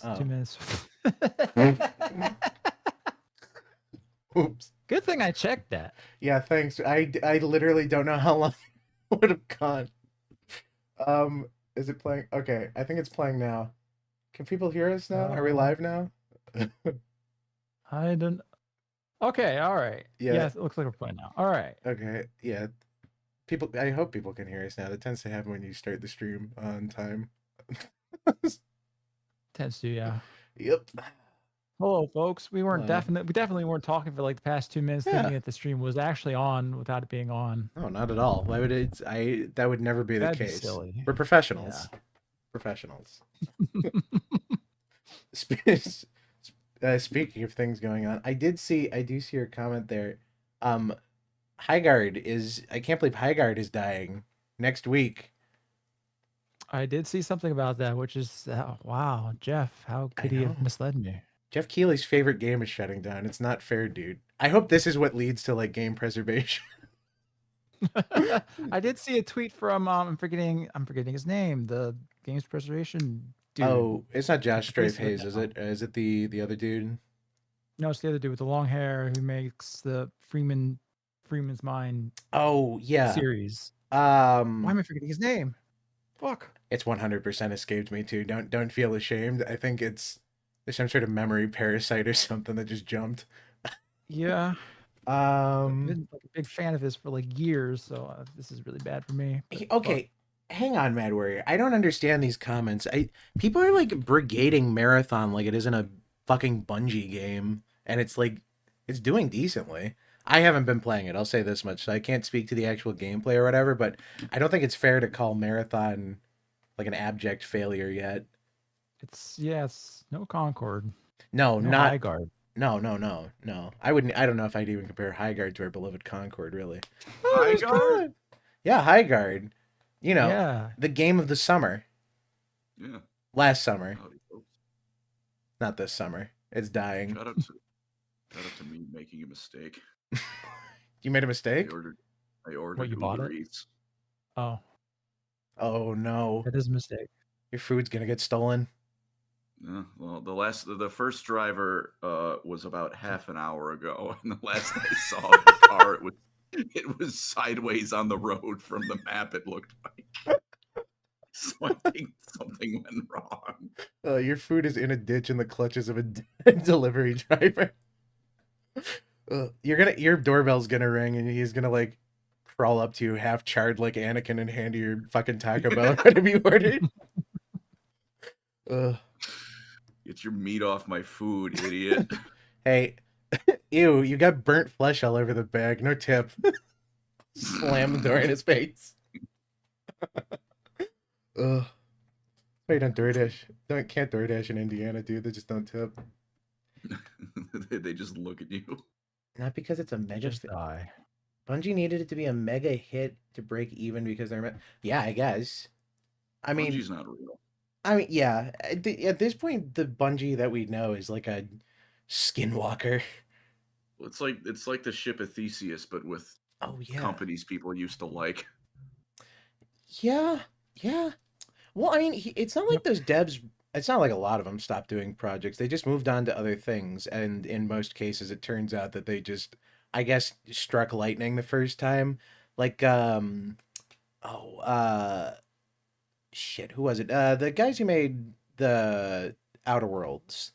2 minutes. Oops. Good thing I checked that. Yeah, thanks. I literally don't know how long it would have gone. Is it playing? Okay, I think it's playing now. Can people hear us now? Are we live now? I don't. Okay, all right. Yeah. It looks like we're playing now. All right. Okay, yeah. People, I hope people can hear us now. That tends to happen when you start the stream on time. Tends to, yeah. Yep. Hello, folks. We Hello. definitely weren't talking for like the past 2 minutes, Yeah. thinking that the stream was actually on without it being on. No, not at all. Why would it? That would never be the That'd be case. silly. We're professionals. Yeah. Professionals. Speaking of things going on, I do see your comment there. Highguard is. I can't believe Highguard is dying next week. I did see something about that, which is wow, Jeff. How could he have misled me? Jeff Keighley's favorite game is shutting down. It's not fair, dude. I hope this is what leads to like game preservation. I did see a tweet from I'm forgetting his name, the games preservation dude. Oh, it's not Josh Strafe Hayes, is it? Is it the other dude? No, it's the other dude with the long hair who makes the Freeman's Mind. Oh yeah, series. Why am I forgetting his name? Fuck. It's 100% escaped me too. Don't feel ashamed. I think there's some sort of memory parasite or something that just jumped. Yeah. I've been like a big fan of his for like years, so this is really bad for me. Okay, hang on, Mad Warrior. I don't understand these comments. People are like brigading Marathon like it isn't a fucking Bungie game, and it's like it's doing decently. I haven't been playing it. I'll say this much. So I can't speak to the actual gameplay or whatever, but I don't think it's fair to call Marathon like an abject failure yet. It's no Concord. No, not Highguard. No. I don't know if I'd even compare Highguard to our beloved Concord, really. Highguard? Yeah, Highguard. You know, the game of the summer. Yeah. Last summer. Not this summer. It's dying. Shout out to me making a mistake. You made a mistake? I ordered what, you bought it? Eats. Oh. Oh no. That is a mistake. Your food's gonna get stolen. Yeah, well, the first driver was about half an hour ago, and the last I saw the car, it was sideways on the road from the map. It looked like, so I think something went wrong. Your food is in a ditch in the clutches of a delivery driver. Your doorbell's gonna ring, and he's gonna like crawl up to you half charred like Anakin and hand you your fucking Taco Bell whatever you ordered. Get your meat off my food, idiot. Hey, ew, you got burnt flesh all over the bag. No tip. Slam the door in his face. Ugh. Wait, don't DoorDash. Can't DoorDash in Indiana, dude. They just don't tip. They just look at you. Not because it's a mega. Just die. Bungie needed it to be a mega hit to break even because they're. Yeah, I guess. I mean, Bungie's not real. I mean, yeah. At this point, the Bungie that we know is like a skinwalker. It's like the ship of Theseus, but with companies people used to like. Yeah. Well, I mean, it's not like those devs. It's not like a lot of them stopped doing projects. They just moved on to other things, and in most cases, it turns out that they just, I guess, struck lightning the first time. Like, shit, who was it? The guys who made the Outer Worlds.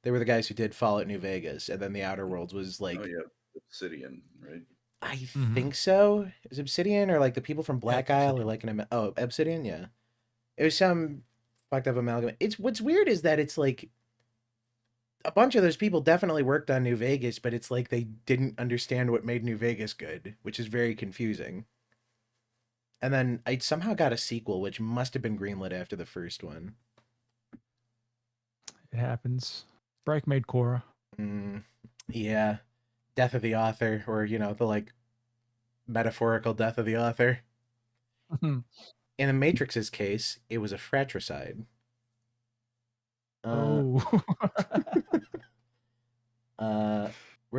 They were the guys who did Fallout New Vegas, and then the Outer Worlds was like... Oh, yeah, Obsidian, right? I think so. Is Obsidian, or like the people from Black Isle, or like Obsidian, yeah. It was some fucked up amalgam. What's weird is that it's like... A bunch of those people definitely worked on New Vegas, but it's like they didn't understand what made New Vegas good, which is very confusing. And then I somehow got a sequel, which must have been greenlit after the first one. It happens. Break made Korra. Yeah. Death of the author, or, the, like, metaphorical death of the author. In the Matrix's case, it was a fratricide. Where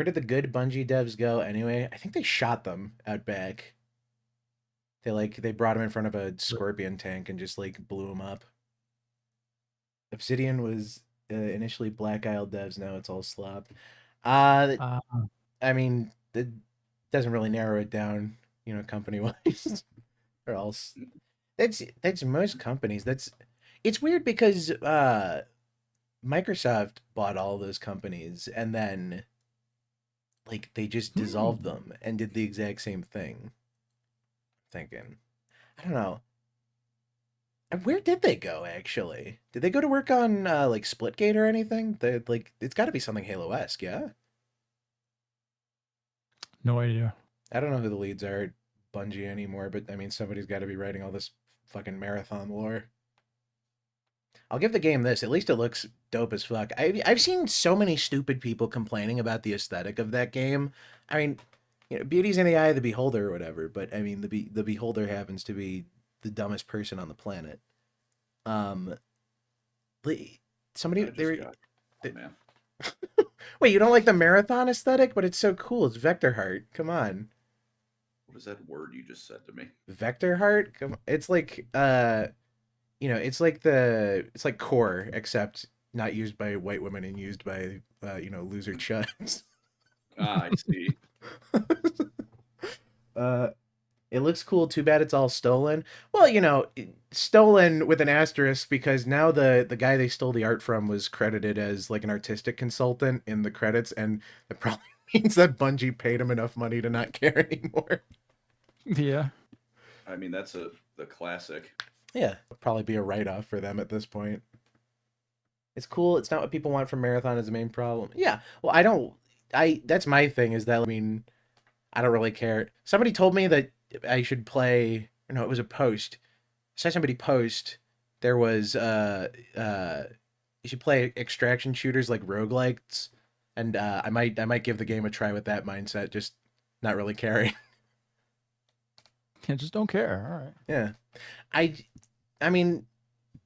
did the good Bungie devs go anyway? I think they shot them out back. They brought them in front of a scorpion tank and just like blew them up. Obsidian was initially Black Isle devs, now it's all slop. Uh, I mean, it doesn't really narrow it down, company wise, or else that's most companies. It's weird because Microsoft bought all those companies and then like they just dissolved them and did the exact same thing. Thinking, I don't know. Where did they go actually? Did they go to work on like Splitgate or anything? They like it's got to be something Halo-esque, yeah. no idea. I don't know who the leads are at Bungie anymore, but I mean somebody's got to be writing all this fucking marathon lore. I'll give the game this. At least it looks dope as fuck. I've seen so many stupid people complaining about the aesthetic of that game. I mean, beauty's in the eye of the beholder or whatever, but I mean the beholder happens to be the dumbest person on the planet. Somebody man. Wait, you don't like the marathon aesthetic, but it's so cool. It's Vector Heart. Come on. What is that word you just said to me? Vector Heart? Come on. It's like it's like core, except not used by white women and used by loser chuds. I see. It looks cool. Too bad it's all stolen. Well, stolen with an asterisk because now the guy they stole the art from was credited as like an artistic consultant in the credits, and it probably means that Bungie paid him enough money to not care anymore. Yeah. I mean, that's the classic. Yeah, it'll probably be a write-off for them at this point. It's cool. It's not what people want from Marathon is the main problem. Yeah. Well, that's my thing is that, I mean, I don't really care. Somebody told me that I should play, no, it was a post. I saw somebody post, there was, you should play extraction shooters like roguelikes, and I might give the game a try with that mindset, just not really caring. Yeah, just don't care. All right. Yeah. I mean,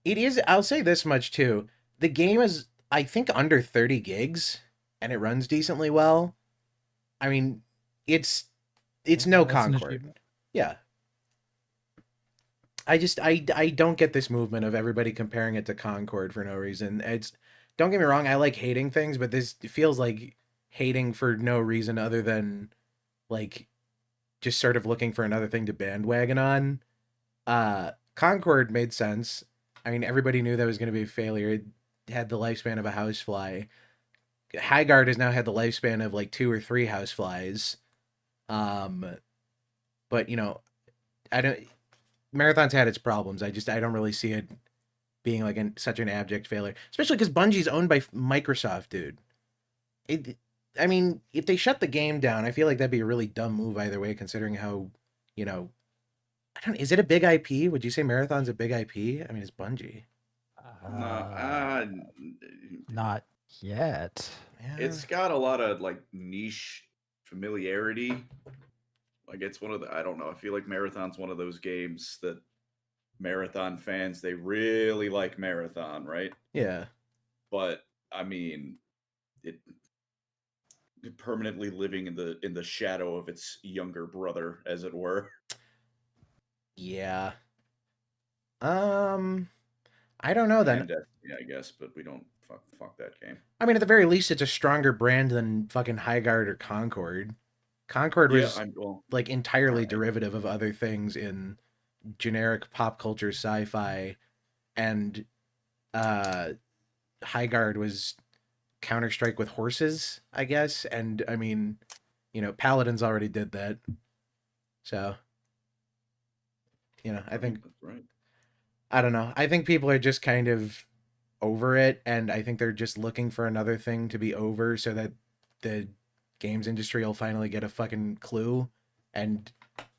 it is, I'll say this much too. The game is, I think, under 30 gigs, and it runs decently well. I mean, it's no Concord. Yeah. I don't get this movement of everybody comparing it to Concord for no reason. Don't get me wrong, I like hating things, but this feels like hating for no reason other than like just sort of looking for another thing to bandwagon on. Concord made sense. I mean, everybody knew that was going to be a failure. It had the lifespan of a housefly. Highguard has now had the lifespan of like 2 or 3 houseflies. But Marathon's had its problems. I don't really see it being like such an abject failure, especially because Bungie's owned by Microsoft, dude. I mean, if they shut the game down, I feel like that'd be a really dumb move either way, considering how, is it a big IP? Would you say Marathon's a big IP? I mean, it's Bungie. Not yet. Yeah. It's got a lot of like niche familiarity. Like it's one of the, I don't know. I feel like Marathon's one of those games that Marathon fans, they really like Marathon, right? Yeah. But I mean, it permanently living in the shadow of its younger brother, as it were. Yeah. I don't know then. Yeah, I guess, but we don't fuck that game. I mean, at the very least, it's a stronger brand than fucking Highguard or Concord. Concord was like entirely derivative of other things in generic pop culture sci-fi, and Highguard was Counter-Strike with horses, I guess. And I mean, Paladins already did that, so I think that's right. I don't know. I think people are just kind of over it, and I think they're just looking for another thing to be over so that the games industry will finally get a fucking clue and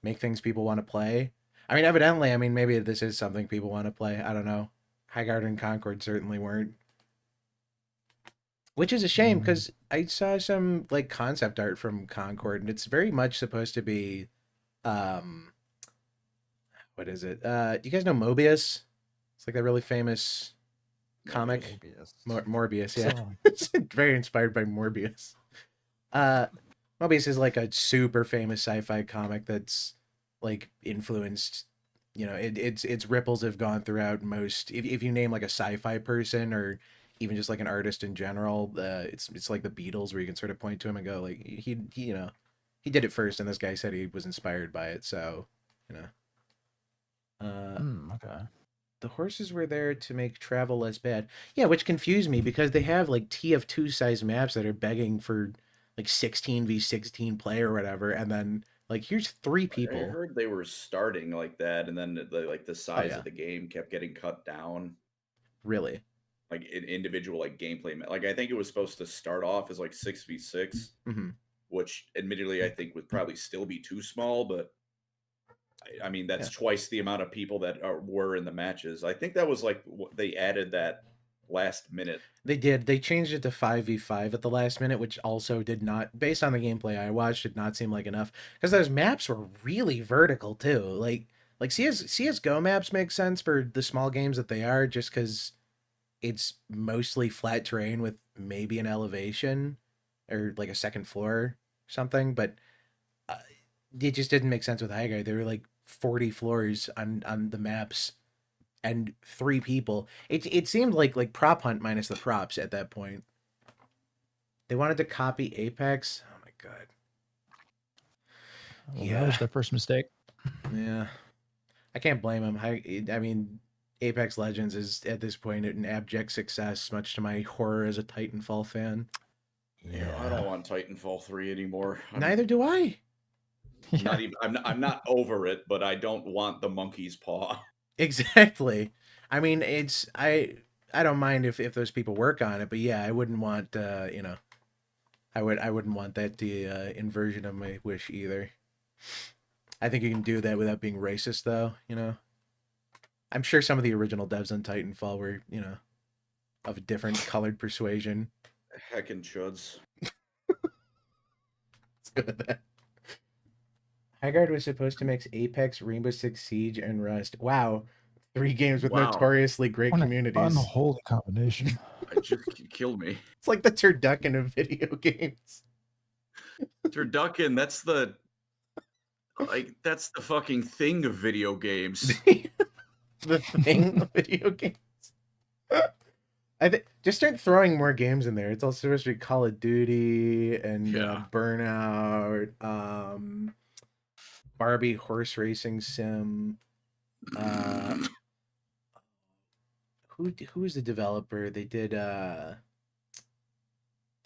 make things people want to play. I mean, evidently, maybe this is something people want to play. I don't know. Highguard and Concord certainly weren't. Which is a shame, because I saw some like concept art from Concord, and it's very much supposed to be what is it? Do you guys know Mobius? It's like that really famous comic. Morbius, yeah. It's very inspired by Morbius. Mobius is like a super famous sci-fi comic that's like influenced, its ripples have gone throughout most, if you name like a sci-fi person or even just like an artist in general. It's like the Beatles, where you can sort of point to him and go, like, he you know, he did it first, and this guy said he was inspired by it. So, you know, Okay. the horses were there to make travel less bad. Yeah, which confused me because they have like TF2 size maps that are begging for like 16v16 play or whatever, and then like here's 3 I people. heard they were starting like that, and then the size yeah. of the game kept getting cut down. Really? Like in individual like gameplay, like I think it was supposed to start off as like 6v6, which admittedly I think would probably still be too small, but I mean that's twice the amount of people that were in the matches. I think that was like they added that last minute. They did. They changed it to 5v5 at the last minute, which also did not, based on the gameplay I watched, did not seem like enough. Because those maps were really vertical too. Like CSGO maps make sense for the small games that they are, just because it's mostly flat terrain with maybe an elevation or like a second floor or something. But it just didn't make sense with Highguard. There were like 40 floors on the maps. And 3 people. It seemed like prop hunt minus the props at that point. They wanted to copy Apex. Oh my god. Well, that was their first mistake. Yeah. I can't blame them. I mean, Apex Legends is at this point an abject success, much to my horror as a Titanfall fan. Yeah, I don't want Titanfall 3 anymore. Neither do I. Not even. I'm not over it, but I don't want the monkey's paw. Exactly. I mean, I don't mind if those people work on it, but yeah, I wouldn't want you know, I wouldn't want that the inversion of my wish either. I think you can do that without being racist, though. You know, I'm sure some of the original devs on Titanfall were, you know, of a different colored persuasion. Heckin' chuds. Let's go with that. Highguard was supposed to mix Apex, Rainbow Six Siege, and Rust. Wow. 3 games with notoriously great communities. Unholy combination. It just killed me. It's like the turducken of video games. Turducken, that's the fucking thing of video games. The thing of video games. I think just start throwing more games in there. It's also supposed to be Call of Duty and Burnout, Barbie horse racing sim. Who is the developer? They did there's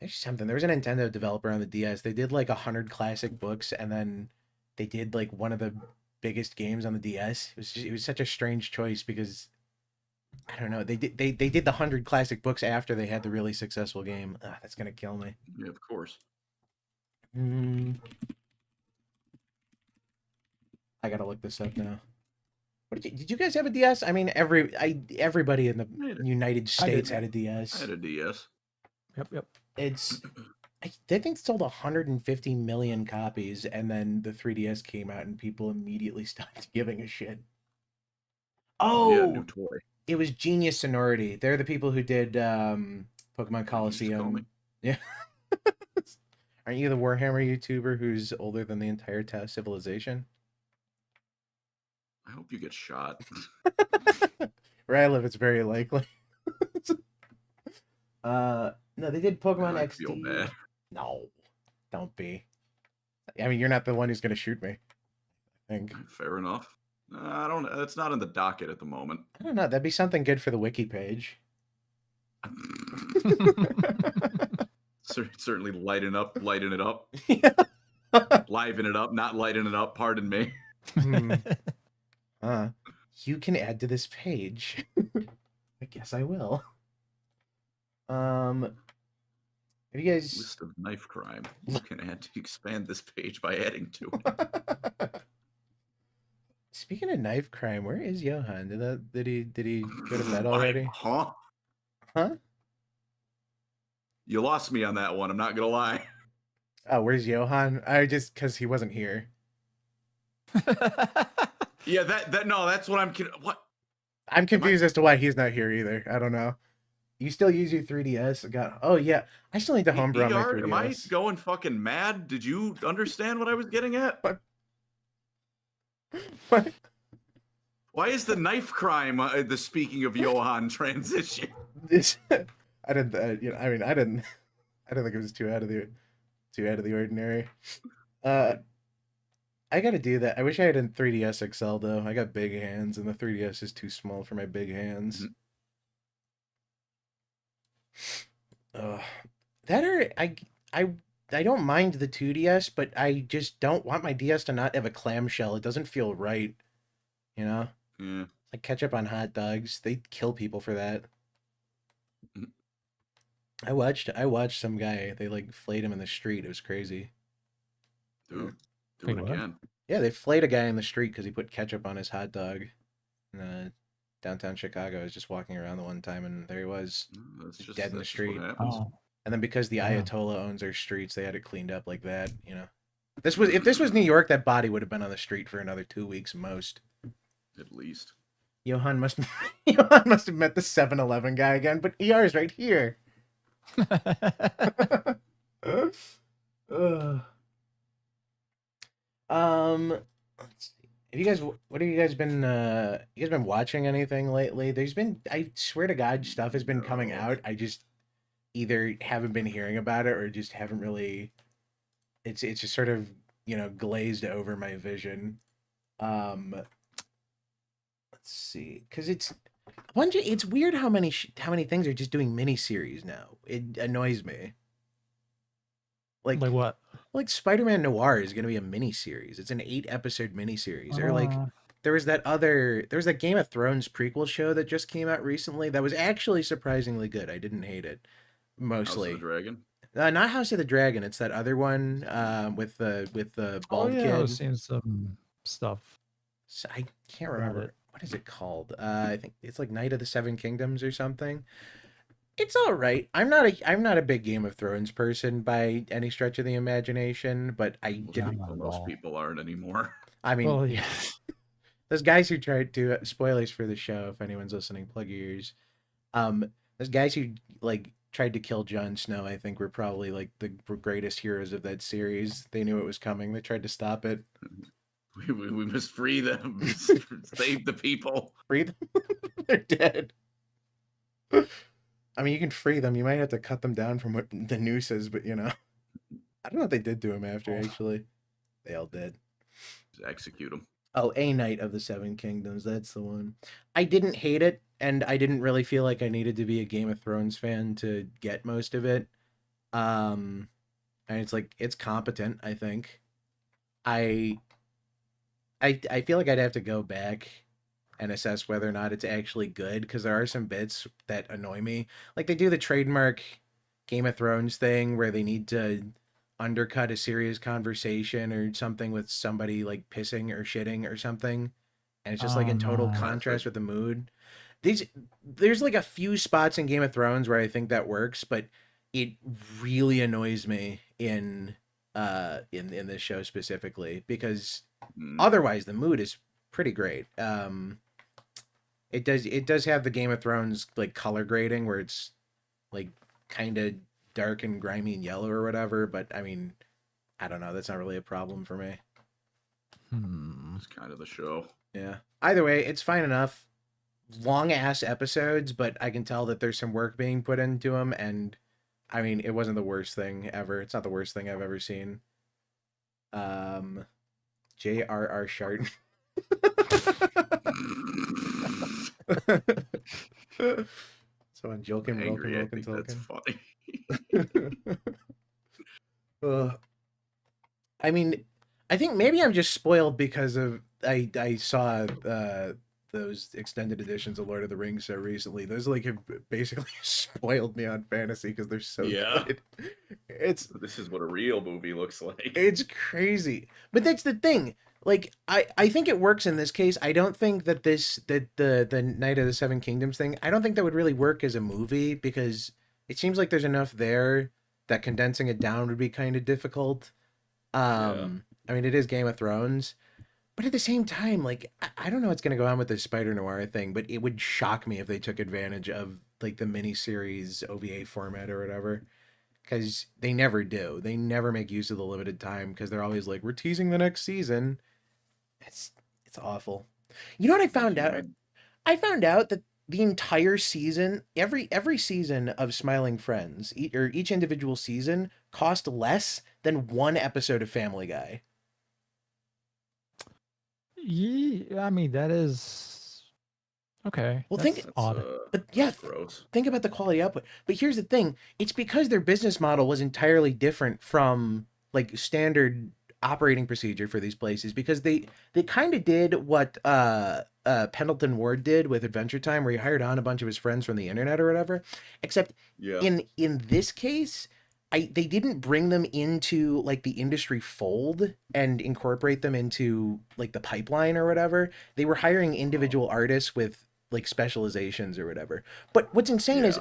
something. There was a Nintendo developer on the DS. They did like 100 classic books, and then they did like one of the biggest games on the DS. It was such a strange choice because I don't know. They did the 100 classic books after they had the really successful game. That's gonna kill me. Yeah, of course. I gotta look this up now. Did you guys have a DS? I mean, everybody in the United States had a DS. I had a DS. Yep. I think it sold 150 million copies, and then the 3DS came out, and people immediately stopped giving a shit. Oh, yeah, new toy. It was Genius Sonority. They're the people who did Pokemon Coliseum. Yeah. Aren't you the Warhammer YouTuber who's older than the entire civilization? I hope you get shot. Where I live, it's very likely. No, they did Pokemon XD. I feel bad. No, don't be. I mean, you're not the one who's going to shoot me. I think. Fair enough. I don't. It's not in the docket at the moment. I don't know. That'd be something good for the wiki page. Certainly lighten it up. Liven it up, not lighten it up. Pardon me. You can add to this page. I guess I will. Have you guys list of knife crime? You can add to expand this page by adding to it. Speaking of knife crime, where is Johan? Did he go to bed already? Huh? You lost me on that one. I'm not gonna lie. Oh, where's Johan? Because he wasn't here. Yeah, that's what I'm what? I'm confused as to why he's not here either. I don't know. You still use your 3DS? Oh yeah, I still need to homebrew on my 3DS. Am I going fucking mad? Did you understand what I was getting at? What? Why is the knife crime the speaking of Johan transition? I didn't. You know, I mean, I didn't. I don't think it was too out of the ordinary. I gotta do that. I wish I had a 3DS XL though. I got big hands, and the 3DS is too small for my big hands. That or I don't mind the 2DS, but I just don't want my DS to not have a clamshell. It doesn't feel right, you know. Yeah. Like ketchup on hot dogs. They kill people for that. I watched some guy. They like flayed him in the street. It was crazy. Do Wait, it what? again. Yeah, they flayed a guy in the street because he put ketchup on his hot dog. In downtown Chicago. I was just walking around the one time, and there he was, That's just dead in the that's just what street. happens. Oh, And then because the Yeah. Ayatollah owns our streets, they had it cleaned up like that. You know, if this was New York, that body would have been on the street for another 2 weeks most. At least. Johan must have met the 7-Eleven guy again, but ER is right here. Let's see. Have you guys, what have you guys been watching anything lately? There's been, I swear to God, stuff has been coming out. I just either haven't been hearing about it or just haven't really. It's just sort of, you know, glazed over my vision. Let's see, because it's weird how many things are just doing miniseries now. It annoys me. like what? Like Spider-Man Noir is going to be a miniseries. It's an 8-episode miniseries. Or like there was that Game of Thrones prequel show that just came out recently that was actually surprisingly good. I didn't hate it. Mostly. House of the Dragon. Not House of the Dragon. It's that other one with the bald I kid. was seeing some stuff. So I can't about remember. it. What is it called? I think it's like Night of the Seven Kingdoms or something. It's all right. I'm not a big Game of Thrones person by any stretch of the imagination, but I didn't. Not at Most all. people aren't anymore. I mean, Well, yeah. those guys who tried to spoilers for the show. If anyone's listening, plug your ears. Those guys who like tried to kill Jon Snow, I think, were probably like the greatest heroes of that series. They knew it was coming. They tried to stop it. We must free them. Save the people. Free them. They're dead. I mean, you can free them. You might have to cut them down from what the news says, but you know, I don't know what they did to him after. Actually, they all did. Just execute them. Oh, A Night of the Seven Kingdoms. That's the one. I didn't hate it, and I didn't really feel like I needed to be a Game of Thrones fan to get most of it. And it's like it's competent. I think. I feel like I'd have to go back and assess whether or not it's actually good, because there are some bits that annoy me. Like they do the trademark Game of Thrones thing where they need to undercut a serious conversation or something with somebody like pissing or shitting or something, and it's just like in total no. contrast with the mood. There's like a few spots in Game of Thrones where I think that works, but it really annoys me in this show specifically, because otherwise the mood is pretty great. It does have the Game of Thrones like color grading where it's like kind of dark and grimy and yellow or whatever, but I mean, I don't know, that's not really a problem for me. It's kind of the show. Yeah. Either way, it's fine enough. Long ass episodes, but I can tell that there's some work being put into them, and I mean, it wasn't the worst thing ever. It's not the worst thing I've ever seen. J.R.R. Shart. So I'm joking, Angry, I Wilkin, think that's Tolkien. funny. I mean, I think maybe I'm just spoiled because of I saw those extended editions of Lord of the Rings so recently. Those like have basically spoiled me on fantasy because they're so good. This is what a real movie looks like. It's crazy. But that's the thing. Like I think it works in this case. I don't think that the Night of the Seven Kingdoms thing, I don't think that would really work as a movie, because it seems like there's enough there that condensing it down would be kind of difficult. I mean, it is Game of Thrones, but at the same time, like I don't know what's gonna go on with the Spider Noir thing, but it would shock me if they took advantage of like the miniseries OVA format or whatever. Because they never do. They never make use of the limited time, because they're always like, we're teasing the next season. It's awful. You know what I found out? I found out that the entire season, every season of Smiling Friends, or each individual season, cost less than one episode of Family Guy. Yeah, I mean that is okay. Well, That's think, odd. but yeah, That's gross. think about the quality output. But here's the thing: it's because their business model was entirely different from like standard operating procedure for these places, because they kind of did what Pendleton Ward did with Adventure Time, where he hired on a bunch of his friends from the internet or whatever. Except Yeah. in this case, they didn't bring them into like the industry fold and incorporate them into like the pipeline or whatever. They were hiring individual artists with like specializations or whatever. But what's insane is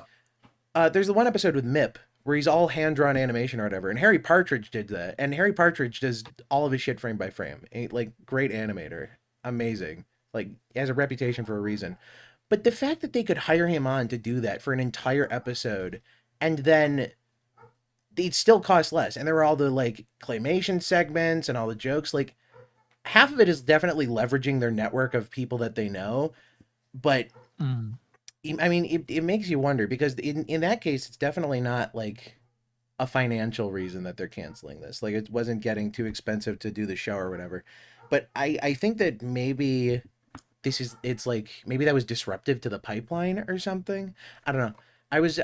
there's the one episode with Mip where he's all hand-drawn animation or whatever, and Harry Partridge did that, and Harry Partridge does all of his shit frame by frame. Like, great animator, amazing, like, he has a reputation for a reason. But the fact that they could hire him on to do that for an entire episode, and then it'd still cost less, and there were all the like claymation segments and all the jokes, like half of it is definitely leveraging their network of people that they know, but I mean, it makes you wonder, because in that case, it's definitely not like a financial reason that they're canceling this. Like, it wasn't getting too expensive to do the show or whatever. But I think that maybe it's like, maybe that was disruptive to the pipeline or something. I don't know. I was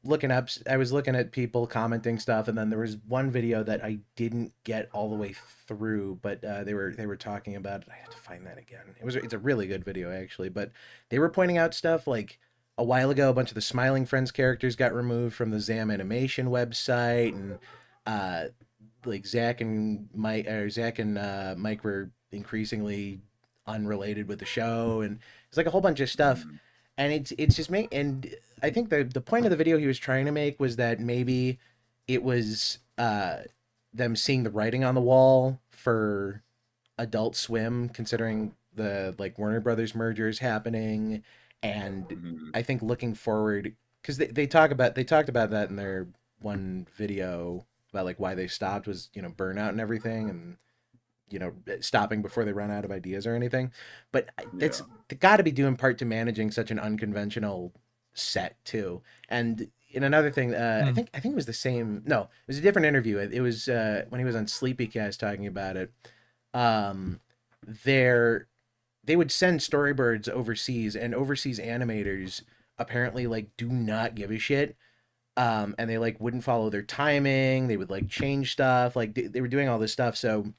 looking at people commenting stuff, and then there was one video that I didn't get all the way through, but they were talking about it. I have to find that again. It's a really good video actually, but they were pointing out stuff like a while ago a bunch of the Smiling Friends characters got removed from the Zam Animation website, and like Zach and Mike were increasingly unrelated with the show, and it's like a whole bunch of stuff. And it's just and I think the point of the video he was trying to make was that maybe it was them seeing the writing on the wall for Adult Swim, considering the like Warner Brothers merger is happening, and I think looking forward, because they talked about that in their one video about like why they stopped was, you know, burnout and everything, and you know, stopping before they run out of ideas or anything. But it's got to be due in part to managing such an unconventional set too. And in another thing, I think it was the same. No, it was a different interview. It was when he was on Sleepycast talking about it. They would send storyboards overseas, and overseas animators apparently like do not give a shit. And they like wouldn't follow their timing. They would like change stuff. Like they were doing all this stuff. So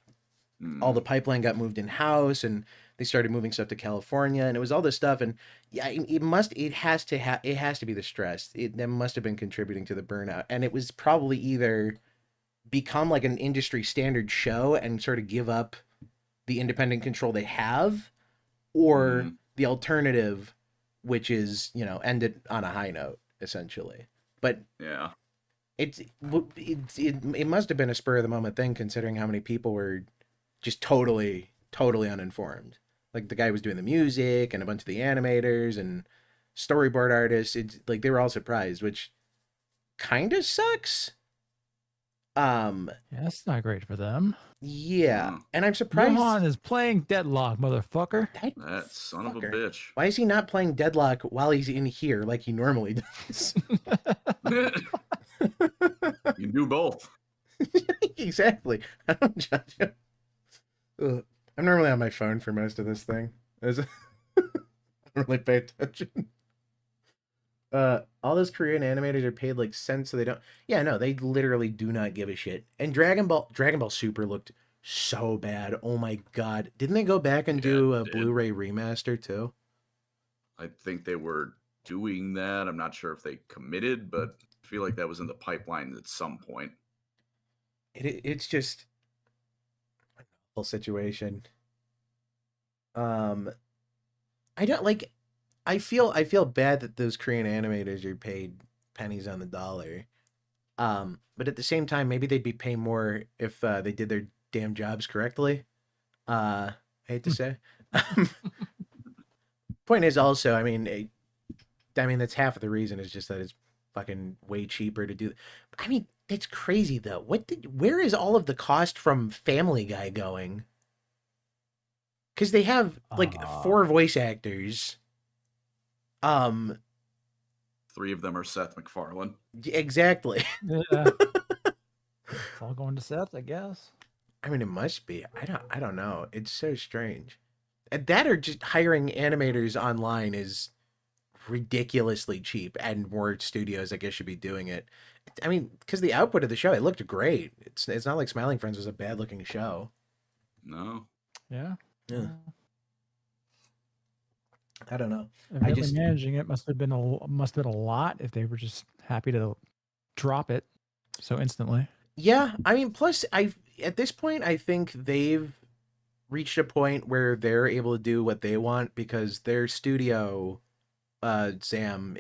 all the pipeline got moved in house, and they started moving stuff to California, and it was all this stuff. And yeah, it has to be the stress. That must have been contributing to the burnout. And it was probably either become like an industry standard show and sort of give up the independent control they have, or the alternative, which is, you know, end it on a high note essentially. But yeah, it must have been a spur of the moment thing, considering how many people were just totally uninformed. Like the guy was doing the music, and a bunch of the animators and storyboard artists. It's like they were all surprised, which kind of sucks. Yeah, that's not great for them. Yeah, and I'm surprised. Johan is playing Deadlock, motherfucker. That son of a bitch. Why is he not playing Deadlock while he's in here like he normally does? You do both. Exactly. I don't judge him. Ugh. I'm normally on my phone for most of this thing. I don't really pay attention. All those Korean animators are paid like cents, so they don't. Yeah, no, they literally do not give a shit. And Dragon Ball Super looked so bad. Oh my god! Didn't they go back and do a Blu-ray remaster too? I think they were doing that. I'm not sure if they committed, but I feel like that was in the pipeline at some point. It's just a whole situation. I don't like. I feel bad that those Korean animators are paid pennies on the dollar. But at the same time, maybe they'd be paying more if they did their damn jobs correctly. I hate to say. Point is also, I mean, that's half of the reason is just that it's fucking way cheaper to do. I mean, that's crazy though. Where is all of the cost from Family Guy going? Because they have like 4 voice actors. 3 of them are Seth MacFarlane. Exactly. Yeah. It's all going to Seth, I guess. I mean, it must be. I don't know. It's so strange. And that or just hiring animators online is ridiculously cheap, and more studios, I guess, should be doing it. I mean, because the output of the show, it looked great. It's not like Smiling Friends was a bad looking show. No. Yeah. Yeah. I don't know. Evidently managing it must have been a lot if they were just happy to drop it so instantly. Yeah, I mean, plus at this point, I think they've reached a point where they're able to do what they want because their studio, Zam,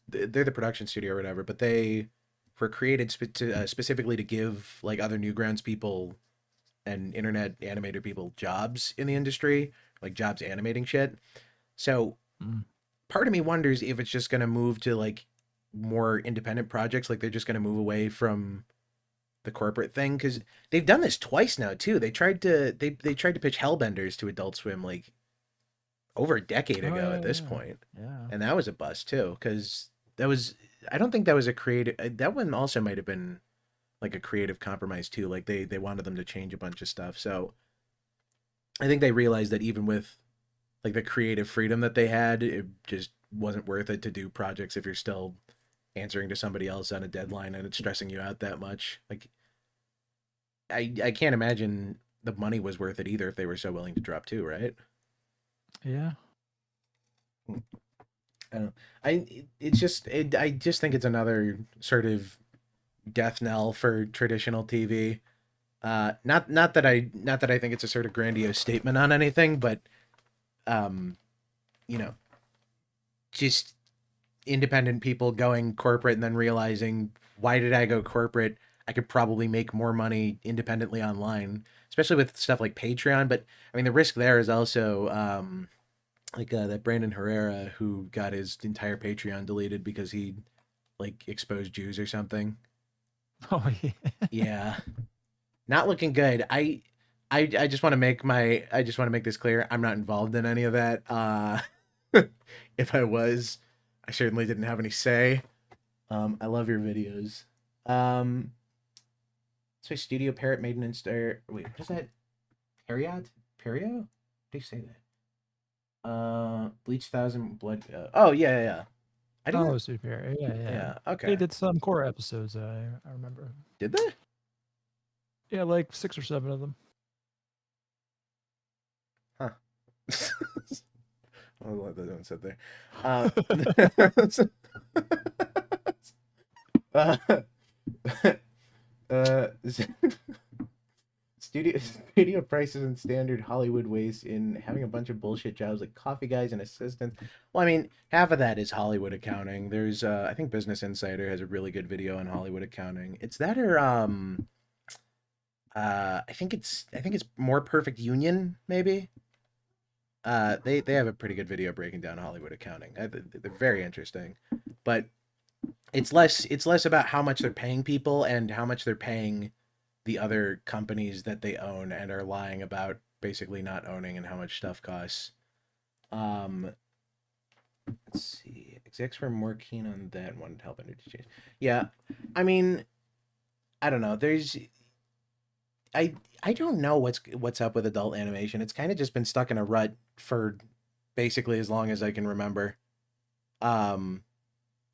they're the production studio or whatever, but they were created specifically to give like other Newgrounds people and internet animator people jobs in the industry, like jobs animating shit. So part of me wonders if it's just going to move to like more independent projects, like they're just going to move away from the corporate thing, because they've done this twice now too. They tried to pitch Hellbenders to Adult Swim like over a decade ago at this point. Yeah. And that was a bust too, because I don't think that was a creative, that one also might have been like a creative compromise too. Like they wanted them to change a bunch of stuff. So I think they realized that even with like the creative freedom that they had, it just wasn't worth it to do projects if you're still answering to somebody else on a deadline and it's stressing you out that much. Like I can't imagine the money was worth it either if they were so willing to drop 2, right? Yeah. I just think it's another sort of death knell for traditional TV. Not that I think it's a sort of grandiose statement on anything, but you know, just independent people going corporate and then realizing, why did I go corporate? I could probably make more money independently online, especially with stuff like Patreon. But I mean, the risk there is also like that Brandon Herrera, who got his entire Patreon deleted because he like exposed Jews or something. Oh yeah. Yeah, not looking good. I just want to make this clear. I'm not involved in any of that. If I was, I certainly didn't have any say. I love your videos. So Studio Parrot Maintenance Star. Wait, what is that? Period? Perio? How do you say that? Bleach 1000 Blood. Oh yeah. I didn't. Oh, super. Yeah. Okay. They did some core episodes. I remember. Did they? Yeah, like 6 or 7 of them. Huh. I'll let that one sit there. Studio prices and standard Hollywood ways in having a bunch of bullshit jobs like coffee guys and assistants. Well, I mean, half of that is Hollywood accounting. There's I think Business Insider has a really good video on Hollywood accounting. It's that or I think it's More Perfect Union, maybe. They have a pretty good video breaking down Hollywood accounting. They're very interesting, but it's less about how much they're paying people and how much they're paying the other companies that they own and are lying about basically not owning and how much stuff costs. Let's see. Execs were more keen on that and wanted to help energy change. Yeah, I mean, I don't know. I don't know what's up with adult animation. It's kind of just been stuck in a rut for basically as long as I can remember.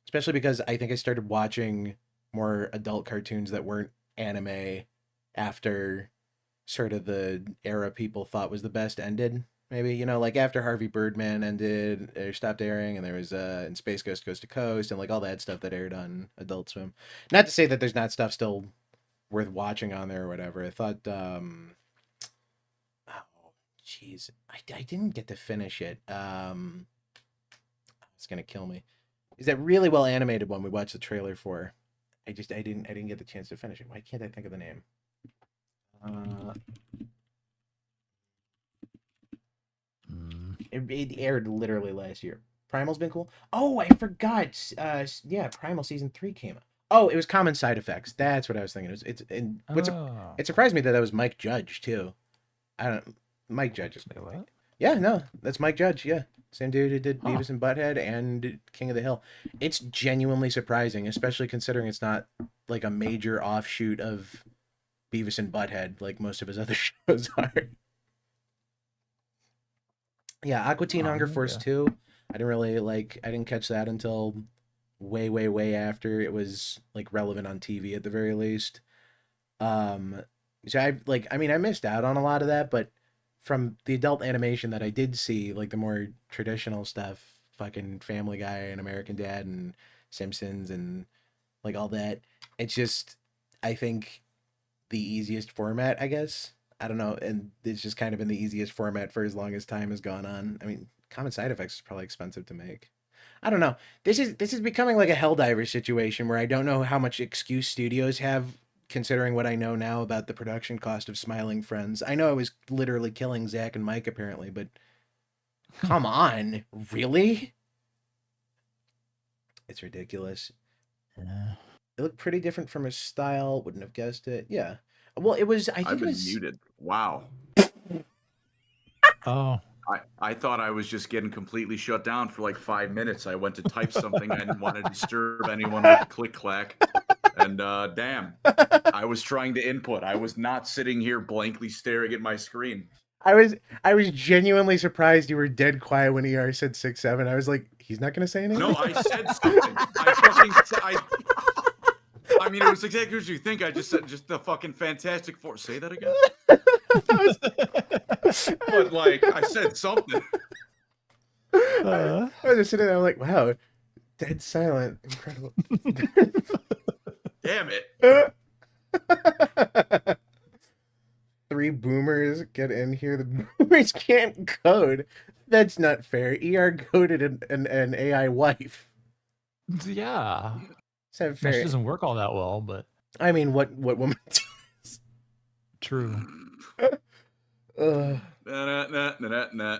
Especially because I think I started watching more adult cartoons that weren't anime after sort of the era people thought was the best ended. Maybe, you know, like after Harvey Birdman ended or stopped airing, and there was and Space Ghost Coast to Coast and like all that stuff that aired on Adult Swim. Not to say that there's not stuff still worth watching on there or whatever. I thought oh jeez, I didn't get to finish it. It's gonna kill me. Is that really well animated one we watched the trailer for? I didn't get the chance to finish it. Why can't I think of the name? It aired literally last year. Primal's been cool. Oh, I forgot. Yeah, Primal season 3 came out. Oh, it was Common Side Effects. That's what I was thinking. It surprised me that was Mike Judge too. Mike Judge is what? Yeah, no, that's Mike Judge. Yeah, same dude who did Beavis and Butthead and King of the Hill. It's genuinely surprising, especially considering it's not like a major offshoot of Beavis and Butthead like most of his other shows are. Yeah, Aqua Teen Hunger Force 2. I didn't catch that until way after it was like relevant on TV at the very least. So I missed out on a lot of that, but from the adult animation that I did see, like the more traditional stuff, fucking Family Guy and American Dad and Simpsons and like all that, it's just, I think, the easiest format, I guess. I don't know, and it's just kind of been the easiest format for as long as time has gone on. I mean, Common Side Effects is probably expensive to make. I don't know. This is becoming like a Helldiver situation where I don't know how much excuse studios have, considering what I know now about the production cost of Smiling Friends. I know I was literally killing Zach and Mike apparently, but come on, really? It's ridiculous. Yeah. It looked pretty different from his style. Wouldn't have guessed it. Yeah. Well, it was. I've been muted. Wow. Oh. I thought I was just getting completely shut down for like 5 minutes. I went to type something. I didn't want to disturb anyone with the click clack. And damn, I was trying to input. I was not sitting here blankly staring at my screen. I was genuinely surprised you were dead quiet when ER said 6'7". I was like, he's not gonna say anything. No, I said something. I mean, it was exactly what you think. I just said just the fucking Fantastic Four. Say that again. But like, I said something. I was just sitting there, I'm like, wow, dead silent, incredible. Damn it. 3 boomers get in here. The boomers can't code. That's not fair. ER coded an AI wife. Yeah. Is that fair? It doesn't work all that well, but I mean, what woman does? True. Well, Nah.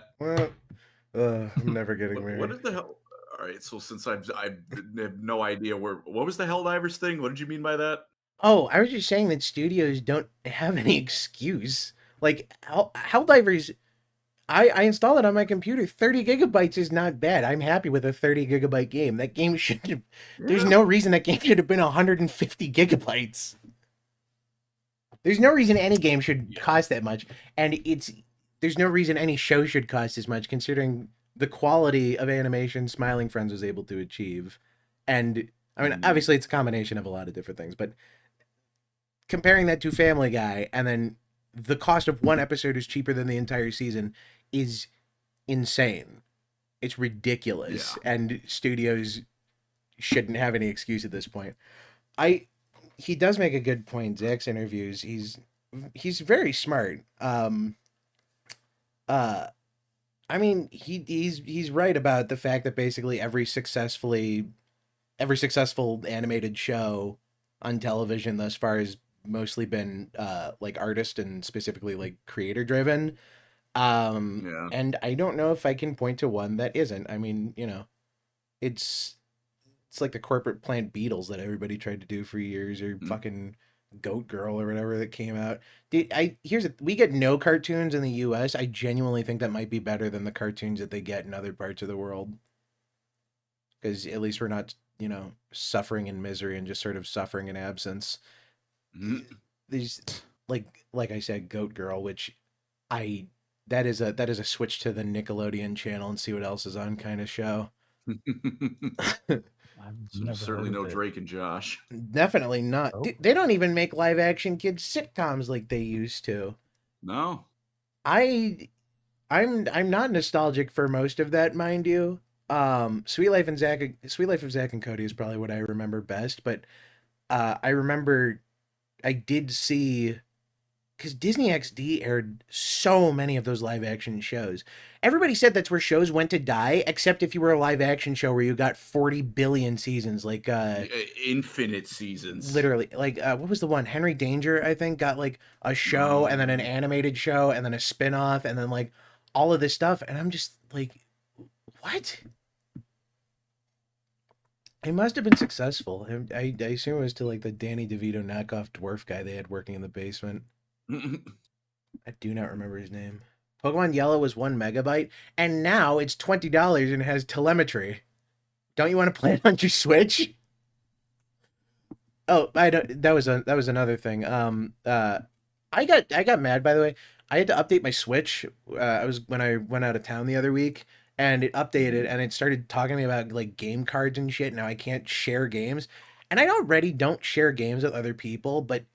I'm never getting married. What is the hell? All right, so since I have no idea what was the Helldivers thing? What did you mean by that? Oh, I was just saying that studios don't have any excuse. Like, Helldivers, I installed it on my computer. 30 gigabytes is not bad. I'm happy with a 30 gigabyte game. That game should have... There's no reason that game should have been 150 gigabytes. There's no reason any game should cost that much. And there's no reason any show should cost as much, considering the quality of animation Smiling Friends was able to achieve. And, I mean, obviously it's a combination of a lot of different things, but comparing that to Family Guy, and then the cost of one episode is cheaper than the entire season, is insane. It's ridiculous. Yeah. And studios shouldn't have any excuse at this point. He does make a good point. Zach's interviews, he's very smart. I mean, he's right about the fact that basically every successful animated show on television thus far has mostly been like artist and specifically like creator driven. And I don't know if I can point to one that isn't. I mean, you know, it's like the corporate plant Beatles that everybody tried to do for years, or fucking Goat Girl or whatever that came out. We get no cartoons in the US. I genuinely think that might be better than the cartoons that they get in other parts of the world. Because at least we're not, you know, suffering in misery and just sort of suffering in absence. These, like I said, Goat Girl, which that is a switch to the Nickelodeon channel and see what else is on kind of show. Certainly no Drake and Josh. Definitely not. Oh. They don't even make live action kids sitcoms like they used to. No. I'm not nostalgic for most of that, mind you. Sweet Life of Zach and Cody is probably what I remember best, but I remember I did see, because Disney XD aired so many of those live action shows. Everybody said that's where shows went to die, except if you were a live action show where you got 40 billion seasons, like infinite seasons. Literally, like what was the one? Henry Danger, I think, got like a show and then an animated show and then a spin-off and then like all of this stuff, and I'm just like, what? It must have been successful. I assume it was to like the Danny DeVito knockoff dwarf guy they had working in the basement. I do not remember his name. Pokemon Yellow was 1 megabyte, and now it's $20 and has telemetry. Don't you want to play it on your Switch? Oh, I don't. That was another thing. I got mad, by the way. I had to update my Switch. I was when I went out of town the other week, and it updated and it started talking to me about like game cards and shit. Now I can't share games, and I already don't share games with other people, but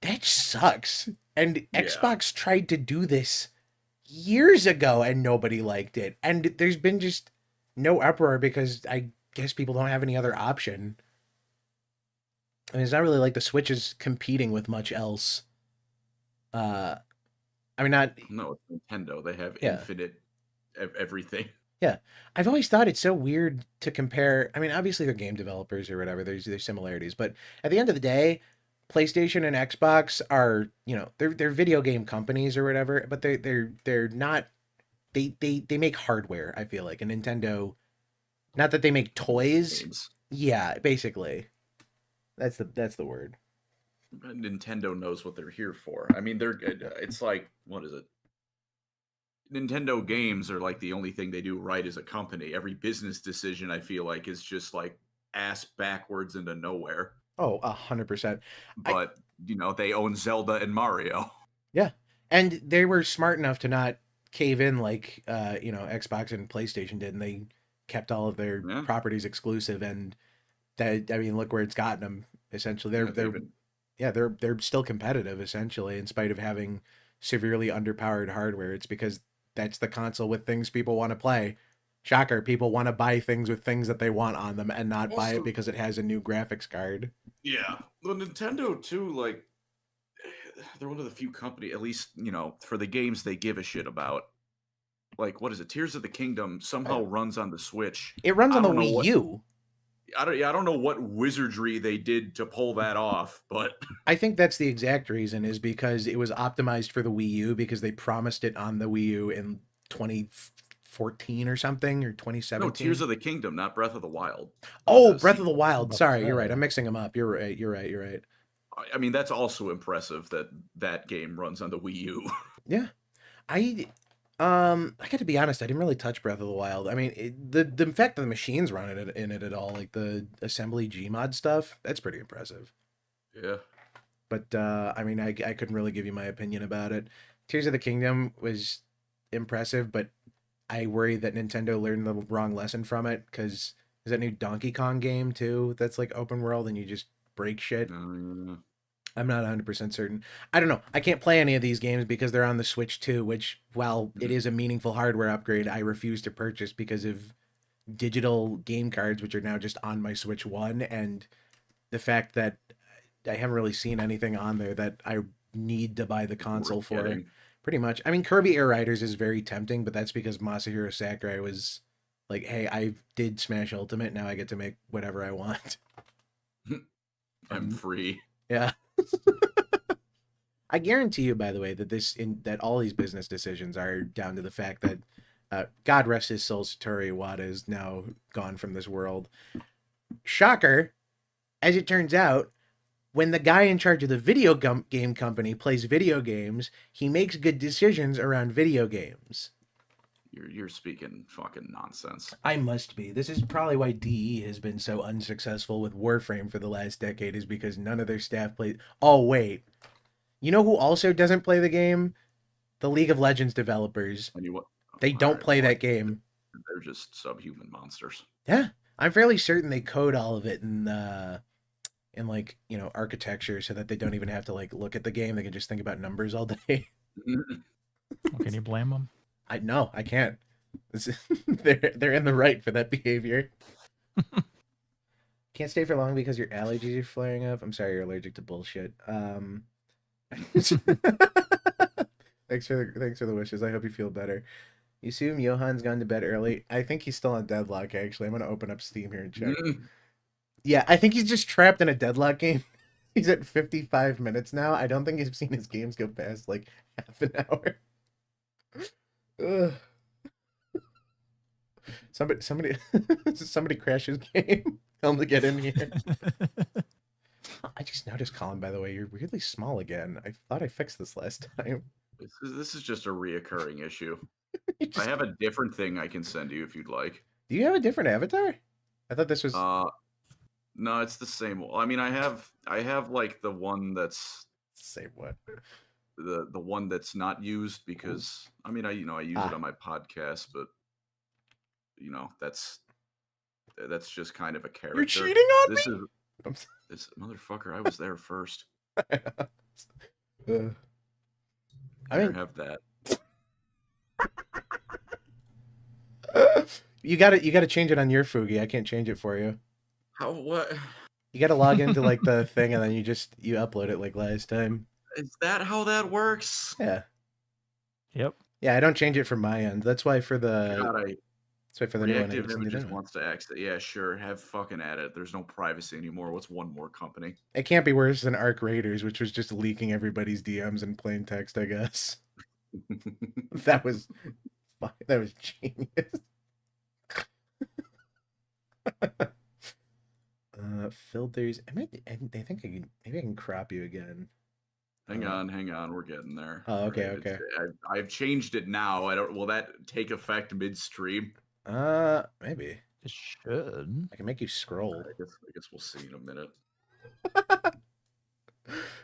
that sucks. And Yeah. Xbox tried to do this years ago, and nobody liked it. And there's been just no uproar because I guess people don't have any other option. I mean, it's not really like the Switch is competing with much else. I mean, not. No, it's Nintendo. They have Yeah. infinite everything. Yeah, I've always thought it's so weird to compare. I mean, obviously they're game developers or whatever. There's similarities, but at the end of the day, PlayStation and Xbox are, you know, they're video game companies or whatever, but they're not. They make hardware. I feel like, and Nintendo, not that they make toys. Games. Yeah, basically, that's the word. Nintendo knows what they're here for. I mean, it's like, what is it? Nintendo games are like the only thing they do right as a company. Every business decision, I feel like, is just like ass backwards into nowhere. Oh, 100%. But, you know, they own Zelda and Mario. Yeah. And they were smart enough to not cave in like, you know, Xbox and PlayStation did, and they kept all of their properties exclusive. And that, I mean, look where it's gotten them. Essentially, they're still competitive, essentially, in spite of having severely underpowered hardware. It's because that's the console with things people want to play. Shocker, people want to buy things with things that they want on them and not buy it because it has a new graphics card. Yeah. Well, Nintendo, too, like, they're one of the few companies, at least, you know, for the games they give a shit about. Like, what is it? Tears of the Kingdom somehow runs on the Switch. It runs on the Wii U. I don't know what wizardry they did to pull that off, but I think that's the exact reason, is because it was optimized for the Wii U because they promised it on the Wii U in 2014 or something, or 2017. No, Tears of the Kingdom, not Breath of the Wild. Oh, Breath of the Wild. Sorry, you're right. I'm mixing them up. You're right. I mean, that's also impressive that game runs on the Wii U. Yeah. I got to be honest, I didn't really touch Breath of the Wild. I mean, the fact that the machines run in it at all, like the assembly Gmod stuff, that's pretty impressive. Yeah. But I mean, I couldn't really give you my opinion about it. Tears of the Kingdom was impressive, but I worry that Nintendo learned the wrong lesson from it, because there's that new Donkey Kong game too that's like open world and you just break shit. I'm not 100% certain. I don't know. I can't play any of these games because they're on the Switch too, which, while it is a meaningful hardware upgrade, I refuse to purchase because of digital game cards, which are now just on my Switch 1, and the fact that I haven't really seen anything on there that I need to buy the console for. Pretty much. I mean, Kirby Air Riders is very tempting, but that's because Masahiro Sakurai was like, hey, I did Smash Ultimate, now I get to make whatever I want. I'm free. Yeah. I guarantee you, by the way, that that all these business decisions are down to the fact that God rest his soul, Satoru Iwata is now gone from this world. Shocker, as it turns out, when the guy in charge of the video game company plays video games, he makes good decisions around video games. You're speaking fucking nonsense. I must be. This is probably why DE has been so unsuccessful with Warframe for the last decade, is because none of their staff plays. Oh, wait. You know who also doesn't play the game? The League of Legends developers. They don't play that game. They're just subhuman monsters. Yeah. I'm fairly certain they code all of it in like, you know, architecture, so that they don't even have to like look at the game. They can just think about numbers all day. Can you blame them? No, I can't. They're in the right for that behavior. Can't stay for long because your allergies are flaring up. I'm sorry, you're allergic to bullshit. Thanks for the wishes. I hope you feel better. You assume Johan's gone to bed early? I think he's still on deadlock, actually. I'm gonna open up Steam here and check. Yeah, I think he's just trapped in a deadlock game. He's at 55 minutes now. I don't think I've seen his games go past like half an hour. Ugh. Somebody crash his game. Tell him to get in here. I just noticed, Colin, by the way, you're weirdly small again. I thought I fixed this last time. This is just a reoccurring issue. Just... I have a different thing I can send you if you'd like. Do you have a different avatar? I thought this was. No, it's the same. I mean, I have like the one that's Same one. The one that's not used because I mean I use it on my podcast, but that's just kind of a character. You're cheating on me. This motherfucker. I was there first. I don't have that. You gotta change it on your Fugi. I can't change it for you. How? What? You gotta log into like the thing and then you upload it like last time. Is that how that works? Yeah. Yep. Yeah, I don't change it from my end. That's why for the. That's why for the new one. Reactive Images wants to exit. Yeah, sure. Have fucking at it. There's no privacy anymore. What's one more company? It can't be worse than Arc Raiders, which was just leaking everybody's DMs in plain text, I guess. That was genius. Filters. I think maybe I can crop you again. Hang on. We're getting there. Oh, okay. I've changed it now. Will that take effect midstream? Maybe. It should. I can make you scroll. I guess we'll see in a minute.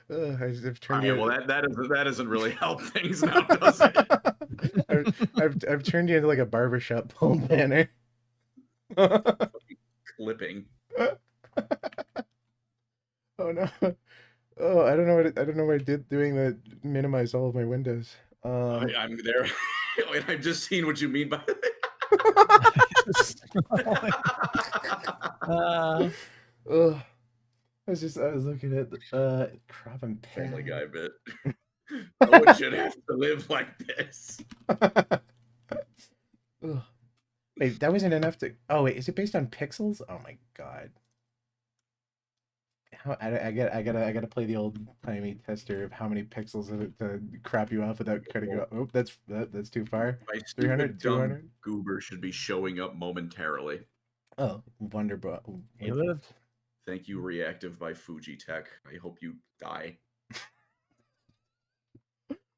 I've turned you. Well, that doesn't really help things now, does it? I've turned you into like a barbershop pole banner. Clipping. Oh no. Oh, I don't know what I did doing that minimize all of my windows. I'm there. I've just seen what you mean by I was looking at crop and Family Guy bit. No one should have to live like this. Wait, that wasn't enough to. Oh wait, is it based on pixels? Oh my god. I gotta play the old timey tester of how many pixels to crop you off without cutting you off. Oh, that's too far. My 300, 200. Goober should be showing up momentarily. Oh, wonderful. You lived. Thank you, Reactive by Fuji Tech. I hope you die.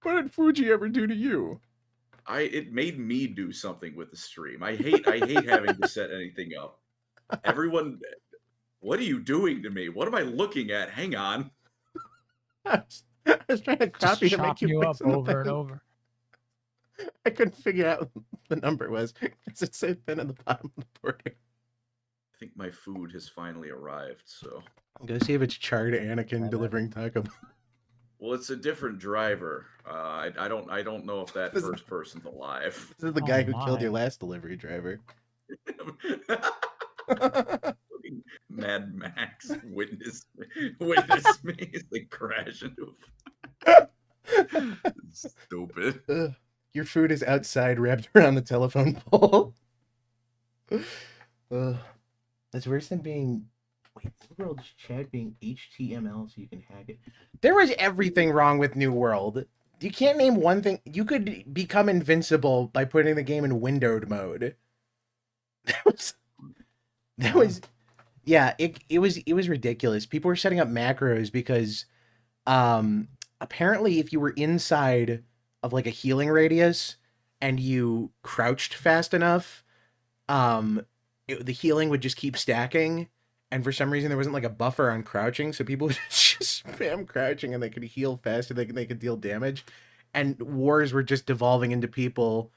What did Fuji ever do to you? It made me do something with the stream. I hate having to set anything up. Everyone. What are you doing to me? What am I looking at? Hang on. I was trying to copy to make you up over and over. I couldn't figure out what the number was because it's so thin at the bottom of the border. I think my food has finally arrived, so go see if it's charred Anakin delivering taco. Well, it's a different driver. I don't know if that first person's alive. This is the guy who killed your last delivery driver. Mad Max, witness me as they crash into a stupid. Your food is outside, wrapped around the telephone pole. That's worse than being. Wait, New World's chat being HTML so you can hack it. There was everything wrong with New World. You can't name one thing. You could become invincible by putting the game in windowed mode. That was. Yeah, it was ridiculous. People were setting up macros because apparently if you were inside of like a healing radius and you crouched fast enough, the healing would just keep stacking, and for some reason there wasn't like a buffer on crouching, so people would just spam crouching and they could heal faster, they could deal damage, and wars were just devolving into people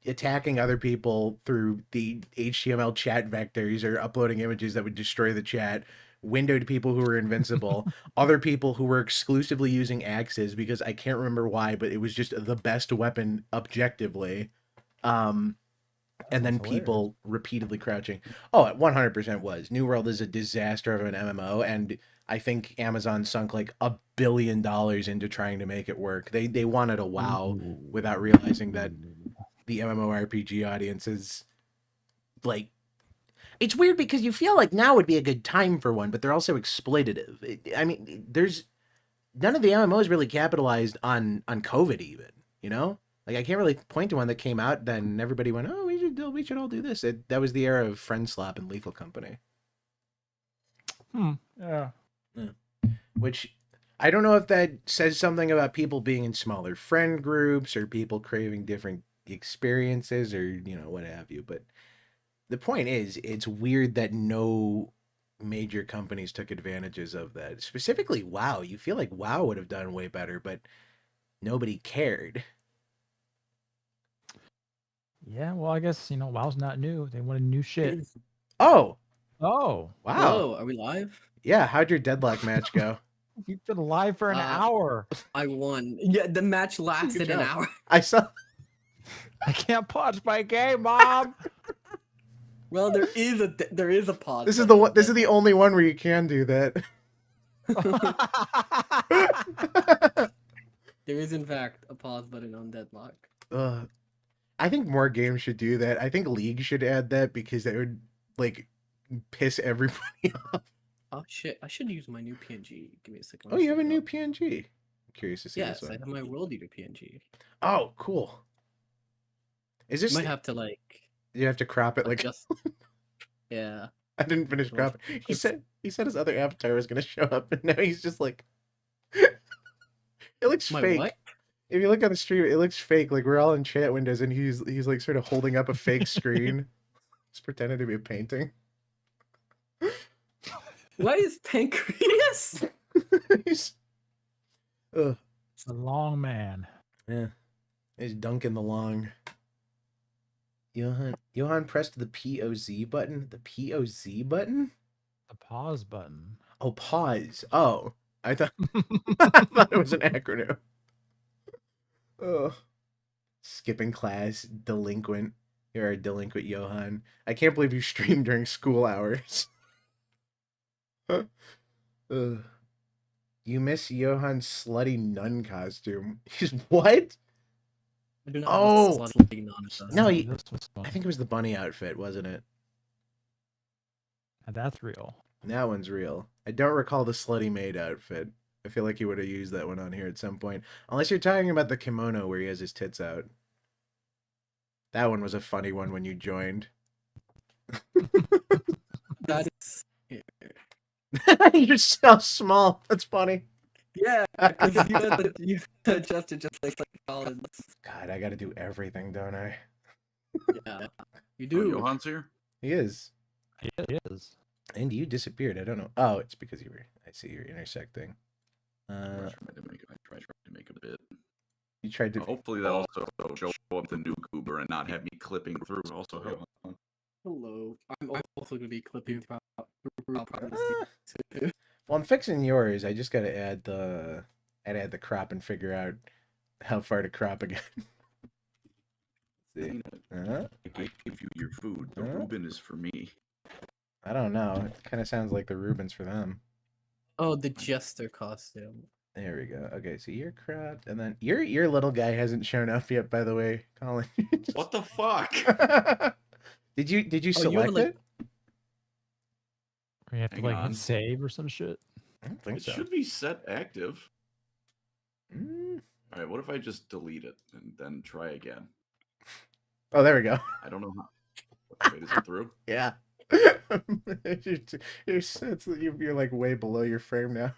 attacking other people through the HTML chat vectors or uploading images that would destroy the chat, windowed people who were invincible, other people who were exclusively using axes because I can't remember why, but it was just the best weapon objectively. And then people repeatedly crouching. Oh, it 100% was. New World is a disaster of an MMO, and I think Amazon sunk like $1 billion into trying to make it work. They wanted a WoW without realizing that the MMORPG audience is like. It's weird because you feel like now would be a good time for one, but they're also exploitative. I mean, there's none of the MMOs really capitalized on COVID even. You know, like I can't really point to one that came out then everybody went, oh, we should all do this. That was the era of Friendslop and Lethal Company. Yeah. Which I don't know if that says something about people being in smaller friend groups or people craving different experiences or, you know, what have you. But the point is, it's weird that no major companies took advantages of that. Specifically, WoW. You feel like WoW would have done way better, but nobody cared. Yeah, well, I guess, WoW's not new. They wanted new shit. Oh, Oh, wow. Whoa, are we live? Yeah, how'd your deadlock match go? you've been live for an hour. I won. Yeah, the match lasted an job. hour. I saw. I can't pause my game, Mom. Well, there is a pause. This is the one. This is the only one where you can do that. There is, in fact, a pause button on deadlock. I think more games should do that. I think League should add that because that would like piss everybody off. Oh shit! I should use my new PNG. Give me a second. Oh, you have a new PNG. I'm curious to see Yes, this I one. have my World Eater PNG. Oh, cool. Is this? Might have to like. You have to crop it like. Adjust... Yeah. I didn't finish Well, cropping. He said his other avatar was gonna show up, and now he's just like. It looks My fake. what? If you look on the stream, it looks fake. Like we're all in chat windows, and he's like sort of holding up a fake screen. He's pretending to be a painting. What is pancreas? He's, ugh. It's a long man. Yeah. He's dunking the long. Johan pressed the POZ button. The POZ button? The pause button. Oh, pause. Oh. I thought I thought it was an acronym. Oh. Skipping class, delinquent. You're a delinquent, Johan. I can't believe you stream during school hours. You miss Johan's slutty nun costume. He's what? I do not Oh! know what's slutty nonsense. No, This was fun. I think it was the bunny outfit, wasn't it? Now that's real. That one's real. I don't recall the slutty maid outfit. I feel like he would have used that one on here at some point. Unless you're talking about the kimono where he has his tits out. That one was a funny one when you joined. That is. You're so small. That's funny. Yeah, because you adjusted just like Collins. God, I gotta do everything, don't I? Yeah, you Oh, do. Johan's here? He is. It is. And you disappeared. I don't know. Oh, it's because you were... I see you're intersecting. I tried to make it a bit. You tried to... Hopefully that also show up the new goober and not have me clipping through. Also, Hello. I'm also going to be clipping throughout probably Well, I'm fixing yours. I just gotta add the... I'd add the crop and figure out how far to crop again. See. I gave you your food. The Reuben is for me. I don't know. It kind of sounds like the Rubens for them. Oh, the jester costume. There we go. Okay, so you're cropped, and then your little guy hasn't shown up yet. By the way, Colin. What the fuck? Did you Oh, you select were, like- it? Or you have to Hang like on. hit save or some shit. I don't think It so. should be set active. Mm. All right, what if I just delete it and then try again? Oh, there we go. I don't know how. Wait, is it through? Yeah. You're like way below your frame now.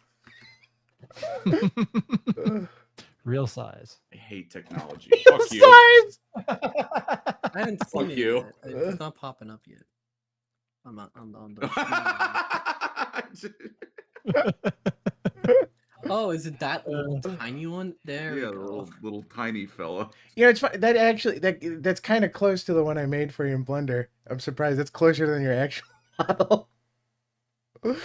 Ugh. Real size. I hate technology. Real Fuck you. size! I haven't seen Fuck it you. yet. It's not popping up yet. I'm on the. Oh, is it that little tiny one? There Yeah, we the go. little tiny fella. You know, it's fun. That actually that's kind of close to the one I made for you in Blender. I'm surprised that's closer than your actual model. Ugh.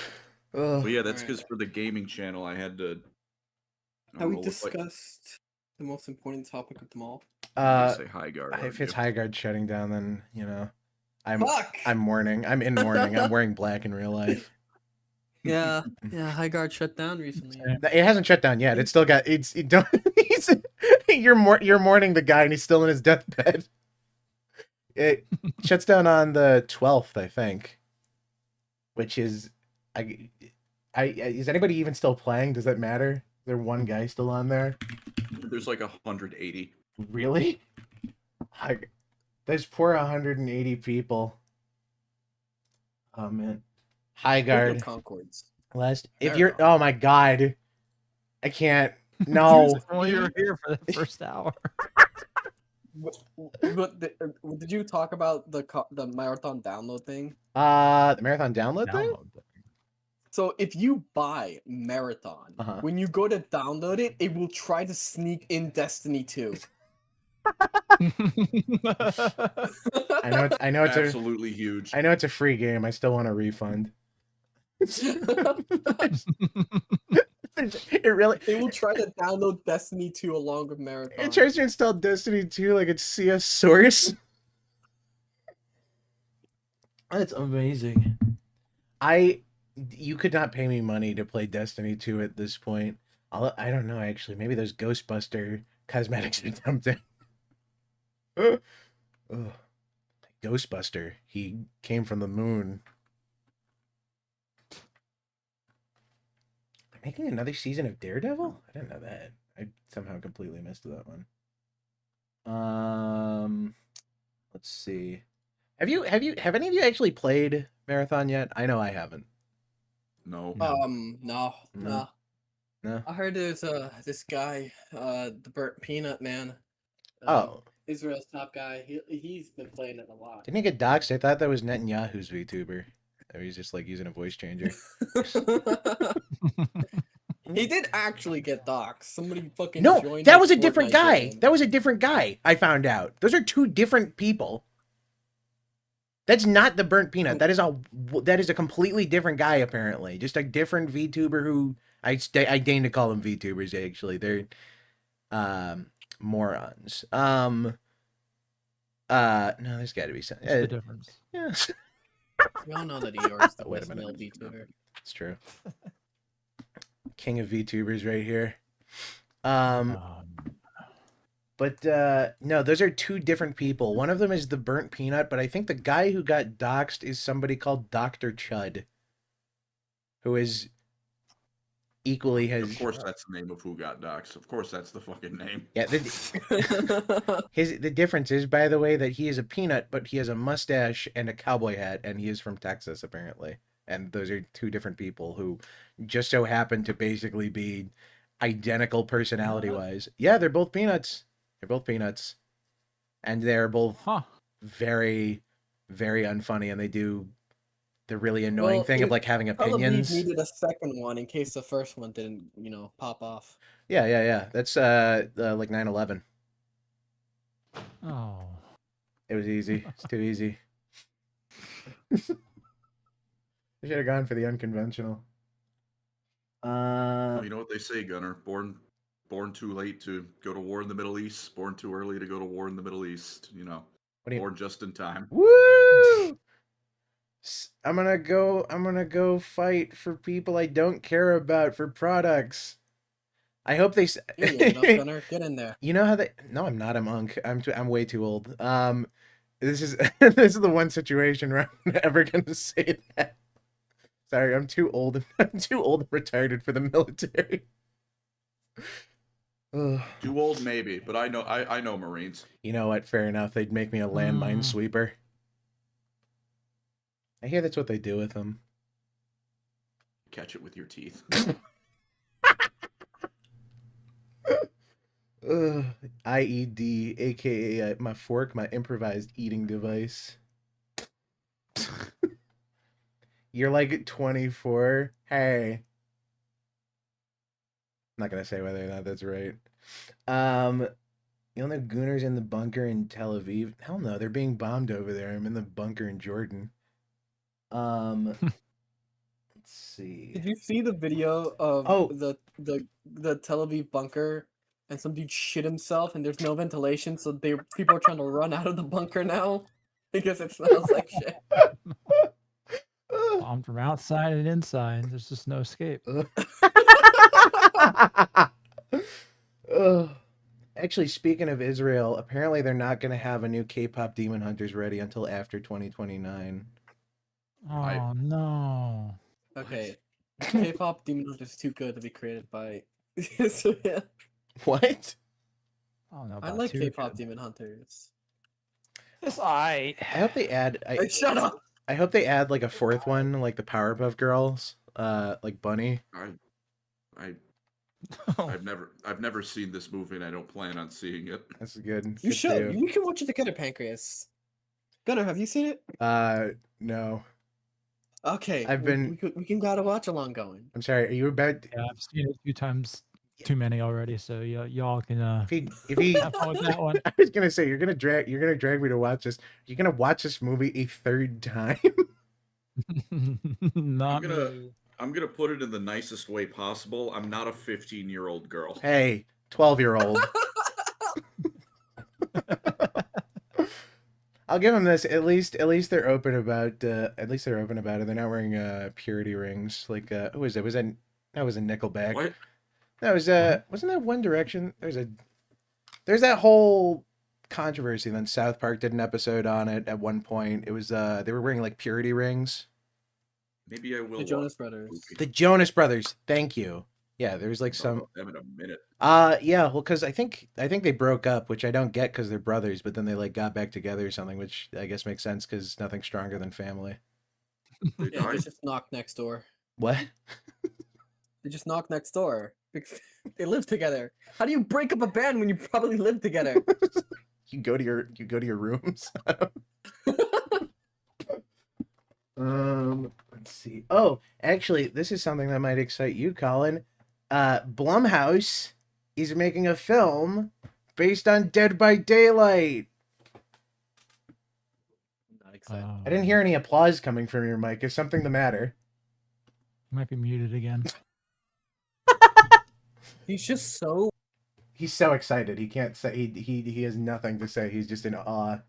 But yeah, that's Alright. because for the gaming channel, I had to. I Have don't we know, look like- discussed the most important topic of them all? you say Highguard. If it's Highguard shutting down, then you know, Fuck! I'm mourning. I'm in mourning. I'm wearing black in real life. Yeah, Highguard shut down recently. It hasn't shut down yet. It's still got. It don't. You're mourning the guy, and he's still in his deathbed. It shuts down on the 12th, I think. Which is, is anybody even still playing? Does that matter? Is there one guy still on there? There's like 180. Really? There's poor 180 people. Oh man. Highguard. Concords. Last if There you're are. oh my god. I can't. No. Well, you were here for the first hour. Did you talk about the marathon download thing? The marathon download thing? So if you buy Marathon, when you go to download it, it will try to sneak in Destiny 2. I know it's absolutely huge. I know it's a free game. I still want a refund. It will try to download Destiny 2 along with Marathon. It tries to install Destiny 2 like it's CS source. That's amazing. You could not pay me money to play Destiny 2 at this point. I don't know, actually. Maybe those Ghostbuster cosmetics or something. Ghostbuster. He came from the moon. They're making another season of Daredevil? I didn't know that. I somehow completely missed that one. Let's see. Have any of you actually played Marathon yet? I know I haven't. No. No. I heard there's this guy, the Burnt Peanut Man. Israel's top guy. He's been playing it a lot. Didn't he get doxxed? I thought that was Netanyahu's VTuber. Or he's just like using a voice changer. He did actually get doxxed. Somebody fucking No, that was a different guy. That was a different guy. I found out. Those are two different people. That's not the Burnt Peanut. That is a completely different guy, apparently. Just a different VTuber who I deign to call them VTubers. Actually, they're morons. No, there's got to be some. What's the difference? Yeah. We all know that Eeyore's the best male VTuber. It's true. King of VTubers right here. But no, those are two different people. One of them is the Burnt Peanut, but I think the guy who got doxxed is somebody called Dr. Chud, who is equally has. Of course, that's the name of who got doxxed. Of course, that's the fucking name. Yeah. The difference is, by the way, that he is a peanut, but he has a mustache and a cowboy hat, and he is from Texas, apparently. And those are two different people who just so happen to basically be identical personality-wise. Yeah, they're both peanuts. They're both peanuts. And they're both very, very unfunny, and they do the really annoying thing of like having opinions. We needed a second one in case the first one didn't, pop off. Yeah. That's like 9/11. Oh. It was easy. It's too easy. I should have gone for the unconventional. You know what they say, Gunnar? Born too late to go to war in the Middle East. Born too early to go to war in the Middle East. Born just in time. Woo! I'm gonna go fight for people I don't care about for products. I hope they. Gunnar, get in there. You know how they? No, I'm not a monk. I'm way too old. This is this is the one situation where I'm never gonna say that. Sorry, I'm too old. I'm too old and retarded for the military. Too old, maybe, but I know Marines. You know what? Fair enough. They'd make me a landmine sweeper. I hear that's what they do with them. Catch it with your teeth. IED, aka my fork, my improvised eating device. You're like 24. Hey. I'm not gonna say whether or not that's right. You don't know Gunnar's in the bunker in Tel Aviv? Hell no, they're being bombed over there. I'm in the bunker in Jordan. Let's see. Did you see the video of the Tel Aviv bunker and some dude shit himself and there's no ventilation, so people are trying to run out of the bunker now because it smells like shit. Bombed from outside and inside. There's just no escape. Actually, speaking of Israel, apparently they're not going to have a new K-pop Demon Hunters ready until after 2029. Oh, no. Okay. K-pop Demon Hunters is too good to be created by Israel. What? I like K-pop Demon Hunters. I hope they add... shut up! I hope they add like a fourth one, like the Powerpuff Girls, like Bunny. I Oh, I've never seen this movie, and I don't plan on seeing it. That's good. You Good should. too. You can watch it together, Pancreas. Gunnar, have you seen it? No. Okay. I've been. We can gotta watch along going. I'm sorry. Are you about? yeah, I've seen it a few times, too many already. So y'all can If he have fun with that one. I was gonna say you're gonna drag me to watch this. You're gonna watch this movie a third time. Not I'm gonna put it in the nicest way possible. I'm not a 15-year-old girl. Hey, 12-year-old. I'll give them this. At least they're open about. At least they're open about it. They're not wearing purity rings. Like who was it? That was a Nickelback. What? That was wasn't that One Direction? There's that whole controversy. Then South Park did an episode on it at one point. It was they were wearing like purity rings. Maybe I will. The Jonas Brothers. The Jonas Brothers. Thank you. Yeah, there was like some. Them in a minute. Yeah, well, because I think they broke up, which I don't get because they're brothers, but then they like got back together or something, which I guess makes sense because nothing's stronger than family. They Yeah, died. they just knocked next door. What? They just knocked next door. They live together. How do you break up a band when you probably live together? You go to your rooms. Let's see. Oh, actually, this is something that might excite you, Colin. Blumhouse is making a film based on Dead by Daylight. Not excited. I didn't hear any applause coming from your mic. Is something the matter? You might be muted again. He's just so. He's so excited. He can't say he has nothing to say. He's just in awe.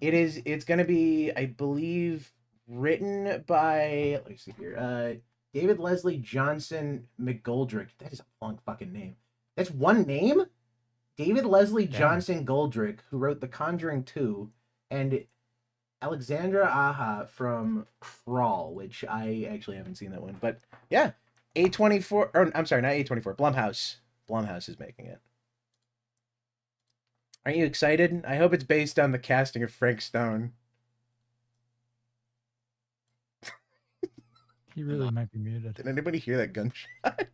It's gonna be, I believe, written by, let me see here, David Leslie Johnson McGoldrick. That is a long fucking name. That's one name? David Leslie Johnson Goldrick, who wrote The Conjuring 2, and Alexandra Aja from Crawl, which I actually haven't seen that one. But yeah, A24, or I'm sorry, not A24, Blumhouse. Blumhouse is making it. Aren't you excited? I hope it's based on the casting of Frank Stone. He really might be muted. Did anybody hear that gunshot?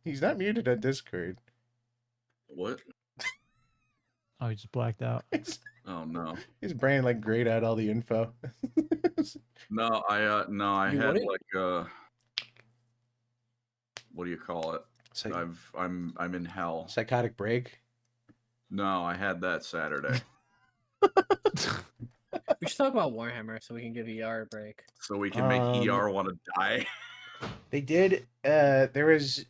He's not muted on Discord. What? Oh, he just blacked out. Oh no. His brain like grayed out all the info. No, I You had wouldn't? like what do you call it? So, I'm in hell. psychotic break. No, I had that Saturday. We should talk about Warhammer so we can give ER a break. So we can make ER want to die. They did. There was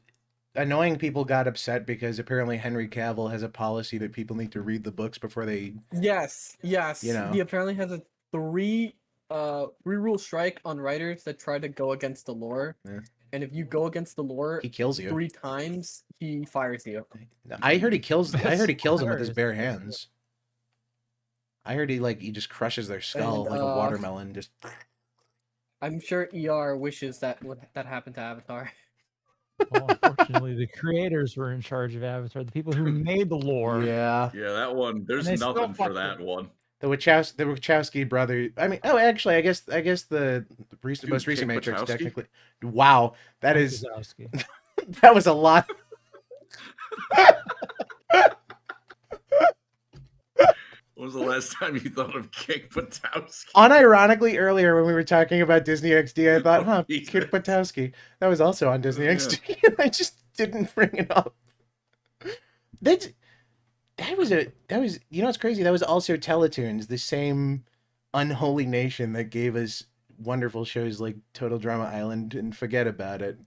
annoying people got upset because apparently Henry Cavill has a policy that people need to read the books before they. Yes. You know. He apparently has a three rule strike on writers that try to go against the lore. Yeah. And if you go against the lore He kills you. 3 times, he fires you. I heard he kills. I heard he kills them with his hilarious. bare hands. I heard he just crushes their skull And, like a watermelon. Just. I'm sure ER wishes that that happened to Avatar. Well, unfortunately, the creators were in charge of Avatar. The people who made the lore. Yeah. Yeah, that one. There's And they still nothing for fucked that it. one. The Wachowski brothers. I mean, oh, actually, I guess the Dude, most recent Kick Matrix Wachowski? technically. Wow, that is Wazowski. that was a lot. When was the last time you thought of Kick Patowski? Unironically, earlier when we were talking about Disney XD, I thought, Oh, Kid Jesus. Patowski. That was also on Disney Yeah. XD, and I just didn't bring it up. That was you know what's crazy? That was also Teletoons, the same unholy nation that gave us wonderful shows like Total Drama Island and Forget About It.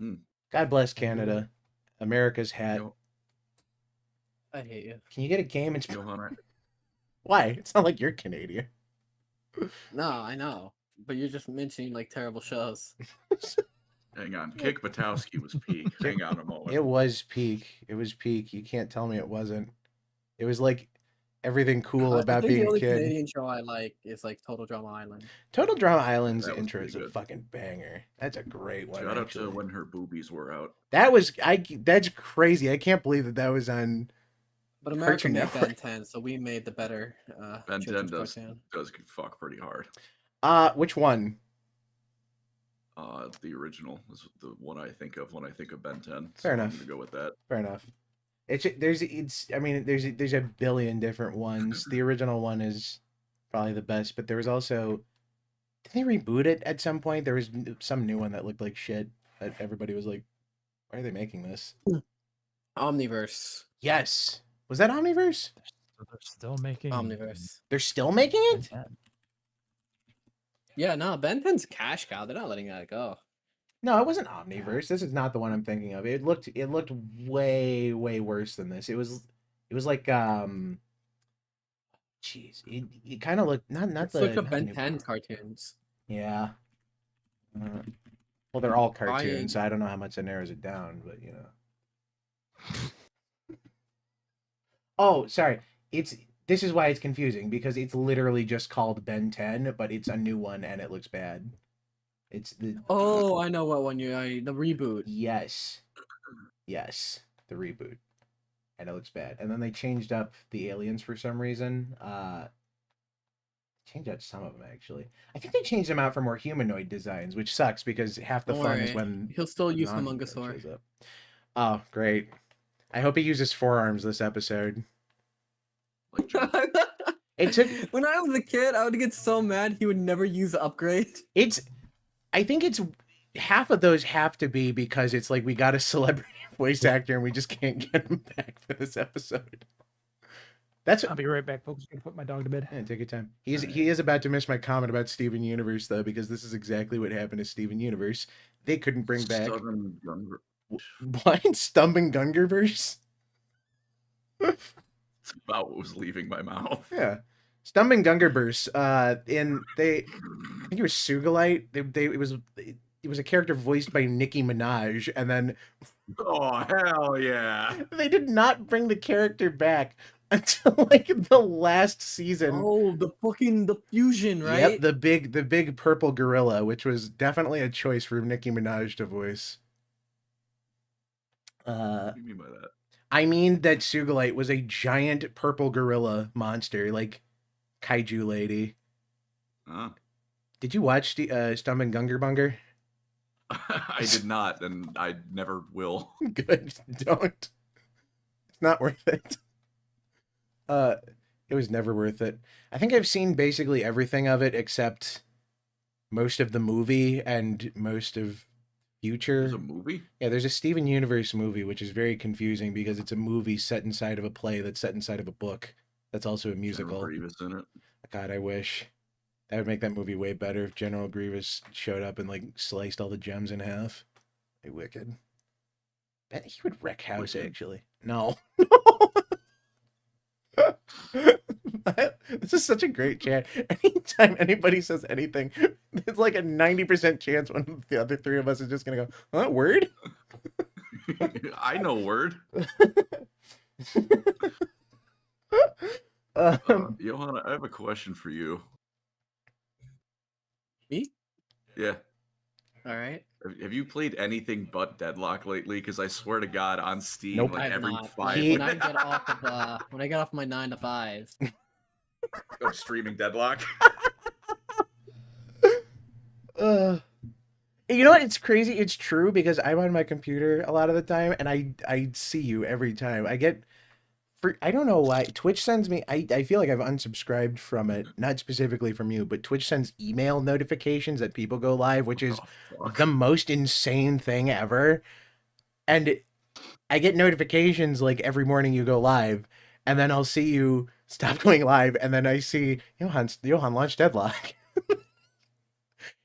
Hmm. God bless Canada, America's hat. Yo, I hate you. Can you get a game? And Johanna, why? It's not like you're Canadian. No, I know. But you're just mentioning like terrible shows. hang on. Kick Patowski was peak. Hang on a moment. It was peak. It was peak. You can't tell me it wasn't. It was like everything cool I about think being the a only kid. Canadian show I like is like Total Drama Island. Total Drama Island's That was intro pretty is a good. fucking banger. That's a great one. Shout out actually. to when her boobies were out. That's crazy. I can't believe that was on But America Cartoon made Network. Ben 10, so we made the better Ben 10 children's does cartoon. fuck pretty hard. Which one? The original is the one I think of when I think of Ben 10. So Fair I'm enough. gonna go with that. Fair enough. I mean, there's a billion different ones. The original one is probably the best, but there was also, did they reboot it at some point? There was some new one that looked like shit. That everybody was like, why are they making this? Omniverse. Yes. Was that Omniverse? They're still making Omniverse. They're still making it? Ben 10. Yeah, no, Ben 10's cash cow. They're not letting that go. No, it wasn't Omniverse. This is not the one I'm thinking of. It looked way worse than this. It was like jeez, it kind of looked not Let's the look up not the Ben new 10 one. cartoons. Yeah. Well, they're all cartoons, so I don't know how much that narrows it down, but you know. Oh, sorry. This is why it's confusing, because it's literally just called Ben 10, but it's a new one and it looks bad. It's the Oh, I know what one the reboot. Yes, the reboot, and it looks bad. And then they changed up the aliens for some reason. Changed out some of them actually. I think they changed them out for more humanoid designs, which sucks because half the Don't fun is worry. when He'll still use non-hero Humungosaur. shows up. Oh, great! I hope he uses forearms this episode. Like John. It took. When I was a kid, I would get so mad he would never use the upgrade. I think it's half of those have to be because it's like we got a celebrity voice actor and we just can't get him back for this episode. I'll be right back, folks. I'm gonna put my dog to bed. Yeah, take your time. He is about to miss my comment about Steven Universe though, because this is exactly what happened to Steven Universe. They couldn't bring back what? Stumbling Gungarverse? It's about what was leaving my mouth. Yeah. Stumbling Gungarverse. I think it was Sugalite. It was a character voiced by Nicki Minaj, and then Oh hell yeah! they did not bring the character back until like the last season. Oh, the fusion, right? Yep, the big purple gorilla, which was definitely a choice for Nicki Minaj to voice. What do you mean by that? I mean that Sugalite was a giant purple gorilla monster, like kaiju lady. Huh? Did you watch the Stumbling Gungarbunger? I did not, and I never will. Good, don't. It's not worth it. It was never worth it. I think I've seen basically everything of it except most of the movie and most of Future. There's a movie? Yeah, there's a Steven Universe movie, which is very confusing because it's a movie set inside of a play that's set inside of a book that's also a musical. General Grievous in it. God, I wish. That would make that movie way better if General Grievous showed up and like sliced all the gems in half. Hey, wicked. Bet he would wreck house, Wicked. actually. No. This is such a great chat. Anytime anybody says anything, it's like a 90% chance one of the other three of us is just gonna go, huh, word? I know word. Johanna, I have a question for you. Me? Yeah. All right. Have you played anything but Deadlock lately? Because I swear to God, on Steam, Nope. like I have every not. 5 When I get off of when I get off my 9 to 5. of streaming Deadlock. You know what? It's crazy. It's true because I'm on my computer a lot of the time, and I see you every time. I don't know why Twitch sends me. I feel like I've unsubscribed from it, not specifically from you, but Twitch sends email notifications that people go live, which is the most insane thing ever. And I get notifications like every morning you go live, and then I'll see you stop going live, and then I see Johan launched Deadlock.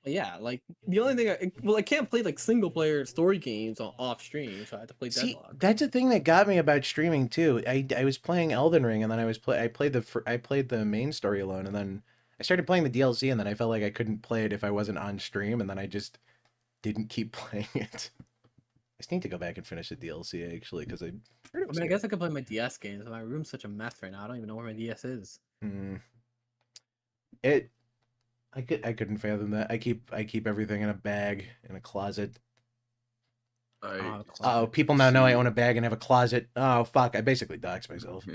Yeah, like the only thing I can't play like single player story games off stream, so I have to play See, Deadlock. that's the thing that got me about streaming too. I was playing Elden Ring, and then I played the main story alone, and then I started playing the DLC, and then I felt like I couldn't play it if I wasn't on stream, and then I just didn't keep playing it. I just need to go back and finish the DLC actually, because I heard it was I guess I could play my DS games, but my room's such a mess right now. I don't even know where my DS is. I couldn't fathom that. I keep everything in a bag in a closet. Oh, people now know I own a bag and have a closet. Oh, fuck. I basically doxed myself.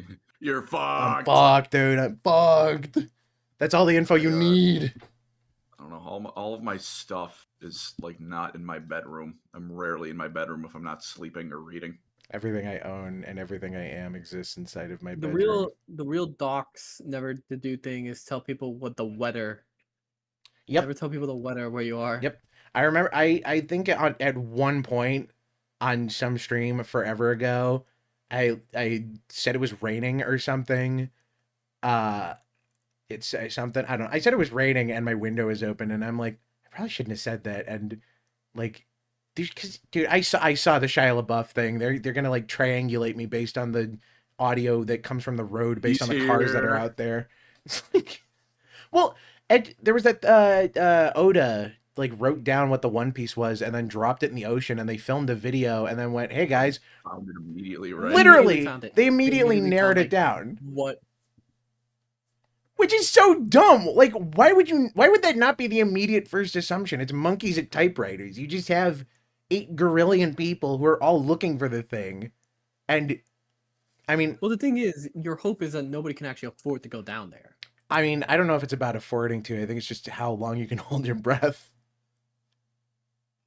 You're I'm fucked. fucked, dude. I'm fucked. That's all the info you need. I don't know. All of my stuff is like not in my bedroom. I'm rarely in my bedroom if I'm not sleeping or reading. Everything I own and everything I am exists inside of my bedroom. The real docs never to do thing is tell people what the weather. Yep. Never tell people the weather where you are. Yep. I remember. I think at one point on some stream forever ago, I said it was raining or something. It's something I don't know. I said it was raining and my window is open, and I'm like, I probably shouldn't have said that. And like, because dude, I saw the Shia LaBeouf thing. They're gonna like triangulate me based on the audio that comes from the road, based on the cars that are out there. It's like, well, there was that Oda like wrote down what the One Piece was and then dropped it in the ocean, and they filmed a video and then went, "Hey guys," found it immediately, right? Literally, they immediately narrowed it down. What? Which is so dumb. Like, why would that not be the immediate first assumption? It's monkeys at typewriters. You just have 8 gorillion people who are all looking for the thing. And, I mean... Well, the thing is, your hope is that nobody can actually afford to go down there. I mean, I don't know if it's about affording to. I think it's just how long you can hold your breath.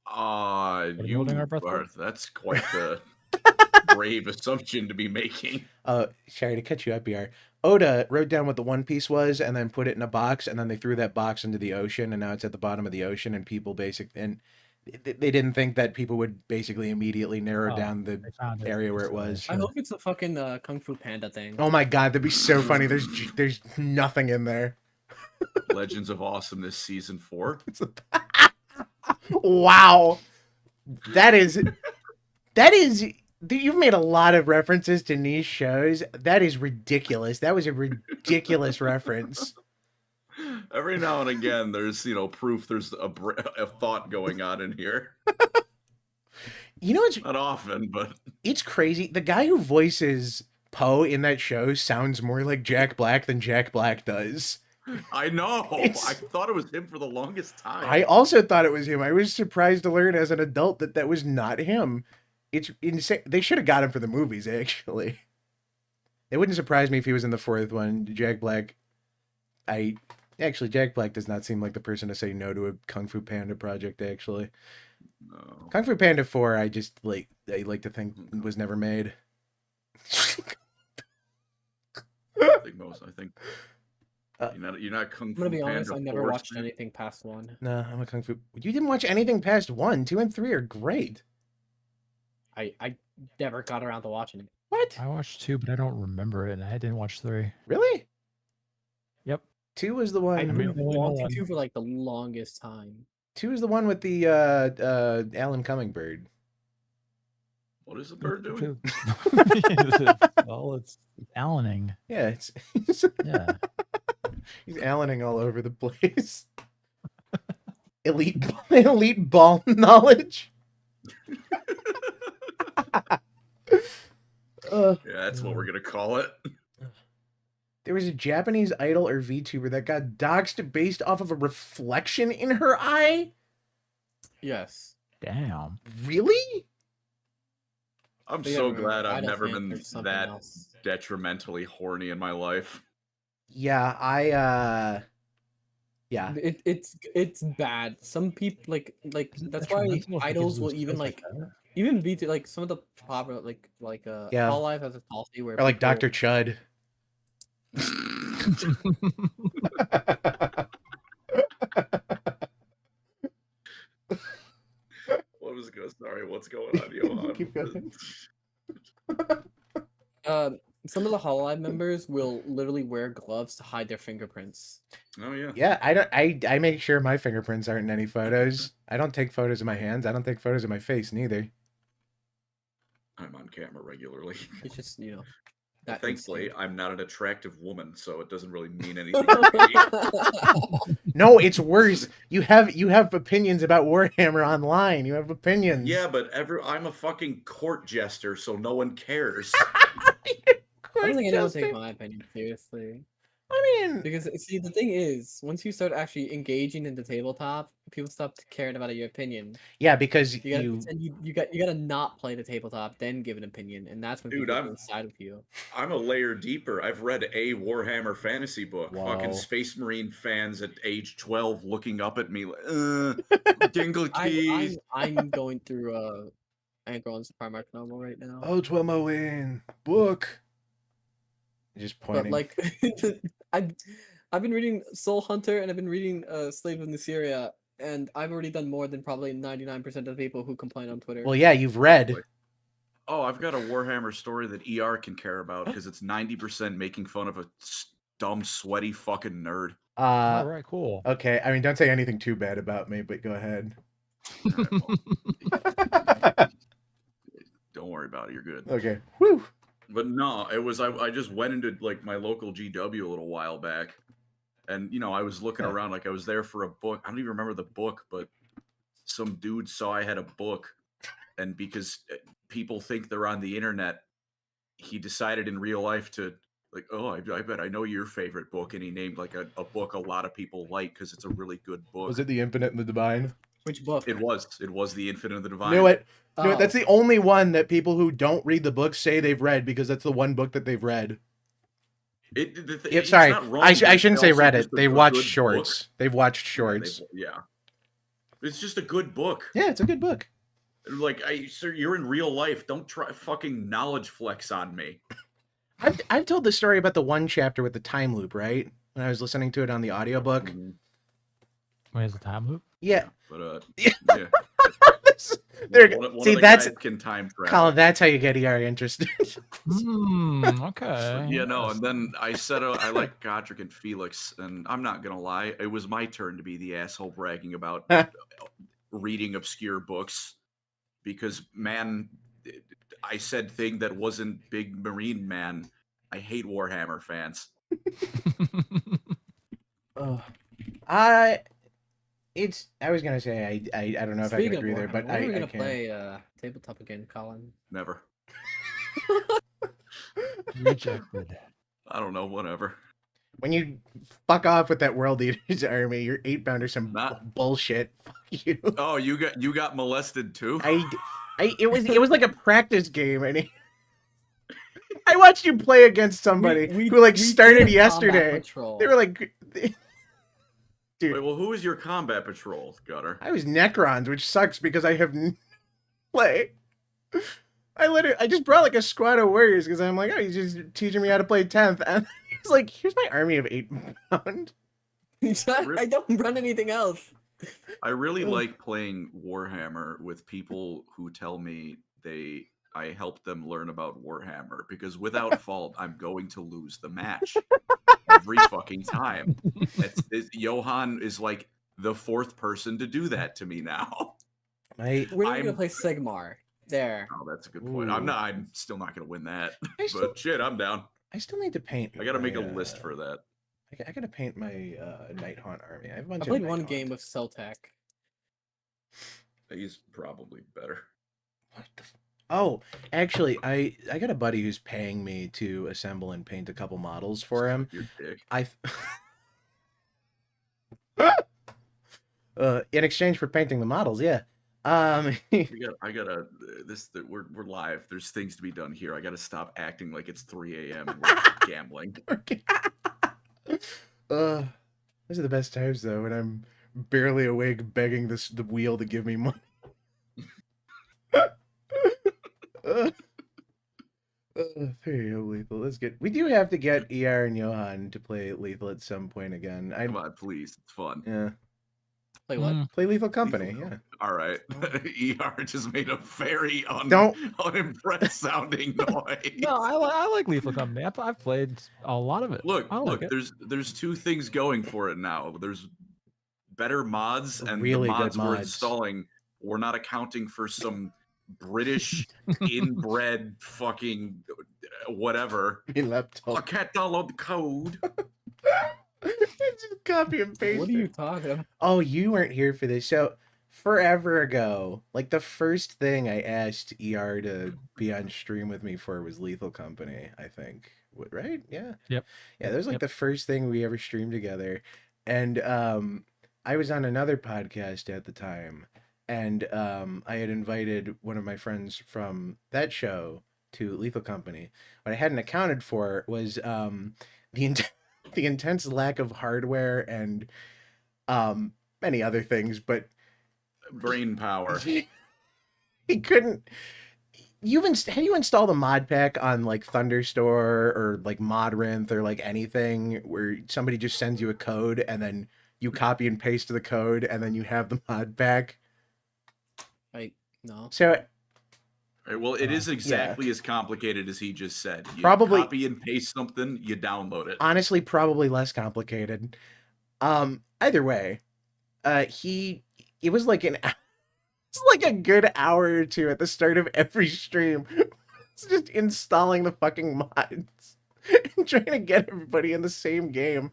That's quite the brave assumption to be making. Sorry to cut you up here. Oda wrote down what the One Piece was and then put it in a box, and then they threw that box into the ocean, and now it's at the bottom of the ocean, and people they didn't think that people would basically immediately narrow down the area where it was. I hope it's a fucking Kung Fu Panda thing. Oh my god, that'd be so funny. There's nothing in there. Legends of Awesomeness Season 4. Wow. That is you've made a lot of references to niche shows. That is ridiculous. That was a ridiculous reference. Every now and again, there's proof there's a thought going on in here. It's not often, but it's crazy. The guy who voices Poe in that show sounds more like Jack Black than Jack Black does. I know. I thought it was him for the longest time. I also thought it was him. I was surprised to learn as an adult that was not him. It's insane. They should have got him for the movies, actually. It wouldn't surprise me if he was in the 4th one. Jack Black. Jack Black does not seem like the person to say no to a Kung Fu Panda project, actually. No. Kung Fu Panda 4, I like to think was never made. I think you're not Kung Fu I'm gonna be Panda honest, I never 4, watched anything past 1. No, I'm a Kung Fu. You didn't watch anything past 1. 2 and 3 are great. I never got around to watching it. What? I watched 2, but I don't remember it, and I didn't watch 3. Really? Yep. 2 was the one. I've been wanting 2 for like the longest time. 2 is the one with the Alan Cumming bird. What is the bird doing? Well, it's Allening. Yeah, Yeah. He's Allening all over the place. elite ball knowledge. Yeah, that's what we're gonna call it. There was a Japanese idol or VTuber that got doxxed based off of a reflection in her eye? Yes. Damn. Really? I'm so glad I've never been that detrimentally horny in my life. Yeah, yeah. It's bad. Some people like that's why idols will even even VT like some of the popular Yeah. Hololive has a policy where Or like Dr. Chud. What's going on, Johan? Keep going. Some of the Hololive members will literally wear gloves to hide their fingerprints. Oh yeah. Yeah, I make sure my fingerprints aren't in any photos. I don't take photos of my hands. I don't take photos of my face neither. I'm on camera regularly. It's just, that thankfully, I'm not an attractive woman, so it doesn't really mean anything to me. No, it's worse. You have opinions about Warhammer online. You have opinions. Yeah, but I'm a fucking court jester, so no one cares. I don't think anyone takes my opinion seriously. I mean, Because see, the thing is, once you start actually engaging in the tabletop, people stop caring about your opinion. yeah, because You gotta pretend you gotta not play the tabletop, then give an opinion, and that's when Dude, people will side with you. I'm a layer deeper. I've read a Warhammer fantasy book. Wow. Fucking Space Marine fans at age 12 looking up at me like, dingle keys. I'm going through Angron's Primarch novel right now. Oh, Twelmoin book. Just pointing. But like, I've been reading Soul Hunter and I've been reading Slave of Nyseria, and I've already done more than probably 99% of the people who complain on Twitter. Well, yeah, you've read. Oh, I've got a Warhammer story that ER can care about because it's 90% making fun of a dumb, sweaty fucking nerd. All right, cool. Okay, I mean, don't say anything too bad about me, but go ahead. Right, don't worry about it. You're good. Okay. Whew. But no, it was I just went into like my local GW a little while back, and you know I was looking around like I was there for a book. I don't even remember the book, but some dude saw I had a book, and because people think they're on the internet, he decided in real life to like, oh, I bet I know your favorite book, and he named like a book a lot of people like because it's a really good book. Was it The Infinite and the Divine? Which book? It was The Infinite and the Divine. You know what? Oh. You know what? That's the only one that people who don't read the book say they've read because that's the one book that they've read. Sorry, I shouldn't say read it. They watched shorts. Book. They've watched shorts. Yeah. It's just a good book. Yeah, it's a good book. Like, sir, you're in real life. Don't try fucking knowledge flex on me. I've told the story about the one chapter with the time loop, right? When I was listening to it on the audiobook. Mm-hmm. Where's the time loop? Yeah. But yeah. One See, of the that's guys can time travel. Colin. That's how you get ER interested. Okay. Yeah, no, and then I said I like Godric and Felix, and I'm not gonna lie, it was my turn to be the asshole bragging about reading obscure books, because man, I said thing that wasn't Big Marine Man. I hate Warhammer fans. I was gonna say I don't know if I can agree there, but when are we gonna can't. play tabletop again, Colin? Never. Rejected. I don't know, whatever. When you fuck off with that World Eaters army, your 8-pounder some bullshit. Fuck you. Oh, you got molested too? It was like a practice game, and I watched you play against somebody who like started yesterday. They were like, dude. Wait, well, who was your combat patrol, Gunnar? I was Necrons, which sucks because I have play. I just brought like a squad of warriors because I'm like, oh, he's just teaching me how to play 10th, and he's like, here's my army of 8-pound. I don't run anything else. I really like playing Warhammer with people who tell me I helped them learn about Warhammer, because without fault, I'm going to lose the match every fucking time. Johan is like the fourth person to do that to me now. We're gonna play Sigmar. There. Oh, that's a good point. I'm still not gonna win that. But shit, I'm down. I still need to paint. I gotta make a list for that. I gotta paint my Night Haunt army. I played one game with Celtec. He's probably better. What the? Oh, actually, I got a buddy who's paying me to assemble and paint a couple models for him. Your dick. In exchange for painting the models, yeah. I gotta we're live. There's things to be done here. I gotta stop acting like it's 3 a.m. and we're gambling. Those are the best times though, when I'm barely awake begging the wheel to give me money. Very lethal. Let's get. We do have to get ER and Johan to play lethal at some point again. Come on, please. It's fun. Yeah. Play what? Play Lethal Company. Yeah. All right. ER just made a very unimpressed sounding noise. No, I like Lethal Company. I've played a lot of it. Look, there's two things going for it now. There's better mods, and really the mods good we're mods. installing, we're not accounting for some British inbred fucking whatever. Laptop. I can't download the code. Just copy and paste. What are you talking about? Oh, you weren't here for this. So forever ago, like the first thing I asked ER to be on stream with me for was Lethal Company, I think. right? Yeah. Yep. Yeah, that was like the first thing we ever streamed together. And I was on another podcast at the time, and I had invited one of my friends from that show to Lethal Company. What I hadn't accounted for was the the intense lack of hardware and many other things, but brain power. He couldn't. Have you installed a mod pack on like Thunderstore or like Modrinth or like anything where somebody just sends you a code and then you copy and paste the code and then you have the mod pack? No. So Right, well, it is exactly as complicated as he just said. You probably copy and paste something, you download it. Honestly, probably less complicated. Either way, it was like it's like a good hour or two at the start of every stream. It's just installing the fucking mods and trying to get everybody in the same game.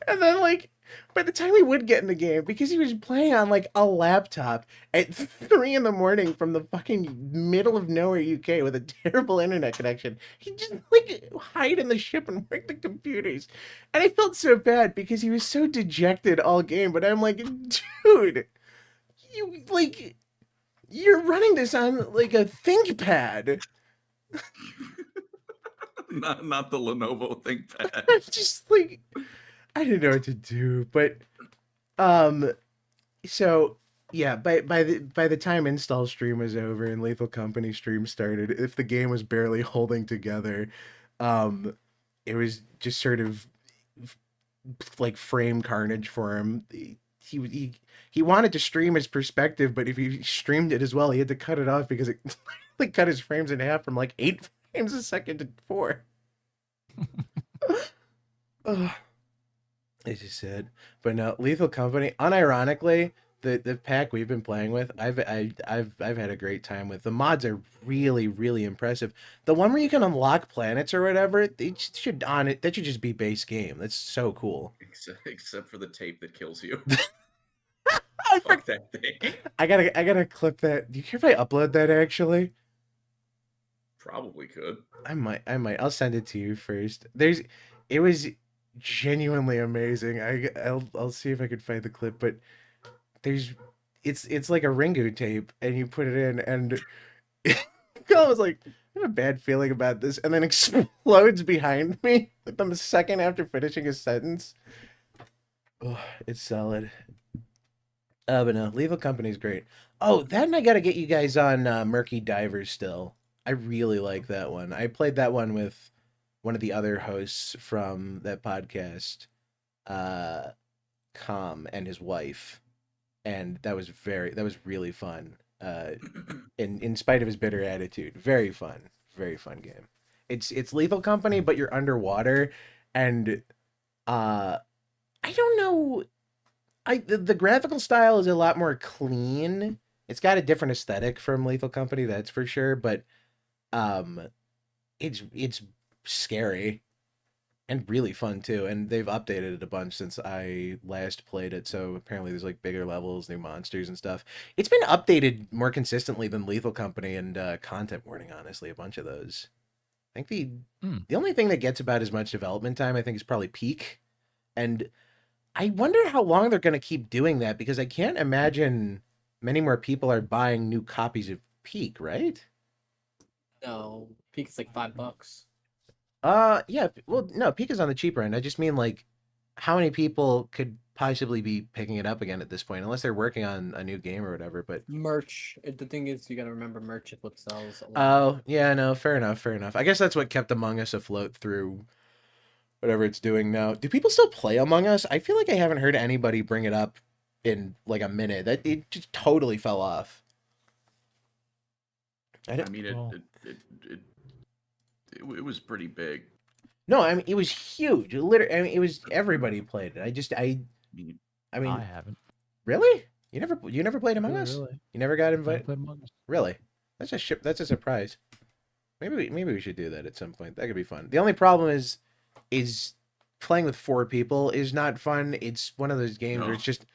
And then like by the time he would get in the game, because he was playing on like a laptop at 3 a.m. from the fucking middle of nowhere UK with a terrible internet connection, he'd just like hide in the ship and work the computers. And I felt so bad because he was so dejected all game. But I'm like, dude, you're running this on like a ThinkPad. not the Lenovo ThinkPad. I'm just like, I didn't know what to do, but so yeah, by the time install stream was over and Lethal Company stream started, if the game was barely holding together, it was just sort of like frame carnage for him. He wanted to stream his perspective, but if he streamed it as well, he had to cut it off because it like cut his frames in half from like 8 frames a second to 4. It's just sad. But no, Lethal Company, unironically, the pack we've been playing with, I've had a great time with. The mods are really, really impressive. The one where you can unlock planets or whatever, that should just be base game. That's so cool. Except for the tape that kills you. Fuck that thing. I gotta clip that. Do you care if I upload that actually? Probably could. I might. I'll send it to you first. It was genuinely amazing. I'll see if I can find the clip, but it's like a Ringu tape, and you put it in, and I was like, I have a bad feeling about this, and then explodes behind me like the second after finishing a sentence. Oh, it's solid. But no, Lethal Company's great. Oh, then I gotta get you guys on Murky Divers still. I really like that one. I played that one with one of the other hosts from that podcast, Com, and his wife. And that was really fun. In spite of his bitter attitude. Very fun game. It's Lethal Company, but you're underwater, and I don't know. The graphical style is a lot more clean. It's got a different aesthetic from Lethal Company, that's for sure, but it's scary and really fun too. And they've updated it a bunch since I last played it, so apparently there's like bigger levels, new monsters and stuff. It's been updated more consistently than Lethal Company and Content Warning, honestly, a bunch of those. I think the only thing that gets about as much development time, I think, is probably Peak. And I wonder how long they're going to keep doing that, because I can't imagine many more people are buying new copies of Peak, right? No, Peak is like $5. Yeah. Well, no, Peak is on the cheaper end. I just mean, like, how many people could possibly be picking it up again at this point, unless they're working on a new game or whatever. But merch. The thing is, you got to remember, merch is what sells. Oh, yeah, no, fair enough. I guess that's what kept Among Us afloat through whatever it's doing now. Do people still play Among Us? I feel like I haven't heard anybody bring it up in like a minute. That it just totally fell off. It was pretty big. No, I mean, it was huge. Literally, I mean, it was, everybody played it. I mean, I haven't. Really? You never played Among Us? Really? You never got invited? Played Among Us. Really? That's a surprise. Maybe we should do that at some point. That could be fun. The only problem is playing with 4 people is not fun. It's one of those games where it's just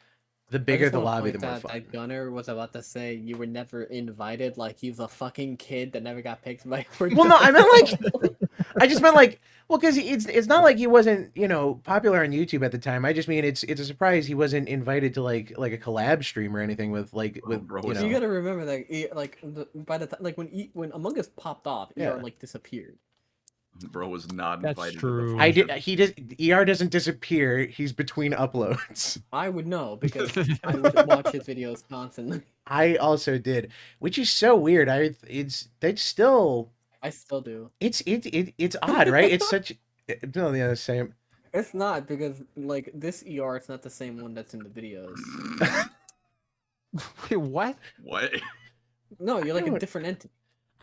The I bigger just the wanna lobby, the point more out fun. that Gunnar was about to say you were never invited, like he's a fucking kid that never got picked by. Well, no, I meant like, I just meant like, well, because it's not like he wasn't, you know, popular on YouTube at the time. I just mean it's a surprise he wasn't invited to like a collab stream or anything with bro, you it's- know. You gotta remember that like by the time like when Among Us popped off, Yeah. ER like disappeared. Bro was not That's invited true. to the I did. function. He just ER doesn't disappear. He's between uploads. I would know because I would watch his videos constantly. I also did, which is so weird. That's still I still do. it's odd, right? It's such no, yeah, the same. It's not because like this ER is not the same one that's in the videos. Wait, what? What? No, you're like don't- a different entity.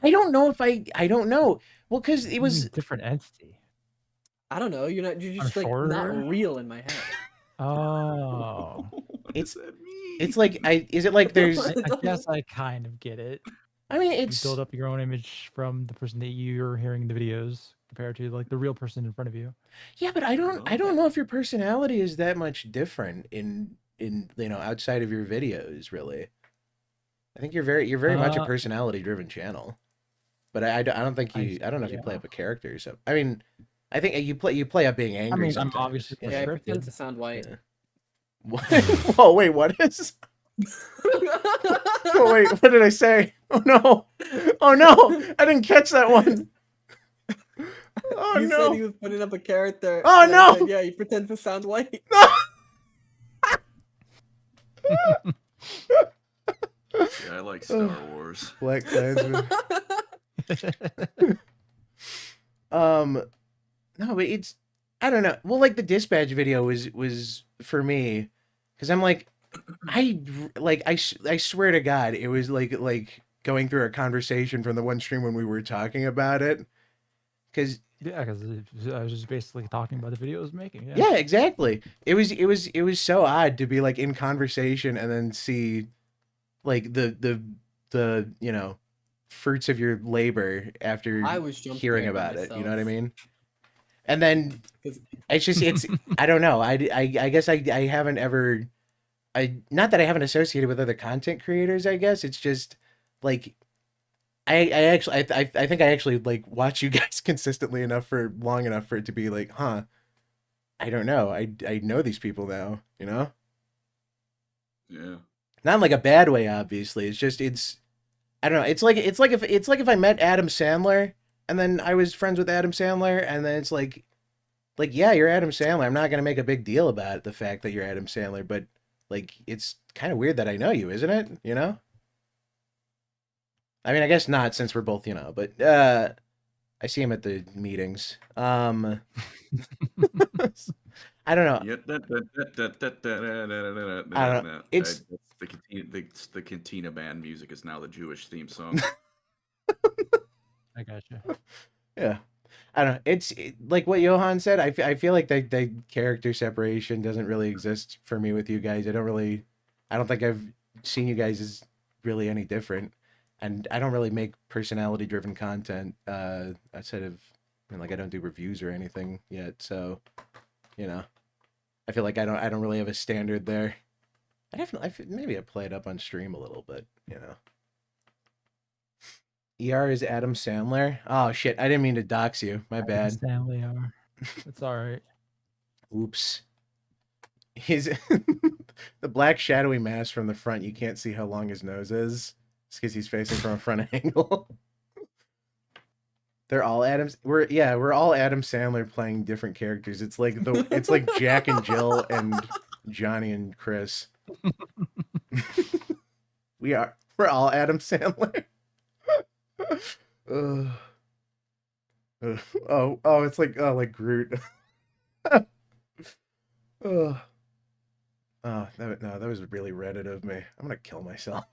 I don't know if I don't know. Well, because it was a different entity. I don't know. You're just like sure. not real in my head. Oh, What It's- does that mean? it's like is it like there's I guess I kind of get it. I mean You it's build up your own image from the person that you're hearing the videos compared to like the real person in front of you. yeah, but I don't know if your personality is that much different in you know outside of your videos really. I think you're very much a personality driven channel. But I don't think you I don't know if you play yeah. up a character or something. I mean, I think you play up being angry. I mean, I'm sometimes. obviously Yeah. Yeah, I scripted. pretend to sound white. Yeah. What? Oh wait, what is? Oh wait, what did I say? Oh no! Oh no! I didn't catch that one. Oh You said no! he was putting up a character. Oh, and I no! said, yeah, you pretend to sound white. Yeah, I like Star Wars. Black Klansman. No, but it's I don't know. Well, like the dispatch video was for me because I'm like I swear to God it was like going through a conversation from the one stream when we were talking about it because Yeah, because I was just basically talking about the video I was making. Yeah. yeah, exactly. It was so odd to be like in conversation and then see like the you know fruits of your labor after I was jumping hearing there by about it. You know what I myself. mean? And then 'Cause- it's I don't know. I guess I haven't ever not that I haven't associated with other content creators. I guess it's just like I think I actually like watch you guys consistently enough for long enough for it to be like, huh? I don't know. I know these people now. You know, Yeah. not in like a bad way. Obviously, it's just I don't know. It's like if I met Adam Sandler and then I was friends with Adam Sandler and then it's like yeah, you're Adam Sandler. I'm not gonna make a big deal about it, the fact that you're Adam Sandler, but like it's kind of weird that I know you, isn't it? You know. I mean, I guess not since we're both, you know, but I see him at the meetings. I don't know. Yeah, I don't know. It's the Cantina band music is now the Jewish theme song. I gotcha. yeah. I don't know. It's like what Johan said. I feel like the character separation doesn't really exist for me with you guys. I don't think I've seen you guys as really any different. And I don't really make personality driven content outside of like I don't do reviews or anything yet. So, you know, I feel like I don't really have a standard there. Maybe I play it up on stream a little bit, you know. ER is Adam Sandler. Oh shit! I didn't mean to dox you. My bad. Stanley are. It's all right. Oops. He's the black shadowy mask from the front. You can't see how long his nose is. It's because he's facing from a front angle. They're all Adams. We're all Adam Sandler playing different characters. It's like Jack and Jill and Johnny and Chris. We're all Adam Sandler. It's like Groot. No, that was really Reddit of me. I'm gonna kill myself.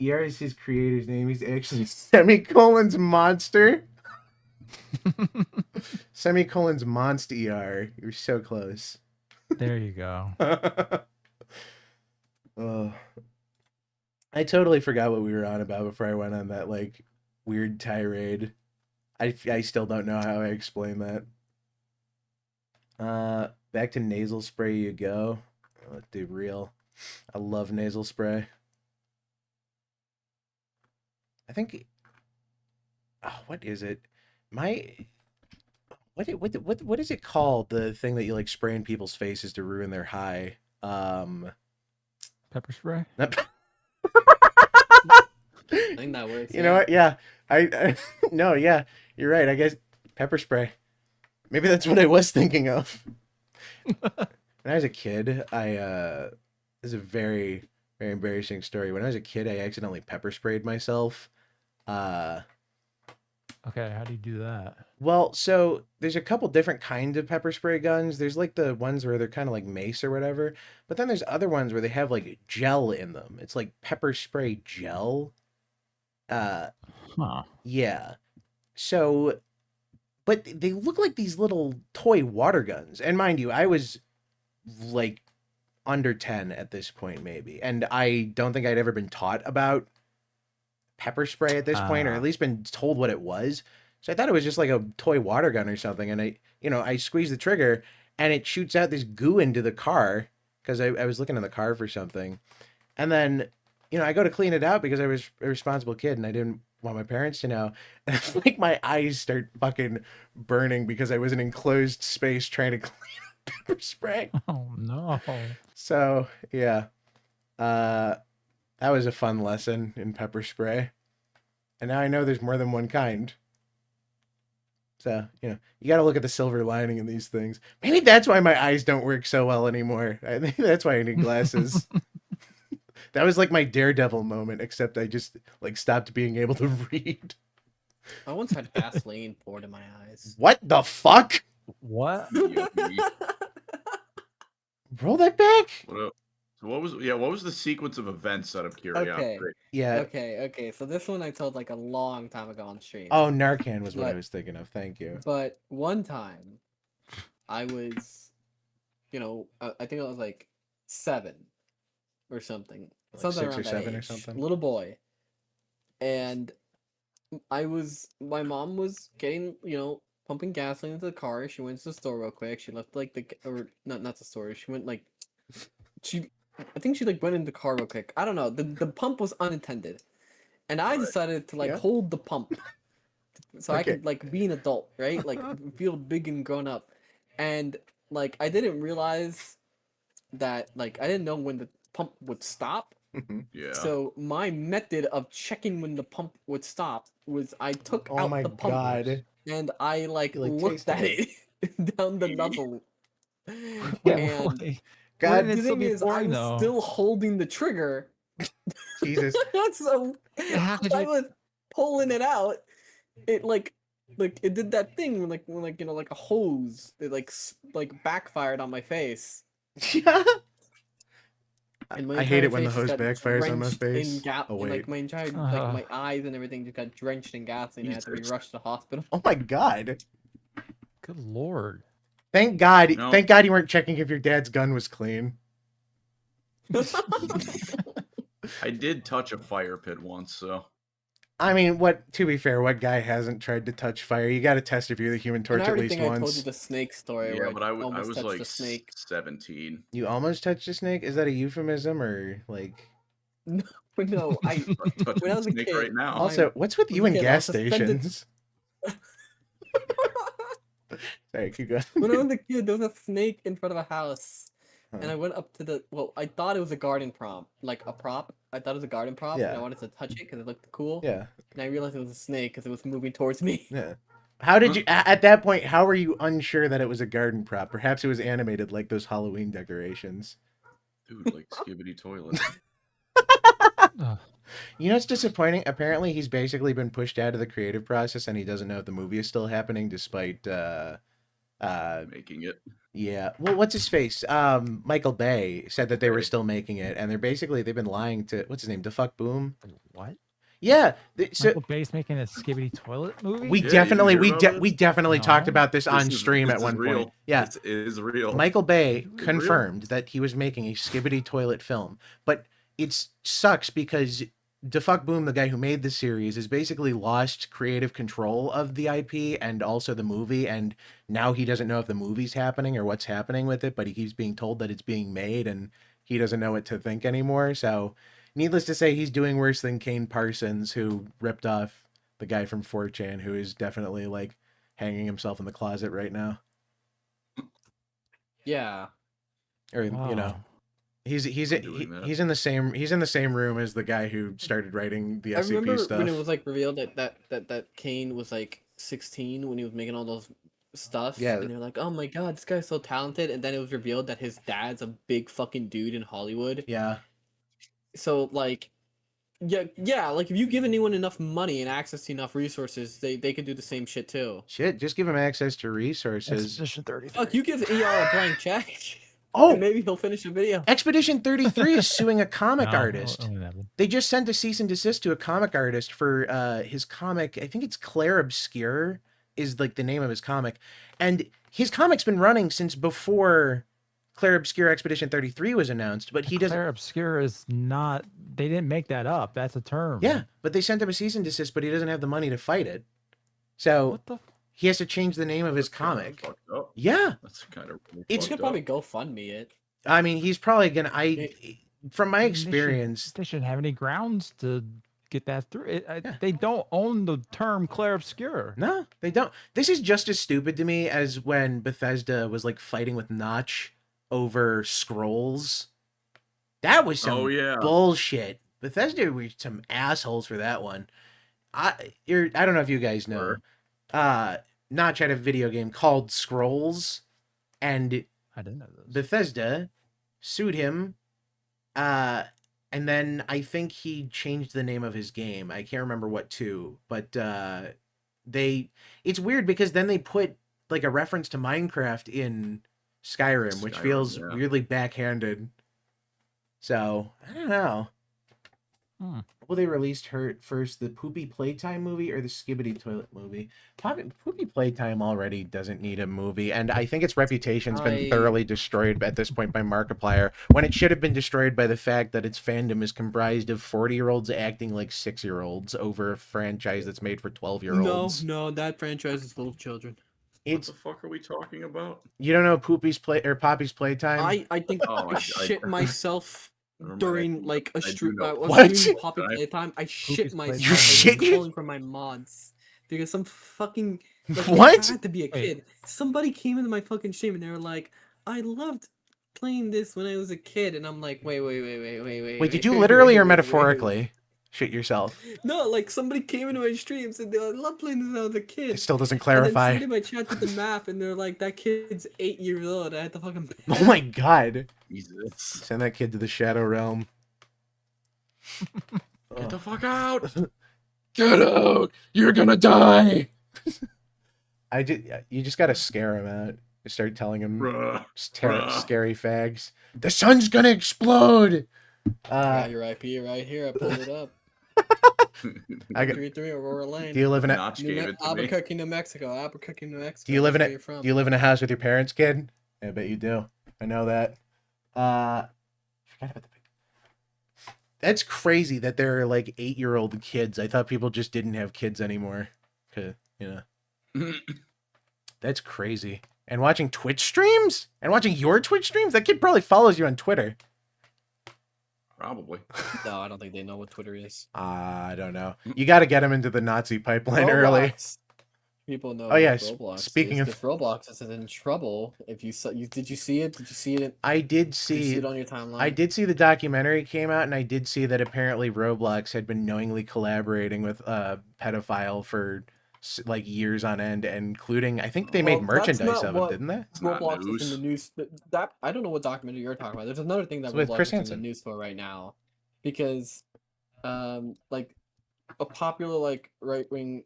ER is his creator's name. He's actually semicolons monster. Semicolons monster ER. You're so close. There you go. I totally forgot what we were on about before I went on that like weird tirade. I still don't know how I explain that. Back to nasal spray you go. Let's do real. I love nasal spray. I think. Oh, what is it? What is it called? The thing that you like spray in people's faces to ruin their high. Pepper spray. I think that works. You know what? Yeah, I no, yeah, you're right. I guess pepper spray. Maybe that's what I was thinking of. When I was a kid, this is a very, very embarrassing story. When I was a kid, I accidentally pepper sprayed myself. Okay, how do you do that? Well, so there's a couple different kinds of pepper spray guns. There's like the ones where they're kind of like mace or whatever, but then there's other ones where they have like gel in them. It's like pepper spray gel. Yeah. So, but they look like these little toy water guns. And mind you, I was like under 10 at this point, maybe. And I don't think I'd ever been taught about pepper spray at this point, or at least been told what it was. So I thought it was just like a toy water gun or something. And I squeezed the trigger and it shoots out this goo into the car because I was looking in the car for something. And then, I go to clean it out because I was a responsible kid and I didn't want my parents to know. And it's like my eyes start fucking burning because I was in an enclosed space trying to clean up pepper spray. Oh no. So yeah. That was a fun lesson in pepper spray. And now I know there's more than one kind. So, you got to look at the silver lining in these things. Maybe that's why my eyes don't work so well anymore. I think that's why I need glasses. That was like my Daredevil moment, except I just like stopped being able to read. I once had Vaseline poured in my eyes. What the fuck? What? Roll that back. So what was the sequence of events out of curiosity? Okay. Yeah. Okay. So this one I told like a long time ago on stream. Oh, Narcan was what I was thinking of. Thank you. But one time, I was, I think I was like 7 or something. Like Something 6 or around that 7 or age. something. Little boy. And my mom was getting, pumping gasoline into the car. She went to the store real quick. She left like not the store. She went like, I think she like went in the car real quick. I don't know. The pump was unattended. And I decided to like hold the pump. So I could like be an adult, right? Like feel big and grown up. And like I didn't realize that like I didn't know when the pump would stop. Yeah. So my method of checking when the pump would stop was I took out the pump and I like looked at it down the nozzle. And God, the thing is, I'm still holding the trigger. Jesus. So I was pulling it out. It like it did that thing when like a hose. It like backfired on my face. Yeah. And I hate it when the hose backfires on my face. Oh wait. Like my entire like my eyes and everything just got drenched in gasoline. I had to be rushed to the hospital. Oh my god. Good lord. Thank God. No. Thank God you weren't checking if your dad's gun was clean. I did touch a fire pit once, so. I mean, to be fair, what guy hasn't tried to touch fire? You got to test if you're the Human Torch at least once. I told you the snake story. Yeah, where but I was like 17. You almost touched a snake? Is that a euphemism or like? No, when I was a kid. Right now. Also, what's with you and gas stations? Sorry, keep going. When I was a kid, there was a snake in front of a house. And I went up to I thought it was a garden prop, like a prop. I thought it was a garden prop, and I wanted to touch it because it looked cool. Yeah. And I realized it was a snake because it was moving towards me. Yeah. How did you, at that point, how were you unsure that it was a garden prop? Perhaps it was animated like those Halloween decorations. Dude, like Skibidi Toilet. You know what's disappointing? Apparently he's basically been pushed out of the creative process and he doesn't know if the movie is still happening despite making it. Yeah. Well, what's his face? Michael Bay said that they were still making it, and they've been lying to what's his name? DeFuck Boom. What? Yeah. Michael Bay's making a Skibidi Toilet movie. We definitely talked about this on stream at one point. Yeah, it is real. Michael Bay confirmed that he was making a Skibidi Toilet film, but it sucks because Defuck Boom, the guy who made the series, has basically lost creative control of the IP and also the movie, and now he doesn't know if the movie's happening or what's happening with it, but he keeps being told that it's being made, and he doesn't know what to think anymore. So, needless to say, he's doing worse than Kane Parsons, who ripped off the guy from 4chan, who is definitely, like, hanging himself in the closet right now. Yeah. Or, you know. He's in the same room as the guy who started writing the SCP stuff. I remember when it was like revealed that Kane was like 16 when he was making all those stuff. Yeah. And they're like, oh my god, this guy's so talented. And then it was revealed that his dad's a big fucking dude in Hollywood. Yeah. So like, yeah, like if you give anyone enough money and access to enough resources, they could do the same shit too. Shit, just give him access to resources. Expedition 33. Fuck, you give ER a blank check. Oh, and maybe he'll finish the video. Expedition 33 is suing a comic artist. They just sent a cease and desist to a comic artist for his comic. I think it's Claire Obscure is like the name of his comic. And his comic's been running since before Claire Obscure Expedition 33 was announced, but he doesn't. Claire Obscure is not, they didn't make that up. That's a term. Yeah, but they sent him a cease and desist, but he doesn't have the money to fight it. So what the? He has to change the name of his comic. Yeah. That's kind of really It's gonna probably GoFundMe it. I mean, he's probably gonna. From my experience, they shouldn't have any grounds to get that through. They don't own the term Claire Obscure. No, they don't. This is just as stupid to me as when Bethesda was like fighting with Notch over scrolls. That was some bullshit. Bethesda were some assholes for that one. I don't know if you guys know. Notch had a video game called Scrolls, and I didn't know this. Bethesda sued him, and then I think he changed the name of his game. I can't remember what to, but it's weird because then they put like a reference to Minecraft in Skyrim, which feels weirdly backhanded. So I don't know. Will they release first, the Poopy Playtime movie or the Skibidi Toilet movie? Poopy Playtime already doesn't need a movie, and I think its reputation's been thoroughly destroyed at this point by Markiplier, when it should have been destroyed by the fact that its fandom is comprised of 40-year-olds acting like 6-year-olds over a franchise that's made for 12-year-olds. No, that franchise is full of children. What the fuck are we talking about? You don't know Poppy's Playtime? I think I shit myself. During like a stream, Poppy Playtime, I shit myself. You shit calling for my mods because some fucking what? I had to be a kid. Somebody came into my fucking stream and they were like, "I loved playing this when I was a kid," and I'm like, "Wait, did you literally or metaphorically shit yourself?" No, like somebody came into my stream and said, "I love playing this when I was a kid." It still doesn't clarify. And then my chat did the math, and they're like, "That kid's 8 years old." I had to fucking. Oh my god! Jesus. Send that kid to the Shadow Realm. Get the fuck out! Get out! You're gonna die! You just gotta scare him out. You start telling him scary fags. The sun's gonna explode! Got your IP right here. I pulled it up. I got 3-3 Aurora Lane. Do you live in Albuquerque, New Mexico? Albuquerque, New Mexico. Do you live in a house with your parents, kid? I bet you do. I know that. Forgot about the. That's crazy that there are like 8-year-old kids. I thought people just didn't have kids anymore. You know. That's crazy. And watching Twitch streams? And watching your Twitch streams? That kid probably follows you on Twitter. Probably. No, I don't think they know what Twitter is. I don't know. You got to get him into the Nazi pipeline early. People know. Oh yeah. Roblox Speaking of Roblox, is in trouble. If you saw, did you see it? Did you see it? I did see. Did you see it on your timeline? I did see the documentary came out, and I did see that apparently Roblox had been knowingly collaborating with a pedophile for like years on end, including I think they made merchandise of it, didn't they? Roblox is in the news. That I don't know what documentary you're talking about. There's another thing that Roblox is in the news for right now, because, like, a popular like right wing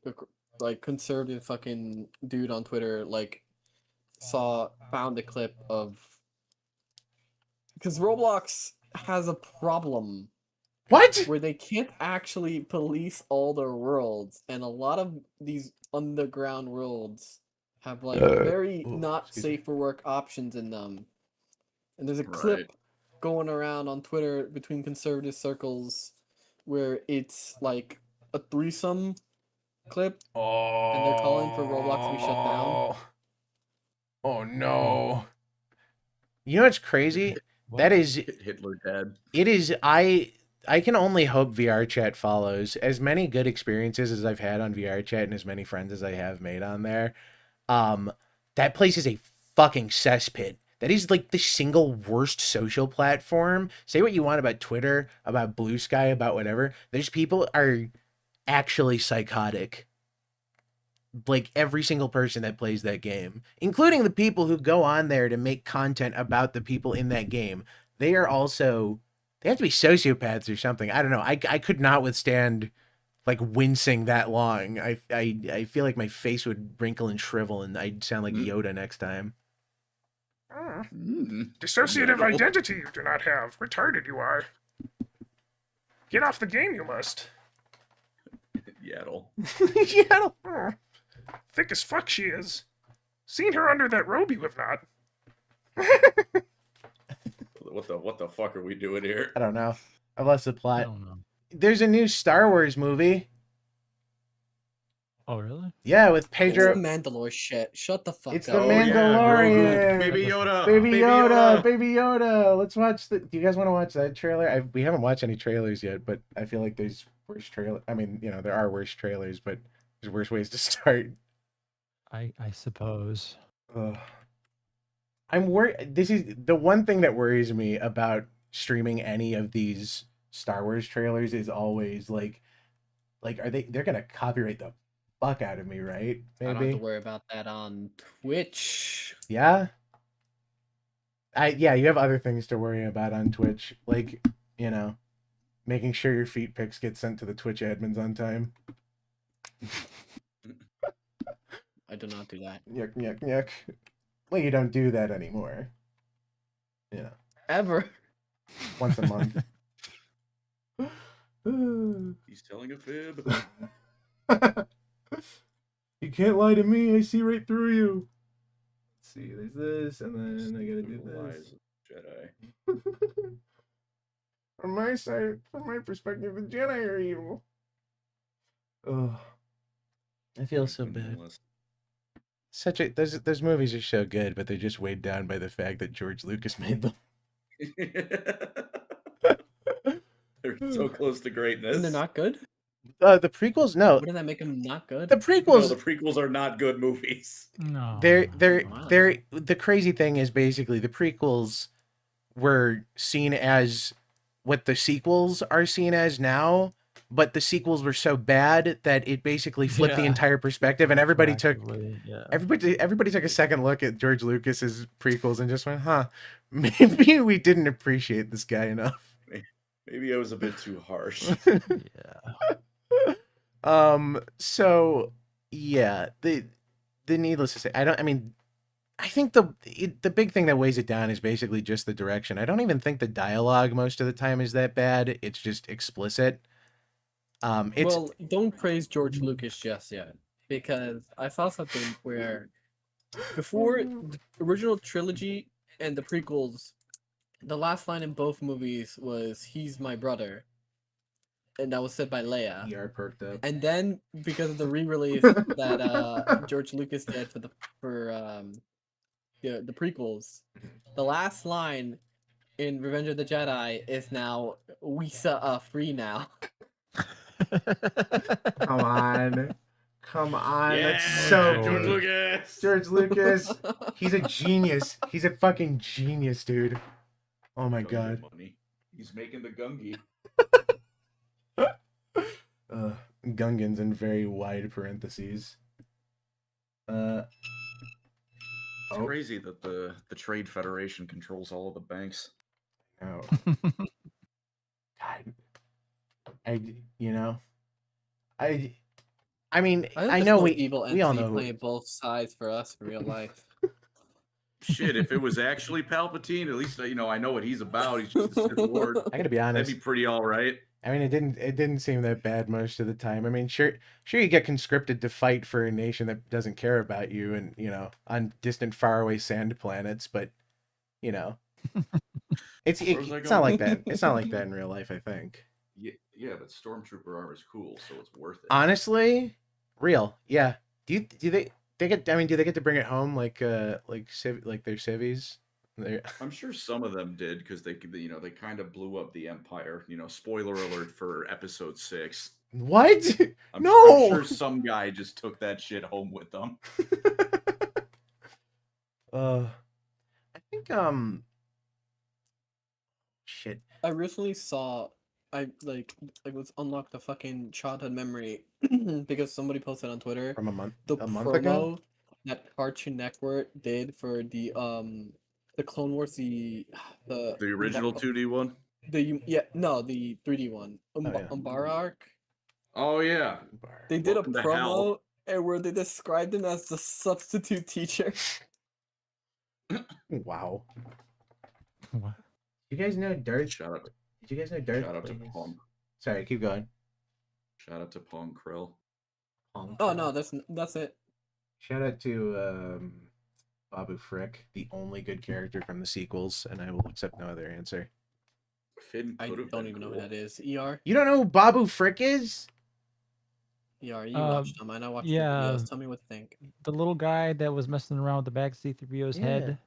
like conservative fucking dude on Twitter like found a clip of, because Roblox has a problem. What? Where they can't actually police all their worlds, and a lot of these underground worlds have like very not safe for work options in them. And there's a clip going around on Twitter between conservative circles where it's like a threesome clip, Oh. and they're calling for Roblox to be shut down. Oh no. You know what's crazy? That is Hitler dead. it is I can only hope VR Chat follows. As many good experiences as I've had on VR Chat and as many friends as I have made on there. That place is a fucking cesspit. That is like the single worst social platform. Say what you want about Twitter, about Blue Sky, about whatever. Those people are actually psychotic. Like every single person that plays that game, including the people who go on there to make content about the people in that game. They have to be sociopaths or something. I don't know. I could not withstand like wincing that long. I feel like my face would wrinkle and shrivel and I'd sound like Yoda next time. Dissociative identity you do not have. Retarded you are. Get off the game, you must. Yaddle. Yaddle. Thick as fuck she is. Seen her under that robe you have not. What the fuck are we doing here? I don't know. I've lost the I plot. don't know. There's a new Star Wars movie. Oh, really? Yeah, with It's Pedro. the Mandalore shit. Shut the fuck It's up. the Oh, yeah, Mandalorian. Baby Yoda. Baby Yoda. Baby Yoda. Let's watch the. Do you guys want to watch that trailer? We haven't watched any trailers yet, but I feel like there's worse trailer. I mean, you know, there are worse trailers, but there's worse ways to start. I suppose. Ugh. I'm worried. This is the one thing that worries me about streaming any of these Star Wars trailers is always like they're gonna copyright the fuck out of me, right? I don't have to worry about that on Twitch. Yeah. You have other things to worry about on Twitch, like, you know, making sure your feet pics get sent to the Twitch admins on time. I do not do that. Yuck, yuck, yuck. Well, you don't do that anymore. You know, Ever. once a month. He's telling a fib. You can't lie to me. I see right through you. Let's see. There's this, and then I gotta do this. Jedi. From my side, from my perspective, the Jedi are evil. Oh, I feel so bad. Those movies are so good, but they're just weighed down by the fact that George Lucas made them. They're so close to greatness. And they're not good? The prequels, no. Wouldn't that make them not good? The prequels, No, the prequels are not good movies. No. they're Wow. the crazy thing is basically the prequels were seen as what the sequels are seen as now, but the sequels were so bad that it basically flipped the Yeah. entire perspective, and everybody took Retroactively, everybody took a second look at George Lucas's prequels and just went, "Huh, maybe we didn't appreciate this guy enough." Maybe I was a bit too harsh. Yeah. So yeah, the needless to say, I think the big thing that weighs it down is basically just the direction. I don't even think the dialogue most of the time is that bad. It's just explicit. Well, don't praise George Lucas just yet, because I saw something where before the original trilogy and the prequels, the last line in both movies was "He's my brother," and that was said by Leia. ER perked up. And then because of the re-release that George Lucas did for the prequels, the last line in Revenge of the Jedi is now "We are free now." Come on. Yeah, That's so George good. Lucas. George Lucas. He's a genius. He's a fucking genius, dude. Oh my god. Money. He's making the Gungi. Gungans in very wide parentheses. It's Oh. crazy that the Trade Federation controls all of the banks. No. God. I mean, I I think know this we evil we all entity know playing both sides for us in real life. Shit, if it was actually Palpatine, at least I know what he's about. He's just a Sith Lord. I gotta be That'd honest. be pretty all right. I mean, it didn't seem that bad most of the time. I mean, sure you get conscripted to fight for a nation that doesn't care about you, and on distant, faraway sand planets, but it's Where's that not like going? that. It's not like that in real life, I think. Yeah, Yeah, but stormtrooper armor is cool, so it's worth it. Honestly, real. Yeah. Do they get? I mean, do they get to bring it home like their civvies? I'm sure some of them did because they kind of blew up the Empire. Spoiler alert for Episode 6. What? I'm No. sure some guy just took that shit home with them. I think shit. I recently saw I was unlocked the fucking childhood memory because somebody posted on Twitter From a month promo ago? that Cartoon Network did for the Clone Wars, the original 2D one? the 3D one. yeah. Umbara arc. Oh yeah. They did Welcome a to hell. promo and where they described him as the substitute teacher. Wow. What? You guys know Darth? Shout out, Did you guys know Darth? shout out to plays- Pong. Sorry, keep going. Shout out to Pong Krill. Oh no, that's it. Shout out to Babu Frick, the only good character from the sequels, and I will accept no other answer. Finn I could have don't been even know cool. who that is. ER? You don't know who Babu Frick is? ER, you watched them. I know watched the yeah. videos. Tell me what you think. The little guy that was messing around with the back of C-3PO's Yeah. head.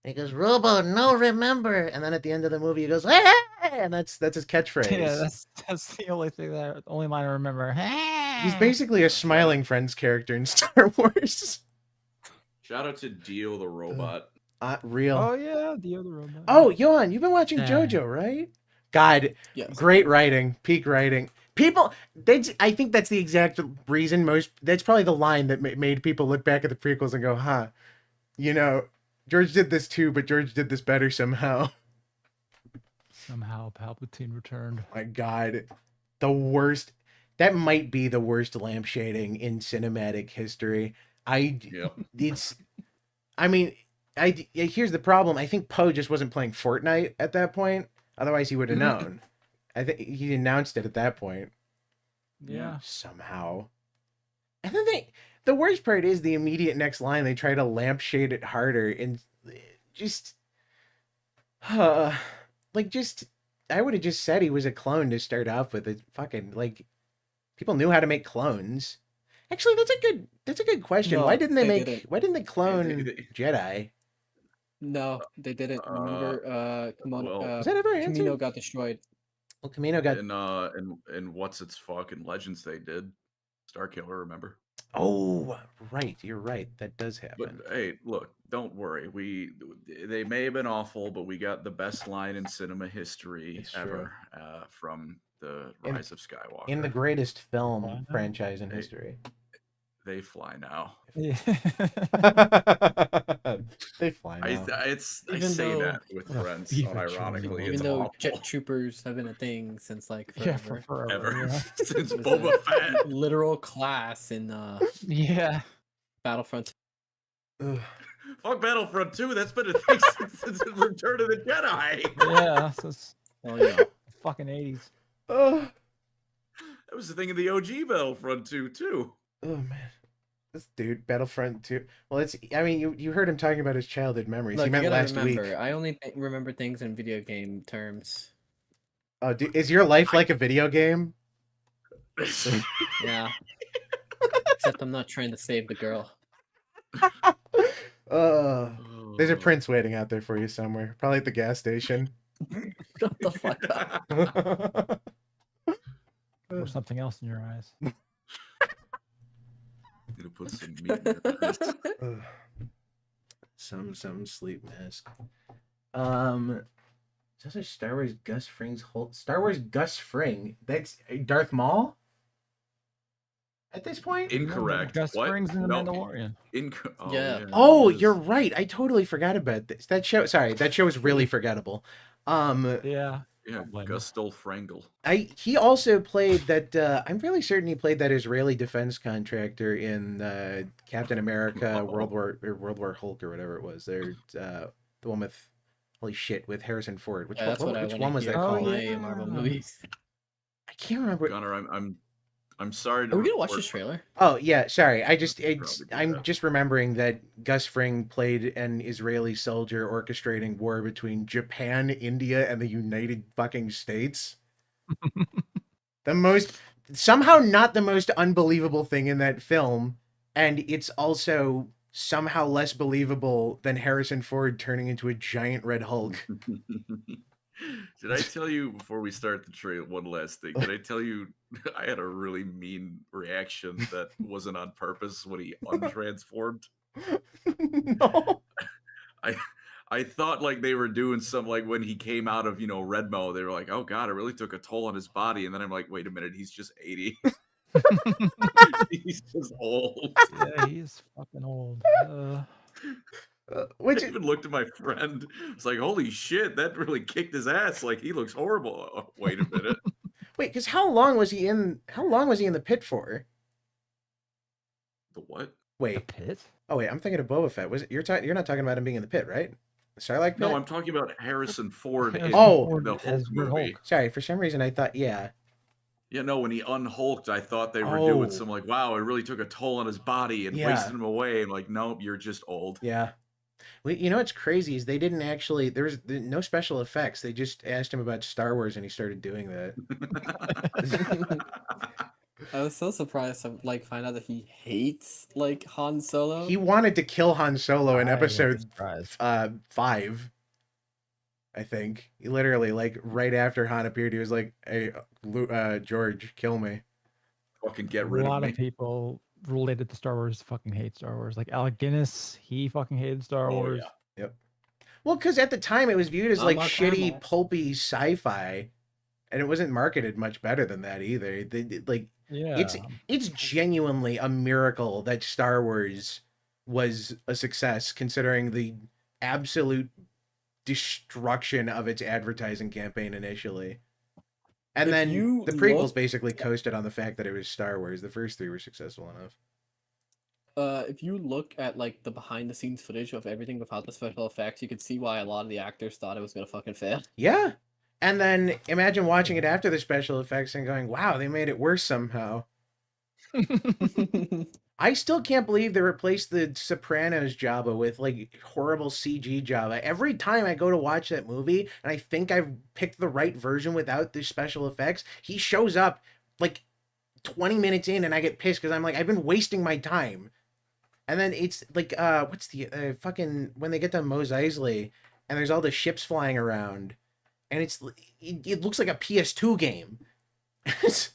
He goes, Robo, no, remember. And then at the end of the movie, he goes, hey! And that's his catchphrase. Yeah, that's the only line I remember. He's basically a smiling friends character in Star Wars. Shout out to Dio the robot. Real. Oh yeah, the other robot. Oh, Johan, you've been watching Yeah. JoJo, right? God, Yes. great writing, peak writing. People, I think that's the exact reason that's probably the line that made people look back at the prequels and go, huh, George did this too, but George did this better somehow. Somehow Palpatine returned. My God, the worst. That might be the worst lampshading in cinematic history. Yep. Here's the problem. I think Poe just wasn't playing Fortnite at that point. Otherwise, he would have known. I think he announced it at that point. Yeah. Somehow. And then the worst part is the immediate next line. They try to lampshade it harder and just, I would have just said he was a clone to start off with. It fucking people knew how to make clones. Actually, that's a good question. No, Why didn't they didn't. clone Jedi? No, they didn't. Remember, Was that ever answered? Camino got destroyed. Well, Camino got. And what's its fucking Legends they did. Starkiller, remember? Oh, right. You're right. That does happen. But hey, look, don't worry. They may have been awful, but we got the best line in cinema history It's true. ever from the Rise of Skywalker. In the greatest film Why not? franchise in history. They fly now. Yeah. They fly now. I Even say though- that with What a friends, fever unironically. dream. It's Even though awful. jet troopers have been a thing since forever. Yeah, for forever. Ever Yeah. since It was Boba a Fett. literal class in Yeah. Battlefront. Ugh. Fuck Battlefront 2. That's been a thing since Return of the Jedi. Yeah. So it's Oh yeah. fucking 80s. Oh, That was the thing in the OG Battlefront 2 too. oh man. This dude, Battlefront 2. Well, you heard him talking about his childhood memories. Look, He you meant gotta last remember, week. I only remember things in video game terms. Oh, dude, is your life like a video game? Yeah. Except I'm not trying to save the girl. There's a prince waiting out there for you somewhere. Probably at the gas station. Shut the fuck up. Or something else in your eyes. Gonna put some meat in your eyes. Ugh. Some sleep mask. Is this Star Wars Gus Fring's whole Star Wars Gus Fring? That's Darth Maul? At this point? Incorrect. Gus What? Springs in the No. Mandalorian. Yeah. Oh, it is. you're right. I totally forgot about this. That show is really forgettable. Yeah. Yeah, blame you. Gustul Frangle. He also played that I'm fairly certain he played that Israeli defense contractor in Captain America, World War Hulk or whatever it was. They're the one with holy shit with Harrison Ford. Which Yeah, that's what I which wanna one was hear that Oh, called? from yeah. my Marvel movies. I can't remember. Gunnar, I'm sorry to Are we gonna watch report- this trailer? Oh yeah, sorry. Probably do I'm that. just remembering that Gus Fring played an Israeli soldier orchestrating war between Japan, India, and the United fucking States. somehow not the most unbelievable thing in that film, and it's also somehow less believable than Harrison Ford turning into a giant red Hulk. Did I tell you before we start the trailer, one last thing? Did I tell you I had a really mean reaction that wasn't on purpose when he untransformed? No. I thought like they were doing some, like when he came out of, Redmo, they were like, oh God, it really took a toll on his body. And then I'm like, wait a minute, he's just 80. He's just old. Yeah, he is fucking old. Which I even looked at my friend. It's like, holy shit, that really kicked his ass. Like, he looks horrible. Oh, wait a minute. wait, because how long was he in the pit for? The what? The Wait. pit? Oh wait, I'm thinking of Boba Fett. You're not talking about him being in the pit, right? The Sarlacc pit? No, I'm talking about Harrison Ford in Oh. the Hulk As Red movie. Hulk. Sorry, for some reason I thought, yeah. Yeah, no, when he unhulked, I thought they were doing some like, wow, it really took a toll on his body and wasted him away. And like, nope, you're just old. Yeah. Well, you know what's crazy is they didn't actually, there was no special effects. They just asked him about Star Wars and he started doing that. I was so surprised to find out that he hates Han Solo. He wanted to kill Han Solo in I episode wasn't surprised. 5. I think he literally right after Han appeared, he was like, "Hey, George, kill me." Fucking get A rid lot of of me. people related to Star Wars fucking hate Star Wars. Like Alec Guinness, he fucking hated Star Wars. Yeah. Yep. Well, because at the time it was viewed as Not like much shitty, ammo. pulpy sci-fi, and it wasn't marketed much better than that either. Yeah. It's genuinely a miracle that Star Wars was a success, considering the absolute destruction of its advertising campaign initially. And If then you the prequels look- basically coasted on the fact that it was Star Wars. The first 3 were successful enough. If you look at the behind the scenes footage of everything without the special effects, you could see why a lot of the actors thought it was gonna fucking fail. Yeah. And then imagine watching it after the special effects and going, wow, they made it worse somehow. I still can't believe they replaced the Sopranos Jabba with horrible CG Jabba. Every time I go to watch that movie and I think I've picked the right version without the special effects, he shows up 20 minutes in and I get pissed because I'm like, I've been wasting my time. And then it's what's the fucking, when they get to Mos Eisley and there's all the ships flying around and it looks like a PS2 game. It's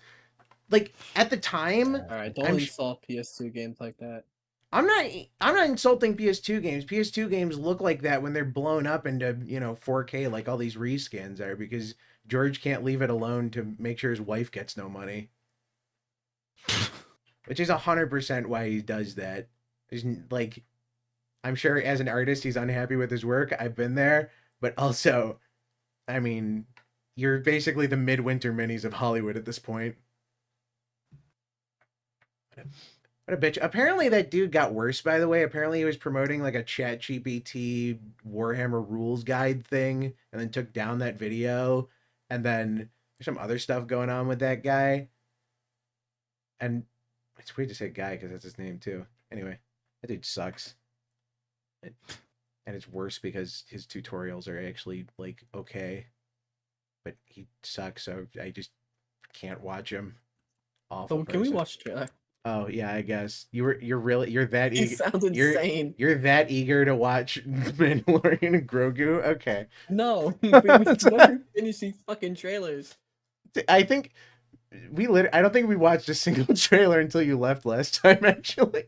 at the time, Alright, don't insult PS2 games like that. I'm not insulting PS2 games. PS2 games look like that when they're blown up into 4K like all these reskins are, because George can't leave it alone to make sure his wife gets no money. Which is 100% why he does that. There's I'm sure as an artist he's unhappy with his work. I've been there, but also, I mean, you're basically the midwinter minis of Hollywood at this point. What a bitch. Apparently that dude got worse, by the way. Apparently he was promoting a ChatGPT Warhammer rules guide thing and then took down that video. And then there's some other stuff going on with that guy. And it's weird to say guy because that's his name too. Anyway, that dude sucks. And it's worse because his tutorials are actually okay. But he sucks, so I just can't watch him. Awful. So can we person. watch the trailer? Oh yeah, I guess you're that He eager. sounds insane. You're that eager to watch Mandalorian and Grogu. Okay, No, we never finish these fucking trailers. I think I don't think we watched a single trailer until you left last time. Actually.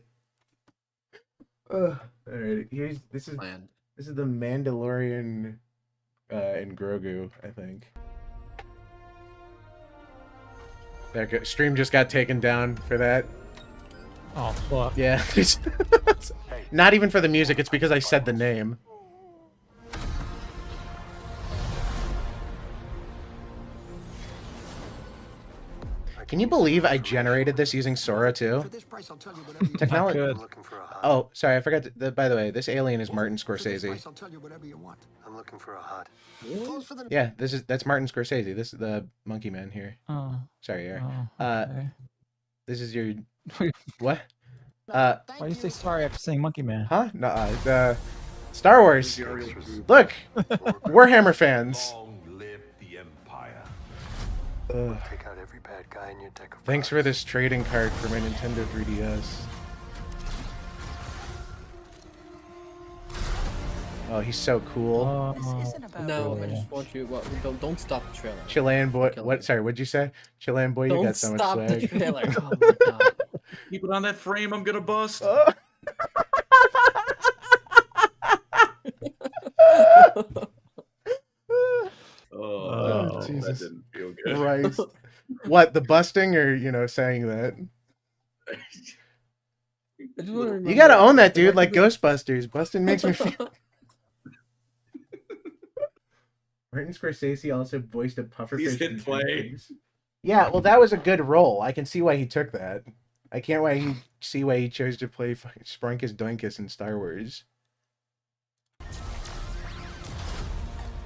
All right, this is the Mandalorian and Grogu. I think. That stream just got taken down for that. Oh fuck. Yeah. Not even for the music, it's because I said the name. Can you believe I generated this using Sora too? Technology. Oh, sorry, I forgot to, by the way, this alien is Martin Scorsese. I'm looking for a hut. Yeah, that's Martin Scorsese. This is the monkey man here. Oh. Sorry, Eric. Oh, okay. This is your what? Why do you say sorry after saying Monkey Man? Huh? No, the Star Wars. Look, Warhammer fans. Long live the Empire. Take out every bad guy in your deck of Thanks for cards. this trading card for my Nintendo 3DS. Oh, he's so cool. This isn't about No, I cool. just want you. Well, don't stop the trailer. Chilean boy. Kill What? me. Sorry, what'd you say? Chilean boy, you Don't got so much stop the swag. trailer. Oh my god. Keep it on that frame. I'm gonna bust. Oh. Oh, that Jesus didn't feel good. Christ. What, the busting or, saying that? I just wanna You gotta remember own that, the dude, like record- Ghostbusters. Busting makes me feel... Martin Scorsese also voiced a pufferfish. He's hit in play. Vikings. Yeah, well, that was a good role. I can see why he took that. I can't see why he chose to play fucking Sprunkus Doinkus in Star Wars.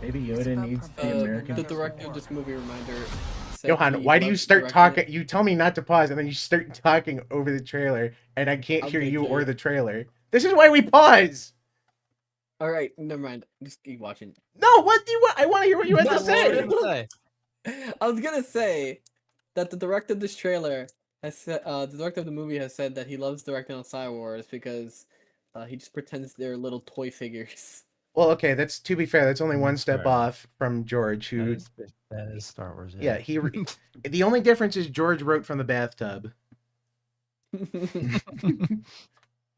Maybe Yoda needs the American... The director of this movie, reminder. Said Johan, he why do you loves start directing talking? it. You tell me not to pause, and then you start talking over the trailer, and I can't hear Okay, you Jay. or the trailer. This is why we pause! All right, never mind. Just keep watching. No, what do you want? I want to hear what you have to No, say! I was gonna say that the director of this trailer has said, the director of the movie has said that he loves directing on Star Wars because he just pretends they're little toy figures. Well, okay, that's, to be fair, that's only one step Fair. off from George, who... That is Star Wars. Yeah, the only difference is George wrote from the bathtub. I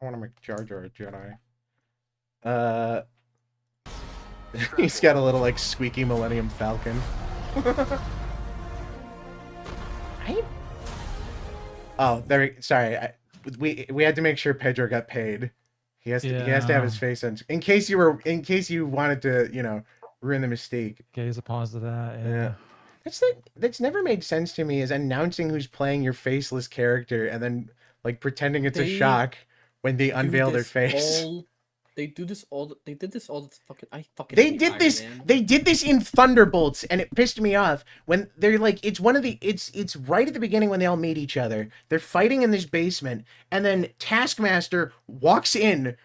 want to make Jar Jar a Jedi. He's got a little, like, squeaky Millennium Falcon. Oh, sorry. We had to make sure Pedro got paid. He has to have his face on, in case you wanted to, ruin the mystique. Gaze a pause to that. Yeah. That's never made sense to me, is announcing who's playing your faceless character and then like pretending it's a They shock when they unveil their face. They do this all. They did this all the fucking. I fucking. They hate did Iron this. Man. They did this in Thunderbolts, and it pissed me off when they're like, it's right at the beginning when they all meet each other. They're fighting in this basement, and then Taskmaster walks in.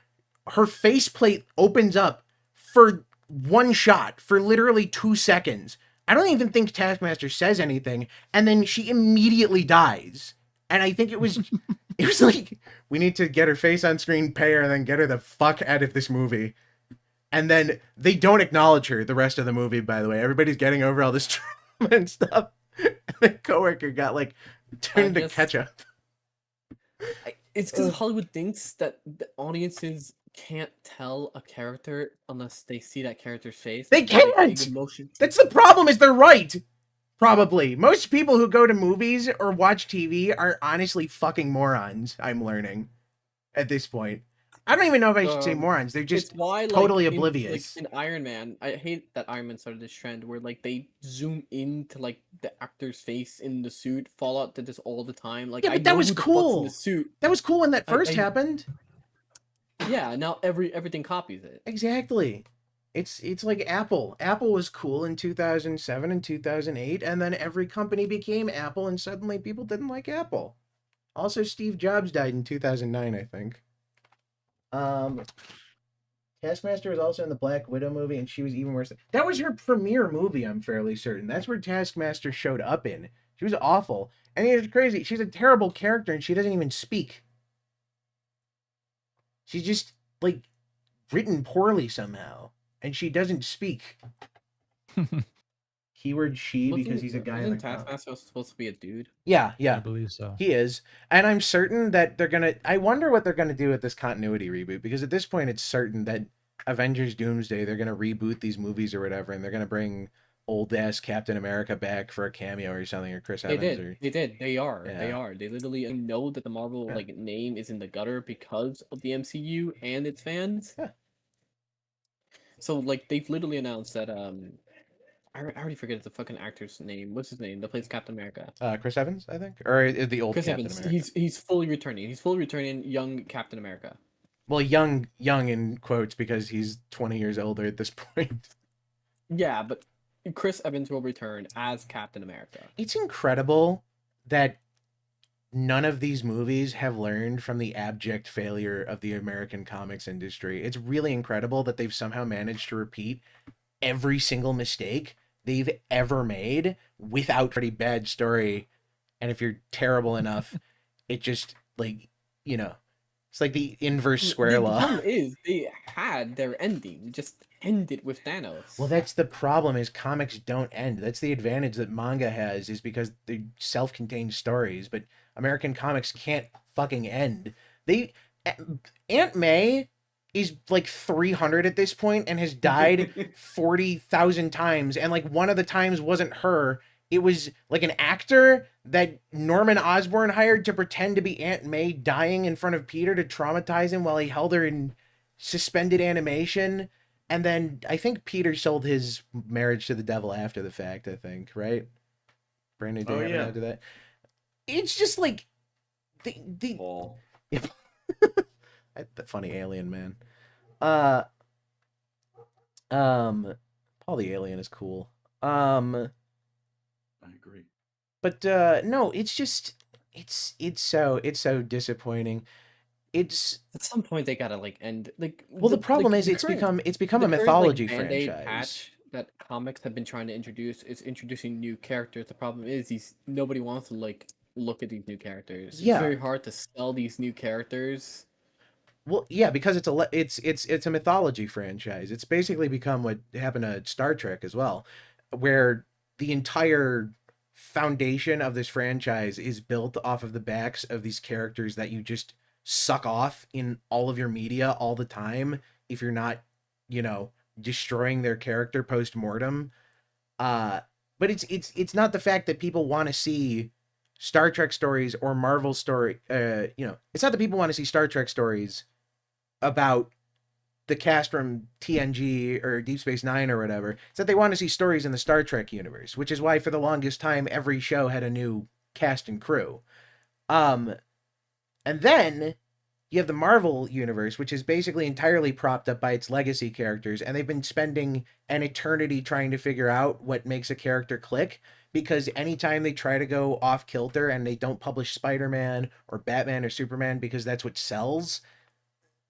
Her faceplate opens up for one shot for literally 2 seconds. I don't even think Taskmaster says anything, and then she immediately dies. And I think it was like, we need to get her face on screen, pay her, and then get her the fuck out of this movie. And then they don't acknowledge her the rest of the movie, by the way. Everybody's getting over all this trauma and stuff. And the coworker got like turned to ketchup. It's because Hollywood thinks that the audiences can't tell a character unless they see that character's face. They can't! That's the problem, is they're right! Probably. Most people who go to movies or watch TV are honestly fucking morons, I'm learning. At this point. I don't even know if I should say morons. They're just totally oblivious. In Iron Man, I hate that Iron Man started this trend where like they zoom into like the actor's face in the suit. Fallout did this all the time. Like, yeah, but that was cool. That was cool when that first happened. Yeah, now everything copies it. Exactly. It's like Apple. Apple was cool in 2007 and 2008, and then every company became Apple, and suddenly people didn't like Apple. Also, Steve Jobs died in 2009, I think. Taskmaster was also in the Black Widow movie, and she was even worse. That was her premiere movie, I'm fairly certain. That's where Taskmaster showed up in. She was awful. And it's crazy. She's a terrible character, and she doesn't even speak. She's just, like, written poorly somehow. And she doesn't speak. Keyword she, because he's a guy in the Taskmaster supposed to be a dude? Yeah. I believe so. He is. And I'm certain that they're gonna... I wonder what they're gonna do with this continuity reboot, because at this point it's certain that Avengers Doomsday, they're gonna reboot these movies or whatever, and they're gonna bring old-ass Captain America back for a cameo or something, or Chris Evans. They did. They are. Yeah. They are. They literally know that the Marvel like name is in the gutter because of the MCU and its fans. Yeah. So like they've literally announced that I already forget the fucking actor's name. What's his name? That plays Captain America. Chris Evans, I think, or is the old Chris Captain Evans. America? He's fully returning. He's fully returning, young Captain America. Well, young in quotes, because he's 20 years older at this point. Yeah, but Chris Evans will return as Captain America. It's incredible that none of these movies have learned from the abject failure of the American comics industry. It's really incredible that they've somehow managed to repeat every single mistake they've ever made without a pretty bad story and if you're terrible enough, it just like, you know, it's like the inverse square law. The problem is they had their ending, just ended with Thanos. Well, that's the problem, is comics don't end. That's the advantage that manga has, is because they're self-contained stories, but American comics can't fucking end. Aunt May is like 300 at this point and has died 40,000 times, and like one of the times wasn't her. It was like an actor that Norman Osborn hired to pretend to be Aunt May dying in front of Peter to traumatize him while he held her in suspended animation. And then I think Peter sold his marriage to the devil after the fact, I think, right? Brandon, do you happen to do that? It's just like the Paul. the funny alien man. Paul the alien is cool. I agree. But no, it's just it's so disappointing. It's at some point they gotta like end like. Well, the problem is it's become a mythology franchise. Patch that comics have been trying to introduce is introducing new characters. The problem is nobody wants to like look at these new characters. Yeah. It's very hard to sell these new characters. Well, yeah, because it's a mythology franchise. It's basically become what happened to Star Trek as well, where the entire foundation of this franchise is built off of the backs of these characters that you just suck off in all of your media all the time if you're not, you know, destroying their character post-mortem. But it's not the fact that people want to see Star Trek stories or Marvel story, you know, it's not that people want to see Star Trek stories about the cast from TNG or Deep Space Nine or whatever. It's that they want to see stories in the Star Trek universe, which is why for the longest time every show had a new cast and crew. And then you have the Marvel universe, which is basically entirely propped up by its legacy characters, and they've been spending an eternity trying to figure out what makes a character click, because anytime they try to go off kilter and they don't publish Spider-Man or Batman or Superman because that's what sells,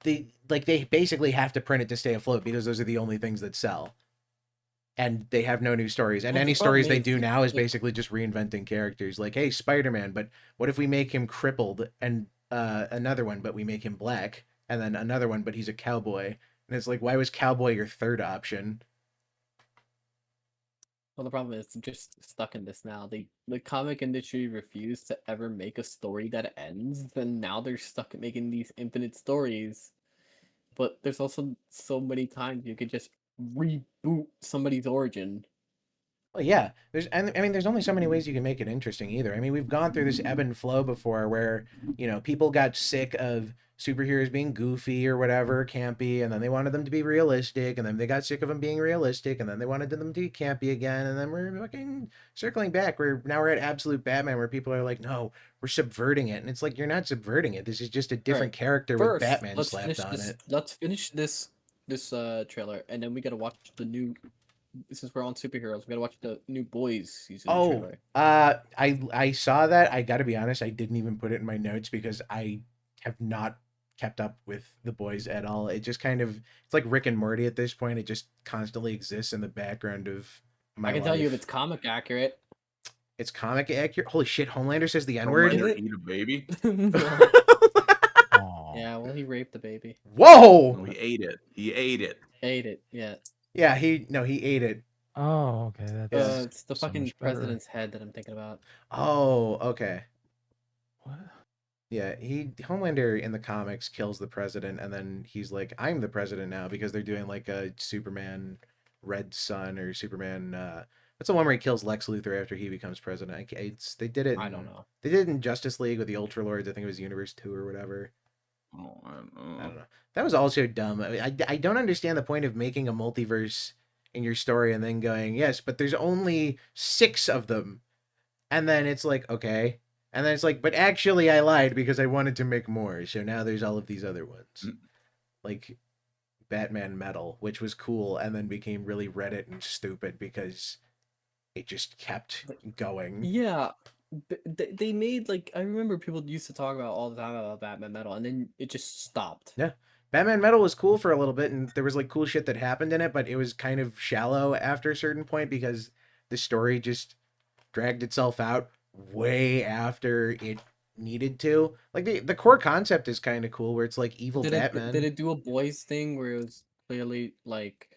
they basically have to print it to stay afloat because those are the only things that sell. And they have no new stories. And any stories they do now is basically just reinventing characters. Like, hey, Spider-Man, but what if we make him crippled? And another one, but we make him black. And then another one, but he's a cowboy. And it's like, why was cowboy your third option? Well, the problem is I'm just stuck in this now. The comic industry refused to ever make a story that ends, and now they're stuck at making these infinite stories. But there's also so many times you could just reboot somebody's origin. Well, yeah. There's only so many ways you can make it interesting either. I mean, we've gone through this ebb and flow before where, you know, people got sick of superheroes being goofy or whatever, campy, and then they wanted them to be realistic, and then they got sick of them being realistic, and then they wanted them to be campy again, and then we're fucking circling back. Now we're at Absolute Batman, where people are like, no, we're subverting it. And it's like, you're not subverting it. This is just a different character with Batman slapped on it. Let's finish this trailer, and then we gotta watch the new... Since we're on superheroes, we gotta watch the new Boys season trailer. I saw that. I gotta be honest, I didn't even put it in my notes because I have not kept up with the Boys at all. It just kind of, it's like Rick and Morty at this point. It just constantly exists in the background of my life. I can tell you if it's comic accurate. It's comic accurate? Holy shit, Homelander says the N-word? Eat a baby? Yeah, well, he raped the baby. Whoa! No, he ate it. He ate it. Ate it, yeah. Yeah, he ate it. Oh, okay. That's It's the so fucking much better. president's head that I'm thinking about. Oh, okay. What? Yeah, Homelander in the comics kills the president, and then he's like, I'm the president now, because they're doing like a Superman Red Sun or Superman, what's the one where he kills Lex Luthor after he becomes president? They did it. I don't know. They did it in Justice League with the Ultra Lords. I think it was Universe 2 or whatever. Oh, I don't know. That was also dumb. I don't understand the point of making a multiverse in your story and then going, yes, but there's only 6 of them. And then it's like, okay. And then it's like, but actually I lied because I wanted to make more. So now there's all of these other ones. Like Batman Metal, which was cool and then became really Reddit and stupid because it just kept going. Yeah. They made, like, I remember people used to talk about all the time about Batman Metal, and then it just stopped. Yeah. Batman Metal was cool for a little bit, and there was, like, cool shit that happened in it, but it was kind of shallow after a certain point because the story just dragged itself out way after it needed to. Like the core concept is kind of cool, where it's like evil Batman. Did it do a boys thing where it was clearly like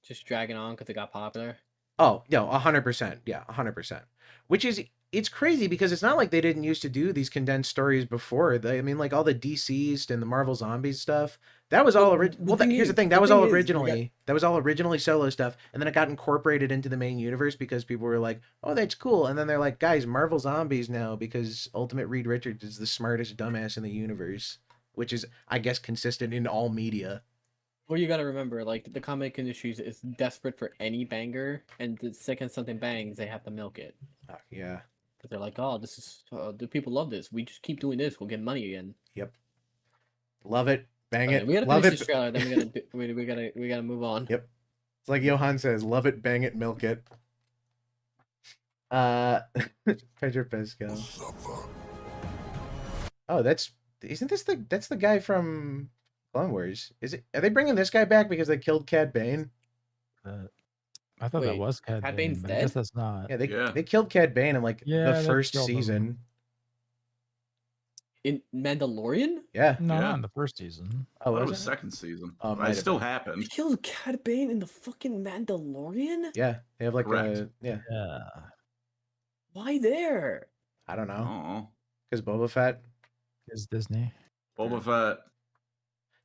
just dragging on because it got popular? Oh no, 100%. Yeah, 100%. Which is it's crazy because it's not like they didn't used to do these condensed stories before. I mean, like all the DCeased and the Marvel Zombies stuff. That was all original. Well, here's the thing. That was all originally. That was all originally solo stuff, and then it got incorporated into the main universe because people were like, "Oh, that's cool." And then they're like, "Guys, Marvel Zombies now because Ultimate Reed Richards is the smartest dumbass in the universe," which is, I guess, consistent in all media. Well, you gotta remember, like the comic industry is desperate for any banger, and the second something bangs, they have to milk it. Yeah. But they're like, "Oh, this is the people love this. We just keep doing this. We'll get money again." Yep. Love it. Bang it. We gotta love finish it. this trailer. Then we gotta move on. Yep. It's like Johan says, love it, bang it, milk it. Pedro Pascal. Oh, isn't this that's the guy from Clone Wars? Are they bringing this guy back because they killed Cad Bane? I thought that Wait, was Cad Cad Bane, Bane's but I guess dead? that's not. Yeah, they killed Cad Bane in like the they first killed him. season. In Mandalorian? Yeah. No, Yeah. not in the first season. Oh, That was was it? second season. Oh, But might it have still been. They happened. killed Cad Bane in the fucking Mandalorian? Yeah, they have like Correct. yeah. Yeah. Why there? I don't know, Oh, because Boba Fett. Is Disney. Boba Fett.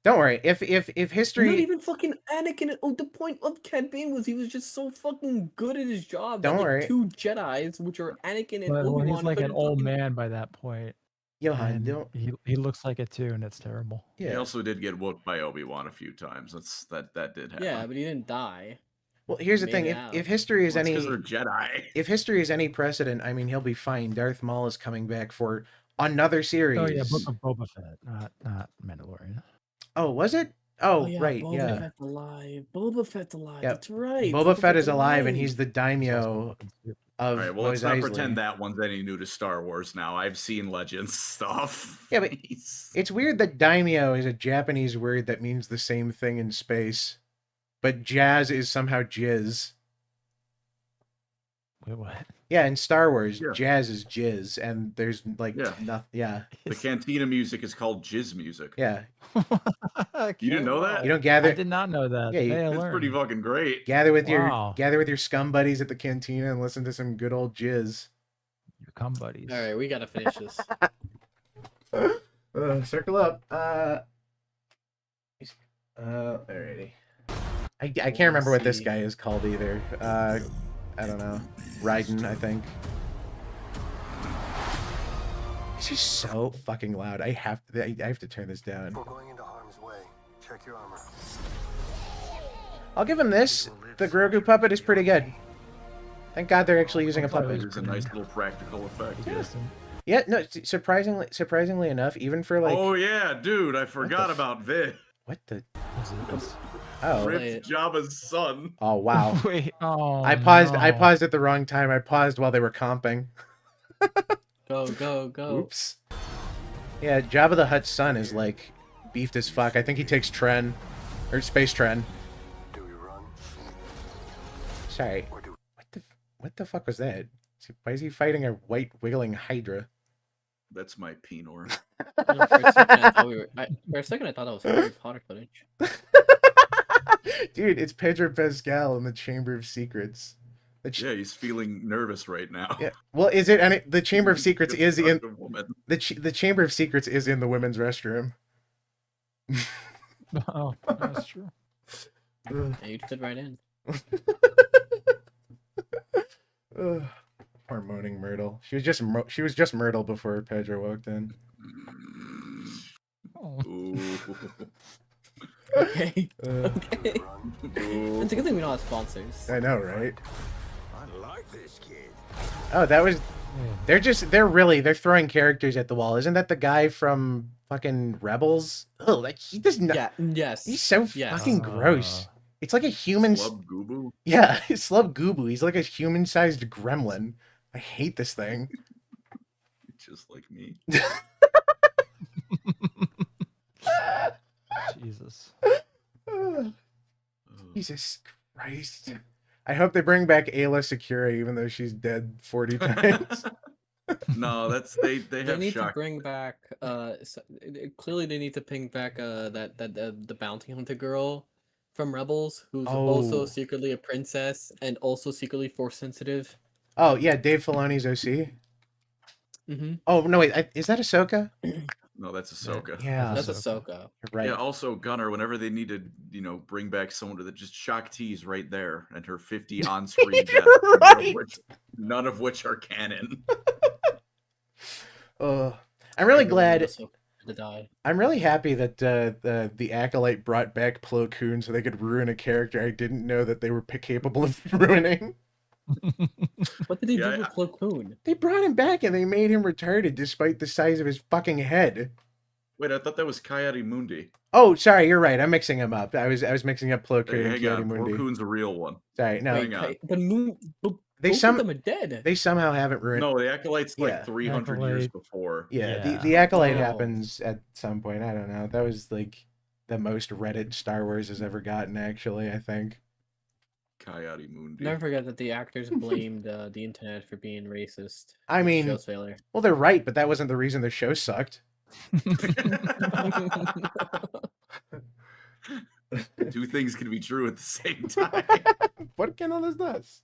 Don't worry. If Not history, even fucking Anakin. Oh, the point of Cad Bane was he was just so fucking good at his job. Don't that, like, worry. 2 Jedis, which are Anakin and But well, Obi-Wan, he's like an couldn't old fucking- man by that point. Johan, And don't. he looks like it too, and it's terrible. He Yeah. also did get whooped by Obi-Wan a few times. That did happen. Yeah, but he didn't die. Well, here's the thing. Maybe If history is Well, it's any 'cause they're Jedi. if history is any precedent, I mean, he'll be fine. Darth Maul is coming back for another series. Oh yeah, Book of Boba Fett, not Mandalorian. Oh, was it? Oh, yeah, right, Boba yeah. Fett's alive. Boba Fett's alive. Yep. That's right. Boba Fett Fett's is alive, and he's the daimyo All of right, well, let's Mos not Eisley. pretend that one's any new to Star Wars now. I've seen Legends stuff. Yeah, but Please. it's weird that daimyo is a Japanese word that means the same thing in space, but jazz is somehow jizz. Wait, what? Yeah, in Star Wars, Yeah. jazz is jizz, and there's like Yeah. nothing. Yeah, The Cantina music is called jizz music. yeah. You didn't know that? You don't I gather did not know that. Yeah, Today I It's pretty learned. fucking great. gather with Wow. your scum buddies at the cantina and listen to some good old jizz. Your cum buddies. All right, we gotta finish this. Circle up. Alrighty. I can't remember what this guy is called either. I don't know. Raiden, I think. It's just so fucking loud. I have to turn this down. Before going into harm's way, check your armor. I'll give him this. The Grogu puppet is pretty good. Thank God they're actually using a puppet. There's a nice little practical effect. Yeah. Yes. Yeah, no, surprisingly enough, even for like Oh yeah, dude, I forgot about this. what the What's this? oh Play Ripped it. Jabba's son. oh wow. Wait. Oh. I paused no. at the wrong time. I paused while they were comping. Go, go, go. Oops. Yeah, Jabba the Hutt's son is like beefed as fuck. I think he takes Tren or Space Tren. Do we run Sorry. or do What the fuck was that? Why is he fighting a white wiggling Hydra? That's my Pinor. For a second, I thought that was Harry Potter footage. Dude, it's Pedro Pascal in the Chamber of Secrets. Yeah, he's feeling nervous right now. Yeah. Well, is it? And the Chamber of Secrets is in The woman. the Chamber of Secrets is in the women's restroom. Oh, that's true. And you'd fit right in. Ugh. Poor moaning Myrtle. She was just Myrtle before Pedro walked in. Oh. Ooh. Okay. Uh, Okay. Ooh. It's a good thing we don't have sponsors. I know, right? I like this kid. Oh, that was. Yeah. They're throwing characters at the wall. Isn't that the guy from fucking Rebels? Oh, like he does not. Yeah. Yes. He's so Yes. fucking gross. It's like a human. Slub Goobu. Yeah, Slub Goobu. He's like a human-sized gremlin. I hate this thing. Just like me. Jesus. Jesus Christ. I hope they bring back Ayla Secura even though she's dead 40 times. No, that's they They have need to shock. bring back. Clearly they need to bring back the bounty hunter girl from Rebels, who's also Oh. secretly a princess and also secretly force sensitive. Oh yeah, Dave Filoni's OC. Mm-hmm. Oh no, wait, is that Ahsoka? No, that's Ahsoka. Yeah, That's Ahsoka. Ahsoka. you're right. Yeah, also Gunnar, whenever they need to, bring back someone to just Shock T's right there and her 50 on-screen deaths, Right. none of which are canon. I'm really glad. Ahsoka to die. I'm really happy that the Acolyte brought back Plo Koon so they could ruin a character I didn't know that they were capable of ruining. What did he Yeah, do with Plo Koon? They brought him back and they made him retarded despite the size of his fucking head. Wait, I thought that was Coyote Mundi. Oh, sorry, you're right. I'm mixing them up. I was mixing up Plo Koon Hey, and hang Coyote on, Mundi. Plo Koon's a real one. Sorry, no. Hang on. But Moon, They both some- of them are dead. They somehow haven't ruined. No, the Acolyte's like Yeah. 300 years Acolyte. before. Yeah, Yeah. the Acolyte Oh. happens at some point. I don't know. That was like the most Reddit Star Wars has ever gotten, actually, I think. Coyote Mundi. Never forget that the actors blamed the internet for being racist. I with the mean, show's failure. well, they're right, but that wasn't the reason the show sucked. Two things can be true at the same time. What kind of is this?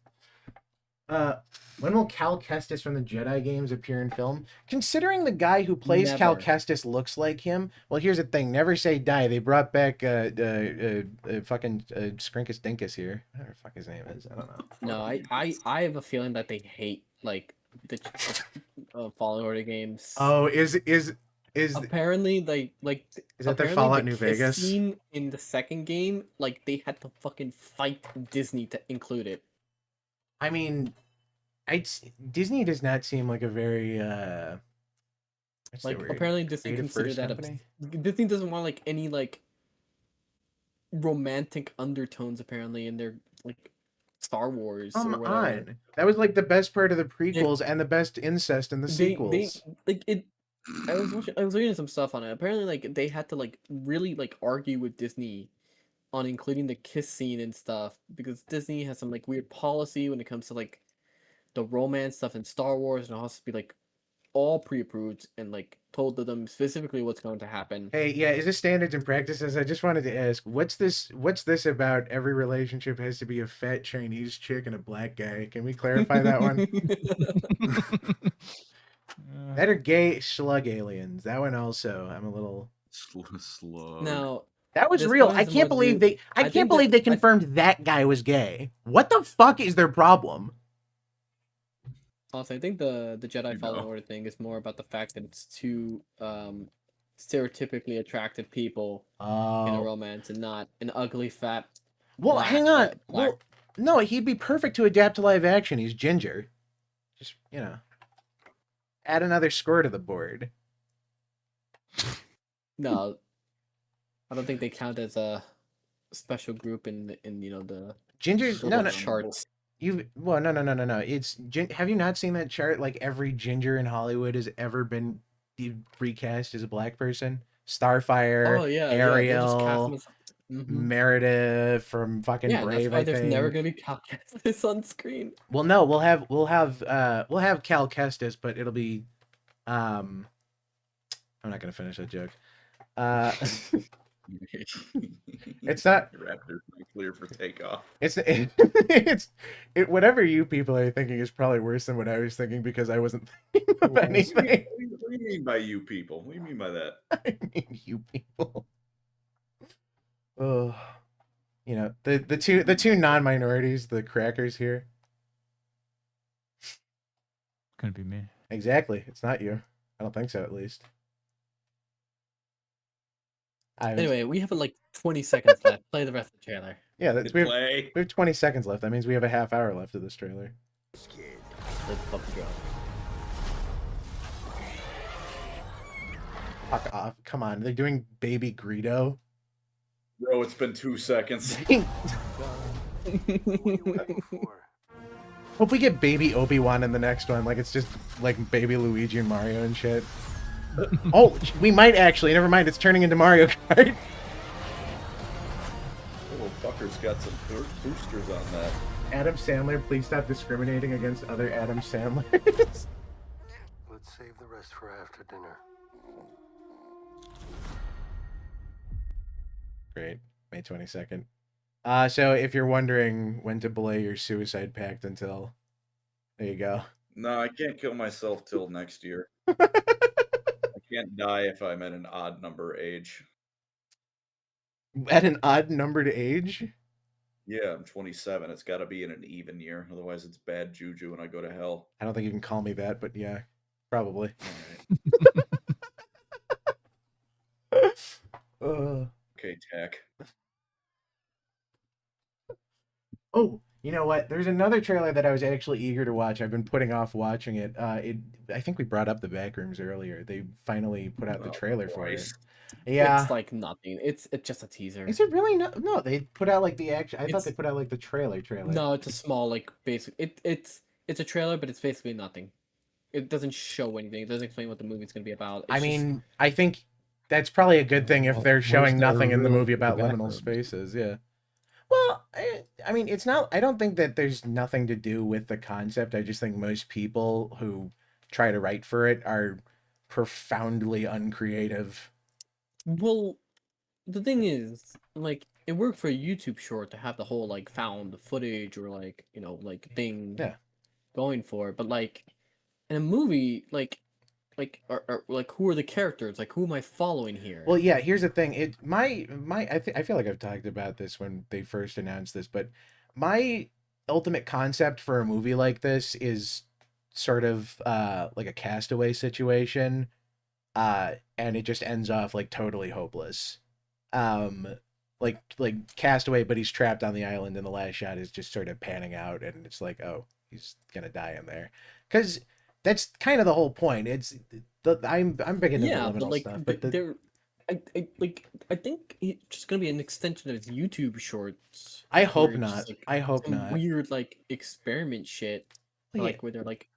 When will Cal Kestis from the Jedi games appear in film? Considering the guy who plays Cal Never. Kestis looks like him, well, here's the thing: never say die. They brought back fucking Skrinkus Dinkus here. Whatever the fuck his name is, I don't know. No, I have a feeling that they hate like the Fallen Order games. Oh, is Apparently, like is that the apparently Fallout the New kiss Vegas? scene in the second game, like they had to fucking fight Disney to include it. I mean, Disney does not seem like a very what's the Like word? apparently Disney Creative considered first that company? Disney doesn't want like any like romantic undertones apparently in their like Star Wars Come or whatever. on, that was like the best part of the prequels and the best incest in the sequels. They like it. I was reading some stuff on it. Apparently, like they had to like really like argue with Disney on including the kiss scene and stuff because Disney has some like weird policy when it comes to like the romance stuff in Star Wars, and it has to be like all pre-approved and like told to them specifically what's going to happen. Hey, yeah, is this standards and practices? I just wanted to ask, what's this about every relationship has to be a fat Chinese chick and a black guy? Can we clarify that one? That are gay slug aliens. That one also, I'm a little... Slug. Now, That was This real. one I has can't more to believe do- I I can't think believe that- they confirmed that guy was gay. What the fuck is their problem? also, I think the Jedi You Fallen know. Order thing is more about the fact that it's two stereotypically attractive people in a Oh. romance and not an ugly fat. Well, black- hang on. black- Well, no, he'd be perfect to adapt to live action. He's ginger. Just, add another score to the board. No, I don't think they count as a special group in the Ginger, sort no, of no. charts. No. It's have you not seen that chart? Like every ginger in Hollywood has ever been recast as a black person. Starfire, Oh yeah, they just cast Ariel, them as- Mhm. Meredith from fucking Yeah, Brave. that's why I there's think. never gonna be Cal Kestis on screen. Well, no, we'll have Cal Kestis, but it'll be I'm not gonna finish that joke. It's not. Raptor's not clear for takeoff. Whatever you people are thinking is probably worse than what I was thinking because I wasn't thinking of What do anything. you mean by you people? What do you mean by that? I mean, you people. Oh, the two non-minorities, the crackers here. Couldn't be me. Exactly, it's not you. I don't think so, at least. Anyway, we have like 20 seconds left. Play the rest of the trailer. Yeah, Hit we have play. 20 seconds left. That means we have a half hour left of this trailer. This kid. Let's fucking go. Fuck off! Come on, they're doing Baby Greedo. Bro, it's been 2 seconds. What are you waiting for? Hope we get Baby Obi-Wan in the next one. Like it's just like Baby Luigi and Mario and shit. Oh, we might actually. Never mind. It's turning into Mario Kart. Little fucker's got some boosters on that. Adam Sandler, please stop discriminating against other Adam Sandlers. save the rest for after dinner. Great. May 22nd. So if you're wondering when to belay your suicide pact until, there you go. No, I can't kill myself till next year. I can't die if I'm at an odd number age. At an odd numbered age? Yeah, I'm 27. It's got to be in an even year. Otherwise, it's bad juju and I go to hell. I don't think you can call me that, but yeah, probably. Okay, Tack. Oh, you know what? There's another trailer that I was actually eager to watch. I've been putting off watching it. I think we brought up the Backrooms earlier. They finally put out the trailer for it. Yeah. It's like nothing. It's just a teaser. Is it really not? No, they put out like the action. I thought they put out like the trailer. No, it's a small like basic. It's a trailer, but it's basically nothing. It doesn't show anything. It doesn't explain what the movie's gonna be about. I mean, I think that's probably a good thing if they're showing nothing in the movie about liminal spaces. Yeah. Well, I mean, it's not. I don't think that there's nothing to do with the concept. I just think most people who try to write for it are profoundly uncreative. Well, the thing is, like, it worked for a YouTube short to have the whole like found footage or like like thing going for it, but like in a movie, like who are the characters? Like, who am I following here? Well, yeah. Here's the thing. I feel like I've talked about this when they first announced this, but my ultimate concept for a movie like this is sort of like a Castaway situation, and it just ends off like totally hopeless. Like Castaway, but he's trapped on the island, and the last shot is just sort of panning out, and it's like, oh, he's gonna die in there, because that's kind of the whole point. It's I'm big into liminal stuff, but I think it's just gonna be an extension of his YouTube shorts. I hope not. Like, I hope not. Weird like experiment shit, Well, like where they're like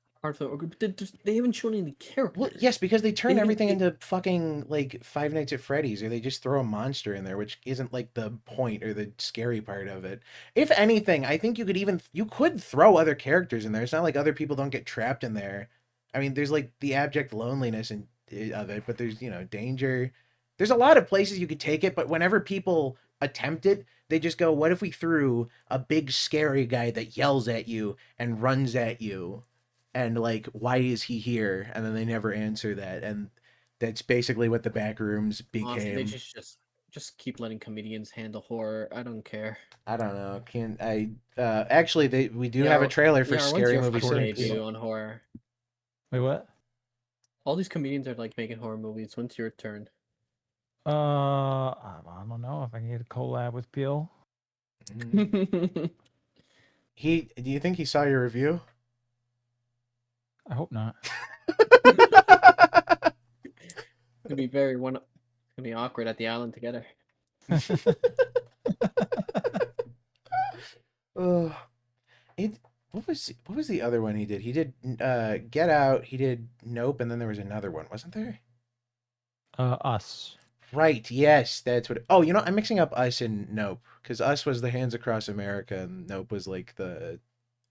they haven't shown any characters. Well, yes, because they turn everything into fucking like Five Nights at Freddy's, or they just throw a monster in there, which isn't like the point or the scary part of it. If anything, I think you could throw other characters in there. It's not like other people don't get trapped in there. I mean, there's like the abject loneliness of it, but there's danger. There's a lot of places you could take it, but whenever people attempt it, they just go, "What if we threw a big scary guy that yells at you and runs at you?" And like, why is he here? And then they never answer that, and that's basically what the Backrooms became. Honestly, they just keep letting comedians handle horror. I don't care. I don't know. Can I? Actually, we do have a trailer for Scary Movie 6 on horror. Wait, what? All these comedians are like making horror movies. When's your turn? I don't know if I can get a collab with Peel. Do you think he saw your review? I hope not. It'd be it'd be awkward at the island together. What was the other one he did? He did Get Out, he did Nope, and then there was another one, wasn't there? Us. Right, yes, that's what I'm mixing up Us and Nope, because Us was the Hands Across America, and Nope was like the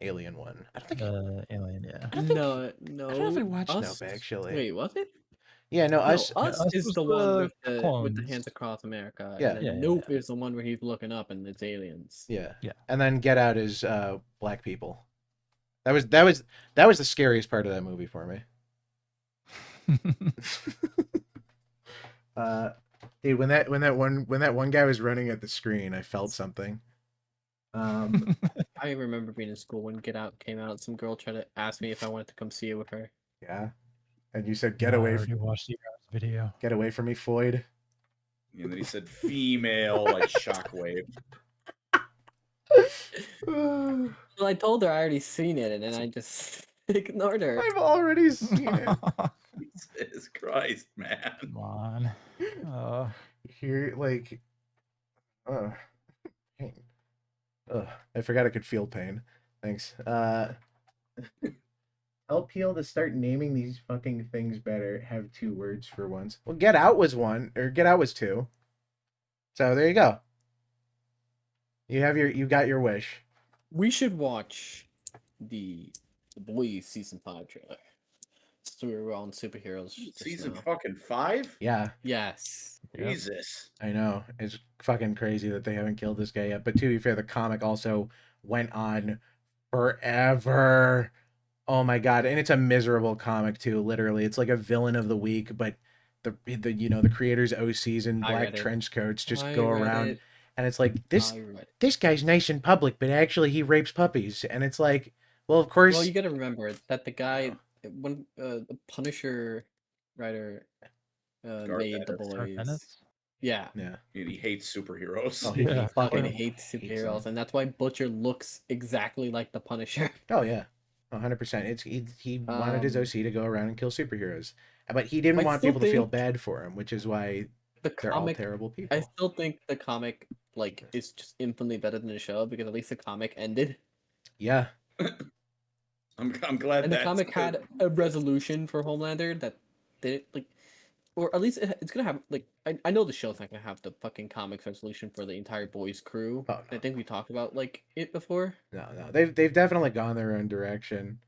alien one. I don't think alien, yeah. No. I don't know if I watched Us? Nope actually. Wait, was it? Yeah, no, Us. Us is the one with the Hands Across America. Yeah. And Nope is the one where he's looking up and it's aliens. Yeah. Yeah. And then Get Out is black people. That was the scariest part of that movie for me. Dude, when that one guy was running at the screen, I felt something. I remember being in school when Get Out came out. Some girl tried to ask me if I wanted to come see it with her. Yeah. And you said, "Get away from me." Watch the video. Get away from me, Floyd. And then he said, "Female," like shockwave. Well, I told her I already seen it, and then I just ignored her. I've already seen it. Jesus Christ, man! Come on. Here, like, pain. I forgot I could feel pain. Thanks. Help Peel to start naming these fucking things better. Have 2 words for once. Well, Get Out was 1, or Get Out was 2. So there you go. You got your wish. We should watch the Boys season 5 trailer. superhero and superheroes. just Season now. fucking 5? Yeah, Yes. Yep. Jesus. I know. It's fucking crazy that they haven't killed this guy yet. But to be fair, the comic also went on forever. Oh my god, and it's a miserable comic too. Literally, it's like a villain of the week, but the creators OCs in I black read it. trench coats just I go read around, it. and it's like this I read it. this guy's nice in public, but actually he rapes puppies, and it's like, well, of course. Well, you got to remember that the guy, when the Punisher writer Garth made the Ennis. Garth boys. Ennis? Yeah. Yeah. And he hates superheroes. Oh, He Yeah, fucking yeah. hates Hates superheroes, them. and that's why Butcher looks exactly like the Punisher. Oh yeah, 100%. It's he wanted his OC to go around and kill superheroes, but he didn't I want still people to feel think bad for him, which is why The they're all comic, terrible people. I still think the comic like is just infinitely better than the show because at least the comic ended, Yeah. I'm glad and the that comic had a resolution for Homelander that didn't like, or at least it's gonna have like I know the show's not gonna have the fucking comics resolution for the entire boys crew. Oh, no. I think we talked about like it before. No, they've definitely gone their own direction.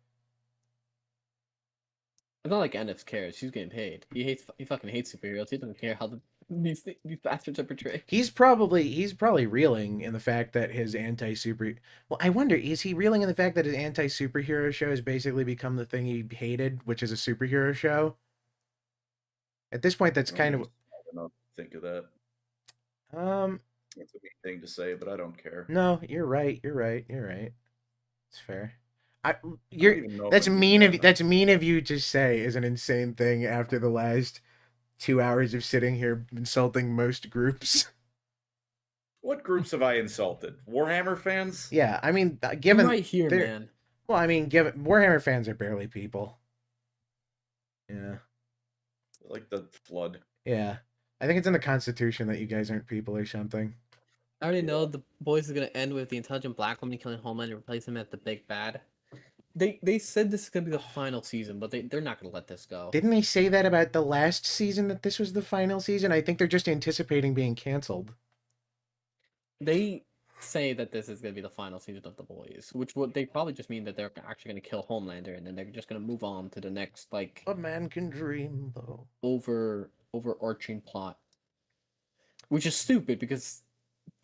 It's not like Ennis cares. He's getting paid. He fucking hates superheroes. He doesn't care how these bastards are portrayed. He's probably reeling in the fact that his anti-super. Well, I wonder, is he reeling in the fact that his anti-superhero show has basically become the thing he hated, which is a superhero show? At this point, that's kind of. I don't know. Think of that. That's a mean thing to say, but I don't care. No, you're right. It's fair. I don't even know if That's I'm mean doing of that's mean of you to say is an insane thing after the last 2 hours of sitting here insulting most groups. What groups have I insulted? Warhammer fans? Yeah, I mean, given right here, they're- man. Well, I mean, given Warhammer fans are barely people. Yeah, Like the flood. yeah. I think it's in the Constitution that you guys aren't people or something. I already know the boys is gonna end with the intelligent black woman killing Homelander and replace him as the big bad. They said this is gonna be the final season, but they're not gonna let this go. Didn't they say that about the last season, that this was the final season? I think they're just anticipating being canceled. They say that this is gonna be the final season of the boys, which would they probably just mean that they're actually gonna kill Homelander and then they're just gonna move on to the next like A man can dream, though. overarching plot. Which is stupid because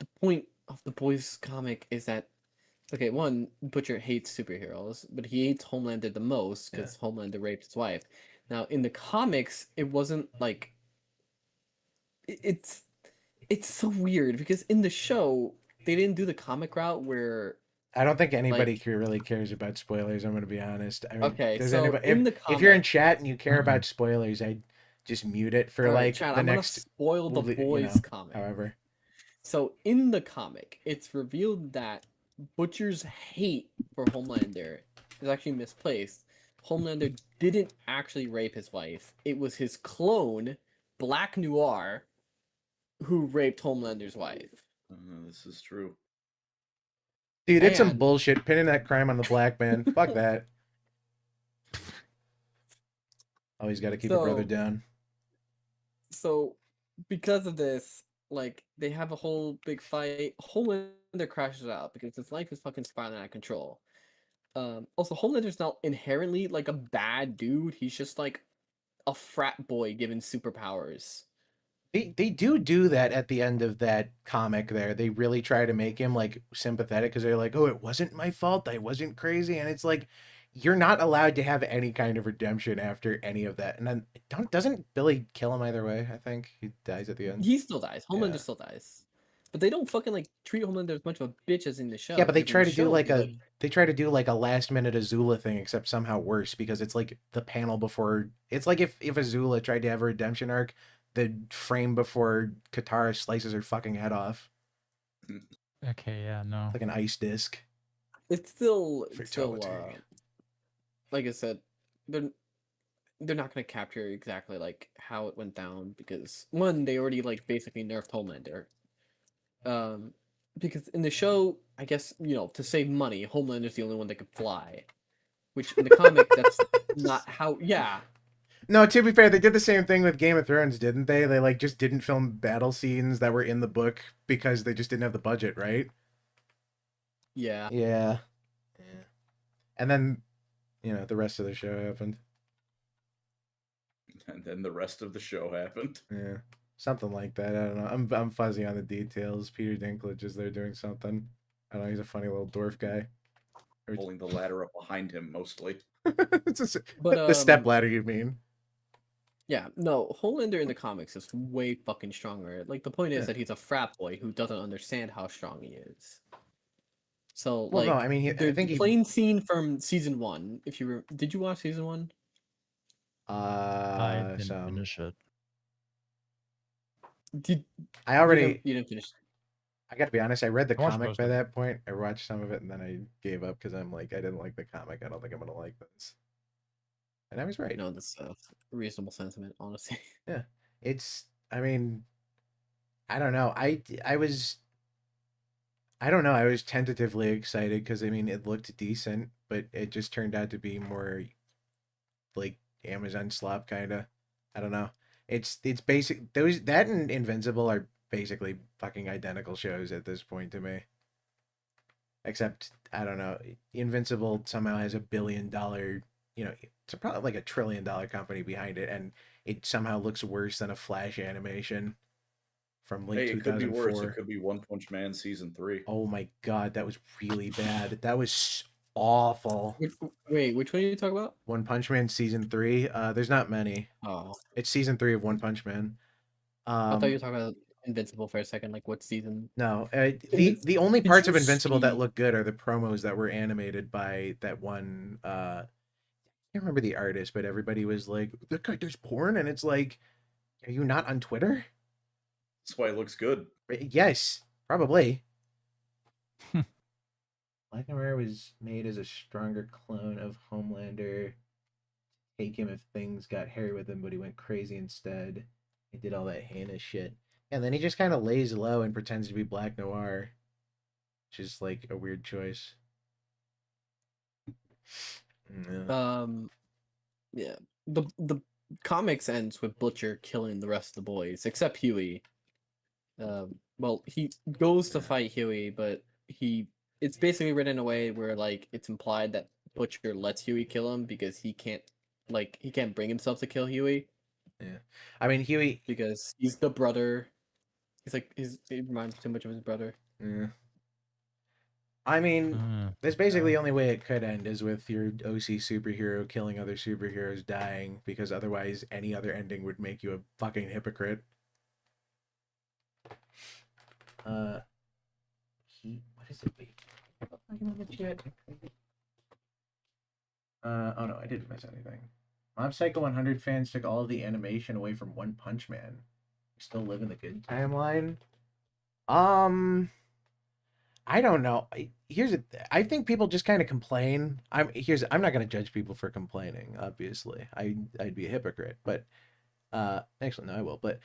the point of the boys comic is that okay, one, Butcher hates superheroes, but he hates Homelander the most because Homelander raped his wife. Now, in the comics, it wasn't like it's so weird because in the show they didn't do the comic route where I don't think anybody really cares about spoilers. I'm going to be honest. I mean, okay, does so anybody, in the if you're in comic- chat and you care about spoilers, I'd just mute it for Alright, like Chad, the I'm next. gonna spoil the boys comic. However, So in the comic, it's revealed that Butcher's hate for Homelander is actually misplaced. Homelander didn't actually rape his wife. It was his clone, Black Noir, who raped Homelander's wife. This is true. dude, it's some And- bullshit pinning that crime on the black man. Fuck that. Oh, he's got to keep a brother So- down. So because of this, like they have a whole big fight. Homelander crashes out because his life is fucking spiraling out of control. Also, Homelander's not inherently like a bad dude. He's just like a frat boy given superpowers. They do that at the end of that comic there. They really try to make him like sympathetic because they're like, oh, it wasn't my fault. I wasn't crazy. And it's like, you're not allowed to have any kind of redemption after any of that. And then doesn't Billy kill him either way? I think he dies at the end. He still dies. Homelander Yeah. still dies. But they don't fucking like treat Homelander as much of a bitch as in the show. Yeah, but they because in try the to do show, like he's they try to do like a last minute Azula thing, except somehow worse because it's like the panel before. It's like if Azula tried to have a redemption arc, the frame before Katara slices her fucking head off Okay, yeah, no. like an ice disc. it's still Fatality. like I said, they're not gonna capture exactly like how it went down because one, they already like basically nerfed Homelander. Because in the show, I guess, you know, to save money, Homelander's the only one that could fly. Which in the comic that's not how No, to be fair, they did the same thing with Game of Thrones, didn't they? They like just didn't film battle scenes that were in the book because they just didn't have the budget, right? Yeah. Yeah. And then, you know, the rest of the show happened. And then the rest of the show happened. Yeah, something like that. I don't know. I'm fuzzy on the details. Peter Dinklage is there doing something. I don't know. He's a funny little dwarf guy. Pulling the ladder up behind him, mostly. But the step ladder, you mean? Yeah, no, Homelander in the comics is way fucking stronger. Like the point is Yeah. that he's a frat boy who doesn't understand how strong he is. So Well, like, no, I mean, I the think plain scene from season 1. If you did you watch season 1? I didn't So finish it. Did I already. you didn't finish? I got to be honest. I read the I watched comic most by of it. that point. I watched some of it and then I gave up because I'm like, I didn't like the comic. I don't think I'm gonna like this. And I was right. No, that's a reasonable sentiment, honestly. Yeah, it's. I mean, I don't know. I was. I don't know. I was tentatively excited because I mean it looked decent, but it just turned out to be more like Amazon slop kind of. I don't know. It's basic. Those that and Invincible are basically fucking identical shows at this point to me. Except I don't know. Invincible somehow has $1 billion. You know, it's probably like $1 trillion company behind it, and it somehow looks worse than a Flash animation from like Hey, it could be 2004. worse. It could be One Punch Man season 3. Oh my god, that was really bad. That was awful. Wait, which one are you talking about? One Punch Man season 3. There's not many. Oh, It's season 3 of One Punch Man. I thought you were talking about Invincible for a second. Like what season? No, Invi- the only did parts you of Invincible that see- look good are the promos that were animated by that one. I can't remember the artist, but everybody was like, "That guy does porn," and it's like, are you not on Twitter? That's why it looks good. Yes, probably. Black Noir was made as a stronger clone of Homelander. Take him if things got hairy with him, but he went crazy instead. He did all that heinous shit. And then he just kind of lays low and pretends to be Black Noir. Which is like a weird choice. Yeah. Yeah. The comics ends with Butcher killing the rest of the boys except Huey. Well, he goes to fight Huey, but it's basically written in a way where like it's implied that Butcher lets Huey kill him because he can't bring himself to kill Huey. Yeah. I mean Huey because he's the brother. He reminds me too much of his brother. Yeah. I mean, that's basically the only way it could end is with your OC superhero killing other superheroes dying, because otherwise any other ending would make you a fucking hypocrite. What is it? Wait. Oh no, I didn't miss anything. Mob Psycho 100 fans took all of the animation away from One Punch Man. Still live in the good timeline? I don't know. I think people just kind of complain. I'm not gonna judge people for complaining. Obviously, I'd be a hypocrite. But actually, no, I will. But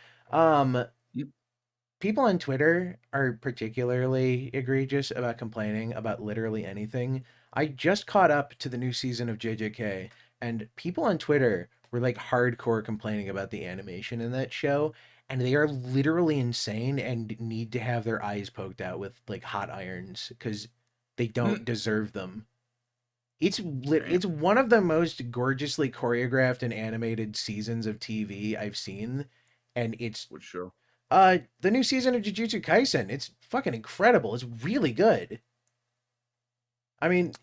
people on Twitter are particularly egregious about complaining about literally anything. I just caught up to the new season of JJK, and people on Twitter were like hardcore complaining about the animation in that show. And they are literally insane and need to have their eyes poked out with like hot irons because they don't deserve them. It's one of the most gorgeously choreographed and animated seasons of TV I've seen, and it's Which show? the new season of Jujutsu Kaisen. It's fucking incredible. It's really good. I mean,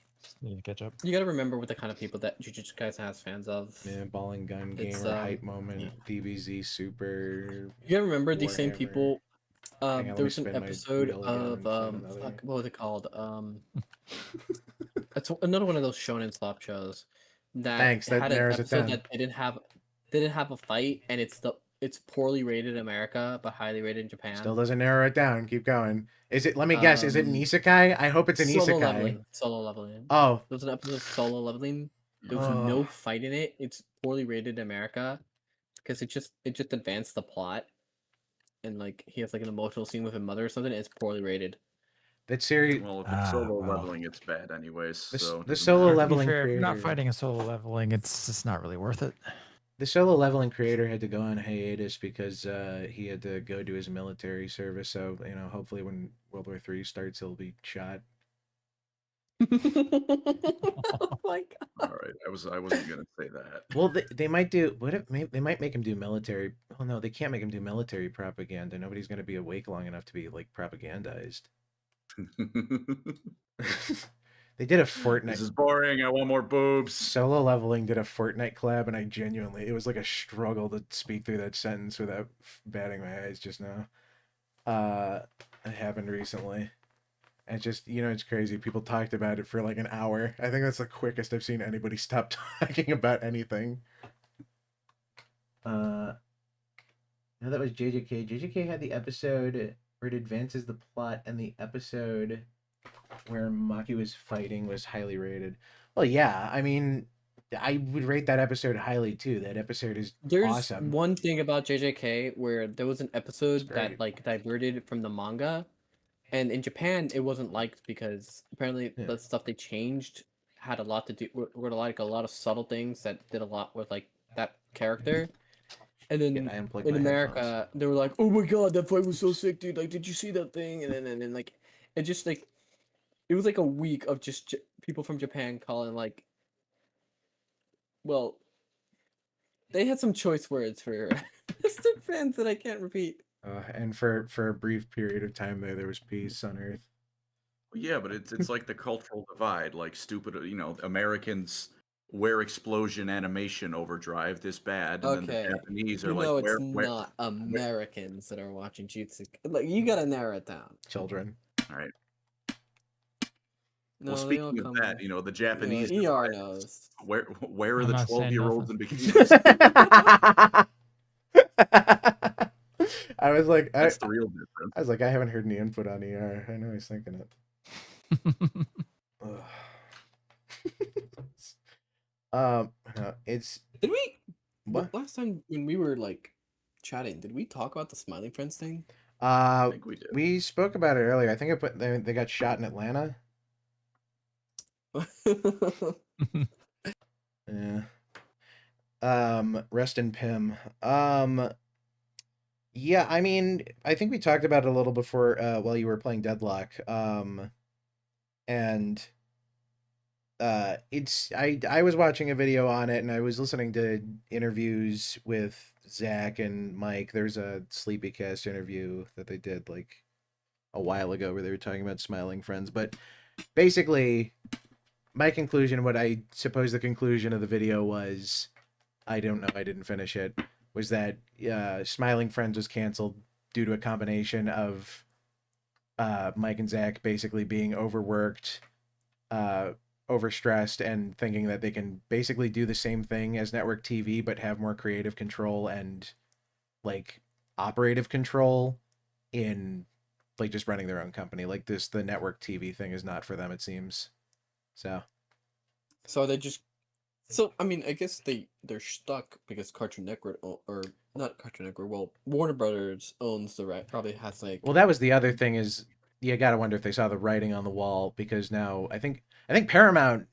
need to catch up. You gotta remember what the kind of people that Jujutsu Kaisen has fans of. yeah, Ball and Gun It's, Gamer, Hype Moment, DBZ Super. You gotta remember these same Warhammer. people. Hang on, let There me was an spin my episode wheel again of and find another. what was it called? It's another one of those shonen slop shows that Thanks, that had an narrows it episode down. that didn't have a fight, and it's poorly rated in America but highly rated in Japan. Still doesn't narrow it down. Keep going. Is it? Let me guess. Is it an isekai? I hope it's an Solo isekai. leveling. Solo leveling. Oh, There was an episode of solo leveling. There was no fight in it. It's poorly rated in America because it just advanced the plot, and like he has like an emotional scene with his mother or something. And it's poorly rated. that series. Well, if it's solo leveling, it's bad anyways. So it The doesn't solo matter. leveling Fair, if you're not creator. fighting a solo leveling, it's just not really worth it. The solo leveling creator had to go on hiatus because he had to go do his military service. So hopefully when World War III starts, he'll be shot. Oh my god. All right, I wasn't gonna say that. Well, they might do. What if they might make him do military? Oh no, they can't make him do military propaganda. Nobody's gonna be awake long enough to be like propagandized. They did a Fortnite. This is boring. I want more boobs. Solo Leveling did a Fortnite collab, and I genuinely, it was like a struggle to speak through that sentence without batting my eyes just now. It happened recently. And it's just, it's crazy. People talked about it for like an hour. I think that's the quickest I've seen anybody stop talking about anything. No, that was JJK. JJK had the episode where it advances the plot, and the episode where Maki was fighting was highly rated. Well, yeah, I mean, I would rate that episode highly too. That episode is awesome. There's one thing about JJK where there was an episode that like diverted from the manga, and in Japan it wasn't liked because apparently the stuff they changed had a lot to do with like a lot of subtle things that did a lot with like that character. And then in America, they were like, "Oh my god, that fight was so sick, dude! Like, did you see that thing?" And then like, it just like, it was like a week of just people from Japan calling like, well, they had some choice words for Mystic fans that I can't repeat. And for a brief period of time there was peace on Earth. Yeah, but it's like the cultural divide. Like stupid, Americans wear explosion animation overdrive this bad, and then the Japanese are like, it's not Americans that are watching Jutsu. Like, you gotta narrow it down. Children. All right. No, well, speaking of that, the Japanese ER knows. Where are the 12-year-olds in bikinis? I was like, that's the real difference. I was like, I haven't heard any input on ER. I know he's thinking it. It's did we what last time when we were like chatting, did we talk about the Smiling Friends thing? I think we did. We spoke about it earlier. I think they got shot in Atlanta. Yeah. Rest in Pim. Yeah, I mean, I think we talked about it a little before while you were playing Deadlock. And I was watching a video on it, and I was listening to interviews with Zach and Mike. There's a Sleepycast interview that they did like a while ago where they were talking about Smiling Friends, but basically my conclusion, what I suppose the conclusion of the video was, I don't know, I didn't finish it, was that Smiling Friends was canceled due to a combination of Mike and Zach basically being overworked, overstressed, and thinking that they can basically do the same thing as network TV but have more creative control and like operative control in like just running their own company. Like the network TV thing is not for them, it seems. So they just I mean, I guess they're stuck because Cartoon Network or not Cartoon Network. Well, Warner Brothers owns the right. Probably has like. Well, that was the other thing is you gotta wonder if they saw the writing on the wall, because now I think Paramount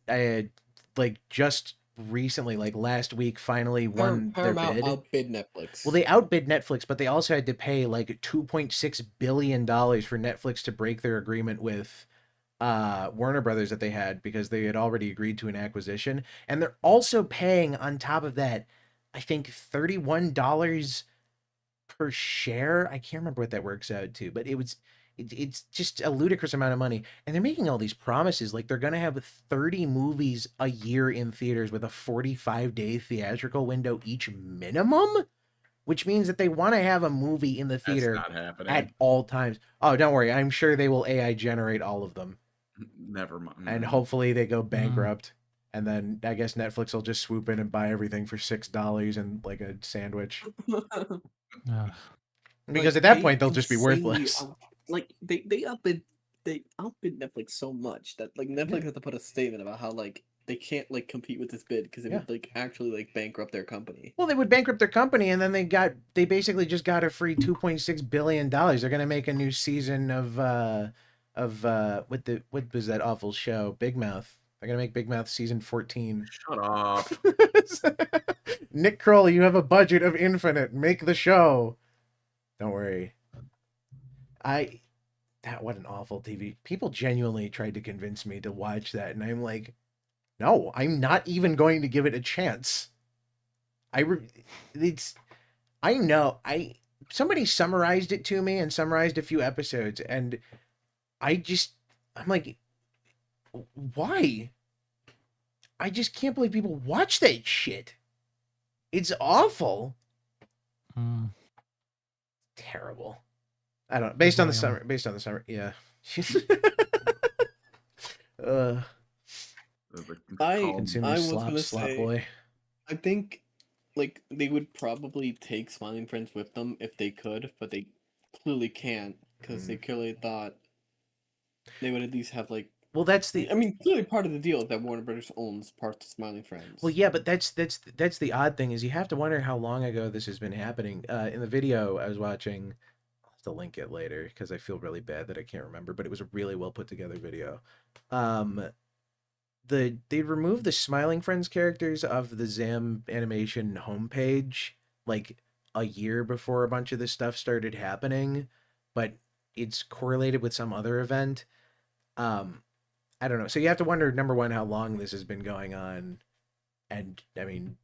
like just recently, like last week, finally won Paramount their bid. Outbid Netflix. Well, they outbid Netflix, but they also had to pay like $2.6 billion for Netflix to break their agreement with Warner Brothers that they had, because they had already agreed to an acquisition, and they're also paying on top of that, I think $31 per share. I can't remember what that works out to, but it's just a ludicrous amount of money, and they're making all these promises like they're gonna have 30 movies a year in theaters with a 45-day theatrical window each minimum, which means that they want to have a movie in the theater at all times. Oh, don't worry, I'm sure they will AI generate all of them. Never mind. And hopefully they go bankrupt, and then I guess Netflix will just swoop in and buy everything for $6 and like a sandwich. Because at that point they'll just be worthless. Like they outbid Netflix so much that like Netflix had to put a statement about how like they can't like compete with this bid because it would like actually like bankrupt their company. Well, they would bankrupt their company, and then they basically just got a free $2.6 billion. They're gonna make a new season of what was that awful show, Big Mouth. They're gonna make Big Mouth season 14. Shut up. Nick Kroll, you have a budget of infinite. Make the show. Don't worry. what an awful TV. People genuinely tried to convince me to watch that, and I'm like, no, I'm not even going to give it a chance. Somebody summarized it to me and summarized a few episodes, and I'm like, why? I just can't believe people watch that shit. It's awful. Terrible. I don't know. Based on the summer, yeah. I was gonna slop say, boy. I think like they would probably take Smiling Friends with them if they could, but they clearly can't because they clearly thought they would at least have like. Well, that's the. I mean, clearly part of the deal is that Warner Brothers owns parts of Smiling Friends. Well, yeah, but that's the odd thing is you have to wonder how long ago this has been happening. In the video I was watching, I'll have to link it later because I feel really bad that I can't remember, but it was a really well put together video. They removed the Smiling Friends characters of the Zam animation homepage like a year before a bunch of this stuff started happening, but it's correlated with some other event. I don't know. So you have to wonder, number one, how long this has been going on. And I mean,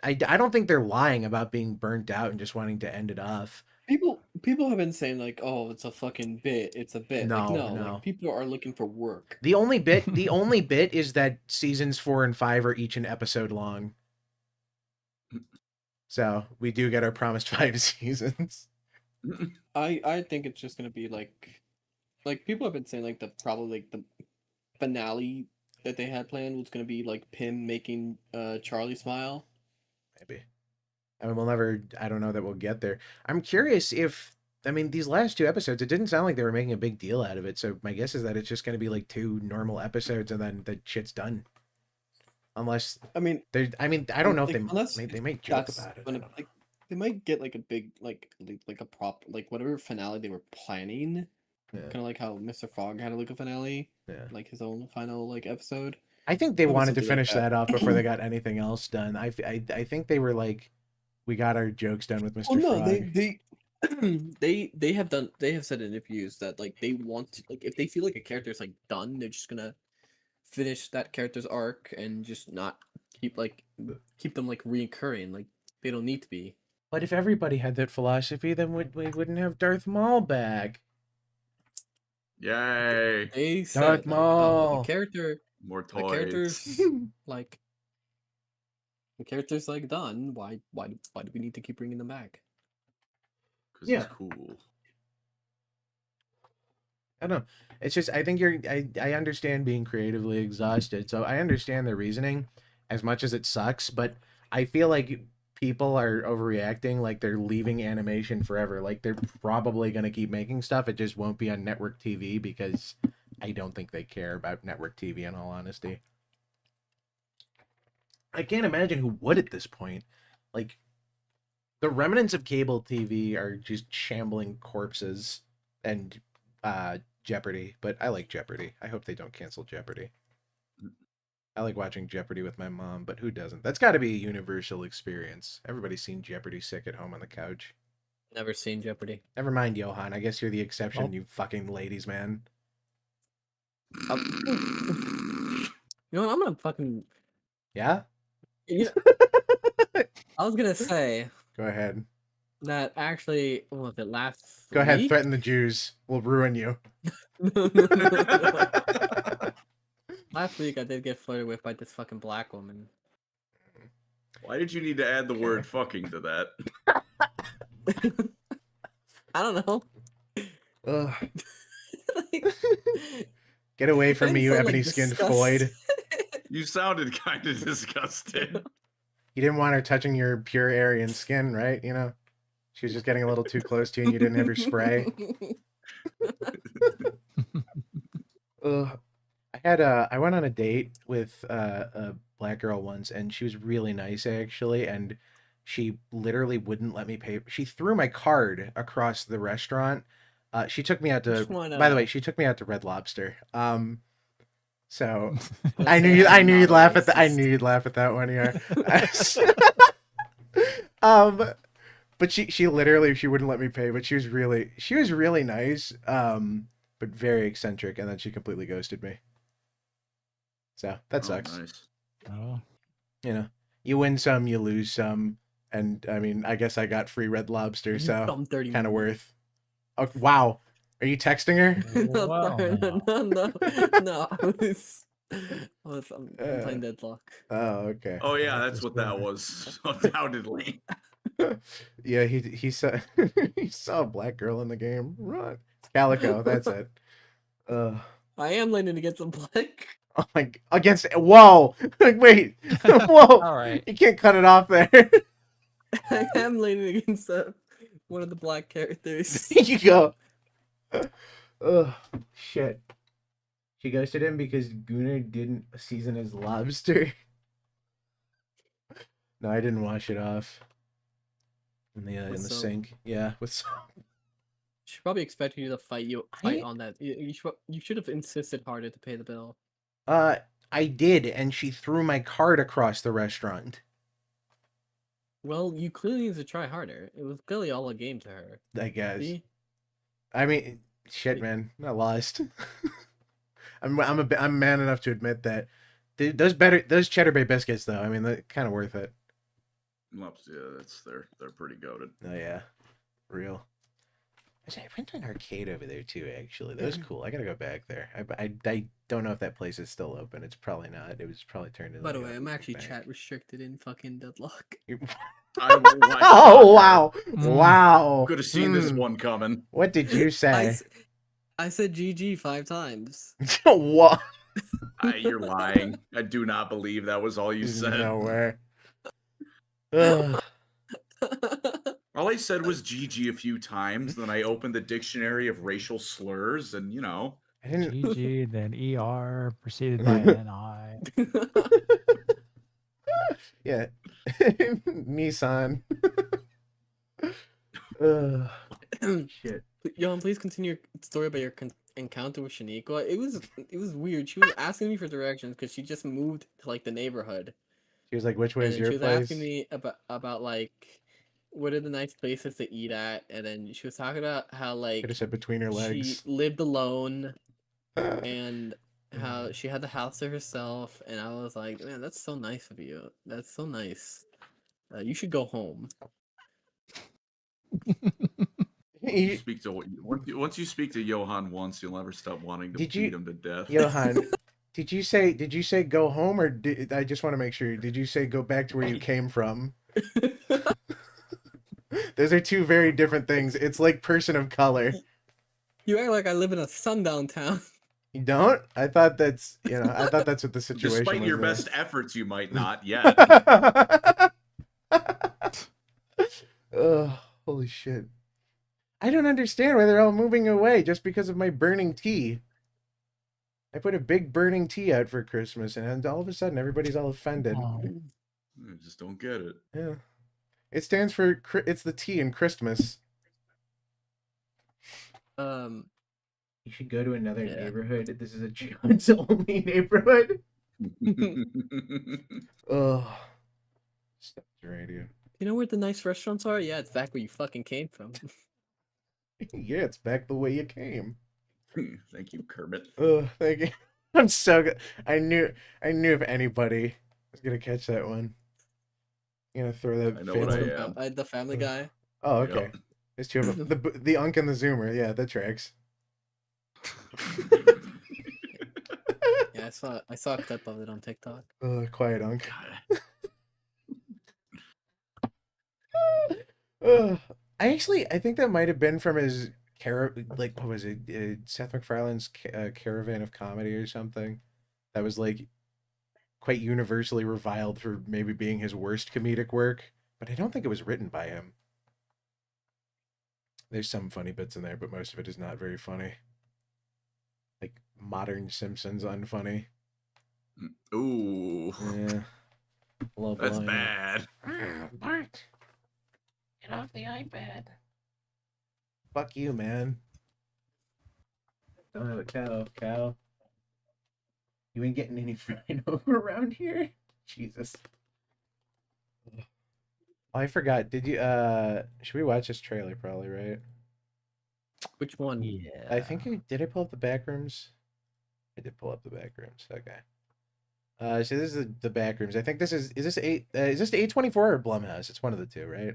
I don't think they're lying about being burnt out and just wanting to end it off. People have been saying like, oh, it's a fucking bit. It's a bit. No, like, no. Like, people are looking for work. The only bit is that seasons 4 and 5 are each an episode long. So we do get our promised 5 seasons. I think it's just gonna be like people have been saying like the finale that they had planned was gonna be like Pym making Charlie smile. Maybe. I mean, I don't know that we'll get there. I'm curious if, I mean, these last 2 episodes, it didn't sound like they were making a big deal out of it. So my guess is that it's just going to be like 2 normal episodes and then the shit's done. Unless, I don't know if they might joke about it. Like, they might get like a big, like a prop, like whatever finale they were planning. Yeah. Kind of like how Mr. Frog had like a finale. Yeah. Like his own final like episode. I think they wanted to finish like that off before they got anything else done. I think they were like, we got our jokes done with Mr. Frog. They have said in interviews that like they want to, like if they feel like a character is like done, they're just gonna finish that character's arc and just not keep them like reoccurring. Like they don't need to be. But if everybody had that philosophy, then we wouldn't have Darth Maul back. Yay! They said Darth Maul. The character. More toys. The character's like. The character's like done. Why do we need to keep bringing them back? Because it's cool. I don't know. It's just, I think I understand being creatively exhausted, so I understand the reasoning as much as it sucks, but I feel like people are overreacting like they're leaving animation forever. Like they're probably going to keep making stuff. It just won't be on network TV because I don't think they care about network TV in all honesty. I can't imagine who would at this point. Like, the remnants of cable TV are just shambling corpses and Jeopardy, but I like Jeopardy. I hope they don't cancel Jeopardy. I like watching Jeopardy with my mom, but who doesn't? That's got to be a universal experience. Everybody's seen Jeopardy sick at home on the couch. Never seen Jeopardy. Never mind, Johan. I guess you're the exception, you fucking ladies, man. You know what? I'm gonna fucking... Yeah? You know, I was gonna say... Go ahead. That actually... What was it, last Go ahead, week? threaten the Jews. We'll ruin you. No. Last week I did get flirted with by this fucking black woman. Why did you need to add the word fucking to that? I don't know. Ugh. Get away from me, you ebony-skinned Floyd. You sounded kind of disgusted. You didn't want her touching your pure Aryan skin, right? You know? She was just getting a little too close to you and you didn't have your spray. I went on a date with a black girl once, and she was really nice, actually, and she literally wouldn't let me pay. She threw my card across the restaurant. She took me out to, by the way, she took me out to Red Lobster. So I knew you'd laugh at that. I knew you'd laugh at that one here. But she literally, she wouldn't let me pay, but she was really nice. but very eccentric, and then she completely ghosted me. So that Oh, sucks. nice. Oh. You know, you win some, you lose some, and I mean, I guess I got free Red Lobster, so Dumb 30 kind of minutes. worth. Oh, wow, are you texting her? No, Well, sorry, no. no. I'm playing Deadlock. Oh, okay. Oh yeah, That's that's what that was. Undoubtedly. Yeah, he saw he saw a black girl in the game. Run, Calico. That's it. I am landing against a black. Oh my! Against whoa! Wait, whoa! All right. You can't cut it off there. I am landing against one of the black characters. There you go. Oh shit! She ghosted him because Gunnar didn't season his lobster. No, I didn't wash it off. In the soap. sink. Yeah, with soap. She's probably expecting you to fight on that. You should have insisted harder to pay the bill. I did, and she threw my card across the restaurant. Well, you clearly need to try harder. It was clearly all a game to her. I guess. See? I mean, shit, man. I lost. I'm man enough to admit that. Those Cheddar Bay biscuits, though. I mean, they're kind of worth it. Yeah, they're pretty goated. Oh yeah, real. I went to an arcade over there too. Actually, that was cool. I gotta go back there. I don't know if that place is still open. It's probably not. It was probably turned into. By the like way, a I'm actually bank. chat restricted in fucking Deadlock. I won't watch Oh soccer. wow! Wow! Could have seen this one coming. What did you say? I said GG 5 times. What? You're lying. I do not believe that was all you said. Nowhere. Ugh. All I said was GG a few times. Then I opened the dictionary of racial slurs, and I didn't. GG, then ER, preceded by NI. Yeah. Nissan. Shit. Johan, please continue your story about your encounter with Shaniqua. It was weird. She was asking me for directions because she just moved to like the neighborhood. She was like, "Which way is your She was place?" asking me about like what are the nice places to eat at, and then she was talking about how like Could have said between her legs. she lived alone and how she had the house to herself, and I was like, man, that's so nice of you. That's so nice. You should go home. Once you speak to Johan once, you'll never stop wanting to beat him to death. Johan, did you say go home, or I just want to make sure? Did you say go back to where you came from? Those are two very different things. It's like person of color. You act like I live in a sundown town. You don't? I thought that's I thought that's what the situation Despite was. your best efforts, you might not yet. Oh, holy shit. I don't understand why they're all moving away just because of my burning tea. I put a big burning tea out for Christmas, and all of a sudden everybody's all offended. Oh. I just don't get it. Yeah. It stands for, it's the T in Christmas. You should go to another neighborhood. This is a John's only neighborhood. Oh. Stop the radio. You know where the nice restaurants are? Yeah, it's back where you fucking came from. Yeah, it's back the way you came. Thank you, Kermit. Oh, thank you. I'm so good. I knew if anybody was gonna catch that one. I'm gonna throw that. I know what I am. The Family Guy. Oh, okay. Yep. There's two of them. The Unk and the Zoomer. Yeah, that tracks. Yeah, I saw a clip of it on TikTok. Quiet Unk. I think that might have been from his what was it? Seth MacFarlane's Caravan of Comedy or something. That was like quite universally reviled for maybe being his worst comedic work, but I don't think it was written by him. There's some funny bits in there, but most of it is not very funny. Like modern Simpsons unfunny. Ooh. Yeah. That's bad. Bart. Get off the iPad. Fuck you, man. Don't have a cow. You ain't getting any fried over around here? Jesus. Oh, I forgot. Did you should we watch this trailer probably, right? Which one? Yeah. I think did I pull up the back rooms? I did pull up the back rooms. Okay. So this is the back rooms. I think this is this A24 or Blumhouse? It's one of the two, right?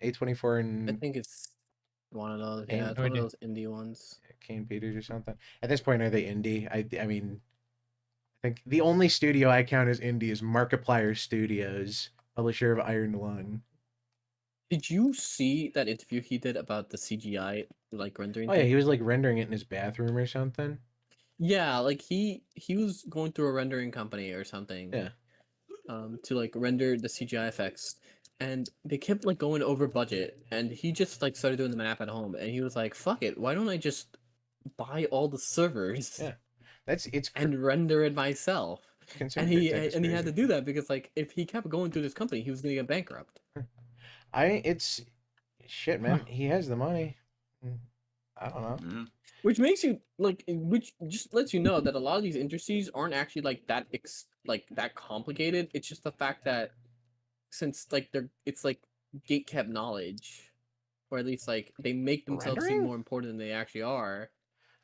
A24 I and think it's one of those. Kane- Yeah, it's No one of idea. those indie ones. Kane Peters or something. At this point, are they indie? I mean, I think the only studio I count as indie is Markiplier Studios, publisher of Iron Lung. Did you see that interview he did about the CGI like rendering? Oh yeah, thing? he was like rendering it in his bathroom or something. Yeah, like he was going through a rendering company or something. Yeah. To like render the CGI effects, and they kept like going over budget, and he just like started doing the map at home, and he was like, "Fuck it, why don't I just buy all the servers Yeah. It's and render it myself?" considered And that he had crazy. to do that because like if he kept going through this company, he was gonna get bankrupt. It's shit, man. He has the money. I don't know. Yeah. Which makes you like, which just lets you know that a lot of these industries aren't actually like that that complicated. It's just the fact that since like it's like gatekept knowledge, or at least like they make themselves seem Rendering? more important than they actually are,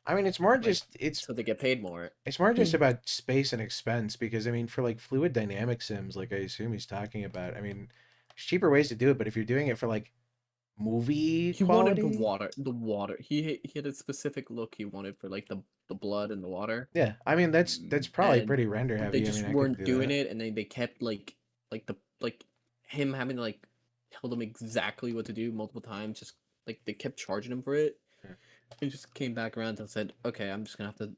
I mean, it's more like, just so they get paid more. it's more just about space and expense because I mean, for like fluid dynamic sims, like I assume he's talking about. I mean, there's cheaper ways to do it, but if you're doing it for like movie He quality, wanted the water. He had a specific look he wanted for like the blood and the water. yeah. I mean, that's probably And pretty render heavy. They just I mean, I weren't could do doing that. it, and they kept like him having to like tell them exactly what to do multiple times. Just like they kept charging him for it. Yeah. He just came back around and said, "Okay, I'm just gonna have to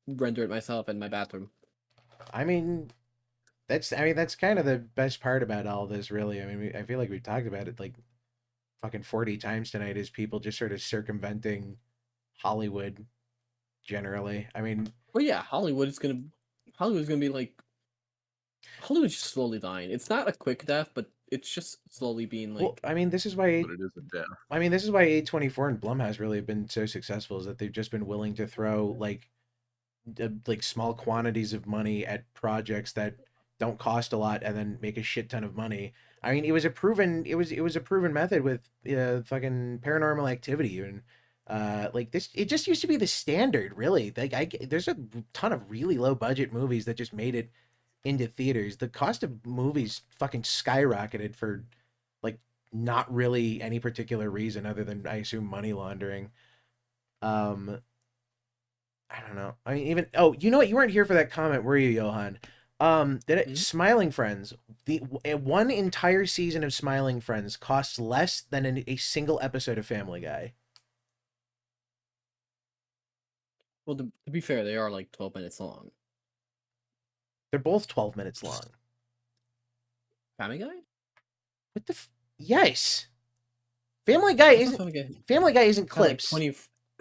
render it myself in my bathroom." I mean, that's kind of the best part about all this, really. I mean, I feel like we've talked about it like fucking 40 times tonight. Is people just sort of circumventing Hollywood generally? I mean, Well, yeah, Hollywood's gonna be like Hollywood's just slowly dying. It's not a quick death, but it's just slowly being like. well, I mean, this is why But it is a death. I mean, this is why A24 and Blumhouse really have been so successful is that they've just been willing to throw like small quantities of money at projects that don't cost a lot and then make a shit ton of money. I mean, it was a proven method with fucking Paranormal Activity and like this. It just used to be the standard, really. Like there's a ton of really low budget movies that just made it into theaters. The cost of movies fucking skyrocketed for like not really any particular reason other than I assume money laundering. I don't know. I mean, even you know what? You weren't here for that comment, were you, Johan? Smiling Friends? One entire season of Smiling Friends costs less than a single episode of Family Guy. Well, to be fair, they are like 12 minutes long. They're both 12 minutes long. Family Guy? What the? Yes. Family Guy isn't. Family Guy isn't clips. Like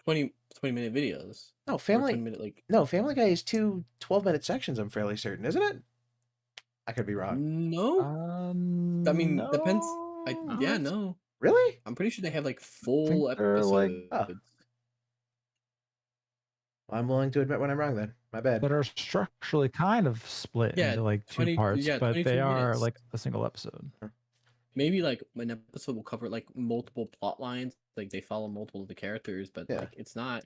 20-minute videos. No, Or Family. 20-minute, like... No, Family Guy is two 12-minute sections. I'm fairly certain, isn't it? I could be wrong. No. I mean, No. depends. Yeah, no. Really? I'm pretty sure they have like full they're, episodes. like- I'm willing to admit when I'm wrong. Then my bad. That are structurally kind of split Yeah, into like 20 two parts, yeah, but 22 they are minutes. like a single episode. Maybe like an episode will cover like multiple plot lines, like they follow multiple of the characters, but Yeah. like it's not.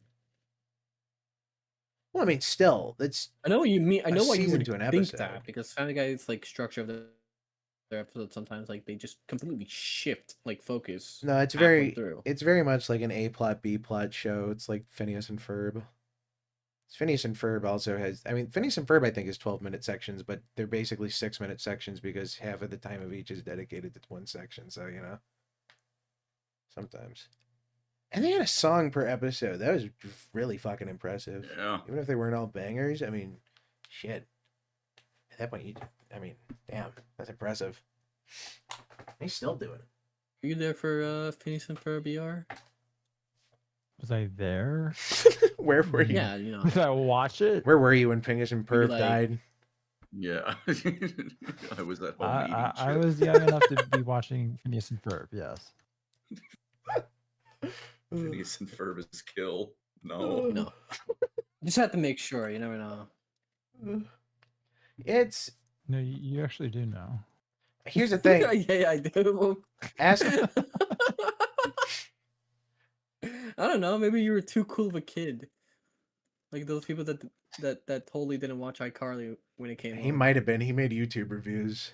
Well, I mean, still, it's I know what you mean. I know why you season would to an think episode. that because Family Guy's like structure of their episodes sometimes like they just completely shift like focus. no, it's halfway very, through. it's very much like an A plot B plot show. It's like Phineas and Ferb. Phineas and Ferb also has. I mean, Phineas and Ferb I think is 12-minute sections, but they're basically 6-minute sections because half of the time of each is dedicated to one section. So you know, sometimes. And they had a song per episode. That was really fucking impressive. Yeah. Even if they weren't all bangers, I mean, shit. At that point, I mean, damn, that's impressive. They still do it. Are you there for Phineas and Ferb BR? Was I there? Where were you? Yeah, you know. Did I watch it? Where were you when Pingus and Perv like- died? Yeah. I was at home eating I chips. was young enough to be watching Phineas and Ferb. Yes. Phineas and Ferb is kill. No. No. Just have to make sure. You never know. It's No, you actually do know. here's the thing. yeah, I do. Ask I don't know. Maybe you were too cool of a kid. Like those people that totally didn't watch iCarly when it came He on. might have been. He made YouTube reviews.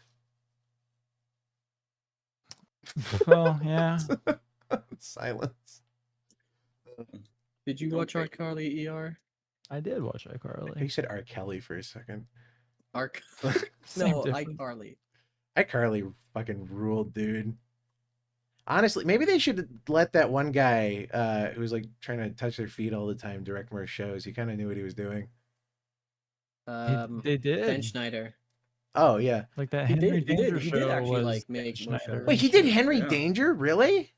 Well, yeah. Silence. Did you watch iCarly, ER? I did watch You iCarly. said R. Kelly for a second. Same No, difference. iCarly. iCarly fucking ruled, dude. Honestly, maybe they should let that one guy who was like trying to touch their feet all the time direct more shows. He kind of knew what he was doing. They did. Dan Schneider. Oh yeah, Like that He Henry did. He Danger did. He show did actually was like make more Schneider. shows. wait, he did Henry Yeah. Danger, really?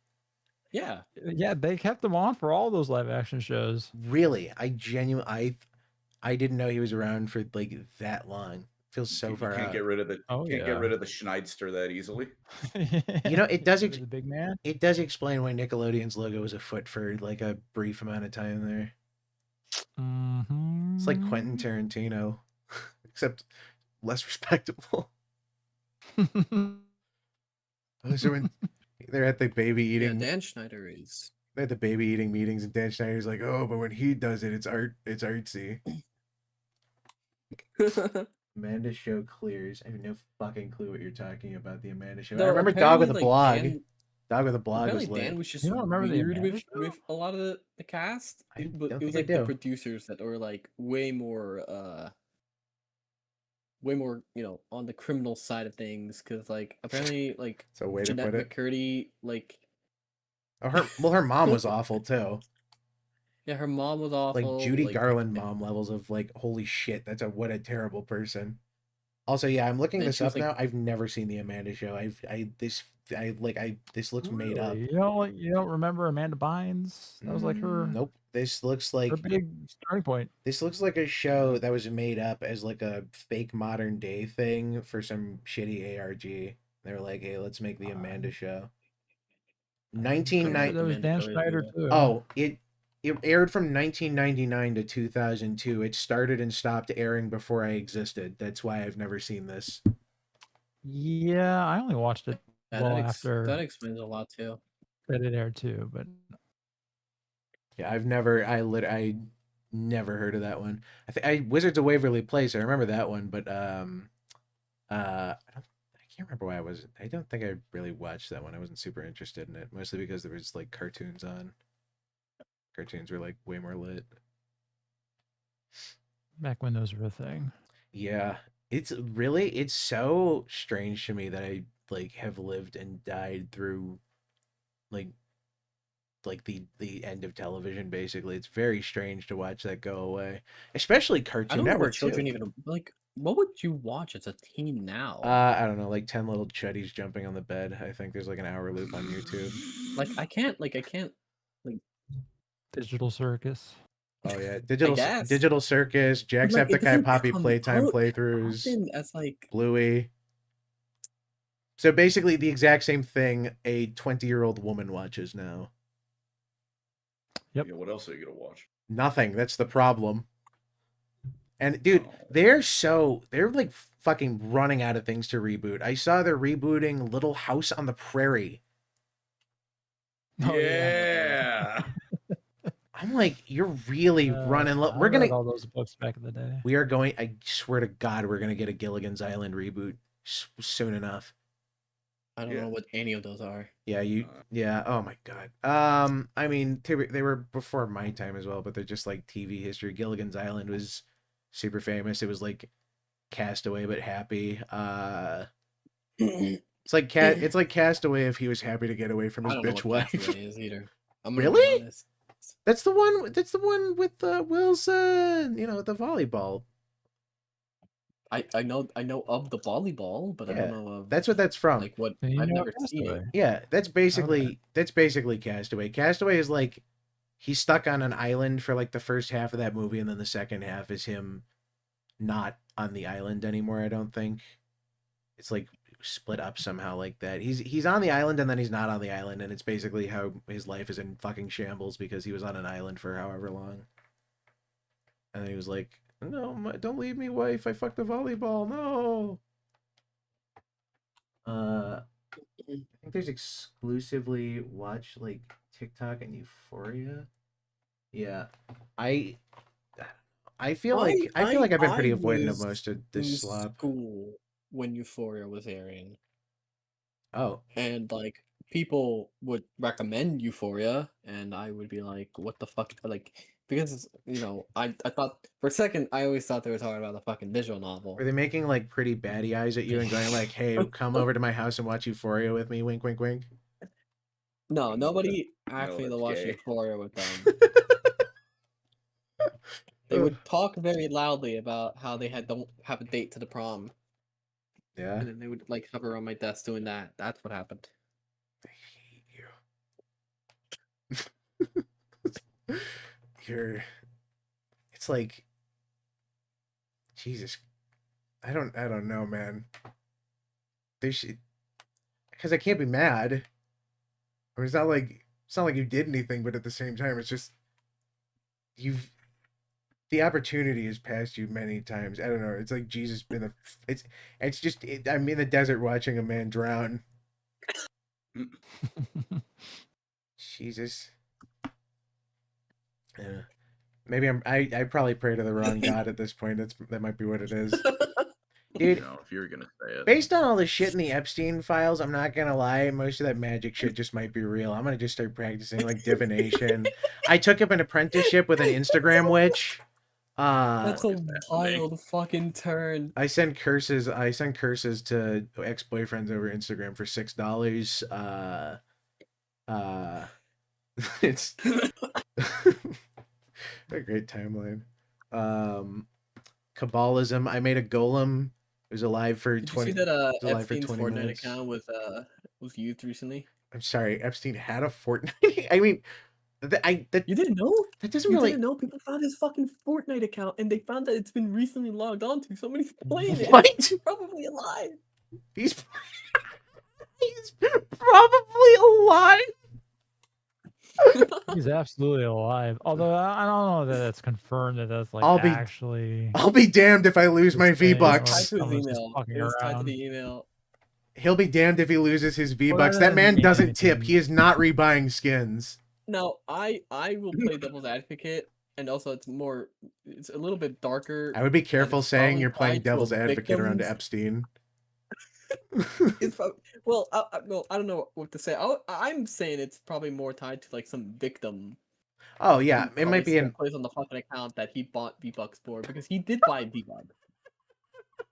Yeah. Yeah, they kept him on for all those live action shows. Really? I genuinely, I didn't know he was around for like that long. Feels so You far can't out. get rid of the Oh, can't yeah. get rid of the Schneidster that easily. You know, it does. The big man. It does explain why Nickelodeon's logo was a foot for like a brief amount of time there. Mm-hmm. It's like Quentin Tarantino, except less respectable. So when they're at the baby Yeah, eating, Dan Schneider is. they're at the baby eating meetings, and Dan Schneider's like, "Oh, but when he does it, it's art. It's artsy." Amanda Show clears. I have no fucking clue what you're talking about. The Amanda Show. I No, remember Dog with a apparently, blog. Dan- Dog with a blog Apparently, was lit. Dan was just You don't remember the weird Amanda with, Show? with a lot of the cast. I But don't it was think I like the do. producers that were like way more, on the criminal side of things. Because like apparently, like So way to Jeanette put it. McCurdy, like Oh, her mom was awful too. yeah, her mom was awful. Like Judy like, Garland mom levels of like, holy shit, what a terrible person. Also, yeah, I'm looking And this she was up like- now. I've never seen the Amanda Show. This looks made up. Really? You don't remember Amanda Bynes? That was like her, Nope. This looks like her big starting point. this looks like a show that was made up as like a fake modern day thing for some shitty ARG. They were like, hey, let's make the Amanda Show. There 1990. was Dan Amanda Schneider Bynes, too. Oh, it aired from 1999 to 2002. It started and stopped airing before I existed. That's why I've never seen this. Yeah, I only watched it yeah, well that after explains a lot too. that it aired too. But Yeah, I never heard of that one. I Wizards of Waverly Place. I remember that one, but I can't remember why I don't think I really watched that one. I wasn't super interested in it, mostly because there was like cartoons on. Cartoons were like way more lit. back when those were a thing. Yeah, it's so strange to me that I like have lived and died through like the end of television. Basically, it's very strange to watch that go away, especially I Cartoon don't know Network what children too. even like. What would you watch as a teen now? I don't know, like 10 little chuddies jumping on the bed. I think there's like an hour loop on YouTube. I can't. Digital Circus. Oh yeah, guess. Digital Circus, Like, it Jacksepticeye doesn't Poppy come Playtime out playthroughs, often as like Bluey. So basically, the exact same thing a 20-year-old woman watches now. Yep. Yeah, what else are you gonna watch? Nothing. That's the problem. And dude, Oh. they're like fucking running out of things to reboot. I saw they're rebooting Little House on the Prairie. Oh, yeah. I'm like, you're really running low. I We're read gonna all those books back in the day. We are going. I swear to God, we're gonna get a Gilligan's Island reboot soon enough. I don't Yeah. know what any of those are. Yeah, yeah. Oh my God. I mean, they were before my time as well, but they're just like TV history. Gilligan's Island was super famous. It was like Castaway but happy. It's like Castaway if he was happy to get away from his I don't know bitch what wife. Castaway is either. I'm gonna be Really? honest. That's the one. That's the one with Wilson. You know, the volleyball. I know of the volleyball, but I Yeah, don't know of That's what that's from. like what Then you I've know never seen it. Castaway. Yeah, that's basically Castaway. Castaway is like he's stuck on an island for like the first half of that movie, and then the second half is him not on the island anymore. I don't think it's like split up somehow like that. He's on the island and then he's not on the island, and it's basically how his life is in fucking shambles because he was on an island for however long. And then he was like, "No, don't leave me, wife. I fucked the volleyball. No." I think there's exclusively watch like TikTok and Euphoria. Yeah, I feel like I've been pretty avoidant of most of this slop. School when Euphoria was airing. Oh, and like people would recommend Euphoria, and I would be like, "What the fuck?" Like because I thought for a second I always thought they were talking about the fucking visual novel. were they making like pretty baddie eyes at you and going like, "Hey, come over to my house and watch Euphoria with me"? Wink, wink, wink. No, nobody asked me to that's watch gay. Euphoria with them. They would talk very loudly about how they don't have a date to the prom. Yeah. And then they would like hover on my desk doing that. That's what happened. I hate you. It's like, Jesus. I don't know, man. They should, because I can't be mad. I mean, it's not like you did anything, but at the same time, it's just the opportunity has passed you many times. I don't know. It's like Jesus been I'm in the desert watching a man drown. Jesus. Yeah. Maybe I probably pray to the wrong God at this point. That might be what it is. Dude, if you're gonna say it. Based on all the shit in the Epstein files, I'm not gonna lie, most of that magic shit just might be real. I'm gonna just start practicing like divination. I took up an apprenticeship with an Instagram witch. That's a wild fucking turn. I send curses to ex-boyfriends over Instagram for $6. It's a great timeline. Kabbalism. I made a golem. It was alive for 20. Did you see that Epstein's Fortnite minutes. account was used recently? I'm sorry, Epstein had a Fortnite. I mean, you didn't know? That doesn't you really. Didn't know people found his fucking Fortnite account and they found that it's been recently logged onto. Somebody's playing it. What? He's probably alive. He's probably alive. He's absolutely alive. Although I don't know that it's confirmed that that's like actually. I'll be damned if I lose my V-Bucks. It was tied to the email. He'll be damned if he loses his V-Bucks. That man doesn't tip. He is not rebuying skins. No, I will play devil's advocate, and also it's a little bit darker. I would be careful saying you're playing devil's advocate around Epstein. It's probably, well, I don't know what to say. I'm saying it's probably more tied to like some victim. Oh yeah, it might be plays on the fucking account that he bought V-Bucks for because he did buy V-Bucks.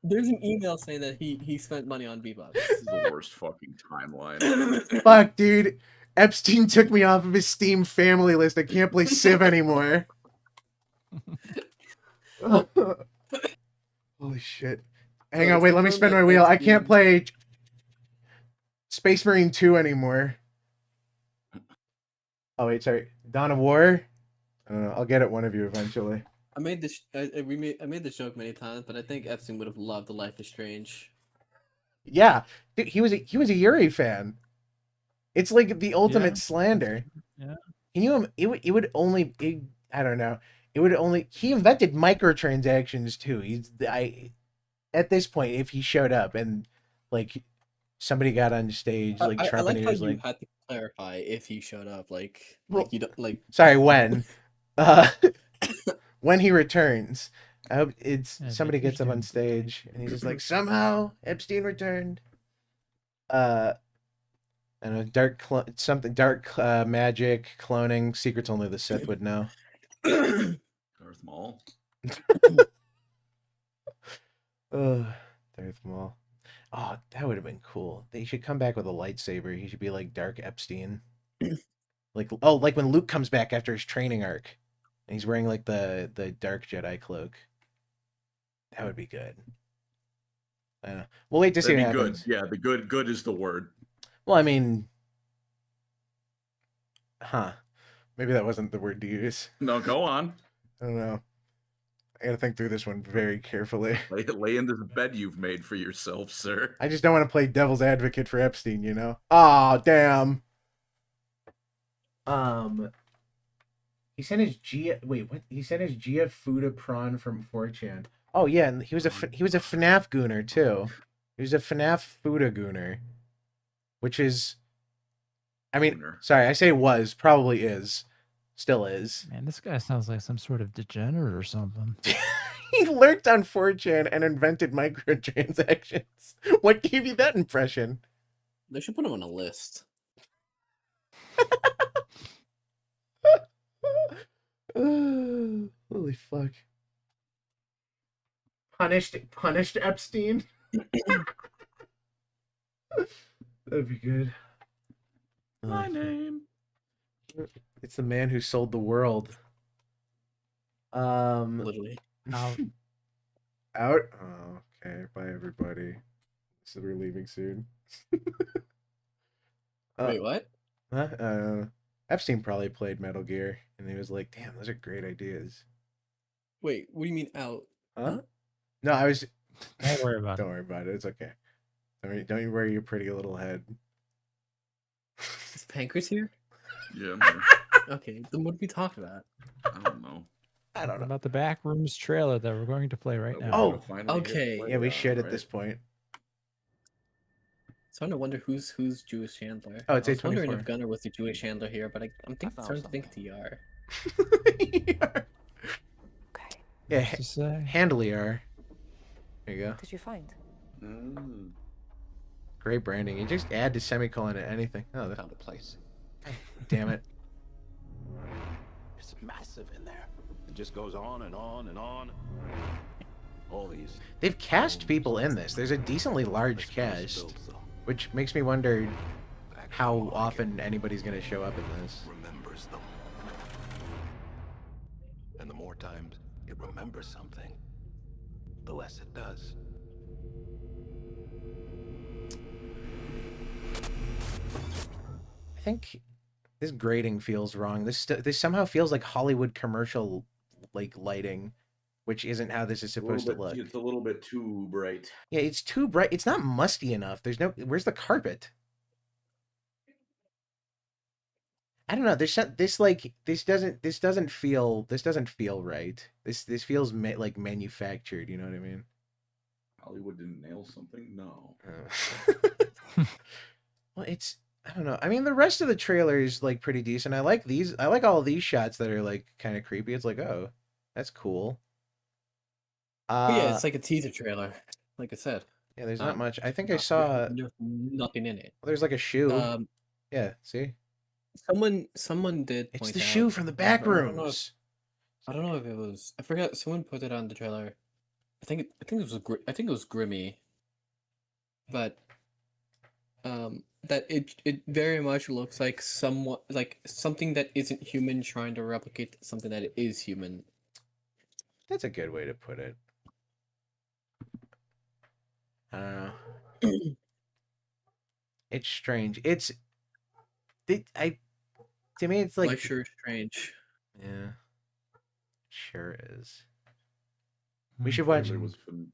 There's an email saying that he spent money on V-Bucks. This is the worst fucking timeline. Fuck, dude. Epstein took me off of his Steam family list. I can't play Civ anymore. Holy shit. Hang on, wait, let me spin my wheel. I can't play Space Marine 2 anymore. Oh, wait, sorry. Dawn of War? I don't know. I'll get it one of you eventually. I made this joke many times, but I think Epstein would have loved The Life is Strange. Yeah. Dude, he was a Yuri fan. It's like the ultimate slander. Yeah. Can you I don't know. He invented microtransactions too. At this point, if he showed up and like somebody got on stage like I like how was you like had to clarify if he showed up well, you don't like sorry when when he returns. I hope somebody gets up on stage and he's just like somehow Epstein returned. And a dark magic cloning secrets only the Sith would know. Darth Maul. Darth Maul. Oh, that would have been cool. They should come back with a lightsaber. He should be like Dark Epstein. like when Luke comes back after his training arc, and he's wearing like the Dark Jedi cloak. That would be good. I don't know. We'll wait to see what happens. Good. Yeah, the good is the word. Well, I mean, maybe that wasn't the word to use. No, go on. I don't know. I gotta think through this one very carefully. Lay in this bed you've made for yourself, sir. I just don't want to play devil's advocate for Epstein, you know? Oh, damn. He sent his He sent his Gia Fuda prawn from 4chan. Oh yeah, and he was a FNAF gooner too. He was a FNAF Fuda gooner, which is I mean, Gunnar. sorry, I say was, probably is, still is. Man, this guy sounds like some sort of degenerate or something. He lurked on 4chan and invented microtransactions. What gave you that impression? They should put him on a list. Holy fuck. Punished Epstein? That'd be good. My name. It's the man who sold the world. Literally. Out. Out? Oh, okay. Bye, everybody. So we're leaving soon. Wait, what? Huh? Epstein probably played Metal Gear, and he was like, damn, those are great ideas. Wait, what do you mean out? Huh? No, I was... Don't worry about it. Don't worry about it. It's okay. Don't you worry your pretty little head. Is Pancras here? Yeah, I'm here. Okay, then what did we talk about? I don't know. I don't know. About the Backrooms trailer that we're going to play right But now. we're Oh, gonna finally get okay. played Yeah, we on, should at right? this point. Starting to wonder who's Jewish handler. Oh, it's I was wondering 8:24. if Gunnar was the Jewish handler here, but I'm starting to think it's ER. Okay. Yeah, What's to say? Handlier. There you go. Did you find? Mm. Great branding. You just add the semicolon to anything. Oh, Found a place. damn it. It's massive in there. It just goes on and on and on. All these. They've cast people in this. There's a decently large cast, which makes me wonder how often anybody's going to show up in this. Remembers them. And the more times it remembers something, the less it does. I think this grading feels wrong. This somehow feels like Hollywood commercial like lighting, which isn't how this is supposed to look. It's a little bit too bright. Yeah, it's too bright. It's not musty enough. There's no. Where's the carpet? I don't know. This doesn't feel right. This feels like manufactured. You know what I mean? Hollywood didn't nail something. No. Well, I don't know. I mean, the rest of the trailer is like pretty decent. I like these. I like all these shots that are like kind of creepy. It's like, oh, that's cool. But yeah, it's like a teaser trailer, like I said. Yeah, there's not much. I think I saw. There's nothing in it. There's like a shoe. Yeah, see. Someone did. It's point the out, shoe from the back rooms. I don't know if it was. I forgot. Someone put it on the trailer. I think it was Grimmy. But that it very much looks like somewhat like something that isn't human trying to replicate something that is human. That's a good way to put it. I don't know. It's strange. To me, it's like Life sure is strange. Yeah, sure is. We should watch. Trailer was fun.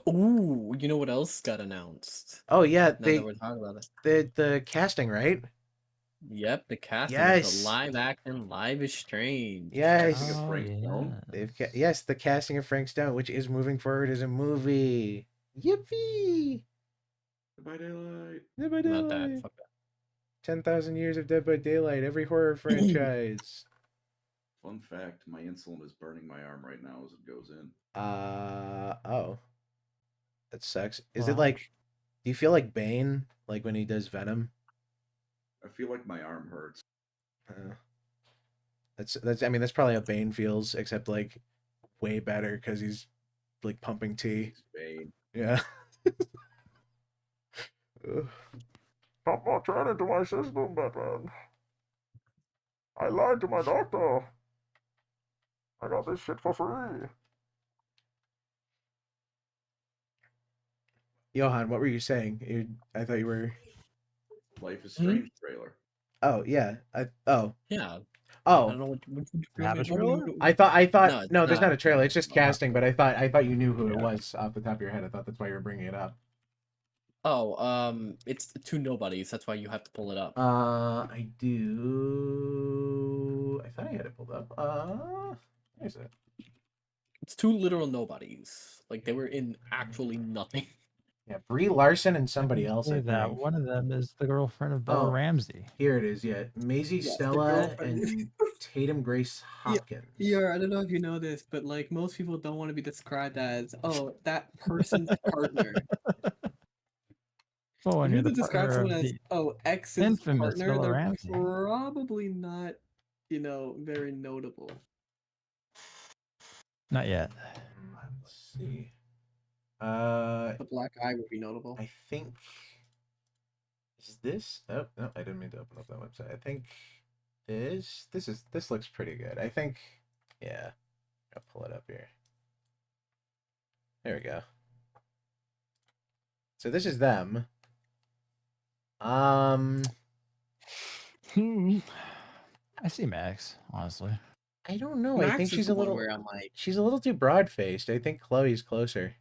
Ooh, you know what else got announced? Oh yeah, Now that we're talking about it. the casting, right? Yep, the casting. Yes. The live action Life is Strange. Yes. Casting of Frank Stone? Yes, the casting of Frank Stone, which is moving forward as a movie. Yippee! Dead by Daylight. Dead by Not that. Daylight. Fuck that. 10,000 years of Dead by Daylight. Every horror franchise. Fun fact: my insulin is burning my arm right now as it goes in. Oh. That sucks. Is Wow. it like, do you feel like Bane, like when he does Venom? I feel like my arm hurts. I mean, that's probably how Bane feels, except like way better because he's like pumping tea. It's Bane. Yeah. Stop not turning to my system, Batman. I lied to my doctor. I got this shit for free. Johan, what were you saying? I thought you were. Life is Strange trailer. Oh yeah. Yeah. I Oh. don't know what Have a trailer? I thought. No, it's No, there's not. not a trailer. It's just casting. But I thought you knew who it was off the top of your head. I thought that's why you were bringing it up. Oh, it's two nobodies. That's why you have to pull it up. I do. I thought I had it pulled up. Where's it? It's two literal nobodies. Like they were in actually nothing. Yeah, Brie Larson and somebody else. I That think. one of them is the girlfriend of Bella Oh. Ramsey. Here it is. Yeah, Maisie Yes, the Stella girlfriend. and Tatum Grace Hopkins. Yeah, I don't know if you know this, but like most people don't want to be described as, oh, that person's partner. Well, when If you're you the describe partner someone of as, the oh, ex's infamous partner, Bella they're Ramsey. probably not, very notable. Not yet. Let's see. The black eye would be notable. I think is this. Oh no, I didn't mean to open up that website. I think this looks pretty good. I think, yeah. I'll pull it up here. There we go. So this is them. I see Max, honestly. I don't know. I Max think is she's the a one little. where I'm like, She's a little too broad faced. I think Chloe's closer.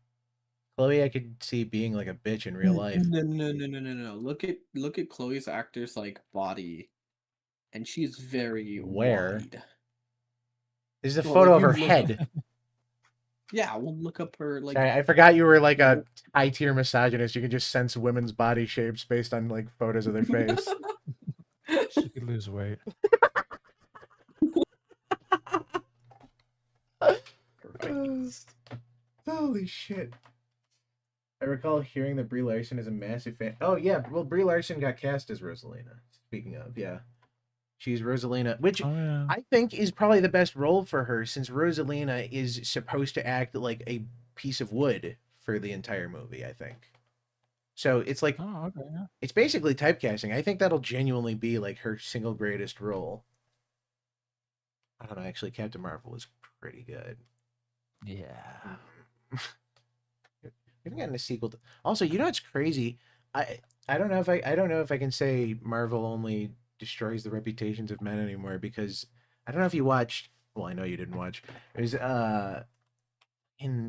Chloe, I could see being like a bitch in real life. No. Look at Chloe's actor's like body, and she's very Where? wide. This is a Well, photo like, of her you look up- head. Yeah, we'll look up her like. Sorry, I forgot you were like a high tier misogynist. You can just sense women's body shapes based on like photos of their face. She could lose weight. Holy shit. I recall hearing that Brie Larson is a massive fan. Oh, yeah. Well, Brie Larson got cast as Rosalina. Speaking of, yeah. She's Rosalina, which I think is probably the best role for her since Rosalina is supposed to act like a piece of wood for the entire movie, I think. So it's like, it's basically typecasting. I think that'll genuinely be like her single greatest role. I don't know. Actually, Captain Marvel is pretty good. Yeah. We haven't gotten a sequel. Also, you know what's crazy? I don't know if I can say Marvel only destroys the reputations of men anymore because I don't know if you watched. Well, I know you didn't watch. It was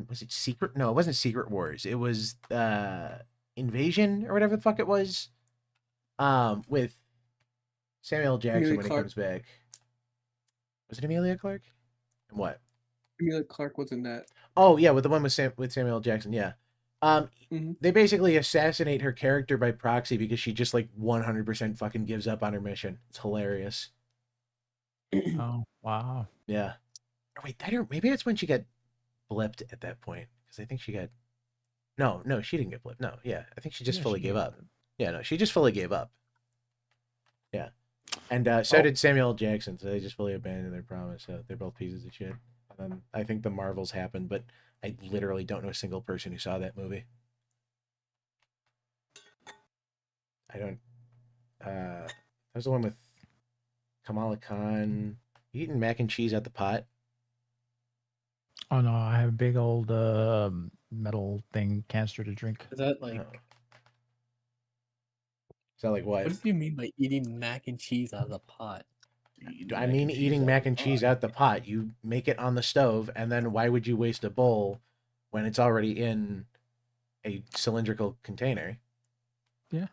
was it Secret? No, it wasn't Secret Wars. It was Invasion or whatever the fuck it was. With Samuel Jackson Emilia when Clarke. he comes back. Was it Emilia Clarke? And what? Emilia Clarke was in that. Oh yeah, with the one with Samuel Jackson. Yeah. They basically assassinate her character by proxy because she just like 100% fucking gives up on her mission. It's hilarious. Oh wow. Yeah. Oh, wait, maybe that's when she got blipped at that point because I think she got. No, she didn't get blipped. No, yeah, I think she just fully gave up. Yeah, no, she just fully gave up. Yeah, and so did Samuel Jackson. So they just fully abandoned their promise. So they're both pieces of shit. And then I think the Marvels happened, but I literally don't know a single person who saw that movie. I don't. That was the one with Kamala Khan eating mac and cheese out the pot. Oh no, I have a big old metal thing canister to drink. Is that like? Is that like what? What do you mean by eating mac and cheese out of the pot? I mean eating mac and cheese out the pot. You make it on the stove, and then why would you waste a bowl when it's already in a cylindrical container? Yeah,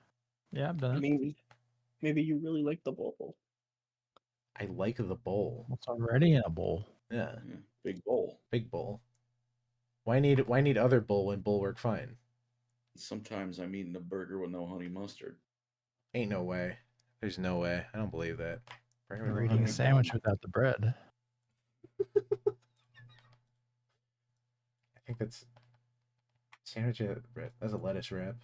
I've done it. I mean, maybe you really like the bowl. I like the bowl. It's already in a bowl. Yeah, big bowl. Big bowl. Why need other bowl when bowl work fine? Sometimes I'm eating a burger with no honey mustard. Ain't no way. There's no way. I don't believe that. You're eating a sandwich without the bread. I think that's sandwich bread. That's a lettuce wrap.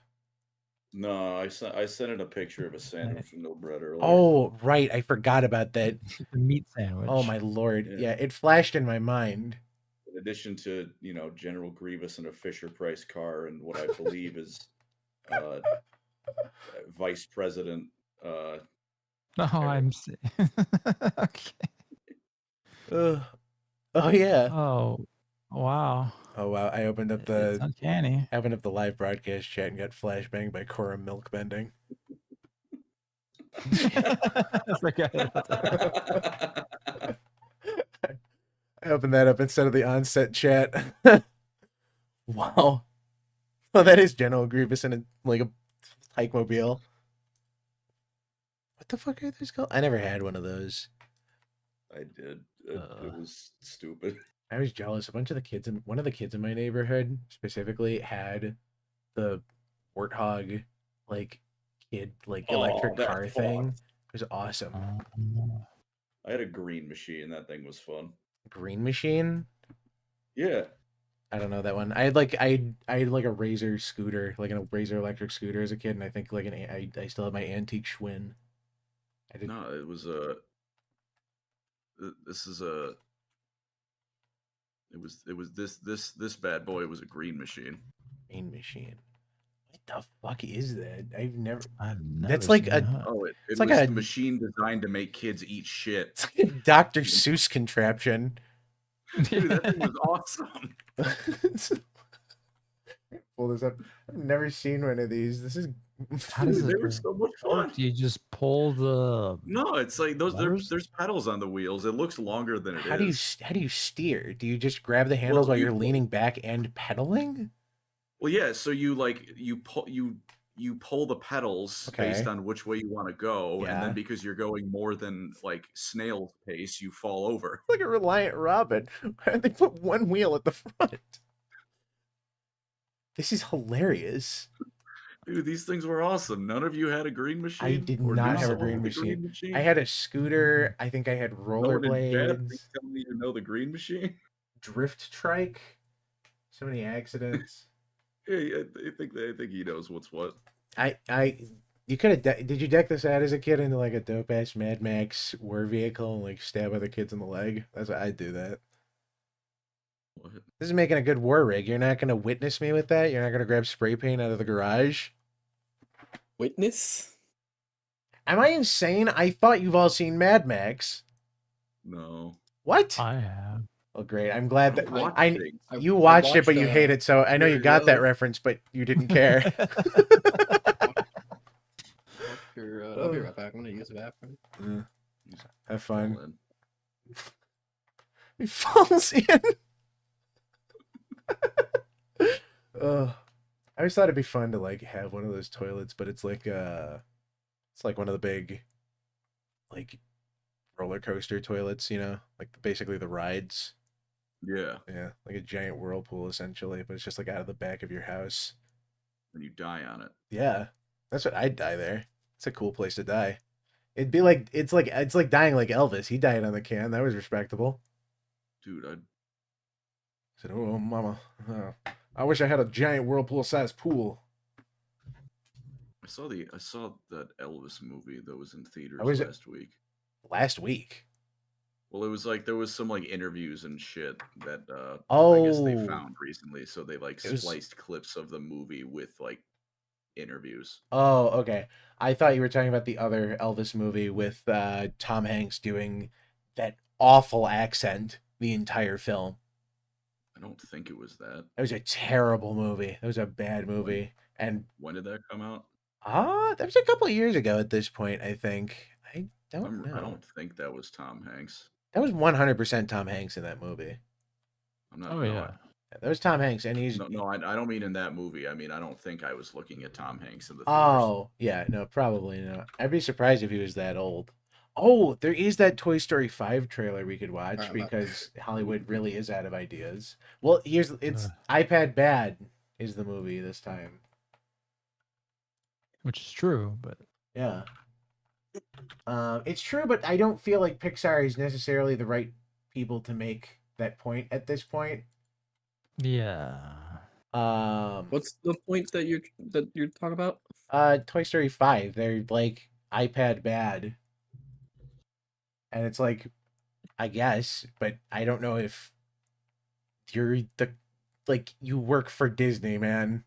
No, I sent it a picture of a sandwich with no bread earlier. Oh, right. I forgot about that. The meat sandwich. Oh my lord. Yeah, it flashed in my mind. In addition to, General Grievous in a Fisher-Price car and what I believe is Vice President. No, I'm sick. Okay. Oh yeah. Oh, wow. Oh wow. I opened up It's uncanny. the live broadcast chat and got flashbanged by Cora milk bending. I forgot about that. I opened that up instead of the onset chat. Wow. Well, that is General Grievous in a hike-mobile. What the fuck are those called? I never had one of those. I did. It was stupid. I was jealous. One of the kids in my neighborhood specifically had the warthog, like kid, like Oh, electric that car fuck. thing. It was awesome. I had a green machine. That thing was fun. Green Machine. Yeah. I don't know that one. I had like a Razor scooter, like a Razor electric scooter as a kid, and I think like I still have my antique Schwinn. I did. No, it was a. This is a. It was this bad boy was a green machine. Green Machine. What the fuck is that? I've never. That's like a- Oh, it It's was like the a- machine designed to make kids eat shit. It's like a Dr. Seuss contraption. Dude, that thing was awesome. Pull this up. I've never seen one of these. This is. How does Dude, it they were so much fun. Do you just pull the? No, it's like those. Levers? There's pedals on the wheels. It looks longer than it is. How do you steer? Do you just grab the handles Well, while you you're pull- leaning back and pedaling? Well, yeah. So you pull the pedals based Okay. on which way you want to go, and Yeah. then because you're going more than like snail's pace, you fall over. Like a Reliant Robin. Why did they put one wheel at the front? This is hilarious. Dude, these things were awesome. None of you had a green machine. I did Or not knew have a someone green with machine. I had a scooter. I think I had No one in chat, rollerblades, please tell me you know the green machine. drift trike. So many accidents. Yeah, I think he knows what's what. You could have. Did you deck this out as a kid into like a dope ass Mad Max war vehicle and like stab other kids in the leg? That's what I'd do that. What? This is making a good war rig. You're not gonna witness me with that. You're not gonna grab spray paint out of the garage. Witness? Am I insane? I thought you've all seen Mad Max. No. What? I have. Well, great. I'm glad that Watch I things. you watched it, but you watched, hate it. So I know you Fury got that Road. reference, but you didn't care. I'll be right back. I'm gonna use the bathroom. Have fun. Fall in. He falls in. I always thought it'd be fun to like have one of those toilets, but it's like one of the big like roller coaster toilets, you know, like basically the rides. Yeah, Yeah, like a giant whirlpool essentially, but it's just like out of the back of your house. and you die on it. Yeah, that's what I'd die there. It's a cool place to die. It'd be like it's like dying like Elvis. He died on the can. That was respectable. Dude, I said, "Oh, mama, I wish I had a giant whirlpool-sized pool." I saw that Elvis movie that was in theaters was it? last week. Last week. Well, it was like there was some like interviews and shit that I guess they Oh. found recently. So they like It was- spliced clips of the movie with like interviews. Oh, okay. I thought you were talking about the other Elvis movie with Tom Hanks doing that awful accent the entire film. I don't think it was that. It was a terrible movie. It was a bad movie. And When did that come out? that was a couple of years ago at this point, I think. I don't know. I don't think that was Tom Hanks. That was 100% Tom Hanks in that movie. I'm not. Oh no, yeah. That was Tom Hanks, and he's No, I don't mean in that movie. I mean, I don't think I was looking at Tom Hanks in the theaters. Oh, yeah, no, probably not. I'd be surprised if he was that old. Oh, there is that Toy Story 5 trailer we could watch Alright, because Hollywood really is out of ideas. Well, it's iPad Bad is the movie this time. Which is true, but Yeah. It's true, but I don't feel like Pixar is necessarily the right people to make that point at this point. yeah. What's the point that you're talking about? Toy Story 5, they're like iPad Bad. And it's like, I guess, but I don't know if you're you work for Disney, man.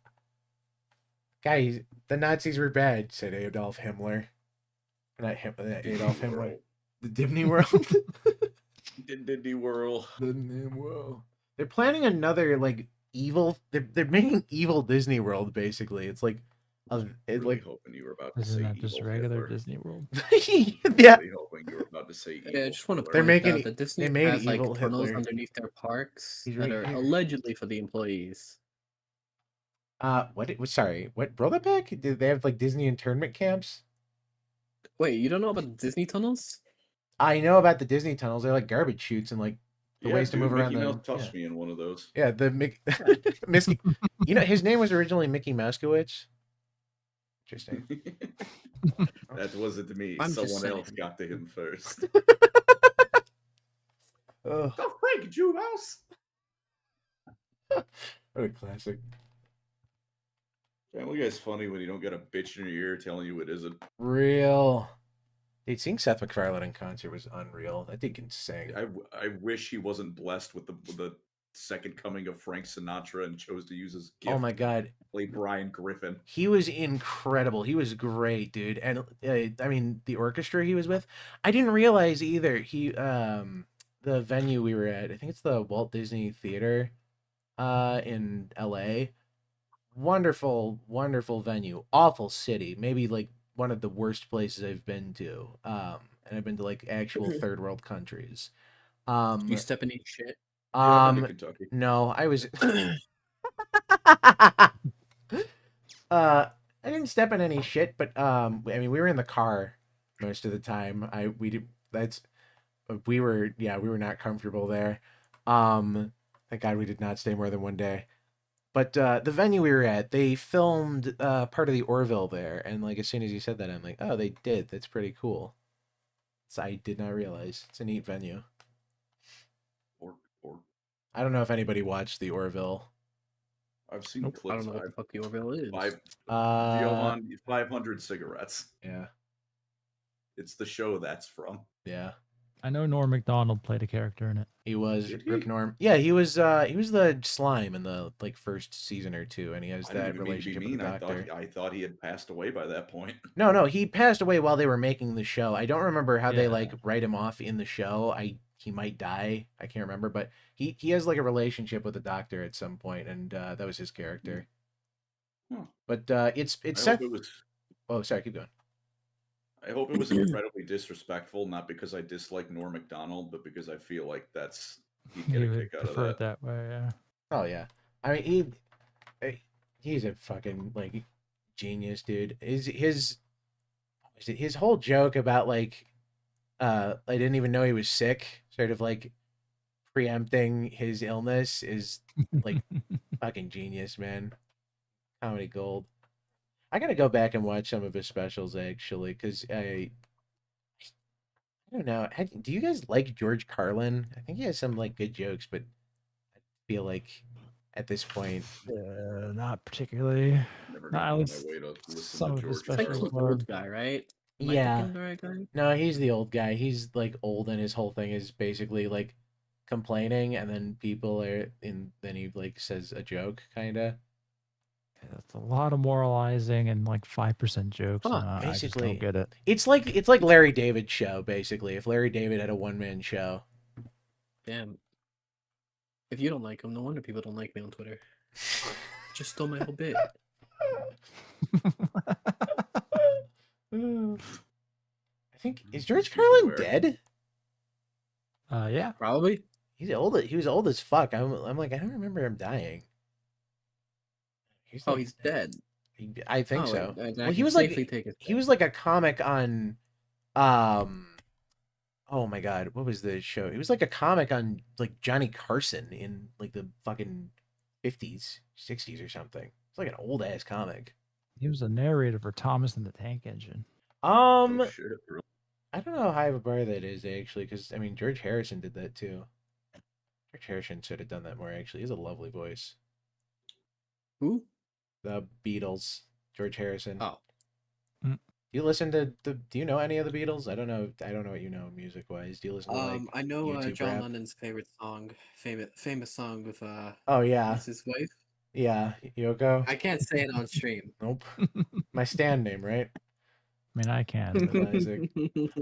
Guys, the Nazis were bad, said Adolf Himmler. Not Adolf Himmler. The Disney World. Disney World. Disney World. They're planning another like evil. They're making evil Disney World basically. It's like, Really like hoping you were about to Isn't say that just evil regular Hitler. Disney World? yeah. Really hoping you were about to say evil. Yeah, I just want to They're point making out that Disney they made has like evil tunnels Hitler. underneath their parks He's that right are here. allegedly for the employees. What? Sorry. What? Roll that back? Did they have like Disney internment camps? Wait, you don't know about Disney tunnels? I know about the Disney tunnels. They're like garbage chutes and like the Yeah, ways to dude, move around. Mickey the- Mouse touched me in one of those. Yeah, the Mickey. You know, his name was originally Mickey Mousewitz. Interesting. That wasn't me. I'm just Someone else saying. got to him first. Oh, The freak, Jew Mouse! what a classic. Family Guy's funny when you don't get a bitch in your ear telling you it isn't. Real. Dude, seeing Seth MacFarlane in concert was unreal. That dude can sing. I wish he wasn't blessed with the second coming of Frank Sinatra and chose to use his gift. Oh my god, to play Brian Griffin. he was incredible. He was great, dude. And I mean, the orchestra he was with, I didn't realize either. He the venue we were at, I think it's the Walt Disney Theater in LA. Wonderful, wonderful venue. Awful city. Maybe like one of the worst places I've been to. And I've been to like actual third world countries. You step in any shit? I've been to Kentucky. No, I was I didn't step in any shit, but I mean we were in the car most of the time. We were not comfortable there. Thank God we did not stay more than one day. But the venue we were at, they filmed part of the Orville there, and like as soon as you said that, I'm like, oh, they did. That's pretty cool. So I did not realize. It's a neat venue. I don't know if anybody watched the Orville. I've seen clips. I don't know what the fuck the Orville is. 500 cigarettes. Yeah. It's the show that's from. Yeah. I know Norm Macdonald played a character in it. He was Did he? Rip Norm. Yeah, he was the slime in the like first season or two, and he has I didn't that even mean to be relationship with mean. the doctor. I thought he had passed away by that point. No, he passed away while they were making the show. I don't remember how they Yeah. like write him off in the show. He might die. I can't remember, but he has like a relationship with the doctor at some point, and that was his character. Huh. But it's I Seth. hope it was. Oh, sorry, keep going. I hope it was incredibly disrespectful, not because I dislike Norm Macdonald, but because I feel like he'd get He a would kick out of prefer that. it that way, yeah. Oh yeah, I mean he's a fucking like genius, dude. His whole joke about like I didn't even know he was sick, sort of like preempting his illness is like fucking genius, man. Comedy gold. I gotta go back and watch some of his specials actually, because I don't know. Do you guys like George Carlin? I think he has some like good jokes, but I feel like at this point, Not particularly. Never No, got at on least my way to some listen to of his George It's like specials Carlin. the old guy, right? Am I Yeah. thinking the right guy? No, he's the old guy. He's like old, and his whole thing is basically like complaining, and then then he like says a joke, kind of. That's a lot of moralizing and like 5% jokes. Huh, and I just basically. don't get it. It's like Larry David's show, basically. If Larry David had a one-man show. Damn. If you don't like him, no wonder people don't like me on Twitter. Just stole my whole bit. I think is George Carlin dead? Yeah. Probably. He's old. He was old as fuck. I'm like, I don't remember him dying. He's dead. I think Oh, so. I Well, he can was safely like take his he was like a comic on, oh my god, what was the show? He was like a comic on like Johnny Carson in like the fucking 50s, 60s or something. It's like an old ass comic. He was a narrator for Thomas and the Tank Engine. Oh, shit, bro. I don't know how high of a bar that is actually, because I mean George Harrison did that too. George Harrison should have done that more actually. He's a lovely voice. Who? The Beatles. George Harrison. Oh. You listen to do you know any of the Beatles? I don't know what you know music wise. Do you listen to like I know YouTube John rap? Lennon's favorite song, famous song with Oh yeah. what's his wife? Yeah, Yoko. I can't say it on stream. Nope. My stand name, right? I mean, I can. With Isaac.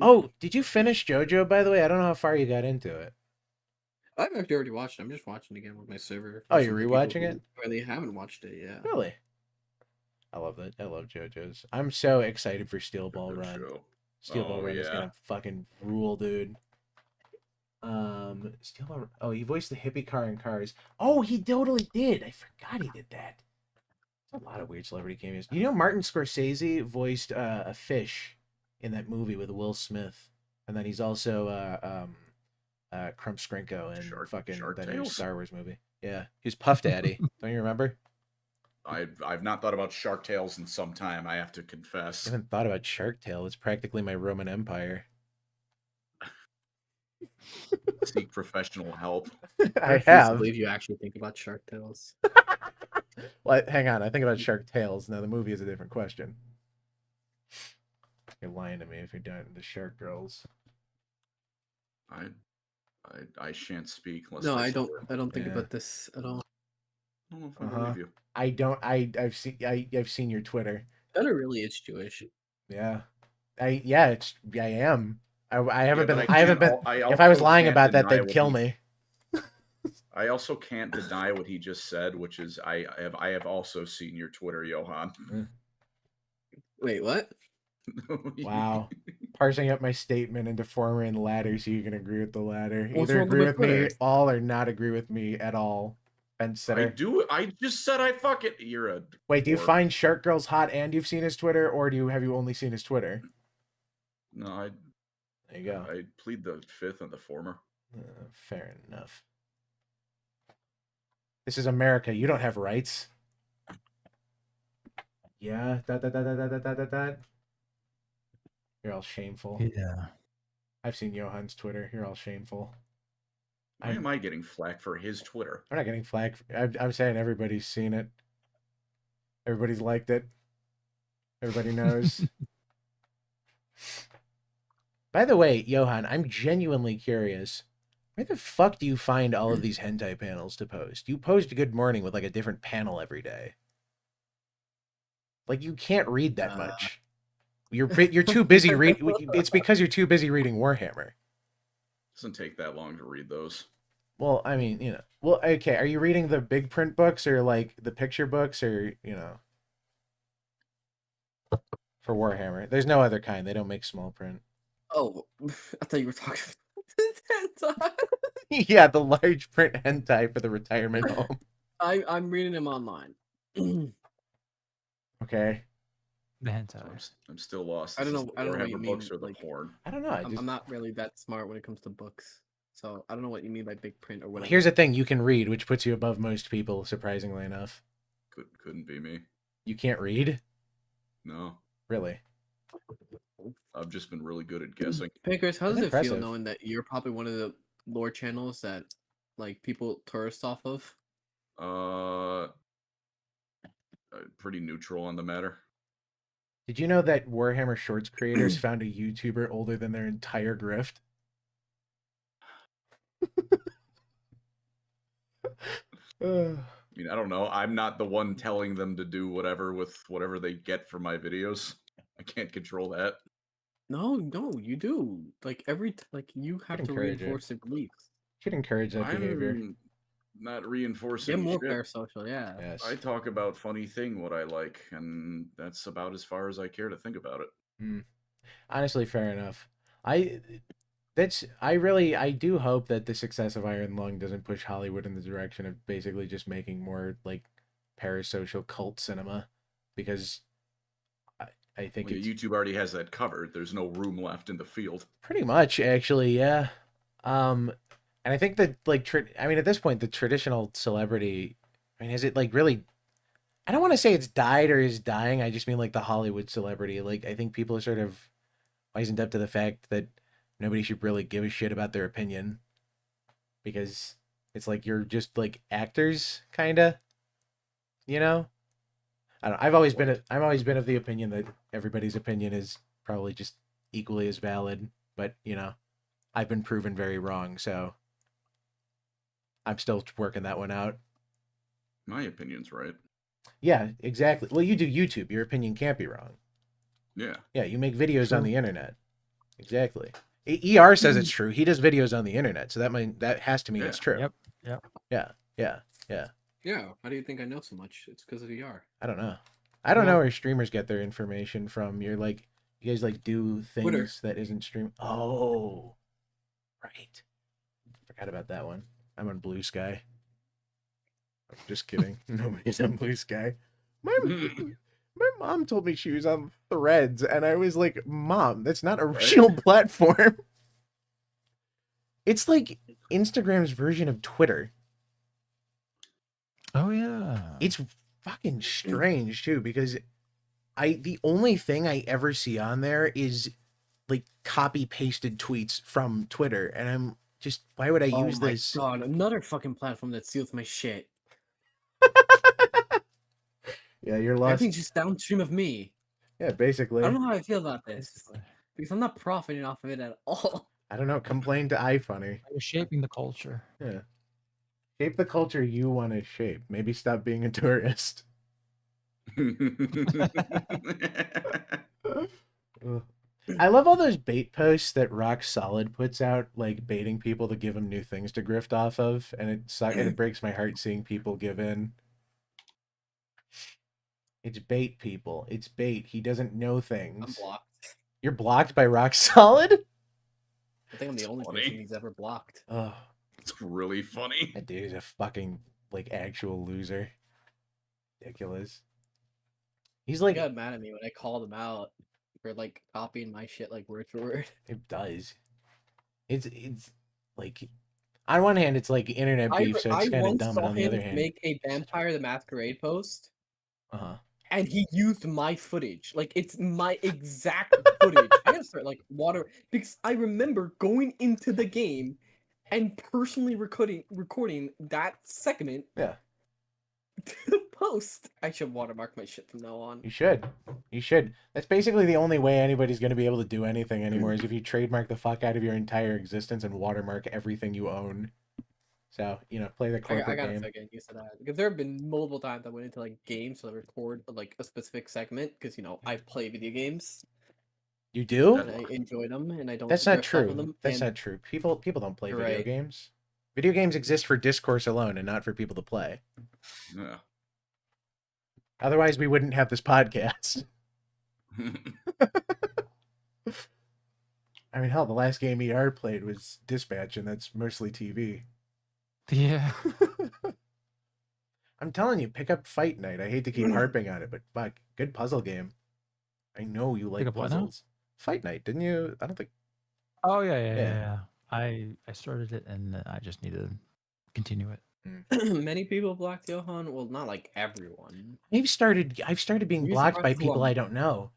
Oh, did you finish JoJo, by the way? I don't know how far you got into it. I've actually already watched it. I'm just watching it again with my server. Oh, you're rewatching it? Really haven't watched it yet. Really? I love that. I love JoJo's. I'm so excited for Steel Ball Good Run. show. Steel Ball Oh, Run is yeah. gonna fucking rule, dude. Steel Ball. Oh, he voiced the hippie car in Cars. Oh, he totally did. I forgot he did that. There's a lot of weird celebrity cameos. You know, Martin Scorsese voiced a fish in that movie with Will Smith, and then he's also Crump Skrinko in Shark fucking that new Tales? Star Wars movie. Yeah, he was Puff Daddy. Don't you remember? I've not thought about Shark Tales in some time, I have to confess. I haven't thought about Shark Tale. It's practically my Roman Empire. Seek professional help. I refuse to have. believe you actually think about Shark Tales. Well, hang on. I think about Shark Tales. Now the movie is a different question. You're lying to me if you're done the Shark Girls. I shan't speak unless No, they I swear. don't think Yeah. about this at all. I don't know if I believe you. I don't. I've seen your Twitter. Gunnar really is Jewish. Yeah. I am. I haven't Yeah, been. but I haven't been. If I was also lying can't about that, deny they'd what kill he- me. I also can't deny what he just said, which is I have also seen your Twitter, Johan. Wait, what? Wow. Parsing up my statement into former and latter so you can agree with the latter. What's Either wrong agree with with me Twitter? all or not agree with me at all. Fence sitter. I just said I fucking. You're a. Wait, do you dork. find Shark Girls hot and you've seen his Twitter, or have you only seen his Twitter? No, There you go. I plead the fifth and the former. Fair enough. This is America. You don't have rights. Yeah. You're all shameful. Yeah. I've seen Johan's Twitter. You're all shameful. Why am I getting flack for his Twitter? I'm not getting flack. I'm saying everybody's seen it. Everybody's liked it. Everybody knows. By the way, Johan, I'm genuinely curious. Where the fuck do you find all of these hentai panels to post? You post Good Morning with like a different panel every day. Like you can't read that much. You're too busy reading. It's because you're too busy reading Warhammer. Doesn't take that long to read those. Well, I mean, you know. Well, okay. Are you reading the big print books or like the picture books or for Warhammer? There's no other kind. They don't make small print. Oh, I thought you were talking about Yeah, the large print hentai for the retirement home. I'm reading them online. Okay. The hentai. I'm still lost. I don't Is know. this the I don't know what you Warhammer mean. books or the Like, porn. I don't know. I'm not really that smart when it comes to books, so I don't know what you mean by big print or whatever. Here's the thing: you can read, which puts you above most people. Surprisingly enough, Couldn't be me. you can't read. No, Really? I've just been really good at guessing. Pickers, how does That's it feel impressive. knowing that you're probably one of the lore channels that like people tourist off of? Pretty neutral on the matter. Did you know that Warhammer Shorts creators found a YouTuber older than their entire grift? I mean, I don't know. I'm not the one telling them to do whatever with whatever they get for my videos. I can't control that. No, you do. Like you have to encourage it. reinforce their beliefs. Should encourage that behavior. I'm not reinforcing Get more shit. parasocial, yeah. Yes. I talk about funny thing what I like, and that's about as far as I care to think about it. Honestly, fair enough. I do hope that the success of Iron Lung doesn't push Hollywood in the direction of basically just making more like parasocial cult cinema, because I think Well, YouTube already has that covered. There's no room left in the field. pretty much actually, yeah. And I think that like at this point the traditional celebrity, I mean, is it like really? I don't want to say it's died or is dying. I just mean like the Hollywood celebrity. Like I think people are sort of wisened up to the fact that nobody should really give a shit about their opinion, because it's like you're just like actors, kinda. You know, I don't. I've always been of the opinion that everybody's opinion is probably just equally as valid, but I've been proven very wrong, so I'm still working that one out. My opinion's right. Yeah, exactly. Well, you do YouTube. Your opinion can't be wrong. Yeah. Yeah, you make videos on the internet. Exactly. ER says it's true. He does videos on the internet, so that has to mean it's true. Yep. Yeah. Yeah. How do you think I know so much? It's because of ER. I don't know. I don't know where streamers get their information from. You guys like do things Twitter. that isn't stream. Oh, right. Forgot about that one. I'm on Blue Sky. Just kidding. Nobody's on Blue Sky. My mom told me she was on Threads, and I was like, Mom, that's not a real platform. It's like Instagram's version of Twitter. Oh yeah. It's fucking strange too, because the only thing I ever see on there is like copy pasted tweets from Twitter, and I'm just, why would I use this? Oh my god, another fucking platform that steals my shit. Yeah, you're lost. Everything's just downstream of me. Yeah, basically. I don't know how I feel about this because I'm not profiting off of it at all. I don't know. Complain to iFunny. You're shaping the culture. Yeah. Shape the culture you want to shape. Maybe stop being a tourist. I love all those bait posts that Rock Solid puts out, like baiting people to give him new things to grift off of, and it breaks my heart seeing people give in. It's bait, people. It's bait. He doesn't know things. I'm blocked. You're blocked by Rock Solid? I think I'm the only person he's ever blocked. Oh, it's really funny. that dude is a fucking like actual loser. Ridiculous. He's like, He got mad at me when I called him out for like copying my shit like word for word. it does. It's like, on one hand, it's like internet beef, so it's kind of dumb. But on the other hand, make a Vampire the Masquerade post. And he used my footage. Like, it's my exact footage. I gotta start, like, because I remember going into the game and personally recording that segment. Yeah. To the post. I should watermark my shit from now on. You should. You should. That's basically the only way anybody's going to be able to do anything anymore is if you trademark the fuck out of your entire existence and watermark everything you own. So, you know, play the corporate I gotta game. start getting used to that. Because there have been multiple times I went into, like, games to record, like, a specific segment. Because, you know, I play video games. You do? And I enjoy them, and I don't... That's not riff off of true. them, That's and- not true. People don't play video Right. games. Video games exist for discourse alone and not for people to play. Yeah. Otherwise, we wouldn't have this podcast. I mean, hell, the last game ER played was Dispatch, and that's mostly TV. Yeah. I'm telling you, pick up Fight Night. I hate to keep harping on it, but fuck, good puzzle game. I know you like Pick up what now? puzzles. Fight Night, didn't you? I don't think. Oh yeah. Yeah. I started it and I just need to continue it. Many people blocked Johan. Well, not like everyone. I've started being You're blocked by surprised who people I'm- I don't know.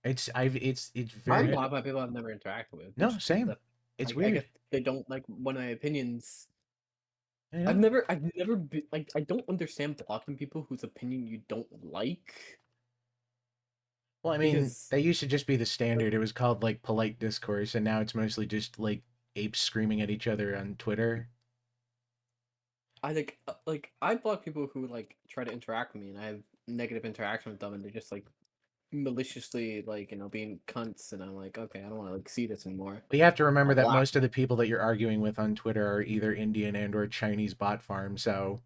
It's I'm very blocked by people I've never interacted with. No, which is same. the- It's I weird. guess they don't like one of my opinions. I know. I've never been like, I don't understand blocking people whose opinion you don't like. Well, I mean, because- that used to just be the standard. It was called like polite discourse, and now it's mostly just like apes screaming at each other on Twitter. I like I block people who like try to interact with me, and I have negative interaction with them, and they're just like maliciously like, you know, being cunts, and I'm like, okay, I don't want to like see this anymore. But you have to remember that Block. most of the people that you're arguing with on Twitter are either Indian and or Chinese bot farms, or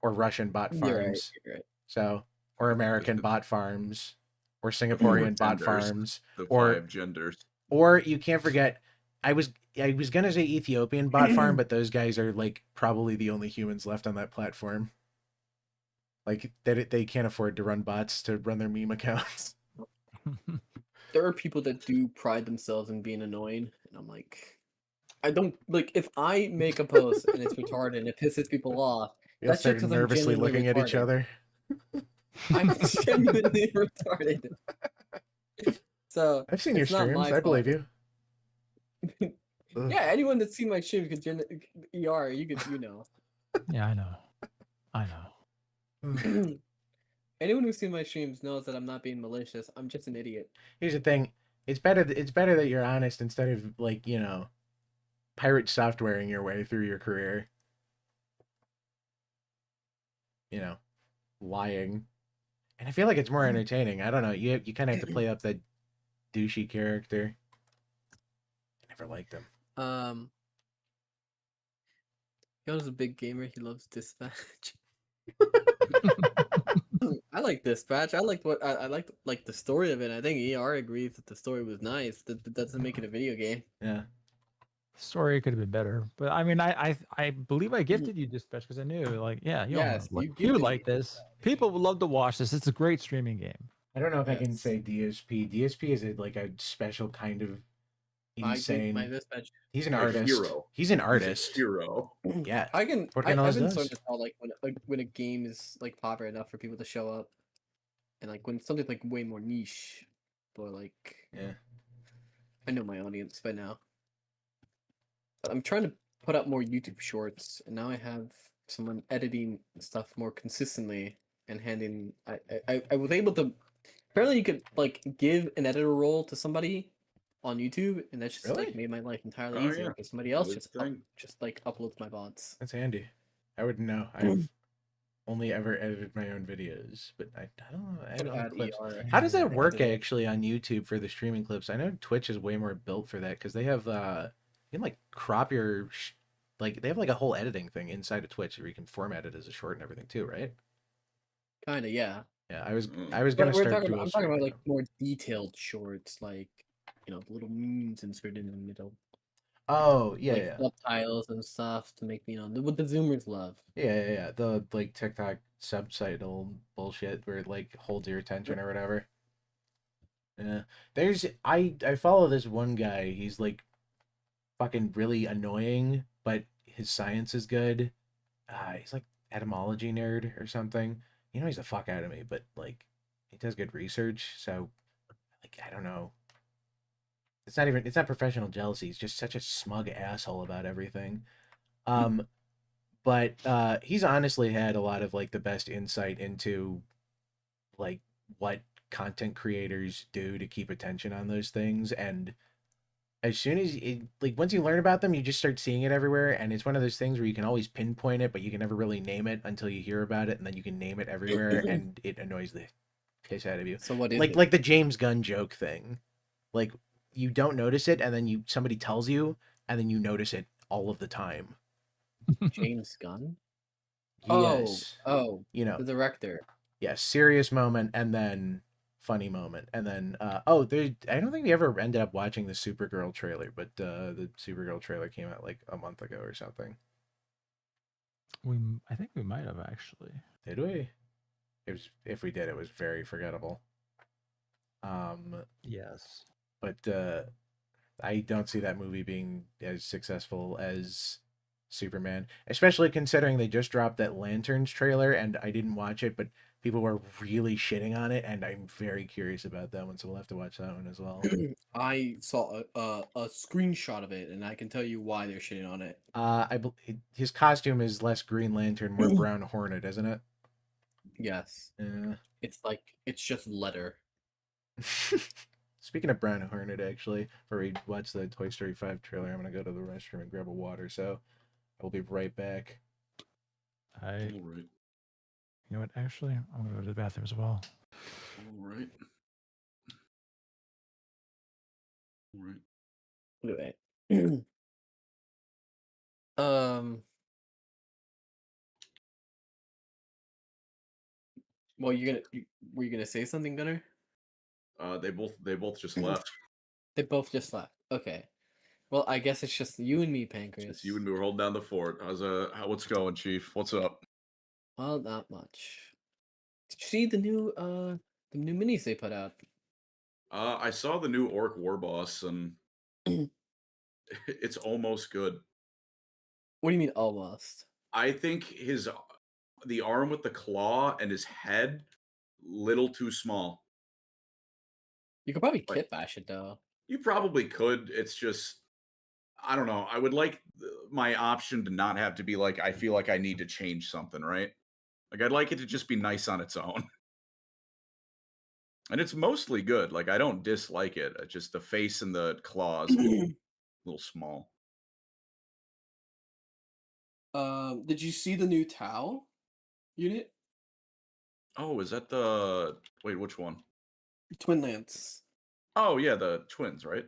Russian bot farms, You're right. so or American bot farms, or Singaporean bot Genders. farms, The or 5 genders. or you can't forget. I was gonna say Ethiopian bot farm, but those guys are like probably the only humans left on that platform. Like they can't afford to run bots to run their meme accounts. There are people that do pride themselves in being annoying, and I'm like, I don't like if I make a post and it's retarded and it pisses people off. We all That's just started 'cause I'm nervously genuinely looking at each retarded. other. I'm genuinely retarded. So I've seen your it's not streams. my I believe fault. you. Ugh. Yeah, anyone that's seen my stream could ER, you know. Yeah, I know. Anyone who's seen my streams knows that I'm not being malicious. I'm just an idiot. Here's the thing. It's better that you're honest instead of like, you know, pirate softwaring your way through your career. You know, lying. And I feel like it's more entertaining. I don't know. You kind of have to play up that douchey character. I never liked him. Yoda's a big gamer. He loves Dispatch. I like Dispatch. I liked what I liked like the story of it. I think ER agrees that the story was nice. That doesn't make it a video game. Yeah. Story could have been better, but I mean, I believe I gifted you Dispatch because I knew, like, yeah, Yes, you you would gifted like me this. People would love to watch this. It's a great streaming game. I don't know if I can Yes. say DSP. DSP is like a special kind of insane. my dispatch. He's an A artist. hero. He's an He's a artist. hero. Yeah. I've been does. starting to tell like when a game is like popular enough for people to show up, and like when something's like way more niche, or like Yeah. I know my audience by now. But I'm trying to put up more YouTube shorts, and now I have someone editing stuff more consistently and handing. I was able to. Apparently, you could like give an editor role to somebody on YouTube, and that just Really? like made my life entirely Oh, easier yeah. because somebody else Good just thing. like uploads my VODs. That's handy. I wouldn't know. I've only ever edited my own videos, but I don't know. I don't know clips. How does that work actually on YouTube for the streaming clips? I know Twitch is way more built for that because they have you can like crop your like they have like a whole editing thing inside of Twitch where you can format it as a short and everything too, right? Kind of, yeah. Yeah, I was Mm. gonna We're start. talking I'm talking about like now. more detailed shorts, like little memes inserted in the middle. Oh yeah, Like yeah. subtitles and stuff to make what the Zoomers love. Yeah. The like TikTok subtitle bullshit where it like holds your attention or whatever. Yeah. There's I follow this one guy. He's like fucking really annoying, but his science is good. He's like etymology nerd or something. He annoys the fuck out of me, but like he does good research, so like I don't know. It's not professional jealousy. He's just such a smug asshole about everything. But he's honestly had a lot of like the best insight into like what content creators do to keep attention on those things, and as soon as like once you learn about them, you just start seeing it everywhere, and it's one of those things where you can always pinpoint it, but you can never really name it until you hear about it, and then you can name it everywhere, and it annoys the piss out of you. So what is like it? like the James Gunn joke thing, like you don't notice it, and then somebody tells you, and then you notice it all of the time. James Gunn? Yes. Oh, You know, the director. yeah, serious moment and then funny moment. And then I don't think we ever ended up watching the Supergirl trailer, but the Supergirl trailer came out like a month ago or something. I think we might have actually. Did we? If we did, it was very forgettable. Yes. But I don't see that movie being as successful as Superman, especially considering they just dropped that Lanterns trailer and I didn't watch it, but people were really shitting on it, and I'm very curious about that one, so we'll have to watch that one as well. I saw a screenshot of it, and I can tell you why they're shitting on it. His costume is less Green Lantern, more Brown Hornet, isn't it? Yes. Yeah. It's just letter. Speaking of Brown Hornet, actually, before we watch the Toy Story 5 trailer, I'm gonna go to the restroom and grab a water, so I will be right back. All right. You know what? Actually, I'm gonna go to the bathroom as well. All right. Anyway. Well, were you gonna say something, Gunnar? They both just left. They both just left. Okay. Well, I guess it's just you and me, Pancreas. It's you and me. We're holding down the fort. What's going, Chief? What's up? Well, not much. Did you see the new minis they put out? I saw the new Orc War Boss, and it's almost good. What do you mean almost? I think the arm with the claw and his head, little too small. You could probably kit bash it though. You probably could. It's just, I don't know. I would like my option to not have to be like, I feel like I need to change something, right? Like, I'd like it to just be nice on its own. And it's mostly good. Like, I don't dislike it. It's just the face and the claws, a little small. Did you see the new Tau unit? Oh, is that wait, which one? Twin Lance. Oh, yeah, the twins, right?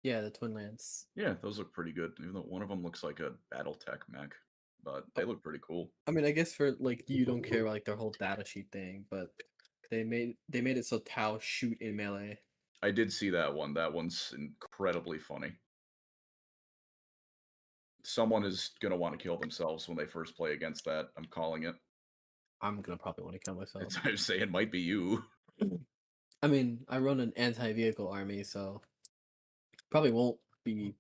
Yeah, the Twin Lance. Yeah, those look pretty good. Even though one of them looks like a BattleTech mech, but they look pretty cool. I mean, I guess for like you don't care about like their whole data sheet thing, but they made it so Tau shoot in melee. I did see that one. That one's incredibly funny. Someone is gonna want to kill themselves when they first play against that. I'm calling it. I'm gonna probably want to kill myself. I was saying it might be you. I mean, I run an anti-vehicle army, so probably won't be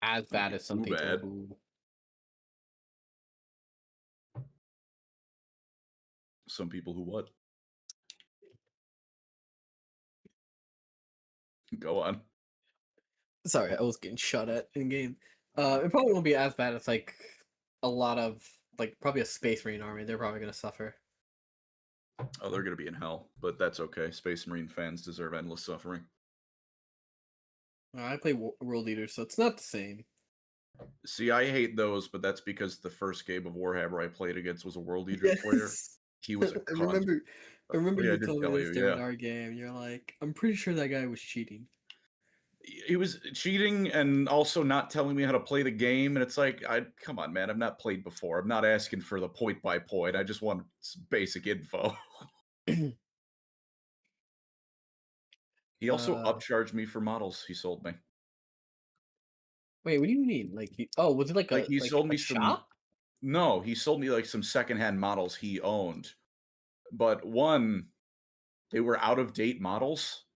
as bad as some too people bad. who. Some people who what? Go on. Sorry, I was getting shot at in game. It probably won't be as bad as like a lot of like probably a Space Marine army. They're probably gonna suffer. Oh, they're gonna be in hell, but that's okay. Space Marine fans deserve endless suffering. I play World Eaters, so it's not the same. See, I hate those, but that's because the first game of Warhammer I played against was a World Eater player. He was a I cunt. remember Yeah, I you did told me tell this you, during yeah. our game. You're like, I'm pretty sure that guy was cheating. He was cheating and also not telling me how to play the game, and it's like, come on, man, I've not played before. I'm not asking for the point by point. I just want some basic info. He also upcharged me for models he sold me. Wait, what do you mean? Like, was it like He sold me shop? No, he sold me like some secondhand models he owned. But one, they were out of date models.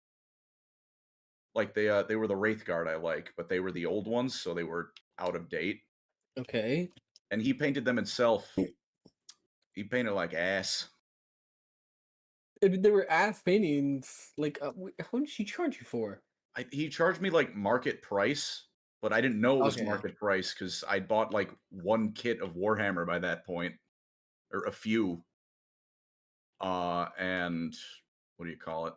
Like they were the Wraith Guard I like, but they were the old ones, so they were out of date. Okay. And he painted them himself. He painted like ass. They were ass paintings. Like, how did she charge you for? He charged me like market price, but I didn't know it was Okay. market price because I bought like one kit of Warhammer by that point, or a few. And what do you call it?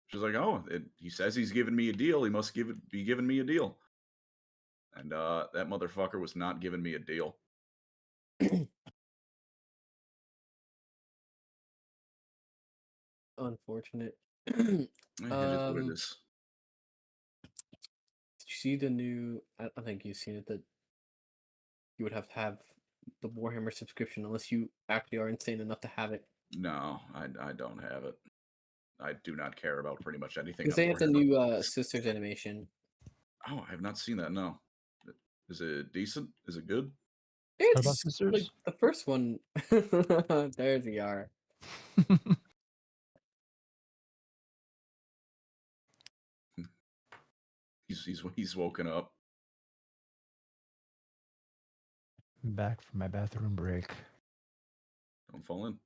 She's like, oh, he says he's giving me a deal. He must be giving me a deal. And that motherfucker was not giving me a deal. Unfortunate. It is what it is. Did you see the new? I think you've seen it. That you would have to have the Warhammer subscription unless you actually are insane enough to have it. No, I don't have it. I do not care about pretty much anything. Because they have the new Sisters animation. Oh, I have not seen that. No, is it decent? Is it good? It's like the first one. There's the R. He's woken up. I'm back from my bathroom break. Don't fall in.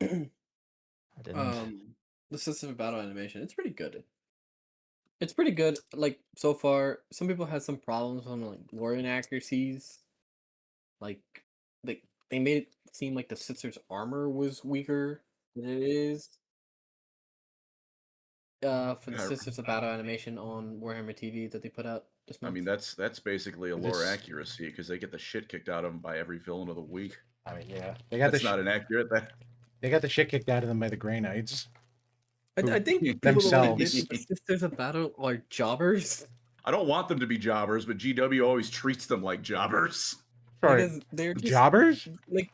I didn't. The System of Battle animation. It's pretty good. It's pretty good. Like so far, some people had some problems on like lore inaccuracies. Like they made it seem like the Sisters' armor was weaker than it is. For the Sisters of Battle animation on Warhammer TV that they put out this month. I mean, that's basically a lore accuracy because they get the shit kicked out of them by every villain of the week. I mean, yeah, they got that's not inaccurate. They got the shit kicked out of them by the Grey Knights. I think themselves. The Sisters of Battle are jobbers. I don't want them to be jobbers, but GW always treats them like jobbers. Sorry, because they're just, jobbers. Like,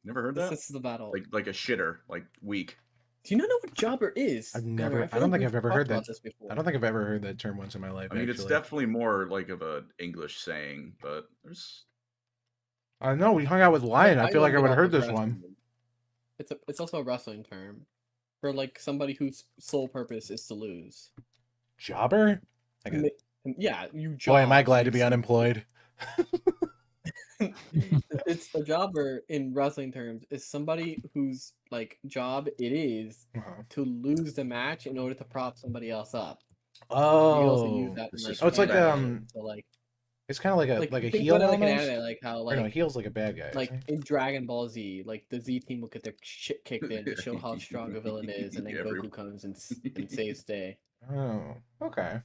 never heard that. Sisters of Battle, like a shitter, like weak. Do you not know what jobber is? I've never. I don't think I've ever heard that. I don't think I've ever heard that term once in my life. I mean, it's definitely more like of an English saying, but there's. I know we hung out with Lion. I feel like I would have heard this one. It's also a wrestling term for like somebody whose sole purpose is to lose. Jobber? Yeah, you. Boy, am I glad to be unemployed. It's a jobber in wrestling terms is somebody whose like job it is to lose the match in order to prop somebody else up. Oh, you also use that in, like, it's like so, like it's kind of like a heel like almost. an anime, like how like no, a heel's like a bad guy. Like in Dragon Ball Z, like the Z team will get their shit kicked in to show how strong a villain is, and then Goku comes and saves day. Oh, okay.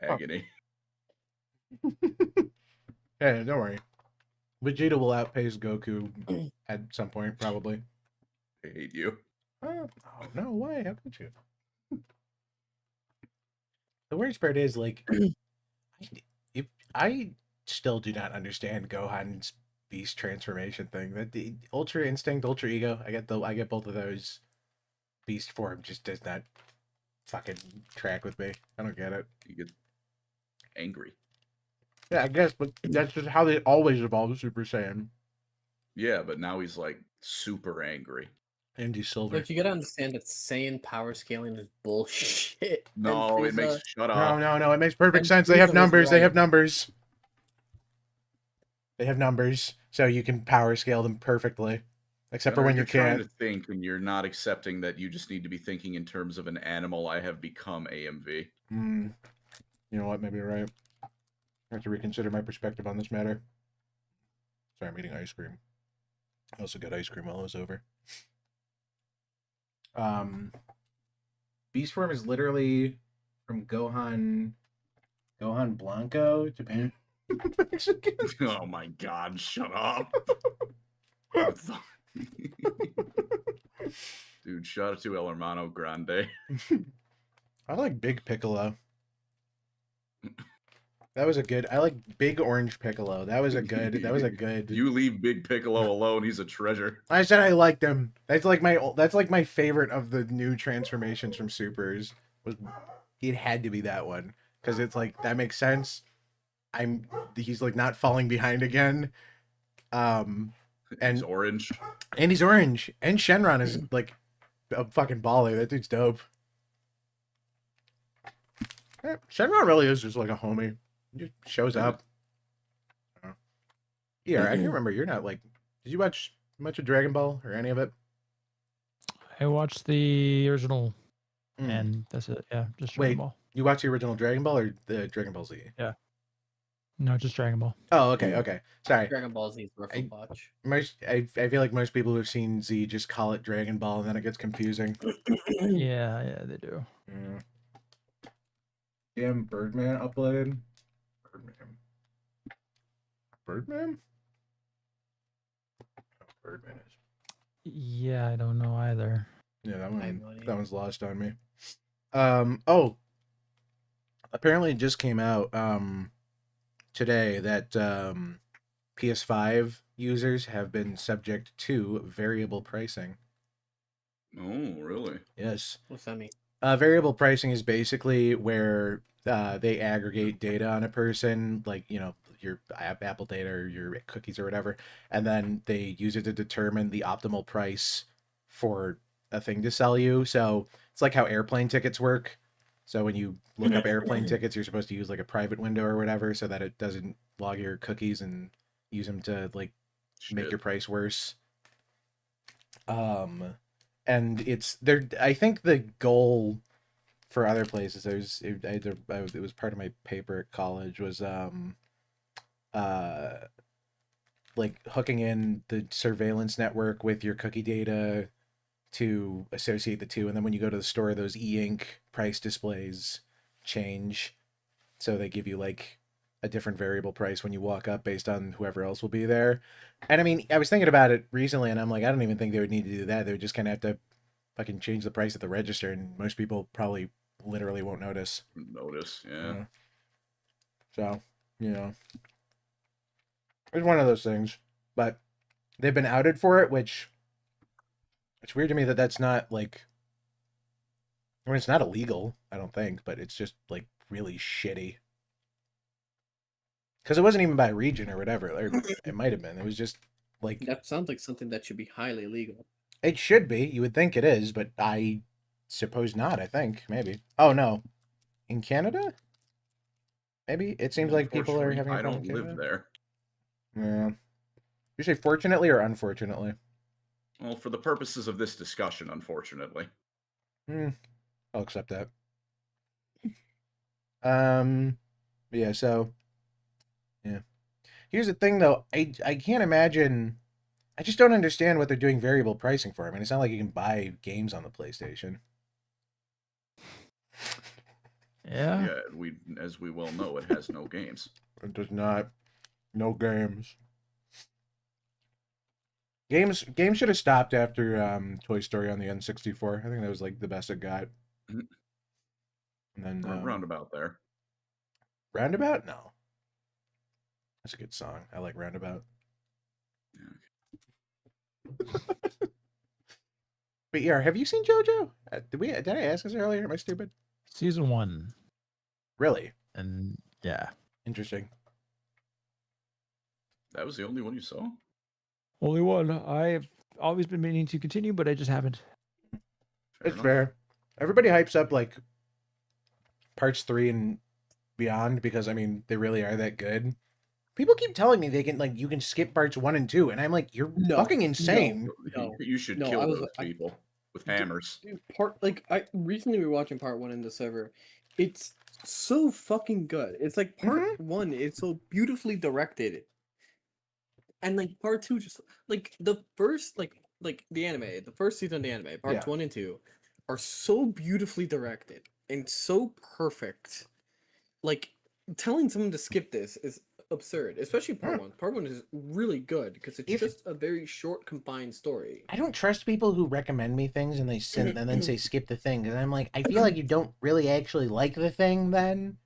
Agony. Hey, don't worry. Vegeta will outpace Goku at some point, probably. I hate you. Oh no, why? How could you? The worst part is, like, I still do not understand Gohan's beast transformation thing. That the Ultra Instinct, Ultra Ego, I get both of those. Beast form just does not fucking track with me. I don't get it. You get angry. Yeah, I guess, but that's just how they always evolve Super Saiyan. Yeah, but now he's like super angry. Andy Silver. Like, you gotta understand that saying power scaling is bullshit. No, it makes shut up. No. It makes perfect And sense. They have Frieza was numbers. They have right. numbers. They have numbers, so you can power scale them perfectly. Except for when you trying can't. to think and you're not accepting that you just need to be thinking in terms of an animal. I have become AMV. You know what? Maybe you're right. I have to reconsider my perspective on this matter. Sorry, I'm eating ice cream. I also got ice cream while I was over. Beast form is literally from Gohan Blanco, Japan. Oh my god, shut up. Dude, shout out to El Hermano Grande. I like Big Piccolo. That was a good. I like Big Orange Piccolo. That was a good. You leave Big Piccolo alone, he's a treasure. I said I liked him. That's like my favorite of the new transformations from Supers. It had to be that one because it's like that makes sense. He's like not falling behind again. And he's orange. And he's orange. And Shenron is like a fucking baller. That dude's dope. Yeah, Shenron really is just like a homie. He just shows up. Yeah, I can remember you're not like. Did you watch much of Dragon Ball or any of it? I watched the original, and that's it. Yeah, just Dragon Ball. You watched the original Dragon Ball or the Dragon Ball Z? Yeah. No, just Dragon Ball. Oh, okay. Sorry. Dragon Ball Z is worth a watch. I feel like most people who've seen Z just call it Dragon Ball, and then it gets confusing. Yeah, they do. Yeah. Damn, Birdman uploaded. Birdman? Birdman is. Yeah, I don't know either. Yeah, that one's lost on me. Oh, apparently it just came out today that PS5 users have been subject to variable pricing. Oh, really? Yes. What's that mean? Variable pricing is basically where they aggregate data on a person, like, you know, your Apple data or your cookies or whatever, and then they use it to determine the optimal price for a thing to sell you. So it's like how airplane tickets work. So when you look up airplane tickets, you're supposed to use like a private window or whatever so that it doesn't log your cookies and use them to like make your price worse. And it's there. I think the goal for other places, it was part of my paper at college, was like hooking in the surveillance network with your cookie data to associate the two, and then when you go to the store, those e-ink price displays change, so they give you like a different variable price when you walk up based on whoever else will be there. And I mean, I was thinking about it recently, and I'm like, I don't even think they would need to do that. They would just kind of have to fucking change the price at the register, and most people probably literally won't notice. Yeah. So, you know, it's one of those things. But they've been outed for it, which it's weird to me that that's not like. I mean, it's not illegal, I don't think, but it's just like really shitty. Because it wasn't even by region or whatever. Or it might have been. It was just like. That sounds like something that should be highly illegal. It should be. You would think it is, but I suppose not. I think maybe. Oh no, in Canada. Maybe it seems like people are having. I don't live there. Yeah. You say fortunately or unfortunately? Well, for the purposes of this discussion, unfortunately. I'll accept that. Yeah. So. Yeah. Here's the thing, though. I can't imagine. I just don't understand what they're doing variable pricing for. I mean, it's not like you can buy games on the PlayStation. Yeah. Yeah, as we well know, it has no games. It does not. No games. Games should have stopped after Toy Story on the N64. I think that was like the best it got. And then Roundabout there. Roundabout? No. That's a good song. I like Roundabout. But yeah, have you seen JoJo? Did I ask this earlier? Am I stupid? Season 1. Really? And yeah. Interesting. That was the only one you saw? Only one. I've always been meaning to continue, but I just haven't. It's fair. Everybody hypes up like parts 3 and beyond because I mean they really are that good. People keep telling me they can like you can skip parts 1 and 2, and I'm like, you're fucking insane. No, You should no, kill I was- those people with hammers. Dude, I recently we were watching part 1 in the server. It's so fucking good. It's like part 1, it's so beautifully directed. And like part 2 just like the first like the anime, the first season of the anime, parts 1 and 2 are so beautifully directed and so perfect. Like telling someone to skip this is absurd, especially part 1. Part 1 is really good because it's just a very short confined story. I don't trust people who recommend me things and they send and then say skip the thing because I'm like, I feel like you don't really actually like the thing then.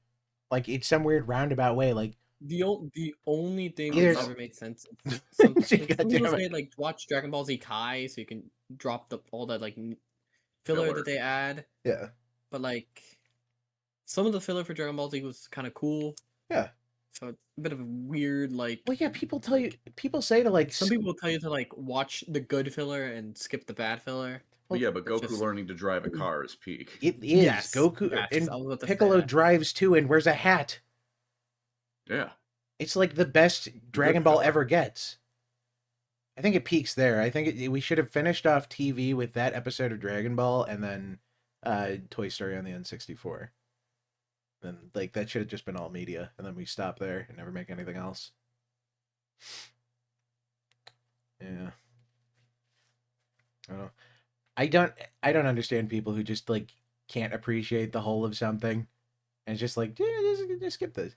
Like it's some weird roundabout way. Like the only thing Either- that's ever made sense. Some God people damn say it. like watch Dragon Ball Z Kai so you can drop all that like filler that they add. Yeah. But like some of the filler for Dragon Ball Z was kind of cool. Yeah. So it's a bit of a weird like. Well, yeah, people say to like Some people will tell you to like watch the good filler and skip the bad filler. Well, yeah, but it's Goku just- learning to drive a car is peak. It is Yes, Goku yes, and I was about to say Piccolo that. drives too and wears a hat. Yeah. It's like the best Dragon Ball ever gets. I think it peaks there. I think we should have finished off TV with that episode of Dragon Ball and then Toy Story on the N64. Then like that should have just been all media, and then we stop there and never make anything else. Yeah. I don't know. I don't understand people who just like can't appreciate the whole of something, and it's just like just skip this.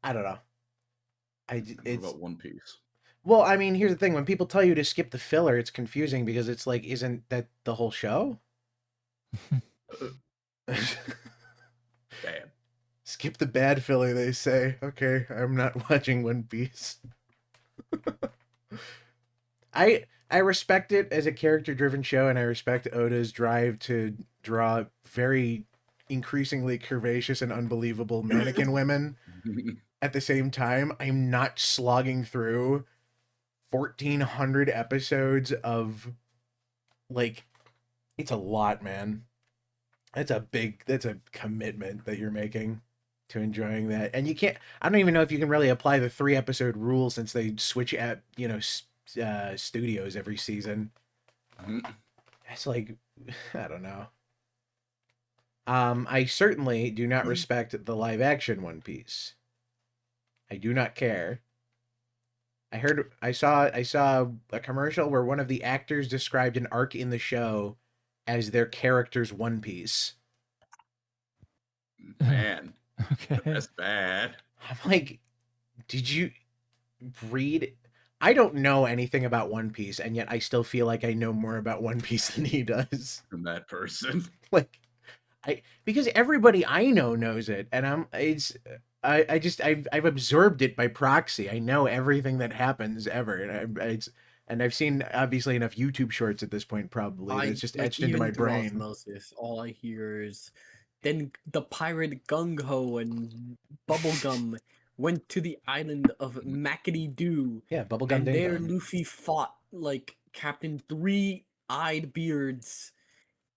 I don't know. What It's about One Piece? well, I mean, here's the thing: when people tell you to skip the filler, it's confusing because it's like, isn't that the whole show? Bad. Skip the bad filler, they say. Okay, I'm not watching One Piece. I respect it as a character-driven show, and I respect Oda's drive to draw very increasingly curvaceous and unbelievable mannequin women. At the same time, I'm not slogging through 1,400 episodes of, like, it's a lot, man. That's a commitment that you're making to enjoying that. And you can't, I don't even know if you can really apply the 3-episode rule since they switch at, studios every season. It's like, I don't know. I certainly do not respect the live action One Piece. I do not care. I saw a commercial where one of the actors described an arc in the show as their character's One Piece. Man, Okay. that's bad. I'm like, did you read? I don't know anything about One Piece, and yet I still feel like I know more about One Piece than he does. From that person. Like, because everybody I know knows it, and I've absorbed it by proxy. I know everything that happens ever, and I've seen obviously enough YouTube shorts at this point probably. It's just etched into my through brain. osmosis, all I hear is then the pirate Gung Ho and Bubblegum went to the island of Makati Doo. Yeah, Bubblegum And Ding there Dong. Luffy fought like Captain Three-Eyed Beards.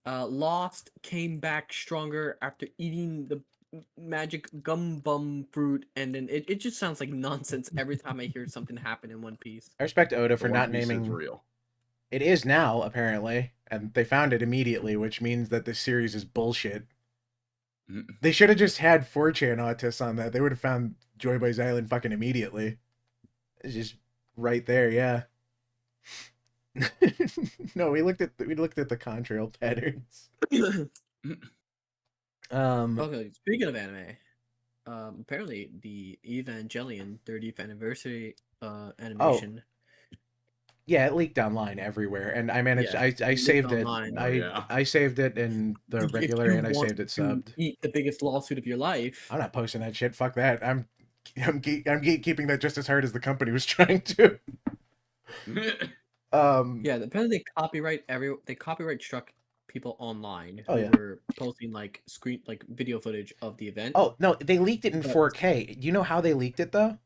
Lost, came back stronger after eating the magic gum bum fruit, and then it just sounds like nonsense every time I hear something happen in One Piece. I respect Oda for One not Piece is naming. real. It is now apparently, and they found it immediately, which means that this series is bullshit. They should have just had 4chan autists on that. They would have found Joy Boy's Island fucking immediately. It's just right there, yeah. No, we looked at the contrail patterns. Okay, speaking of anime, apparently the Evangelion 30th anniversary animation. Yeah, it leaked online everywhere, and I managed. Yeah, I it saved leaked it. online. I saved it in the If regular, you and I want saved it to subbed. Eat the biggest lawsuit of your life. I'm not posting that shit. Fuck that. I'm gatekeeping that just as hard as the company was trying to. Yeah, apparently they copyright struck people online who Oh, yeah. were posting like video footage of the event. Oh no, they leaked it in But- 4K. Do you know how they leaked it though?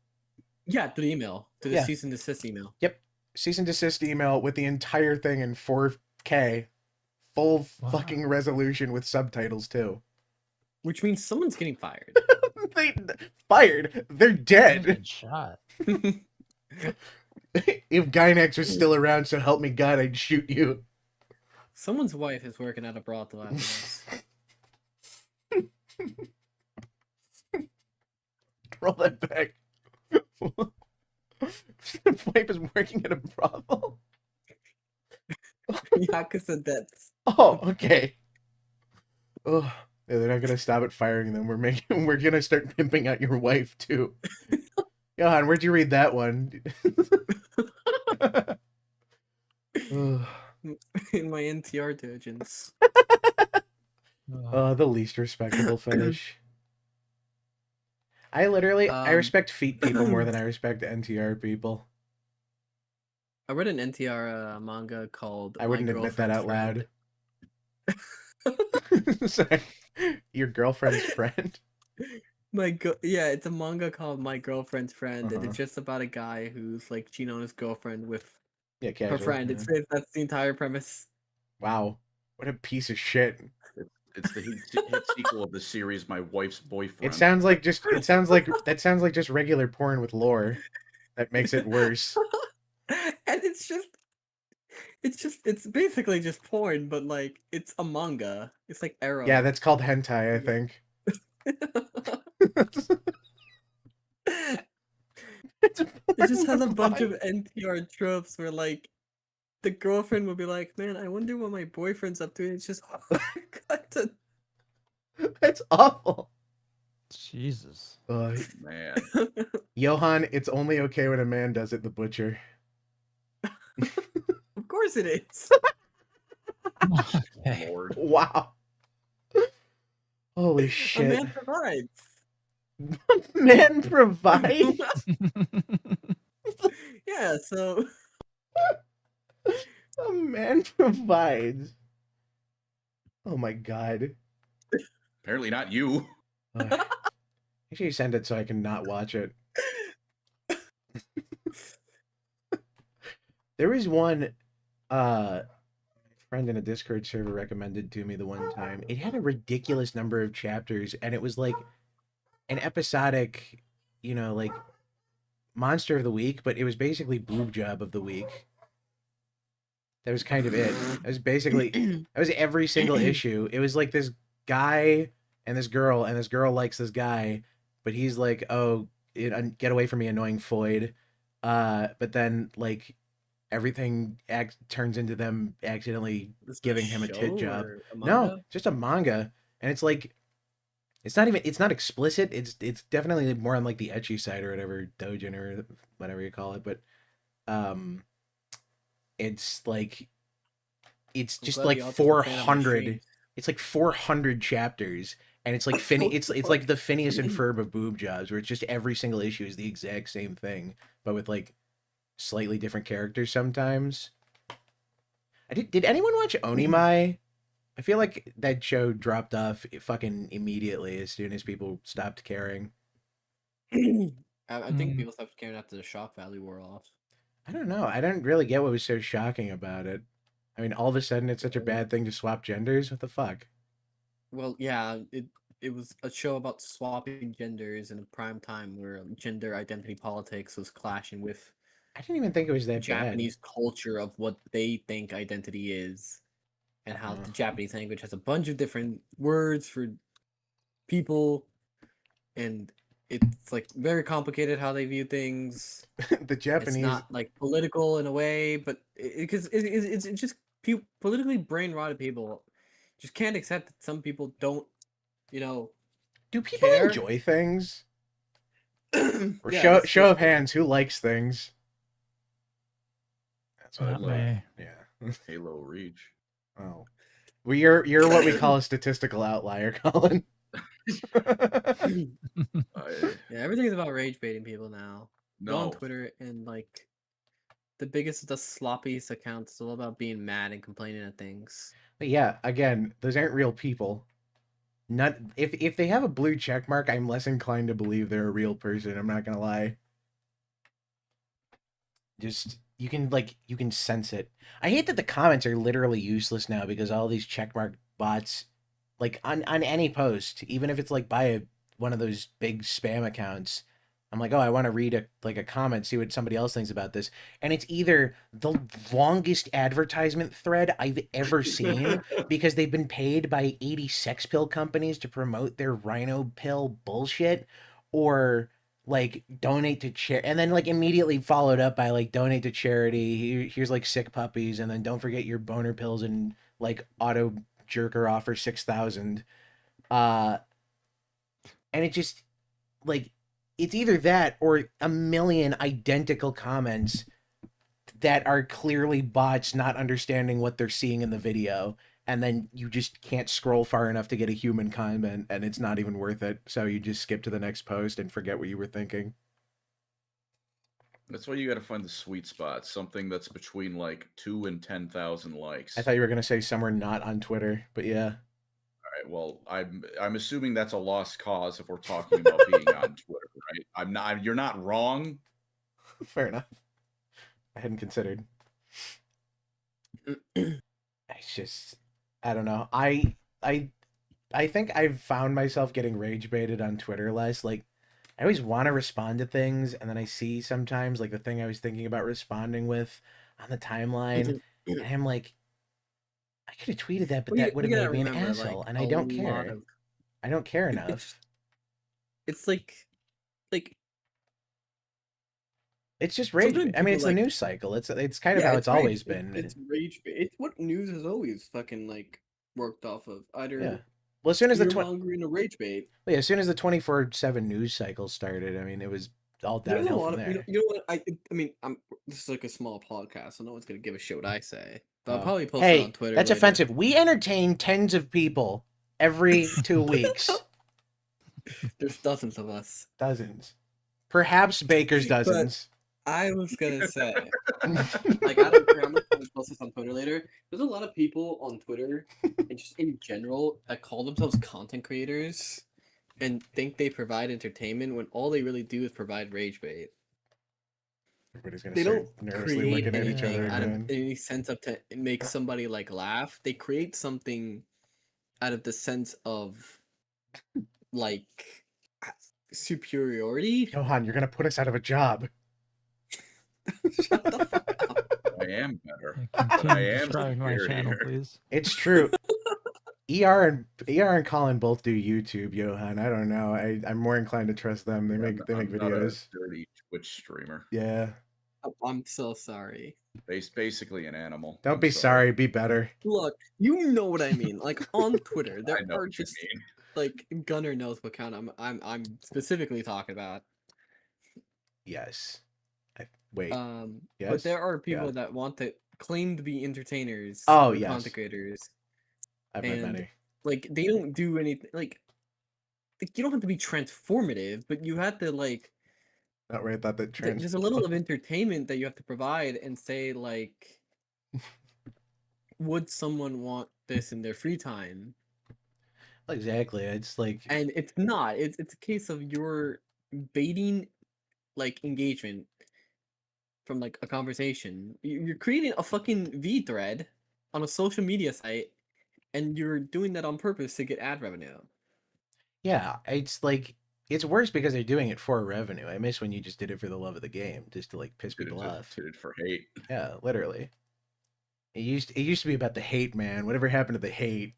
Yeah, through the email, through the Yeah. cease and desist email. Yep. cease and desist email with the entire thing in 4K, full fucking resolution with subtitles too. Which means someone's getting fired. They fired. They're dead. Shot. If Gynex was still around, so help me God, I'd shoot you. Someone's wife is working at a brothel after this. Roll that back. Wife is working at a brothel. Yakuza debts. Oh, okay. Oh, yeah, they're not gonna stop at firing them. We're gonna start pimping out your wife too. Johan, where'd you read that one? In my NTR diligence. Oh, the least respectable fetish. I respect feet people more than I respect NTR people. I read an NTR manga called I wouldn't My admit that Girlfriend's out loud. Sorry. Your girlfriend's friend? Yeah, it's a manga called My Girlfriend's Friend, and Uh-huh. it's just about a guy who's like cheating on his girlfriend with Yeah, her casual. friend. Yeah. That's the entire premise. Wow. What a piece of shit. It's the hit sequel of the series My Wife's Boyfriend. That sounds like just regular porn with lore. That makes it worse. And it's basically just porn, but like it's a manga. It's like Arrow. Yeah, that's called hentai, I think. It just has a bunch of NTR tropes where like the girlfriend will be like, "Man, I wonder what my boyfriend's up to." And it's just cut to... That's awful. Jesus. Man. Johan, it's only okay when a man does it, the butcher. Of course it is. Okay. Lord. Wow. Holy A shit. man provides. Man provides? Yeah, so A man provides. Oh my god. Apparently not you. Make sure you send it so I can not watch it. There was one friend in a Discord server recommended to me the one time. It had a ridiculous number of chapters, and it was like an episodic, like monster of the week, but it was basically boob job of the week. That was kind of it. That was basically that was every single issue. It was like this guy and this girl likes this guy, but he's like, "Oh, get away from me, annoying Foyd." But then like everything turns into them accidentally giving him a tit job. No, just a manga, and it's like it's not explicit. It's definitely more on like the ecchi side or whatever, dojin or whatever you call it, but it's like it's just like 400. It's like 400 chapters, and it's like it's like the Phineas and Ferb of boob jobs, where it's just every single issue is the exact same thing, but with like slightly different characters sometimes. Did anyone watch Onimai? I feel like that show dropped off fucking immediately as soon as people stopped caring. I think people stopped caring after the shock value wore off. I don't know. I don't really get what was so shocking about it. I mean, all of a sudden it's such a bad thing to swap genders? What the fuck? Well, yeah, it was a show about swapping genders in a prime time where gender identity politics was clashing with I didn't even think it was that Japanese culture of what they think identity is, and how the Japanese language has a bunch of different words for people, and it's like very complicated how they view things. The Japanese, it's not like political in a way, but because it's just politically brain rotted people just can't accept that some people don't, do people care? enjoy things? Or Yeah, show of hands, who likes things? That's what I Not love. me. Yeah. Halo Reach. Oh. Well, you're what we call a statistical outlier, Colin. Yeah, everything's about rage baiting people now. Go on No. Twitter and like the biggest, the sloppiest accounts. It's all about being mad and complaining at things. But yeah, again, those aren't real people. Not if they have a blue check mark, I'm less inclined to believe they're a real person. I'm not gonna lie. Just you can sense it. I hate that the comments are literally useless now because all these checkmark bots, like on any post, even if it's like by one of those big spam accounts, I'm like, oh, I want to read a comment, see what somebody else thinks about this, and it's either the longest advertisement thread I've ever seen because they've been paid by 80 sex pill companies to promote their rhino pill bullshit, or like donate to charity, and then like immediately followed up by like donate to charity. Here's like sick puppies, and then don't forget your boner pills and like auto jerker offer 6,000. And it just like it's either that or a million identical comments that are clearly bots not understanding what they're seeing in the video, and then you just can't scroll far enough to get a human comment, and it's not even worth it, so you just skip to the next post and forget what you were thinking. That's why you got to find the sweet spot, something that's between like 2 and 10,000 likes. I thought you were gonna say somewhere not on Twitter, but yeah. All right, well, I'm assuming that's a lost cause if we're talking about being on Twitter, right? I'm not. You're not wrong. Fair enough. I hadn't considered. It's just, I don't know. I think I've found myself getting rage baited on Twitter less. Like, I always want to respond to things, and then I see sometimes like the thing I was thinking about responding with on the timeline, and I'm like, I could have tweeted that, but that would have made me an asshole, like, and I don't care. I don't care enough. It's like it's just rage. I mean, it's the news cycle. It's kind of how it's always been. It's rage. It's what news has always fucking like worked off of. Either yeah. Well, as soon as the a rage bait. Yeah, as soon as the 24/7 news cycle started, I mean, it was all downhill from there. You know what? I mean, this is like a small podcast, so no one's gonna give a shit what I say. But I'll probably post it on Twitter. That's offensive. We entertain tens of people every 2 weeks. There's dozens of us. Dozens. Perhaps Baker's dozens. But I was gonna say, like, I don't care. I'm gonna post this on Twitter later. There's a lot of people on Twitter, and just in general, that call themselves content creators and think they provide entertainment when all they really do is provide rage bait. Everybody's gonna start nervously looking at each other out of any sense of to make somebody like laugh. They create something out of the sense of like superiority. Johan, you're gonna put us out of a job. Shut the fuck up. I am better. I am subscribing to my channel, please. It's true. ER and Colin both do YouTube, Johan. I don't know. I'm more inclined to trust them. They make videos. Not a dirty Twitch streamer. Yeah. I'm so sorry. Basically an animal. Don't be sorry. Be better. Look, you know what I mean. Like on Twitter, there I know are what you just mean. like Gunnar knows what count I'm specifically talking about. Yes. Wait. Yes? But there are people that want to claim to be entertainers. Oh, yes. Content creators. I've met many. Like they don't do anything. Like you don't have to be transformative, but you have to like. Not right. I thought that there's a little of entertainment that you have to provide, and say like, would someone want this in their free time? Exactly. It's like, and it's not. It's a case of you're baiting like engagement from like a conversation. You're creating a fucking V thread on a social media site, and you're doing that on purpose to get ad revenue. Yeah, it's like it's worse because they're doing it for revenue. I miss when you just did it for the love of the game, just to like piss people off. Did it for hate. Yeah, literally. It used to be about the hate, man. Whatever happened to the hate?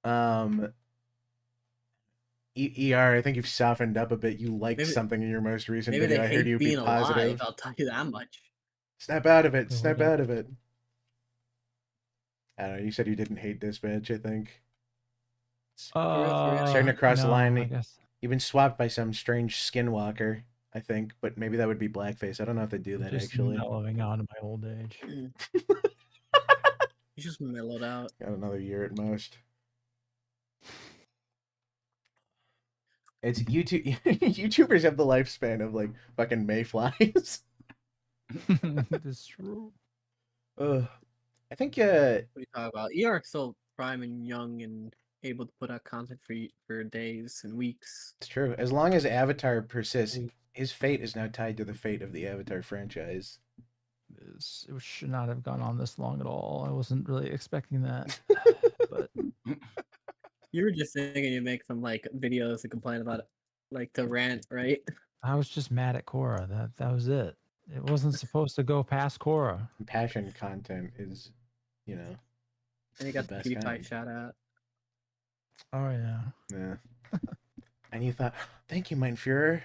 ER, I think you've softened up a bit. You liked something in your most recent video. I heard you be positive. Alive, I'll tell you that much. Snap out of it. Snap out of it. I don't know. You said you didn't hate Dispatch, I think. Starting to cross the line. You've been swapped by some strange skinwalker, I think, but maybe that would be blackface. I don't know if they do that actually. Mellowing on to my old age. You just mellowed out. Got another year at most. It's YouTube. YouTubers have the lifespan of like fucking mayflies. That's true. I think. What are you talking about? ER still prime and young and able to put out content for days and weeks. It's true. As long as Avatar persists, his fate is now tied to the fate of the Avatar franchise. It should not have gone on this long at all. I wasn't really expecting that. But You were just thinking you'd make some like videos to complain about it, like to rant, right? I was just mad at Korra. That was it. It wasn't supposed to go past Korra. Passion content is, you know, And you got the best PewDiePie kind. shout out. Oh yeah. Yeah. And you thought, thank you, mein Führer.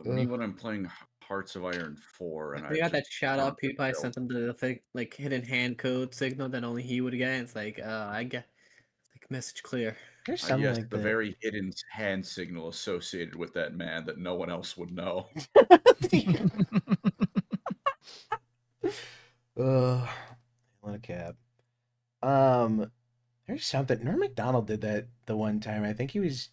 Me when I'm playing Hearts of Iron 4 and They got that shout out. PewDiePie sent them the fake, like hidden hand code signal that only he would get. It's like, I get like message clear. There's something yes, like the that. very hidden hand signal associated with that man that no one else would know. What a cab. There's something. Norm Macdonald did that the one time. I think it was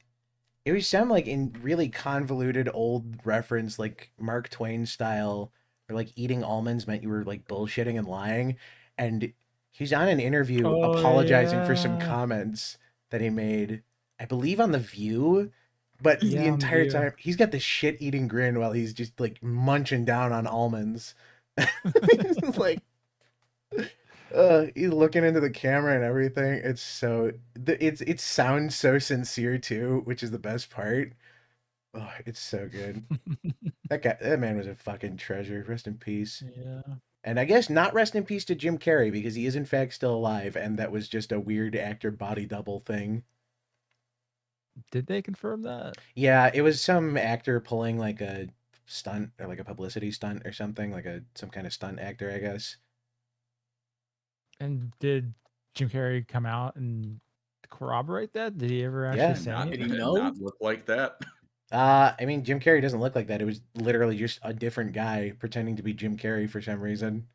some like in really convoluted old reference, like Mark Twain style, where like eating almonds meant you were like bullshitting and lying. And he's on an interview apologizing for some comments that he made, I believe on The View. But the entire time he's got the shit eating grin while he's just like munching down on almonds. It's like he's looking into the camera and everything. It's so it sounds so sincere too, which is the best part. Oh, it's so good. that man was a fucking treasure. Rest in peace. Yeah. And I guess not rest in peace to Jim Carrey, because he is in fact still alive, and that was just a weird actor body double thing. Did they confirm that? Yeah, it was some actor pulling like a stunt or like a publicity stunt or something, like some kind of stunt actor, I guess. And did Jim Carrey come out and corroborate that? Did he ever actually say Did it? he not look like that? I mean, Jim Carrey doesn't look like that. It was literally just a different guy pretending to be Jim Carrey for some reason.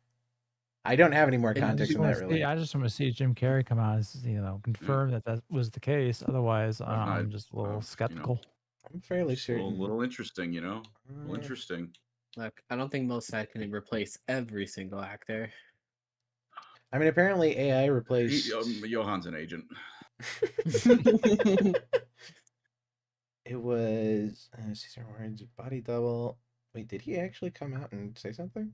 I don't have any more context in that, really. I just want to see Jim Carrey come out and confirm that was the case. Otherwise, I'm just a little skeptical. I'm fairly certain. A little interesting, A little interesting. Look, I don't think most sites can replace every single actor. I mean, apparently AI replaced... Johan's an agent. It was... Caesar words, body double... Wait, did he actually come out and say something?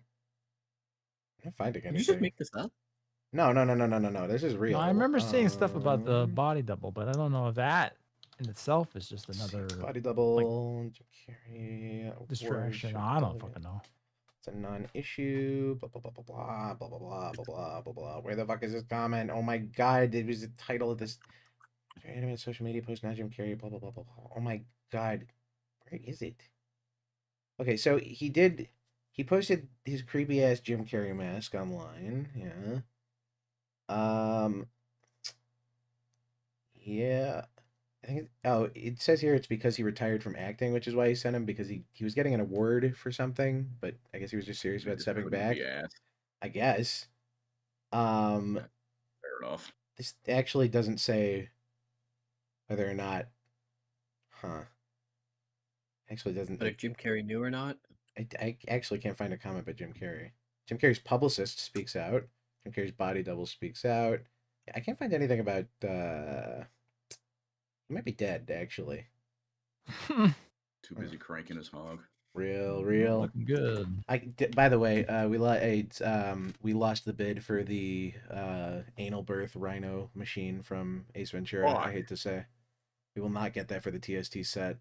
I'm not finding anything. Did you just make this up? No. This is real. No, I remember seeing stuff about the body double, but I don't know if that in itself is just another body double, Jim Carrey, distraction. I don't fucking know. It's a non-issue. Blah blah blah blah blah blah blah blah blah blah blah blah. Where the fuck is this comment? Oh my god! It was the title of this animated social media post. Not Jim Carrey. Blah blah blah blah blah. Oh my god! Where is it? Okay, so he posted his creepy ass Jim Carrey mask online. Yeah. Yeah. I think it says here it's because he retired from acting, which is why he sent him, because he was getting an award for something, but I guess he was just serious about stepping back. Yeah. I guess. Fair enough. This actually doesn't say whether or not. Huh. Actually doesn't. But if Jim Carrey knew or not. I actually can't find a comment by Jim Carrey. Jim Carrey's publicist speaks out. Jim Carrey's body double speaks out. I can't find anything about. He might be dead, actually. Too busy cranking his hog. Real. Looking good. By the way, we lost the bid for the anal birth rhino machine from Ace Ventura. I hate to say, we will not get that for the TST set.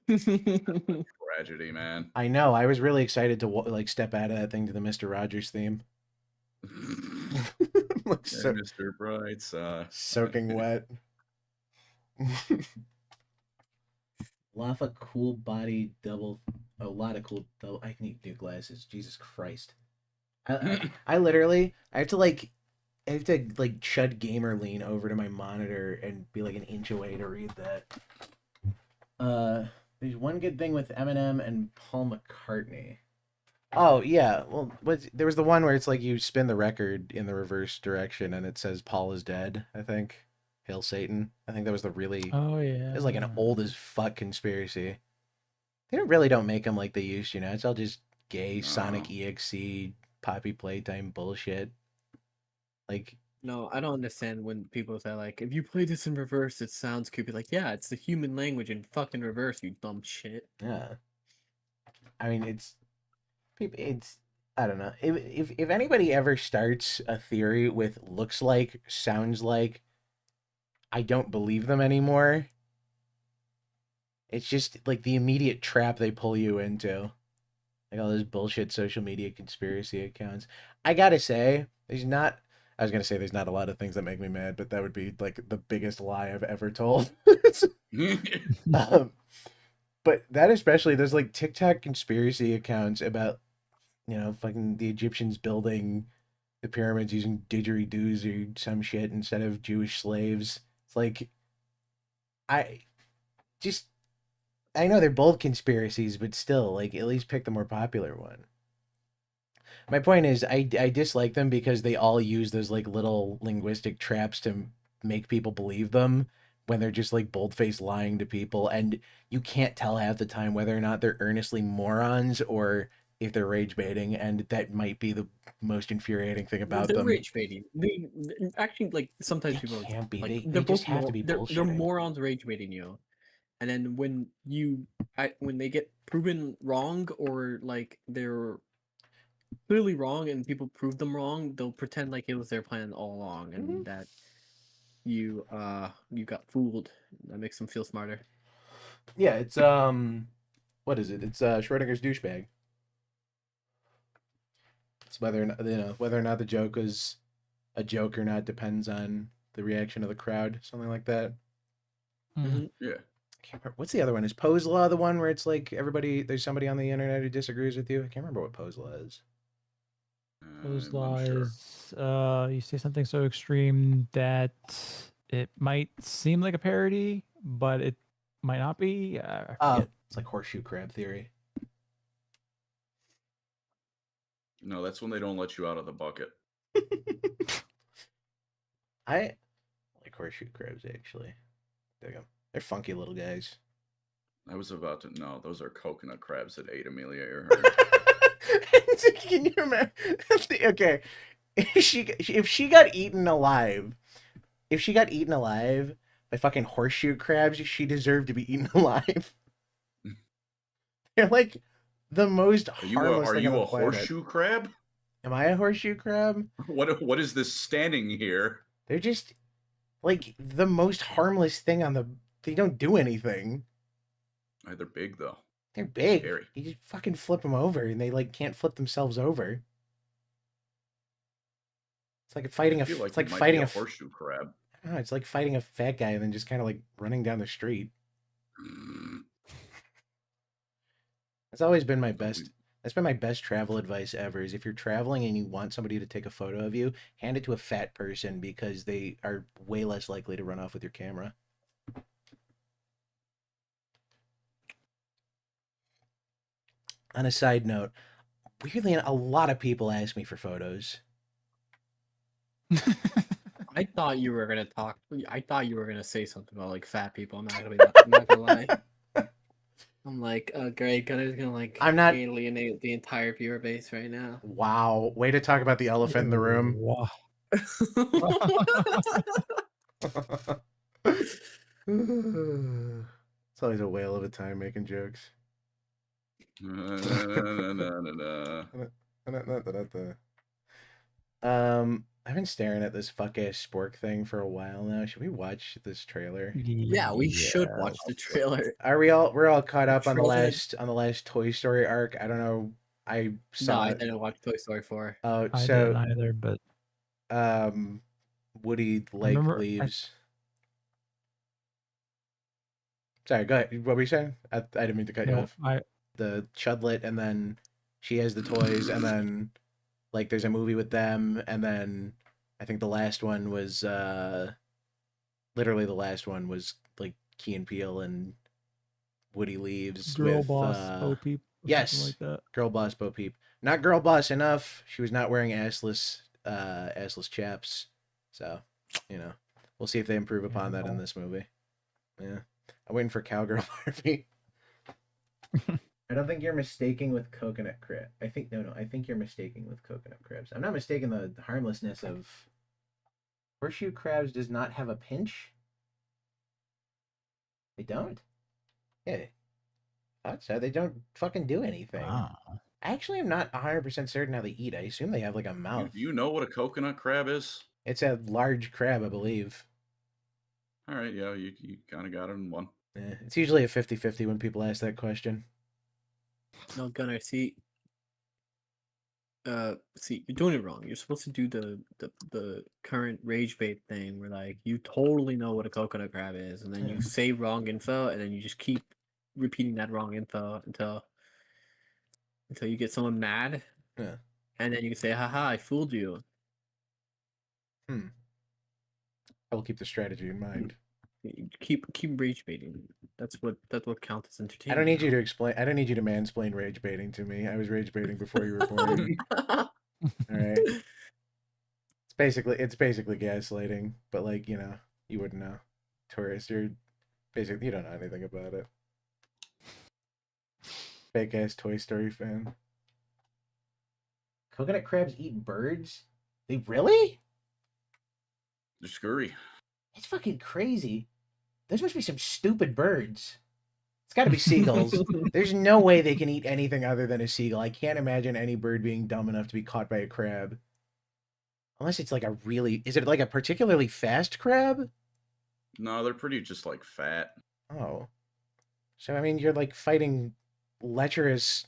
Tragedy, man. I know. I was really excited to step out of that thing to the Mr. Rogers theme. Mr. Brightside. Soaking wet. A cool body double. A lot of cool double. I need new glasses. Jesus Christ. I literally have to chud gamer lean over to my monitor and be like an inch away to read that. There's one good thing with Eminem and Paul McCartney. Oh yeah, well, there was the one where it's like you spin the record in the reverse direction and it says Paul is dead. I think. Hail Satan. I think that was the really. Oh yeah. It was like an old as fuck conspiracy. They really don't make them like they used to. It's all just gay Sonic EXE Poppy Playtime bullshit. Like No, I don't understand when people say like, if you play this in reverse, it sounds creepy. Like, yeah, it's the human language in fucking reverse, you dumb shit. Yeah. I mean, it's I don't know. If anybody ever starts a theory with looks like, sounds like, I don't believe them anymore. It's just like the immediate trap they pull you into. Like all those bullshit social media conspiracy accounts. I gotta say, I was gonna say there's not a lot of things that make me mad, but that would be like the biggest lie I've ever told. But that especially, there's like TikTok conspiracy accounts about, fucking the Egyptians building the pyramids using didgeridoos or some shit instead of Jewish slaves. It's like, I just, I know they're both conspiracies, but still, like, at least pick the more popular one. My point is, I dislike them because they all use those, like, little linguistic traps to make people believe them when they're just, like, bold-faced lying to people, and you can't tell half the time whether or not they're earnestly morons or if they're rage baiting, and that might be the most infuriating thing about They're them. rage baiting. They actually, like, sometimes They people can't be. like, They they're just both have to be they're bullshitting. morons rage baiting you. And then when when they get proven wrong, or like they're clearly wrong and people prove them wrong, they'll pretend like it was their plan all along, and that you got fooled. That makes them feel smarter. Yeah, it's what is it? It's Schrodinger's douchebag. It's whether or not, whether or not the joke is a joke or not depends on the reaction of the crowd, something like that. Mm-hmm. Yeah. I can't remember. What's the other one? Is Pose Law the one where it's like there's somebody on the internet who disagrees with you? I can't remember what Pose Law is. Those I'm law unsure. is you say something so extreme that it might seem like a parody, but it might not be. I forget. It's like horseshoe crab theory. No, that's when they don't let you out of the bucket. I like horseshoe crabs actually. They're funky little guys. I was about to. No, those are coconut crabs that ate Amelia Earhart. Can you remember? Okay, if she got eaten alive, by fucking horseshoe crabs, she deserved to be eaten alive. They're like the most harmless thing on the planet. Horseshoe crab? Am I a horseshoe crab? What is this standing here? They're just like the most harmless thing on the. They don't do anything. They're big though. They're big. Scary. You just fucking flip them over, and they like can't flip themselves over. It's like fighting a. It's like fighting a horseshoe crab. I don't know, it's like fighting a fat guy and then just kind of like running down the street. That's always been my best. That's been my best travel advice ever. Is if you're traveling and you want somebody to take a photo of you, hand it to a fat person because they are way less likely to run off with your camera. On a side note, weirdly, a lot of people ask me for photos. I thought you were gonna talk. I thought you were gonna say something about like fat people. I'm not gonna lie. I'm like, great, Gunnar's gonna like alienate the entire viewer base right now. Wow, way to talk about the elephant in the room. Wow. It's always a whale of a time making jokes. I've been staring at this fuck ass spork thing for a while now. Should we watch this trailer? Yeah, we should watch the trailer. We're all caught up on the last Toy Story arc. I don't know. I didn't watch Toy Story 4. Oh, I didn't either, but Woody leaves. Sorry, go ahead. What were you saying? I didn't mean to cut you off. The Chudlet, and then she has the toys, and then like there's a movie with them, and then I think the last one was literally the last one was like Key and Peele and Woody leaves Girl with Boss Bo Peep. Yes, like that. Girl Boss Bo Peep. Not girl boss enough. She was not wearing assless chaps. So, we'll see if they improve upon that in this movie. Yeah, I'm waiting for Cowgirl Barbie. I don't think you're mistaking with coconut crab. I think you're mistaking with coconut crabs. I'm not mistaking the harmlessness of Horseshoe crabs does not have a pinch? They don't? Yeah. I thought so. They don't fucking do anything. Ah. I actually am not 100% certain how they eat. I assume they have like a mouth. You know what a coconut crab is? It's a large crab, I believe. All right, yeah, you kind of got it in one. It's usually a 50-50 when people ask that question. No, Gunnar, see, you're doing it wrong. You're supposed to do the current rage bait thing where like you totally know what a coconut crab is, and then you say wrong info, and then you just keep repeating that wrong info until you get someone mad. Yeah. And then you can say, haha, I fooled you. I will keep the strategy in mind. Keep rage baiting. That's what counts as entertainment. I don't need you to explain. I don't need you to mansplain rage baiting to me. I was rage baiting before you were born. All right. It's basically gaslighting, but like, you know, you wouldn't know. Tourist, you don't know anything about it. Fake ass Toy Story fan. Coconut crabs eat birds? They really? They're scurry. That's fucking crazy. Those must be some stupid birds. It's got to be seagulls. There's no way they can eat anything other than a seagull. I can't imagine any bird being dumb enough to be caught by a crab. Unless it's like is it like a particularly fast crab? No, they're pretty just like fat. Oh. So, I mean, you're like fighting lecherous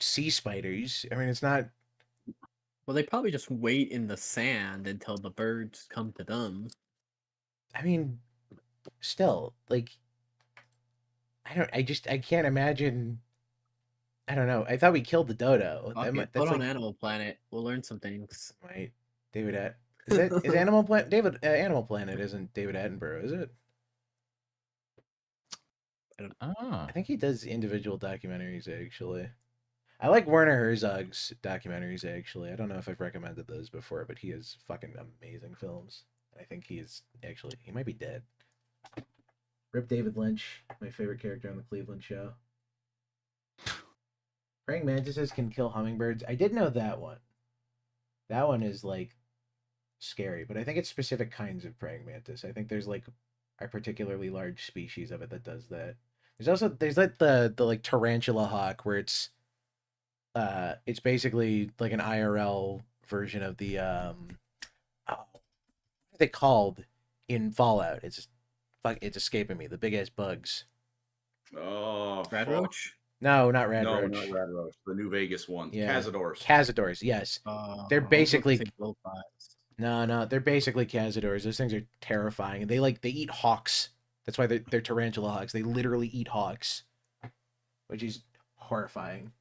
sea spiders. I mean, it's not... Well, they probably just wait in the sand until the birds come to them. I mean, still, like... I can't imagine... I don't know. I thought we killed the dodo. Okay, put on Animal Planet. We'll learn some things. Right. David is Animal Planet... Animal Planet isn't David Attenborough, is it? I think he does individual documentaries, actually. I like Werner Herzog's documentaries, actually. I don't know if I've recommended those before, but he has fucking amazing films. I think he might be dead. Rip David Lynch, my favorite character on the Cleveland Show. Praying mantises can kill hummingbirds. I did know that one. That one is, like, scary, but I think it's specific kinds of praying mantis. I think there's, like, a particularly large species of it that does that. There's like the like tarantula hawk where it's basically like an IRL version of the what are they called in Fallout? It's escaping me. The big ass bugs. Oh, Radroach? No, not Radroach. No, not Radroach. The New Vegas one. Yeah. Cazadors. Cazadors, yes. They're basically No, they're basically Cazadors. Those things are terrifying. And they eat hawks. That's why they're tarantula hawks. They literally eat hawks, which is horrifying.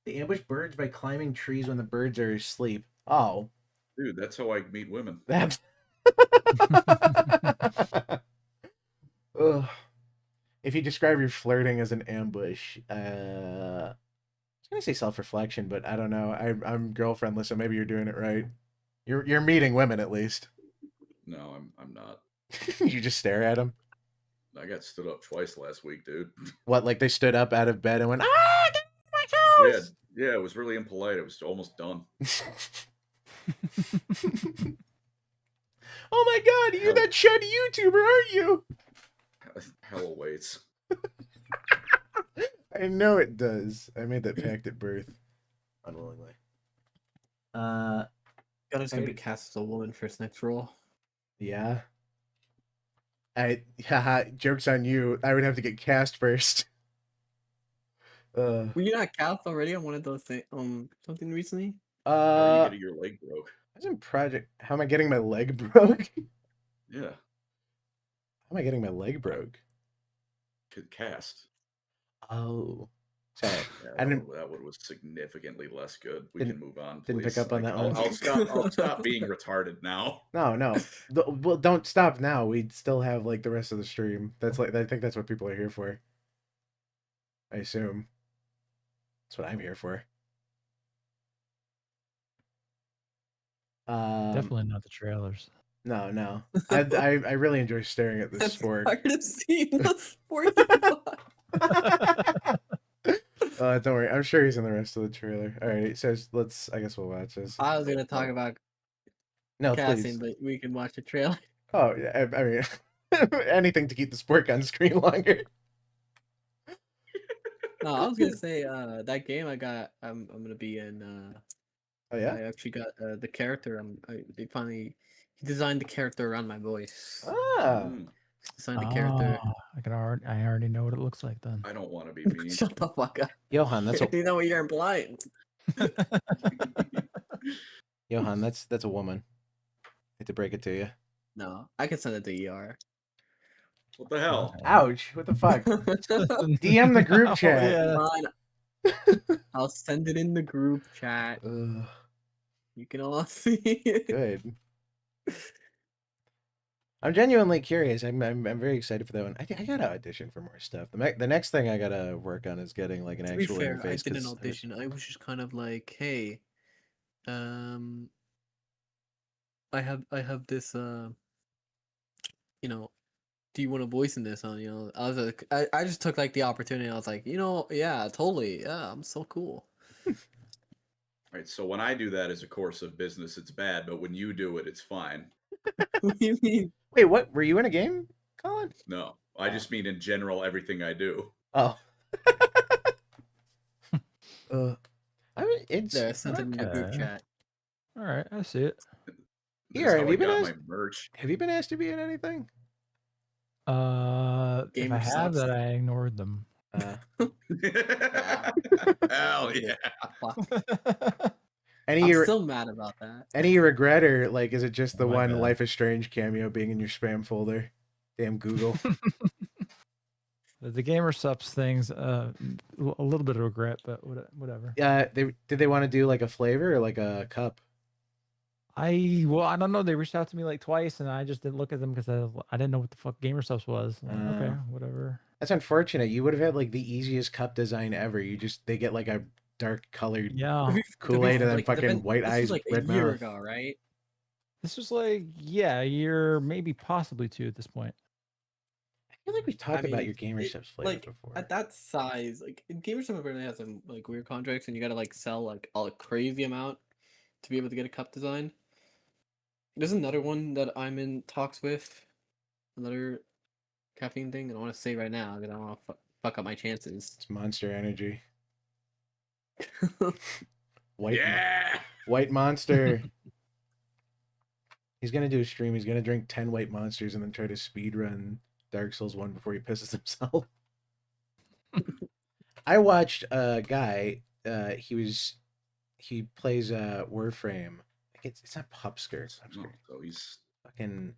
They ambush birds by climbing trees when the birds are asleep. Oh. Dude, that's how I meet women. That's... Ugh. If you describe your flirting as an ambush, I was gonna say self-reflection, but I don't know. I'm girlfriendless, so maybe you're doing it right. You're meeting women at least. No, I'm not. You just stare at them. I got stood up twice last week, dude. What, like they stood up out of bed and went, ah, get my toes! Yeah, it was really impolite. It was almost done. Oh my god, you're that chud YouTuber, aren't you? Hell awaits. I know it does. I made that pact at birth. Unwillingly. Gunner's gonna be cast as a woman for his next role. Yeah. Haha, joke's on you. I would have to get cast first. Were you not cast already on one of those things? Something recently? How are you getting your leg broke? I was in Project. How am I getting my leg broke? Yeah. How am I getting my leg broke? Cast. Oh. Sorry. Yeah, that one was significantly less good. We can move on. Please. Didn't pick up on that one. I'll stop being retarded now. No. Well, don't stop now. We'd still have like the rest of the stream. I think that's what people are here for. I assume. That's what I'm here for. Definitely not the trailers. No. I really enjoy staring at this sport. I'm tired of seeing the sport. Don't worry. I'm sure he's in the rest of the trailer. All right, so I guess we'll watch this. I was gonna talk about. No, casting, please. but we can watch the trailer. Oh, yeah. I mean, anything to keep the sport on screen longer. No, I was gonna say that game I got. I'm gonna be in. Oh yeah. I actually got the character. They finally he designed the character around my voice. Ah. Mm, Designed the character. I already know what it looks like then. I don't want to be mean. Shut the fuck up. Johan, that's a You know what you're implying. Johan, that's a woman. Hate to break it to you. No, I can send it to ER. What the hell? Ouch! What the fuck? DM the group chat. Yeah. Fine. I'll send it in the group chat. Ugh, You can all see it. good. I'm genuinely curious. I'm very excited for that one. I think I gotta audition for more stuff. The next thing I gotta work on is getting like an To be actual fair, I interface. did an 'cause audition. I was just kind of like, hey, I have this you know, do you want a voice in this? I was like, I just took like the opportunity. I was like, yeah, totally, yeah, I'm so cool. Right. So when I do that as a course of business, it's bad, but when you do it, it's fine. What do you mean? Wait, what? Were you in a game, Colin? No, I just mean in general everything I do. Oh. I mean, it's There, I sent it in the group Okay. chat. All right, I see it. Here, That's have how you I been got asked- my merch. Have you been asked to be in anything? If Gamer I have subs. that, I ignored them. Hell yeah. Fuck. Any I'm still mad about that. any regret, or like is it just the Oh my one God. Life is Strange cameo being in your spam folder? Damn Google. The gamer subs things, a little bit of regret, but whatever. Did they want to do like a flavor or like a cup? I don't know. They reached out to me like twice, and I just didn't look at them because I didn't know what the fuck gamer subs was. I'm like, okay, whatever. That's unfortunate. You would have had like the easiest cup design ever. They get like a dark colored Yeah, Kool-Aid and then Like, fucking white this eyes, was like red a year mouth. ago, right? this was like a year, maybe possibly two at this point. I feel like we talked about mean, your gamer subs flavor like before. at that size, like GamerStop apparently has some like weird contracts, and you gotta like sell like a crazy amount to be able to get a cup design. There's another one that I'm in talks with, another caffeine thing, and I want to say right now because I don't want to fuck up my chances. It's Monster Energy. White Yeah. White Monster. He's gonna do a stream. He's gonna drink 10 White Monsters and then try to speed run Dark Souls 1 before he pisses himself. I watched a guy. He plays Warframe. It's not Pupsker. No, so he's Fucking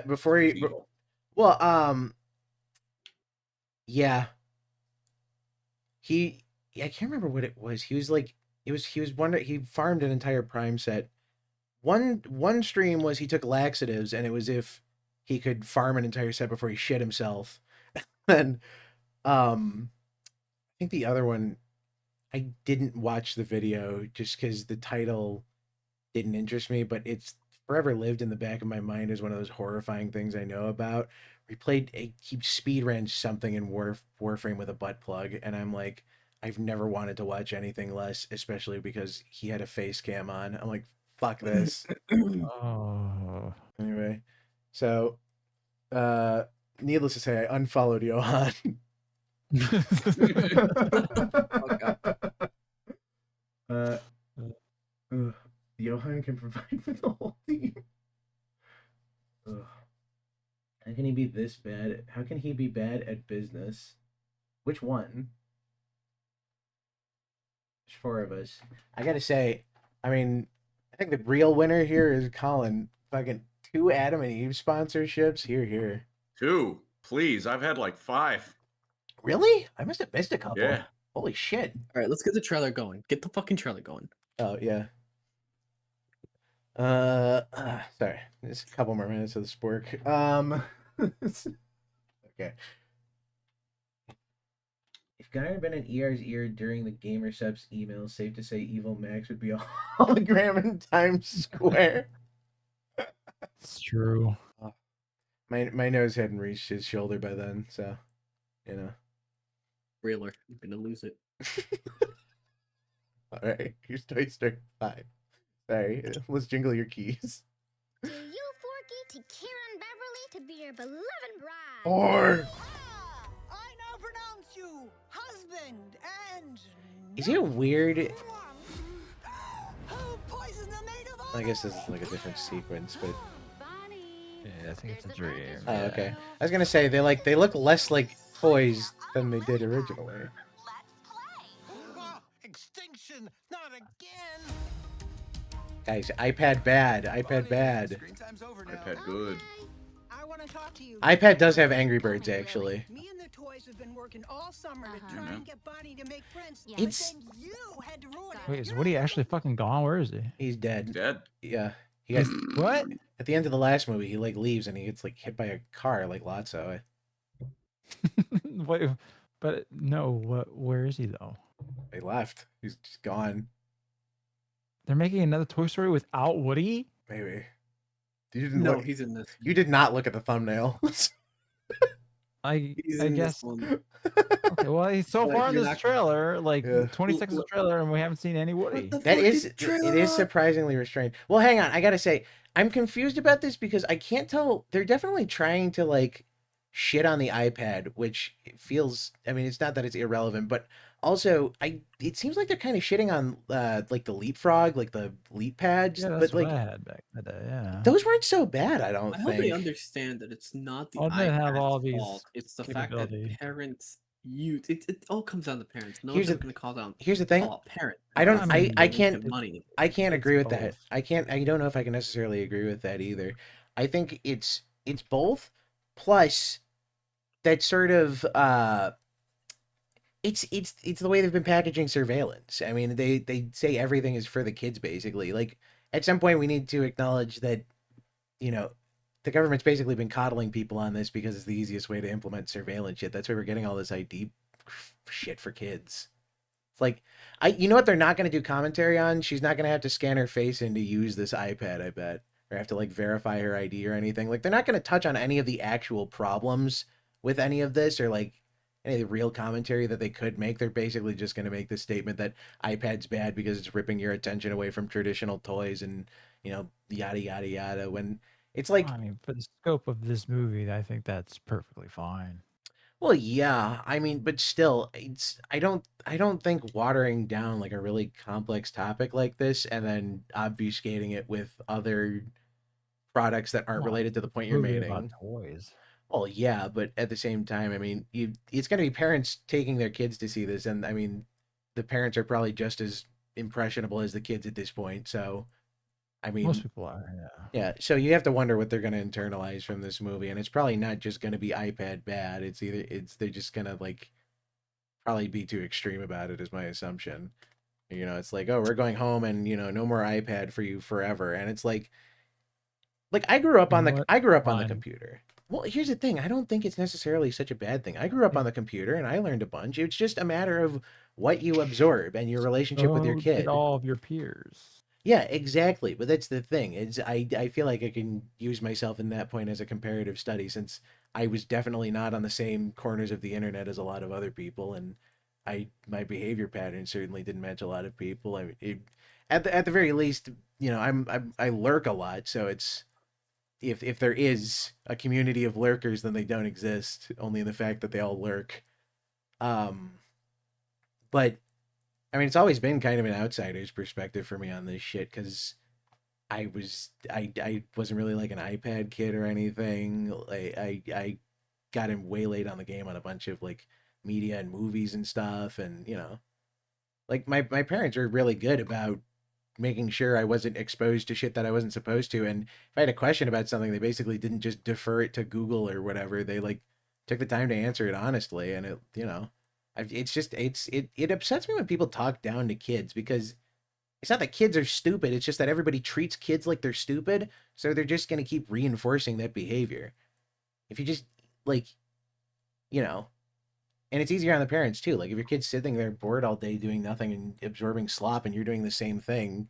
before he evil. well yeah. I can't remember what it was. He was like he farmed an entire Prime set. One stream was he took laxatives, and it was if he could farm an entire set before he shit himself. And I think the other one, I didn't watch the video just because the title didn't interest me, but it's forever lived in the back of my mind as one of those horrifying things I know about. He speed ran something in Warframe with a butt plug, and I'm like, I've never wanted to watch anything less, especially because he had a face cam on. I'm like, fuck this. Oh, Anyway, so needless to say, I unfollowed Johan. Johan can provide for the whole team. How can he be this bad? How can he be bad at business? Which one? There's 4 of us. I gotta say, I mean, I think the real winner here is Colin. Fucking 2 Adam and Eve sponsorships. Here. 2, please. I've had like 5. Really? I must have missed a couple. Yeah. Holy shit. All right, let's get the trailer going. Get the fucking trailer going. Oh yeah. Sorry. Just a couple more minutes of this work. Okay. If Gunnar had been in ER's ear during the Gamer Subs email, safe to say Evil Max would be a hologram in Times Square. it's true. My nose hadn't reached his shoulder by then, so you know. Reeler, you're gonna lose it. All right, here's Toy Story 5. Sorry, let's jingle your keys. To you, Forky, to Karen Beverly, to be your beloved bride. Or I now pronounce you husband and. is it weird? Who poisoned the maid of I guess this is like a different sequence, but Yeah, I think it's a dream. oh, okay. I was gonna say they look less like toys than they did originally. Extinction, not again. Guys, iPad bad. iPad bad. Screen time's over now. iPad good. I want to talk to you. iPad does have Angry Birds actually. Me and the toys have been working all summer to Uh-huh. try Mhm. and get Bonnie to make friends. Yeah. But It's then you had to ruin it. Wait, is Woody actually fucking gone? Where is he? he's dead. Dead. Yeah. He got What? at the end of the last movie, he like leaves and he gets like hit by a car like Lotso. Wait, but no. What? Where is he though? They left. He's just gone. They're making another Toy Story without Woody. Maybe. You didn't No, look. he's in this. You did not look at the thumbnail. I He's I in guess. this one. Okay, well, he's so Like, far in you're this not- trailer, like Yeah. 20 seconds of trailer, and we haven't seen any Woody. That is it is surprisingly restrained. Well, hang on, I gotta say, I'm confused about this because I can't tell. They're definitely trying to like shit on the iPad, which feels. I mean, it's not that it's irrelevant, but also it seems like they're kind of shitting on like the leapfrog, like the leap pads, Yeah, but that's what like I had back in the day. Yeah. those weren't so bad. I don't I hope they think. understand that it's not the Oh, they have iPad's all these fault. It's the fact that capability. parents use it all comes down to parents. No Here's one's the- going to call down Here's the thing. call out parents. I don't. I mean, I They can't. get money. I can't It's agree with that. both. I can't. I don't know if I can necessarily agree with that either. I think it's both. Plus, that sort of it's the way they've been packaging surveillance. I mean, they say everything is for the kids basically. Like at some point we need to acknowledge that, you know, the government's basically been coddling people on this because it's the easiest way to implement surveillance shit. That's why we're getting all this ID shit for kids. It's like you know what they're not going to do commentary on? She's not going to have to scan her face in to use this iPad, I bet. Or have to like verify her ID or anything. Like they're not going to touch on any of the actual problems with any of this or like any of the real commentary that they could make. They're basically just going to make the statement that iPad's bad because it's ripping your attention away from traditional toys and, you know, yada yada yada. When it's like, I mean, for the scope of this movie, I think that's perfectly fine. well, yeah, I mean, but still, it's I don't think watering down like a really complex topic like this and then obfuscating it with other products that aren't Well, related to the point you're Movie making. about toys. Well, yeah, but at the same time, I mean, it's going to be parents taking their kids to see this, and I mean, the parents are probably just as impressionable as the kids at this point. So, I mean, Most people are. Yeah. yeah. So you have to wonder what they're going to internalize from this movie, and it's probably not just going to be iPad bad. They're just going to like probably be too extreme about it, is my assumption. You know, it's like, oh, we're going home, and you know, no more iPad for you forever, and it's like I grew up You on know the what? I grew up on the Fine. computer. Well, here's the thing. I don't think it's necessarily such a bad thing. I grew up on the computer and I learned a bunch. It's just a matter of what you absorb and your relationship with your So kid. did all of your peers. Yeah, exactly. But that's the thing. It's I feel like I can use myself in that point as a comparative study since I was definitely not on the same corners of the internet as a lot of other people, and my behavior patterns certainly didn't match a lot of people. I mean, at the very least, you know, I lurk a lot, so it's if there is a community of lurkers, then they don't exist. Only in the fact that they all lurk. But I mean, it's always been kind of an outsider's perspective for me on this shit because I wasn't really like an iPad kid or anything. I got in way late on the game on a bunch of like media and movies and stuff, and you know, like my parents are really good about making sure I wasn't exposed to shit that I wasn't supposed to. And if I had a question about something, they basically didn't just defer it to Google or whatever. They like took the time to answer it honestly, and it, you know. It upsets me when people talk down to kids because it's not that kids are stupid. It's just that everybody treats kids like they're stupid. So they're just going to keep reinforcing that behavior. If you just like, you know, and it's easier on the parents too. Like if your kid's sitting there bored all day doing nothing and absorbing slop and you're doing the same thing,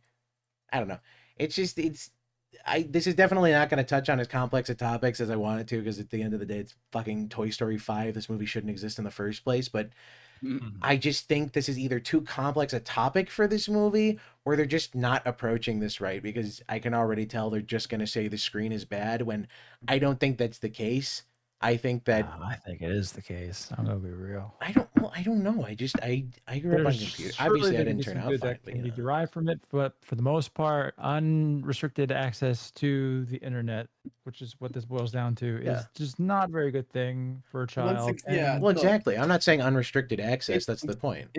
I don't know. This is definitely not going to touch on as complex a topics as I wanted to because at the end of the day, it's fucking Toy Story 5. This movie shouldn't exist in the first place. But I just think this is either too complex a topic for this movie, or they're just not approaching this right, because I can already tell they're just going to say the screen is bad when I don't think that's the case. I think that I think it is the case. I'm gonna be real. I don't know. I grew up on computer. Surely Obviously, I there can didn't be turn some out good fine, that but can you be know. derived from it, but for the most part, unrestricted access to the internet, which is what this boils down to, Yeah. is just not a very good thing for a child. Yeah, Well, no, exactly. I'm not saying unrestricted access. That's the point.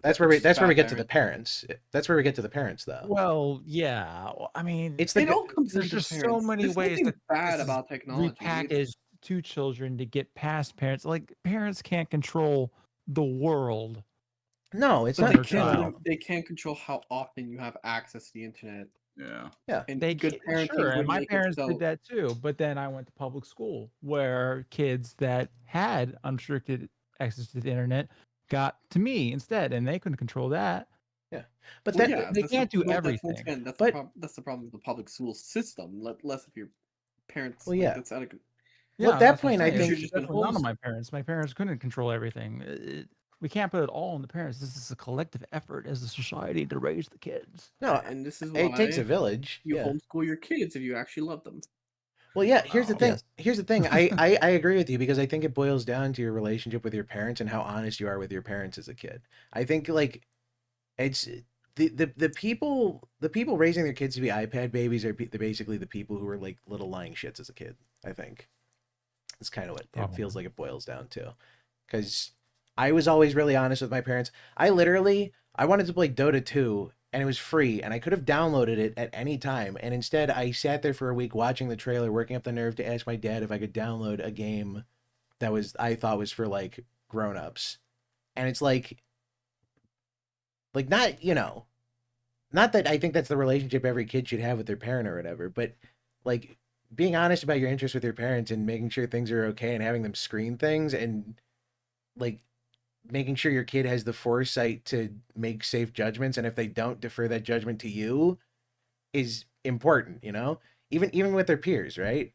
That's where it's we get to bad the parents. That's where we get to the parents, though. Well, yeah. I mean, It's It all comes there's down to just so parents. many There's ways nothing that bad this is about technology. repackaged to children to get past parents. Like parents can't control the world. No, it's But not they their can't. child. They can't control how often you have access to the internet. Yeah. Yeah. And They good parenting sure, and would my make parents it so. did that too. But then I went to public school where kids that had unrestricted access to the internet got to me instead, and they couldn't control that. Yeah, but Well, that yeah, they that's can't do once everything. again, that's But- that's the problem with the public school system. Less of your parents. Well, like, yeah. that's out of. Well, at that that's what I'm point, I saying. think- It's definitely not on my parents. My parents couldn't control everything. We can't put it all on the parents. This is a collective effort as a society to raise the kids. No, And this is why it takes a village. you Yeah. homeschool your kids if you actually love them. Well, yeah. Here's the Oh, thing. yes. Here's the thing. I agree with you, because I think it boils down to your relationship with your parents and how honest you are with your parents as a kid. I think like it's the people raising their kids to be iPad babies are basically the people who were like little lying shits as a kid. I think it's kind of what it feels like it boils down to, because I was always really honest with my parents. I wanted to play Dota 2 and it was free and I could have downloaded it at any time, and instead I sat there for a week watching the trailer, working up the nerve to ask my dad if I could download a game that I thought was for like grown-ups. And it's like not, not that I think that's the relationship every kid should have with their parent or whatever, but like being honest about your interests with your parents and making sure things are okay and having them screen things, and like making sure your kid has the foresight to make safe judgments, and if they don't, defer that judgment to you, is important, even with their peers, right?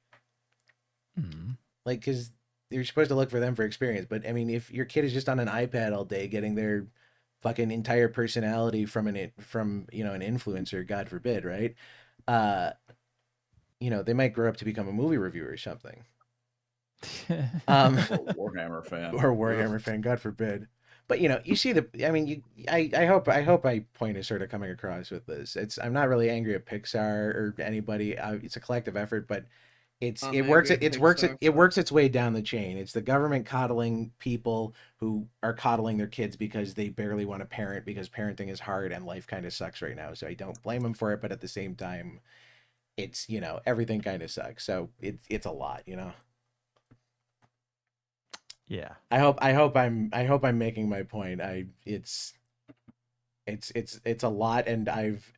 Mm-hmm. Like, because you're supposed to look for them for experience, but I mean, if your kid is just on an iPad all day getting their fucking entire personality from an influencer, God forbid, right? They might grow up to become a movie reviewer or something. Warhammer fan. Or Warhammer fan, God forbid. But you see I hope my point is sort of coming across with this. I'm not really angry at Pixar or anybody. It's a collective effort, but it works its way down the chain. It's the government coddling people who are coddling their kids because they barely want to parent, because parenting is hard and life kind of sucks right now. So I don't blame them for it, but at the same time, it's everything kind of sucks. So it's a lot, Yeah. I hope I'm making my point. It's a lot, and I've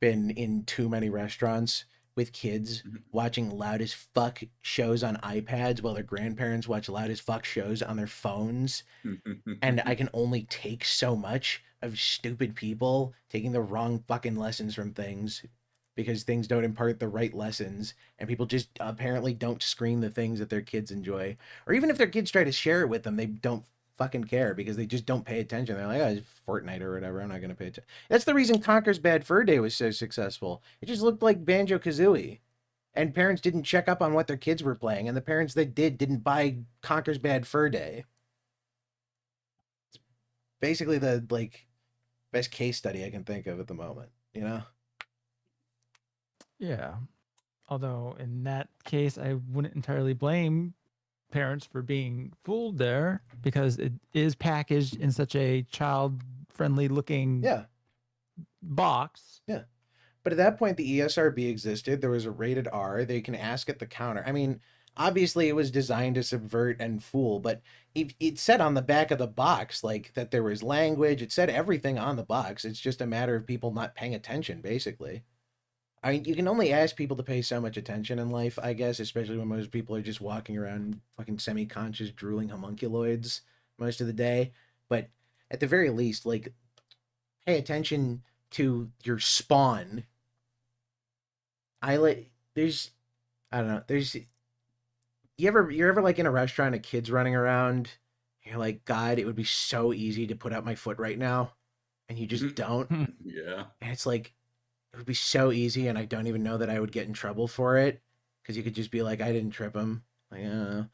been in too many restaurants with kids watching loud as fuck shows on iPads while their grandparents watch loud as fuck shows on their phones. And I can only take so much of stupid people taking the wrong fucking lessons from things, because things don't impart the right lessons, and people just apparently don't screen the things that their kids enjoy. Or even if their kids try to share it with them, they don't fucking care because they just don't pay attention. They're like, oh, it's Fortnite or whatever, I'm not going to pay attention. That's the reason Conker's Bad Fur Day was so successful. It just looked like Banjo-Kazooie. And parents didn't check up on what their kids were playing, and the parents that didn't buy Conker's Bad Fur Day. It's basically the best case study I can think of at the moment, Yeah. Although in that case, I wouldn't entirely blame parents for being fooled there, because it is packaged in such a child-friendly looking box. Yeah. But at that point, the ESRB existed. There was a rated R. They can ask at the counter. I mean, obviously it was designed to subvert and fool, but it said on the back of the box, that there was language. It said everything on the box. It's just a matter of people not paying attention, basically. I mean, you can only ask people to pay so much attention in life, I guess, especially when most people are just walking around fucking semi-conscious, drooling homunculoids most of the day. But at the very least, pay attention to your spawn. You're ever in a restaurant and kids running around You're like, God, it would be so easy to put out my foot right now, and you just don't. Yeah. And it's like, it would be so easy, and I don't even know that I would get in trouble for it, because you could just be like, I didn't trip him. Like, I don't know.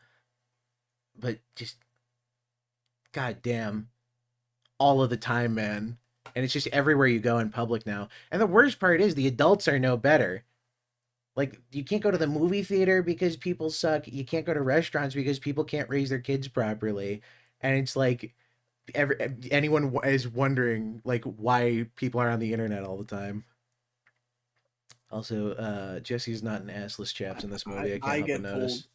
But just, God damn, all of the time, man. And it's just everywhere you go in public now. And the worst part is the adults are no better. Like, you can't go to the movie theater because people suck. You can't go to restaurants because people can't raise their kids properly. And it's like, anyone is wondering, like, why people are on the internet all the time. Also, Jesse's not an assless chaps in this movie. I can't help but notice.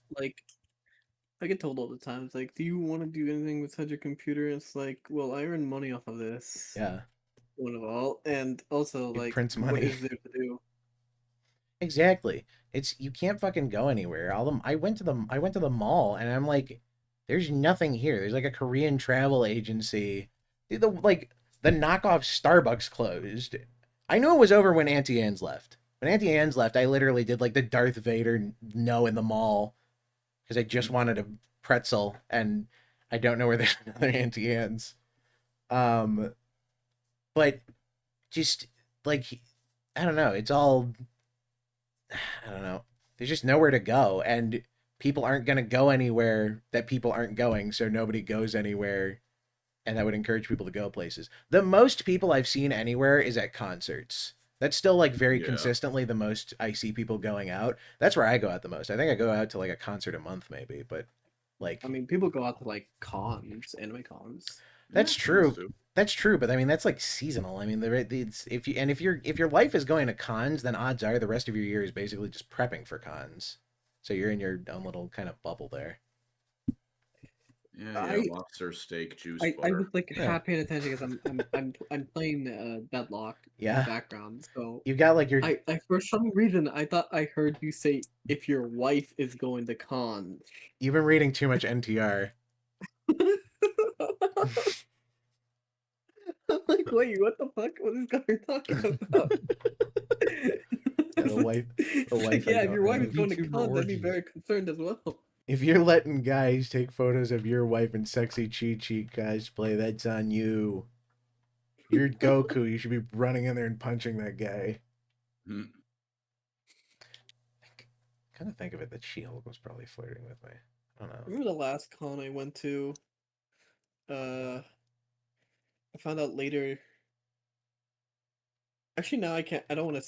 I get told all the time, it's like, do you want to do anything besides your computer? It's like, well, I earn money off of this. Yeah. One of all. And also, It like, prints what money. is there to do? Exactly. It's, you can't fucking go anywhere. I went to the mall, and I'm like, there's nothing here. There's like a Korean travel agency. The knockoff Starbucks closed. I knew it was over when Auntie Anne's left. When Auntie Anne's left, I literally did like the Darth Vader no in the mall because I just wanted a pretzel, and I don't know where there's another Auntie Anne's. But just like, I don't know. It's all, I don't know. There's just nowhere to go, and people aren't going to go anywhere that people aren't going, so nobody goes anywhere, and that would encourage people to go places. The most people I've seen anywhere is at concerts. That's still like very consistently the most I see people going out. That's where I go out the most. I think I go out to like a concert a month maybe, but like, I mean, people go out to like cons, anime cons. That's true. That's true, but I mean that's like seasonal. I mean, it's if your life is going to cons, then odds are the rest of your year is basically just prepping for cons. So you're in your own little kind of bubble there. Yeah, lobster steak juice bar. I was like half paying attention because I'm playing Deadlock in the background. So you got like your. I for some reason I thought I heard you say if your wife is going to cons. You've been reading too much NTR. I'm like, wait, what the fuck? What is Gunnar talking about? The wife. Yeah, if your wife is going to cons, I'd be very concerned as well. If you're letting guys take photos of your wife in sexy cheat cosplay, that's on you. You're Goku. You should be running in there and punching that guy. Kind of think of it that She-Hulk was probably flirting with me. I don't know. Remember the last con I went to? I found out later. Actually, now I can't. I don't want to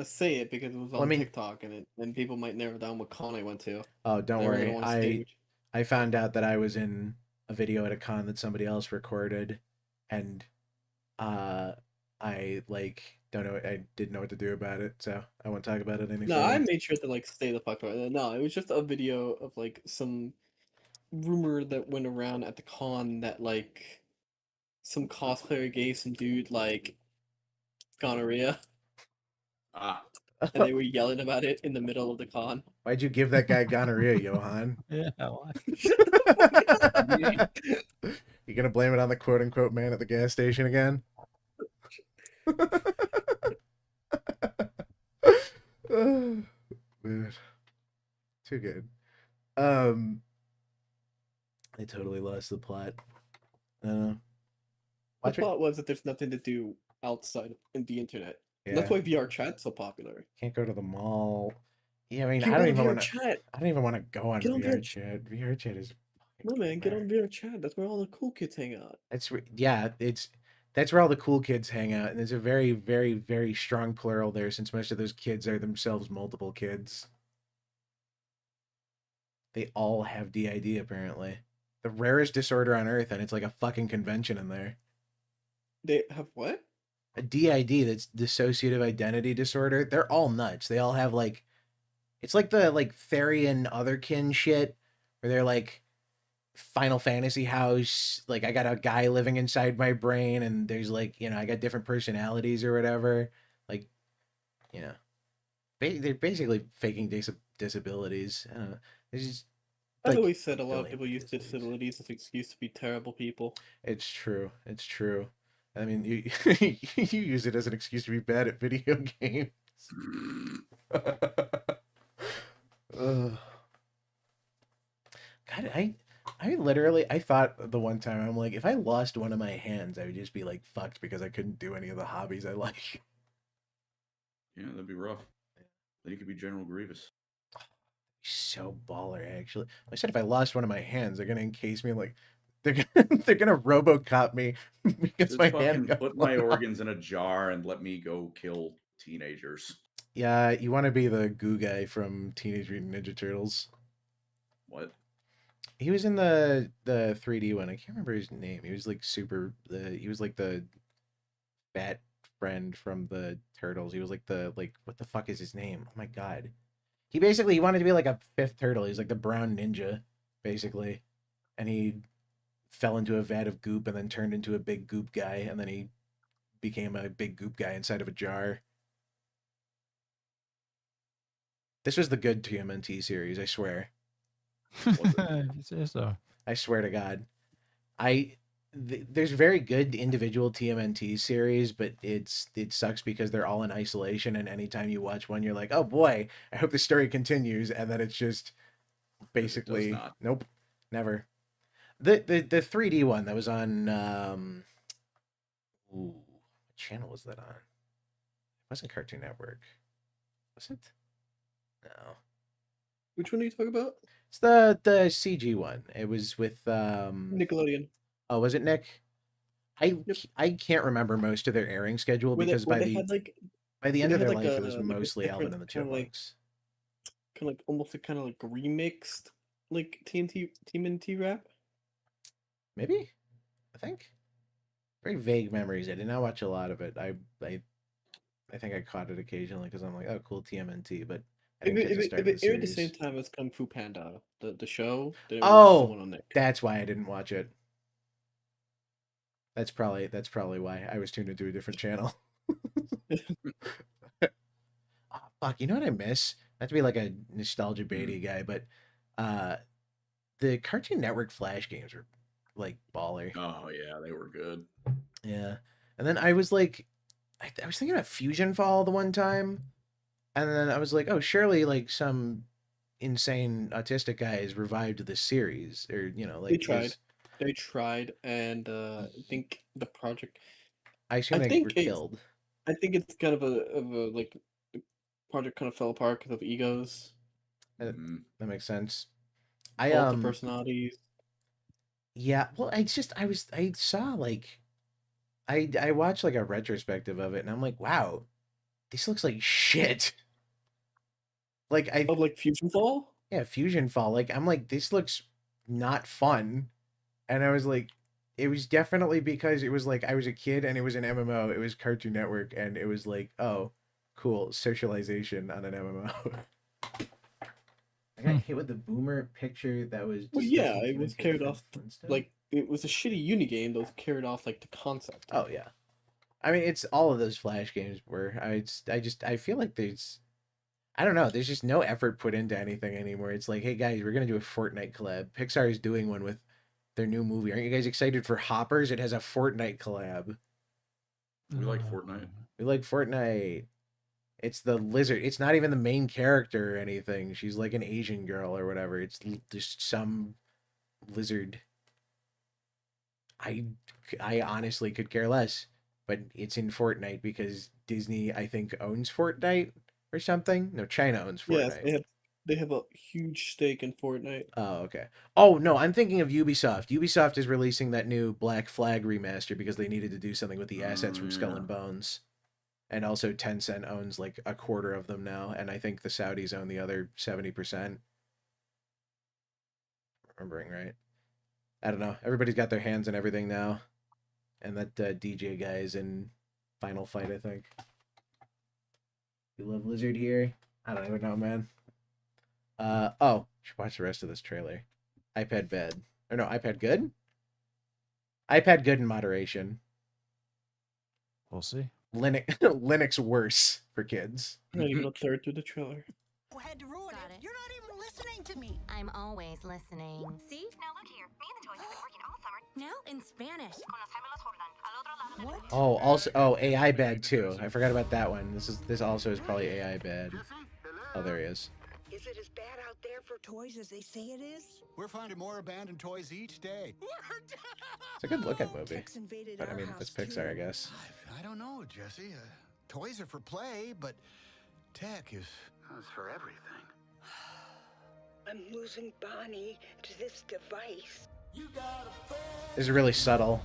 say it because it was on TikTok, and people might narrow down what con I went to. Oh, don't worry. I found out that I was in a video at a con that somebody else recorded, and I don't know. I didn't know what to do about it, so I won't talk about it any further. No, I made sure to like stay the fuck out of it. No, it was just a video of like some rumor that went around at the con that like some cosplayer gave some dude like gonorrhea. And they were yelling about it in the middle of the con. Why'd you give that guy gonorrhea, Johan? Yeah, why? You gonna blame it on the quote-unquote man at the gas station again? Man. Too good. I totally lost the plot. The plot was that there's nothing to do outside of the internet. Yeah. That's why VR Chat's so popular. Can't go to the mall. Yeah, I mean, I don't even want to go on VR Chat. VR Chat is. No man, get on VR Chat. That's where all the cool kids hang out. That's where all the cool kids hang out, and there's a very, very, very strong plural there, since most of those kids are themselves multiple kids. They all have DID apparently, the rarest disorder on Earth, and it's like a fucking convention in there. They have what? A DID, that's dissociative identity disorder. They're all nuts. They all have like, it's like the like Therian otherkin shit, where they're like Final Fantasy house. Like I got a guy living inside my brain, and there's like, you know, I got different personalities or whatever. Like, you know, they're basically faking disabilities. I don't know. I've always said a lot of people use disabilities as an excuse to be terrible people. It's true. It's true. I mean, you you use it as an excuse to be bad at video games. God, I thought the one time, I'm like, if I lost one of my hands, I would just be like fucked because I couldn't do any of the hobbies I like. Yeah, that'd be rough. Then you could be General Grievous. So baller, actually. I said if I lost one of my hands, they're gonna encase me like they're gonna RoboCop me because Just my fucking hand got put my blown off. organs in a jar and let me go kill teenagers. Yeah, you want to be the goo guy from Teenage Mutant Ninja Turtles. What? He was in the 3D one. I can't remember his name. He was like he was like the fat friend from the Turtles. He was like what the fuck is his name? Oh my god. He wanted to be like a fifth turtle. He's like the brown ninja, basically. And he fell into a vat of goop and then turned into a big goop guy, and then he became a big goop guy inside of a jar. This was the good TMNT series, I swear. You say so. I swear to God. There's very good individual TMNT series, but it sucks because they're all in isolation, and anytime you watch one, you're like, oh boy, I hope the story continues, and then it's just basically nope, never. The 3D one that was on what channel was that on? It wasn't Cartoon Network. Was it? No. Which one are you talking about? It's the CG one. It was with Nickelodeon. Oh, was it Nick? I can't remember most of their airing schedule because by the end of their life it was mostly Alvin and the Chipmunks. Kind of like almost kind of like remixed like TMNT rap. Maybe, I think. Very vague memories. I did not watch a lot of it. I think I caught it occasionally because I'm like, oh, cool TMNT, but I didn't get to start the It aired at the series. same time as Kung Fu Panda, the show. Then it was the Oh, one on Nick. that's why I didn't watch it. That's probably why I was tuned into a different channel. Oh, fuck, you know what I miss? Not to be like a nostalgia baity guy, but the Cartoon Network Flash games were like baller. Oh yeah, they were good. Yeah, and then I was like, I was thinking about Fusion Fall the one time, and then I was like, oh, surely like some insane autistic guys revived this series, or you know, like They tried, and I think the project. I assume they were killed. I think it's kind of a like the project kind of fell apart because of egos. That makes sense. The personalities. Yeah, well, I saw like, I watched like a retrospective of it, and I'm like, wow, this looks like shit. Like like Fusion Fall. Yeah, Fusion Fall. Like I'm like, this looks not fun. And I was like, it was definitely because it was like I was a kid and it was an MMO. It was Cartoon Network, and it was like, oh, cool, socialization on an MMO. I got hit with the boomer picture that was. Well, yeah, it was carried off like it was a shitty uni game that was carried off like the concept. Oh yeah, I mean it's all of those Flash games were. I feel like I don't know. There's just no effort put into anything anymore. It's like, hey guys, we're gonna do a Fortnite collab. Pixar is doing one with their new movie. Aren't you guys excited for Hoppers? It has a Fortnite collab. We like Fortnite. We like Fortnite. It's the lizard. It's not even the main character or anything. She's like an Asian girl or whatever. It's just some lizard. I honestly could care less, but it's in Fortnite because Disney, I think, owns Fortnite or something. No, China owns Fortnite. Yes, they have a huge stake in Fortnite. Oh, okay. Oh, no, I'm thinking of Ubisoft. Ubisoft is releasing that new Black Flag remaster because they needed to do something with the assets from Skull and Bones. And also Tencent owns like a quarter of them now, and I think the Saudis own the other 70%. Remembering right. I don't know. Everybody's got their hands in everything now. And that DJ guy is in Final Fight, I think. You love Lizard here? I don't even know, man. Oh, should watch the rest of this trailer. iPad bad. Or no, iPad good? iPad good in moderation. We'll see. Linux worse for kids. Not even a third through the trailer. Had to ruin it. You're not even listening to me. I'm always listening. See? Now look here. Me and the toys have been working all summer. Now in Spanish. Oh, also AI bad too. I forgot about that one. This also is probably AI bad. Oh, there he is. Is it as bad out there for toys as they say it is? We're finding more abandoned toys each day. It's a good looking movie. Tech's invaded But I our mean, house it's Pixar, I too. guess. I don't know, Jesse. Toys are for play, but tech is for everything. I'm losing Bonnie to this device. This is really subtle.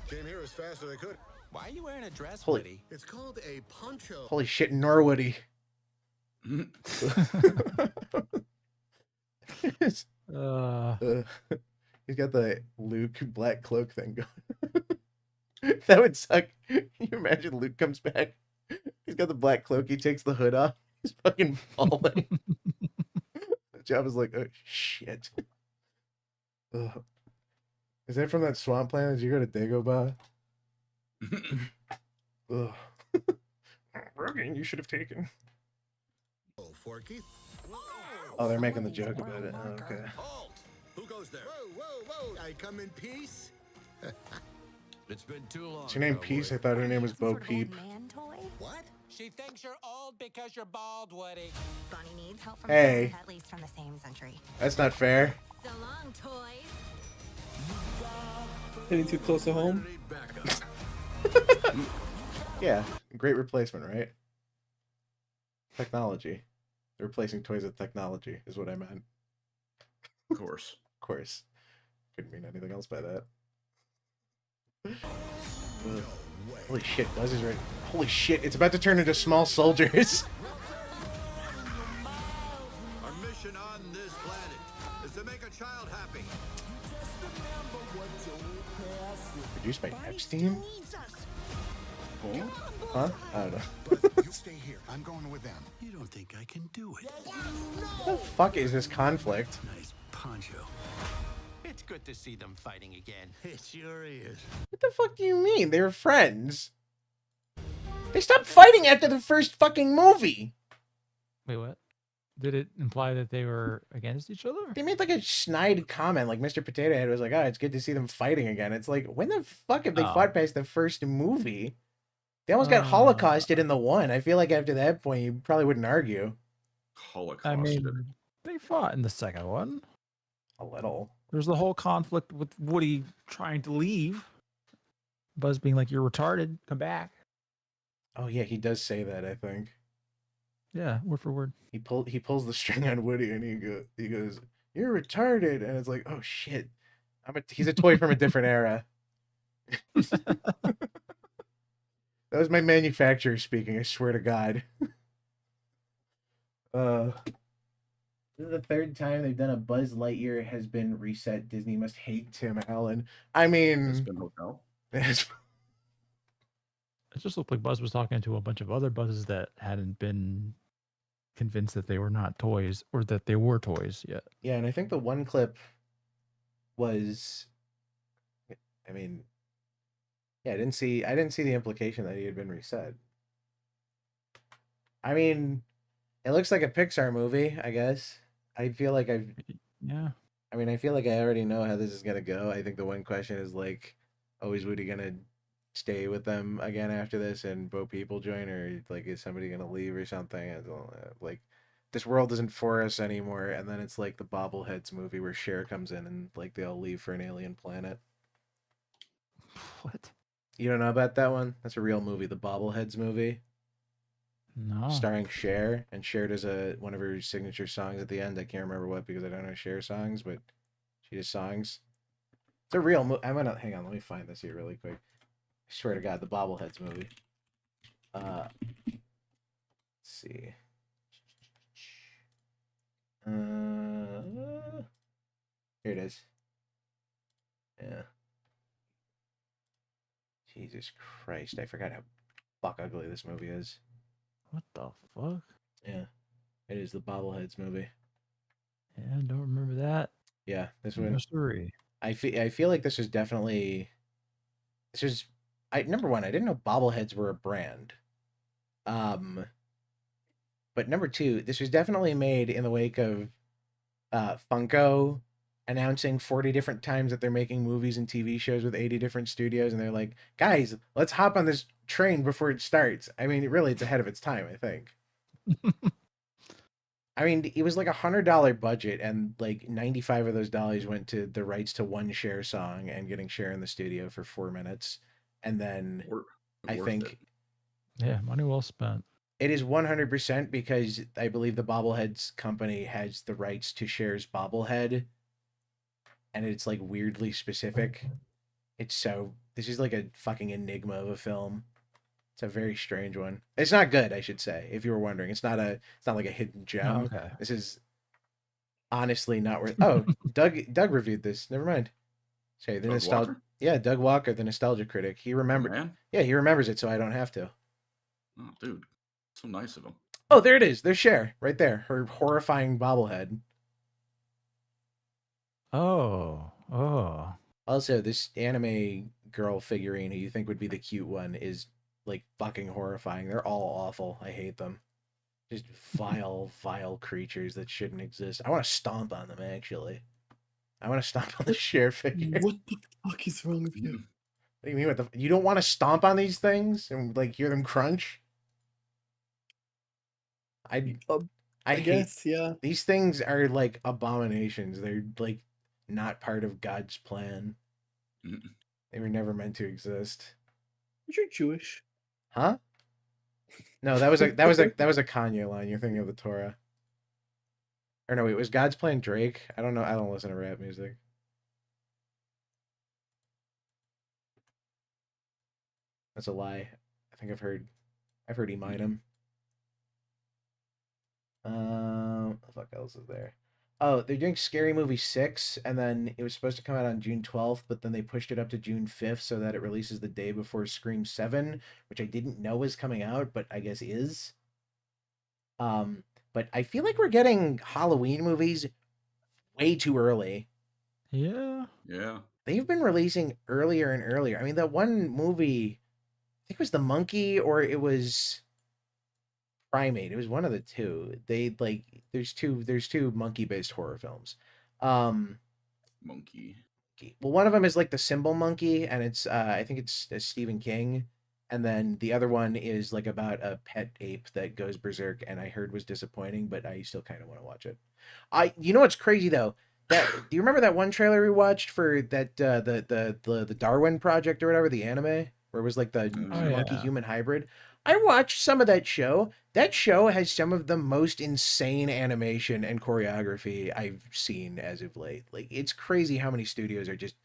Came here as fast as I could. Why are you wearing a dress, Holy- Woody? It's called a poncho. Holy shit, Norwoody. He's got the Luke black cloak thing going. That would suck. Can you imagine Luke comes back? He's got the black cloak. He takes the hood off. He's fucking falling. Jabba's like, oh shit. Ugh. Is that from that swamp planet? Did you go to Dagobah? Ugh. Rogan, you should have taken. Oh, Forky. Oh, they're making the joke about it. Oh, okay. Halt! Who goes there? Whoa, whoa, whoa! I come in peace. It's been too long. Is your name Peace? I thought her name was Bo Peep. Man toy? What? She thinks you're old because you're bald, Woody. Bonnie needs help from Hey. someone at least from the same century. That's not fair. So long, toys. Hitting too close to home. Yeah, great replacement, right? Technology. They're replacing toys with technology is what I meant. Of course. Of course. Couldn't mean anything else by that. Ugh. Holy shit, Buzz is ready. Holy shit, it's about to turn into small soldiers. Our mission on this planet is to make a child happy. Produced by Epstein? Needs us. Huh? I don't know. You stay here. I'm going with them. You don't think I can do it? What the fuck is this conflict? Nice poncho. It's good to see them fighting again. It sure is. What the fuck do you mean? They were friends. They stopped fighting after the first fucking movie. Wait, what? Did it imply that they were against each other? They made like a snide comment, like Mr. Potato Head was like, "Oh, it's good to see them fighting again." It's like, when the fuck have they fought past the first movie? They almost got holocausted in the one. I feel like after that point, you probably wouldn't argue. Holocaust. I mean, they fought in the second one. A little. There's the whole conflict with Woody trying to leave. Buzz being like, "You're retarded. Come back." Oh yeah, he does say that. I think Yeah, word for word. he pulls the string on Woody, and he goes, "You're retarded," and it's like, oh shit, he's a toy from a different era. That was my manufacturer speaking. I swear to God. This is the third time they've done a Buzz Lightyear has been reset. Disney must hate Tim Allen. I mean, Spin Hotel. it's- It just looked like Buzz was talking to a bunch of other Buzzes that hadn't been convinced that they were not toys or that they were toys yet. yeah, and I think the one clip was, I mean, yeah, I didn't see the implication that he had been reset. I mean, it looks like a Pixar movie, I guess. I feel like Yeah. I feel like I already know how this is gonna go. I think the one question is like, oh, is Woody gonna stay with them again after this and Bo Peep will join, or like is somebody gonna leave or something? I don't know. Like, this world isn't for us anymore, and then it's like the Bobbleheads movie where Cher comes in and like they all leave for an alien planet. What? You don't know about that one? That's a real movie, the Bobbleheads movie, No. starring Cher, and Cher does one of her signature songs at the end. I can't remember what because I don't know Cher songs, but she does songs. It's a real movie. I'm gonna hang on. Let me find this here really quick. I swear to God, the Bobbleheads movie. Let's see. Here it is. Yeah. Jesus Christ, I forgot how fuck ugly this movie is. What the fuck? Yeah. It is the Bobbleheads movie. Yeah, I don't remember that. Yeah, this one. Mystery. I feel like this was definitely number one, I didn't know bobbleheads were a brand. But number two, this was definitely made in the wake of Funko announcing 40 different times that they're making movies and TV shows with 80 different studios, and they're like, guys, let's hop on this train before it starts. I mean, really, it's ahead of its time, I think. I mean, it was like $100 budget, and like 95 of those dollars went to the rights to one Cher song and getting Cher in the studio for 4 minutes. And then I think Yeah, money well spent. it is 100% because I believe the Bobbleheads company has the rights to Cher's bobblehead, and it's like weirdly specific. This is like a fucking enigma of a film. It's a very strange one. It's not good, I should say, if you were wondering. It's not like a hidden gem. Oh, okay. This is honestly not worth. Oh, Doug reviewed this. Never mind. Say the nostalgia. Yeah, Doug Walker, the nostalgia critic. He remembered. Man? Yeah, he remembers it, so I don't have to. Oh, dude, so nice of him. Oh, there it is. There's Cher right there. Her horrifying bobblehead. Oh. Also, this anime girl figurine who you think would be the cute one is like fucking horrifying. They're all awful. I hate them. Just vile, vile creatures that shouldn't exist. I want to stomp on them, actually. I want to stomp on the Cher figure. What the fuck is wrong with you? What do you mean? You don't want to stomp on these things and like hear them crunch? I guess, yeah. These things are like abominations. They're like not part of God's plan. They were never meant to exist. You're Jewish. Huh? No, that was a Kanye line. You're thinking of the Torah. Or no, wait, was God's plan Drake? I don't know. I don't listen to rap music. That's a lie. I think I've heard Eminem. What the fuck else is there? Oh, they're doing Scary Movie 6, and then it was supposed to come out on June 12th, but then they pushed it up to June 5th so that it releases the day before Scream 7, which I didn't know was coming out, but I guess is. But I feel like we're getting Halloween movies way too early. Yeah. Yeah. They've been releasing earlier and earlier. I mean, that one movie, I think it was The Monkey or it was Primate. It was one of the two. They like there's two monkey-based horror films. Monkey. Well, one of them is like the Symbol Monkey, and it's I think it's Stephen King, and then the other one is like about a pet ape that goes berserk, and I heard was disappointing, but I still kind of want to watch it. You know what's crazy though? Do you remember that one trailer we watched for that the Darwin Project or whatever, the anime, where it was like the monkey human hybrid? I watched some of that show. That show has some of the most insane animation and choreography I've seen as of late. Like, it's crazy how many studios are just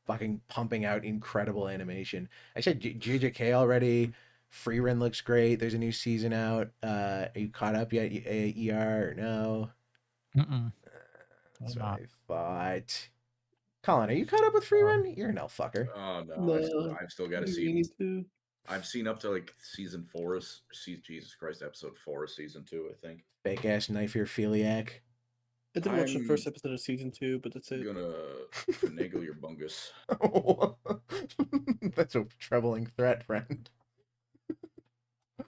fucking pumping out incredible animation. I said JJK already. Freerun looks great. There's a new season out. Are you caught up yet, ER, or no? That's what I thought. Colin, are you caught up with Freerun? You're an elf fucker. Oh, no. I've still got to see. I've seen up to like season 4 Jesus Christ, episode 4 of season 2, I think. Fake ass knife your philiac. I did watch the first episode of season 2, but that's it. I'm gonna finagle your bungus. That's a troubling threat, friend.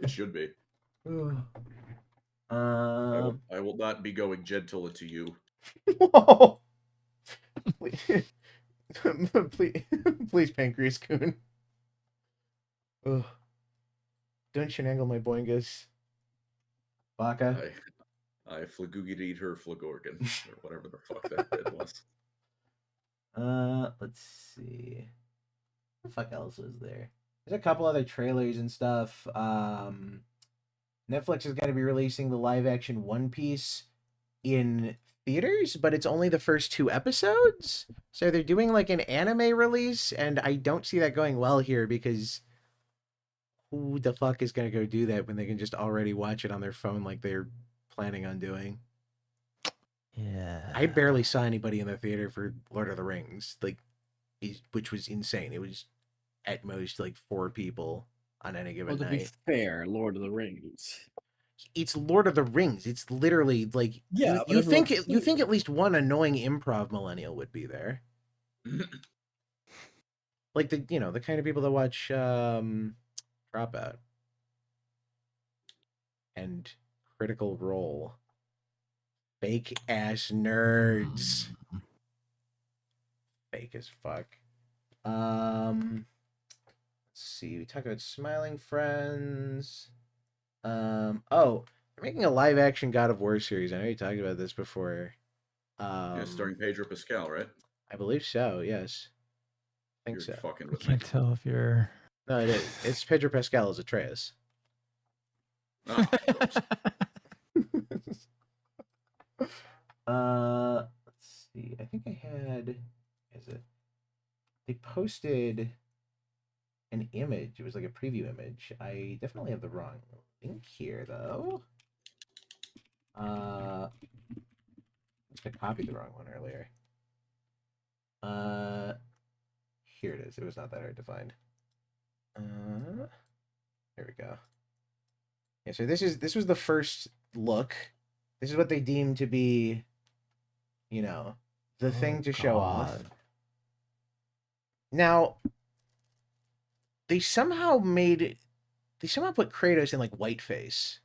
It should be. I will not be going gentle to you. Whoa. Please, Pancreas Coon. Ugh. Don't shenangle my boingus. Baka. I flagugid her flagorgan, or whatever the fuck that bit was. Let's see. What the fuck else was there? There's a couple other trailers and stuff. Netflix is going to be releasing the live-action One Piece in theaters, but it's only the first 2 episodes. So they're doing like an anime release, and I don't see that going well here because who the fuck is going to go do that when they can just already watch it on their phone like they're planning on doing? Yeah. I barely saw anybody in the theater for Lord of the Rings, which was insane. It was at most like 4 people on any given night. To be fair, Lord of the Rings. It's Lord of the Rings. It's literally like you think at least one annoying improv millennial would be there. Like the kind of people that watch Dropout and Critical Role. Fake ass nerds. Fake as fuck. Let's see. We talked about Smiling Friends. Oh, remember making a live action God of War series. I know you talked about this before. Yeah, starring Pedro Pascal, right? I believe so. Yes, I think You're so. fucking I with me. can't tell if you're. No, it is. It's Pedro Pascal as Atreus. Oh, of course. Let's see. I think I had. Is it? They posted an image. It was like a preview image. I definitely have the wrong link here, though. I copied the wrong one earlier. Here it is. It was not that hard to find. There we go. Yeah, so this was the first look. This is what they deem to be, you know, the thing to show off. Now, they somehow put Kratos in like whiteface.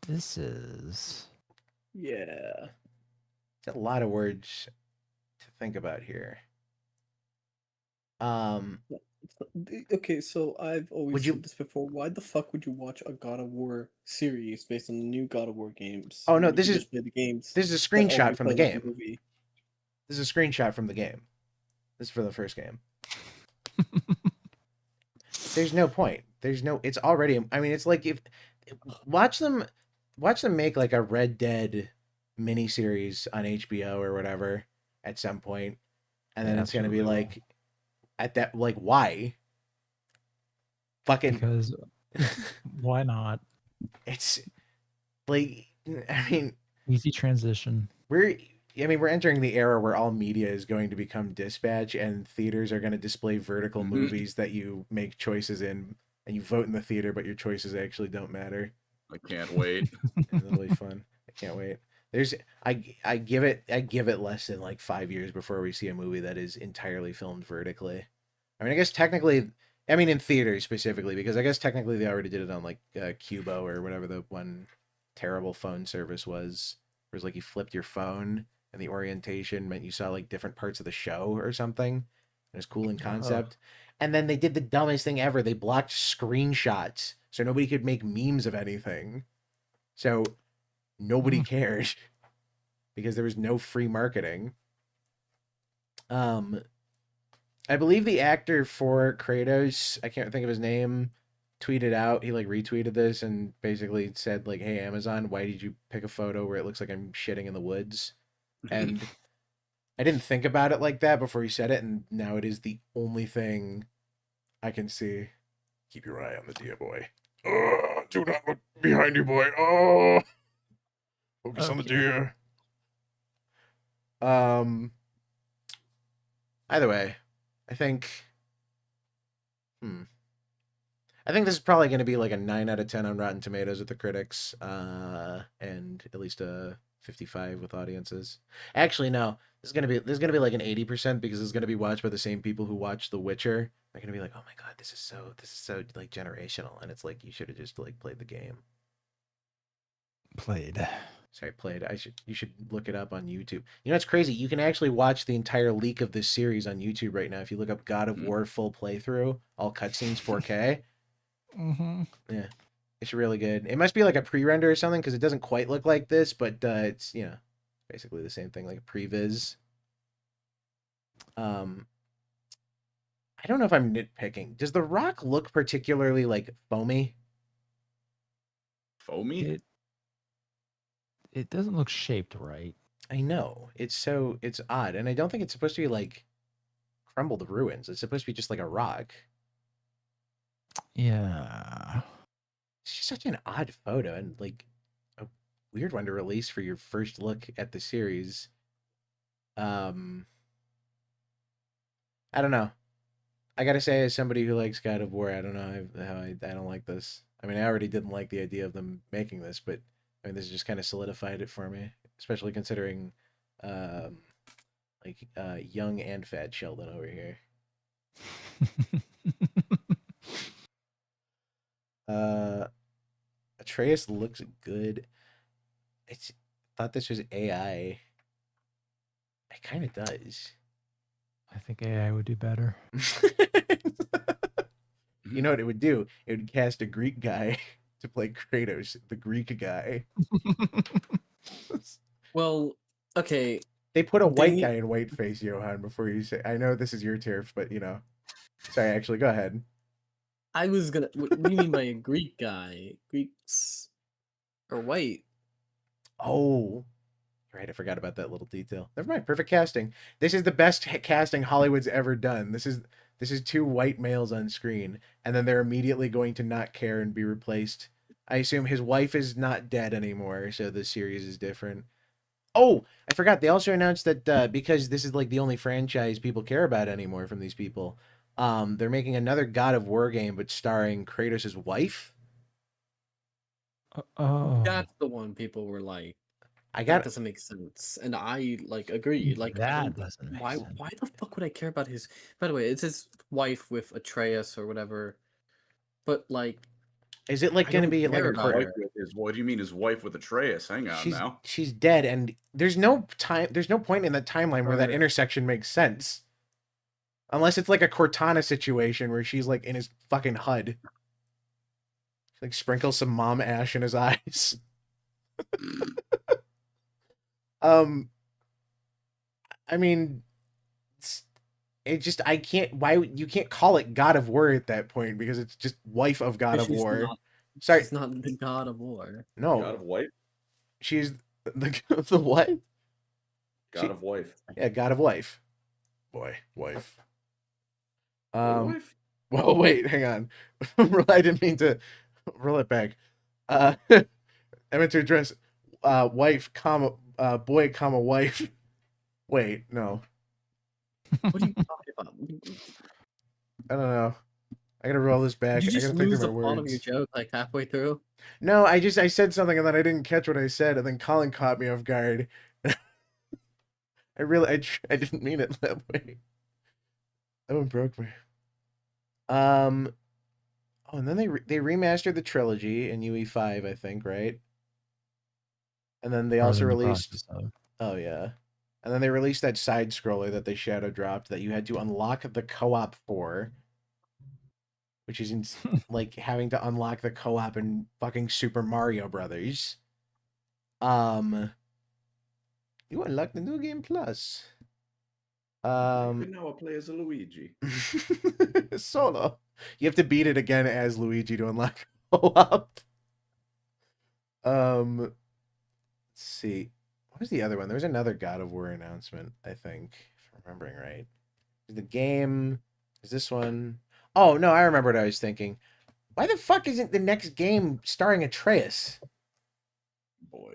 This is. Yeah. It's a lot of words to think about here. Okay, so I've always Would you- said this before. Why the fuck would you watch a God of War series based on the new God of War games? Oh no, when you this can is just play the games. this is a that screenshot already from the play like game. movie. This is a screenshot from the game. This is for the first game. There's no point. There's no. It's already. I mean, it's like if watch them make like a Red Dead miniseries on HBO or whatever at some point, and then They it's gonna be absolutely like at that like why? Fucking Because why not? it's like I mean Easy transition. we're entering the era where all media is going to become dispatch, and theaters are going to display vertical movies that you make choices in, and you vote in the theater, but your choices actually don't matter. I can't wait. It'll be fun. I can't wait. I give it less than like 5 years before we see a movie that is entirely filmed vertically. I mean, I guess technically, I mean in theaters specifically, because I guess technically they already did it on like Cubo or whatever the one terrible phone service was. Where it was like you flipped your phone and the orientation meant you saw like different parts of the show or something. It was cool in concept. And then they did the dumbest thing ever. They blocked screenshots so nobody could make memes of anything. So nobody cared because there was no free marketing. I believe the actor for Kratos, I can't think of his name, tweeted out, he like retweeted this and basically said like, hey Amazon, why did you pick a photo where it looks like I'm shitting in the woods? And I didn't think about it like that before he said it, and now it is the only thing I can see. Keep your eye on the deer, boy. Do not look behind you, boy. Oh, focus on the deer. Either way, I think this is probably going to be like a 9 out of 10 on Rotten Tomatoes with the critics, and at least a 55 with audiences. Actually, no, this is gonna be like an 80% because it's gonna be watched by the same people who watch The Witcher. They're gonna be like, oh my god, this is so like generational, and it's like you should have just like played the game. Played. You should look it up on YouTube. You know, it's crazy. You can actually watch the entire leak of this series on YouTube right now if you look up God of War full playthrough, all cutscenes 4K. Yeah, it's really good. It must be like a pre-render or something because it doesn't quite look like this, but it's basically the same thing, like a previs. I don't know if I'm nitpicking. Does the rock look particularly like foamy? Foamy? It doesn't look shaped right. I know. It's odd. And I don't think it's supposed to be like crumbled ruins. It's supposed to be just like a rock. Yeah. It's just such an odd photo and like a weird one to release for your first look at the series. I don't know. I gotta say, as somebody who likes God of War, I don't know how I don't like this. I mean, I already didn't like the idea of them making this, but I mean, this just kind of solidified it for me, especially considering, young and fat Sheldon over here. Atreus looks good. Thought this was AI. It kind of does. I think AI would do better. You know what it would do? It would cast a Greek guy to play Kratos, the Greek guy. Well, okay. They put a They white need- guy in whiteface, Johan, before you say. I know this is your turf, but you know. Sorry, actually, go ahead. I was gonna. What do you mean by a Greek guy? Greeks are white. Oh, right. I forgot about that little detail. Never mind. Perfect casting. This is the best casting Hollywood's ever done. This is two white males on screen, and then they're immediately going to not care and be replaced. I assume his wife is not dead anymore, so the series is different. Oh, I forgot. They also announced that because this is like the only franchise people care about anymore from these people, they're making another God of War game, but starring Kratos' wife. Oh, That's the one people were like, I that got. doesn't make sense, and I like agree. Like, that doesn't make why? sense. Why the fuck would I care about his? By the way, it's his wife with Atreus or whatever. But like, Is it like I going to don't be like care a about court? her. What do you mean his wife with Atreus? Hang on now. She's dead, and there's no time. There's no point in that timeline where that Right. intersection makes sense, unless it's like a Cortana situation where she's like in his fucking HUD, like sprinkle some mom ash in his eyes. I mean, it just I can't. Why you can't call it God of War at that point because it's just wife of God of She's War. not- Sorry, She's not the God of War. no, God of wife? she's the what? God of wife. Yeah, God of Wife. Boy, wife. Wife? Well, wait, hang on. I didn't mean to roll it back. I meant to address wife, comma boy, comma wife. Wait, no. What are you talking about? I don't know. I gotta roll this back. Did you I just gotta think lose through the my plot of your words. joke like halfway through? No, I said something and then I didn't catch what I said, and then Colin caught me off guard. I didn't mean it that way. That one broke me. Oh, and then they remastered the trilogy in UE5, I think, right? And then they also released. Oh yeah, and then they released that side scroller that they shadow dropped that you had to unlock the co-op for, which is like having to unlock the co-op in fucking Super Mario Brothers. You unlock the New Game Plus. You can now play as a Luigi. Solo. You have to beat it again as Luigi to unlock co-op. Let's see. What was the other one? There was another God of War announcement, I think, if I'm remembering right. The game is this one. Oh no, I remember what I was thinking. Why the fuck isn't the next game starring Atreus? Boy.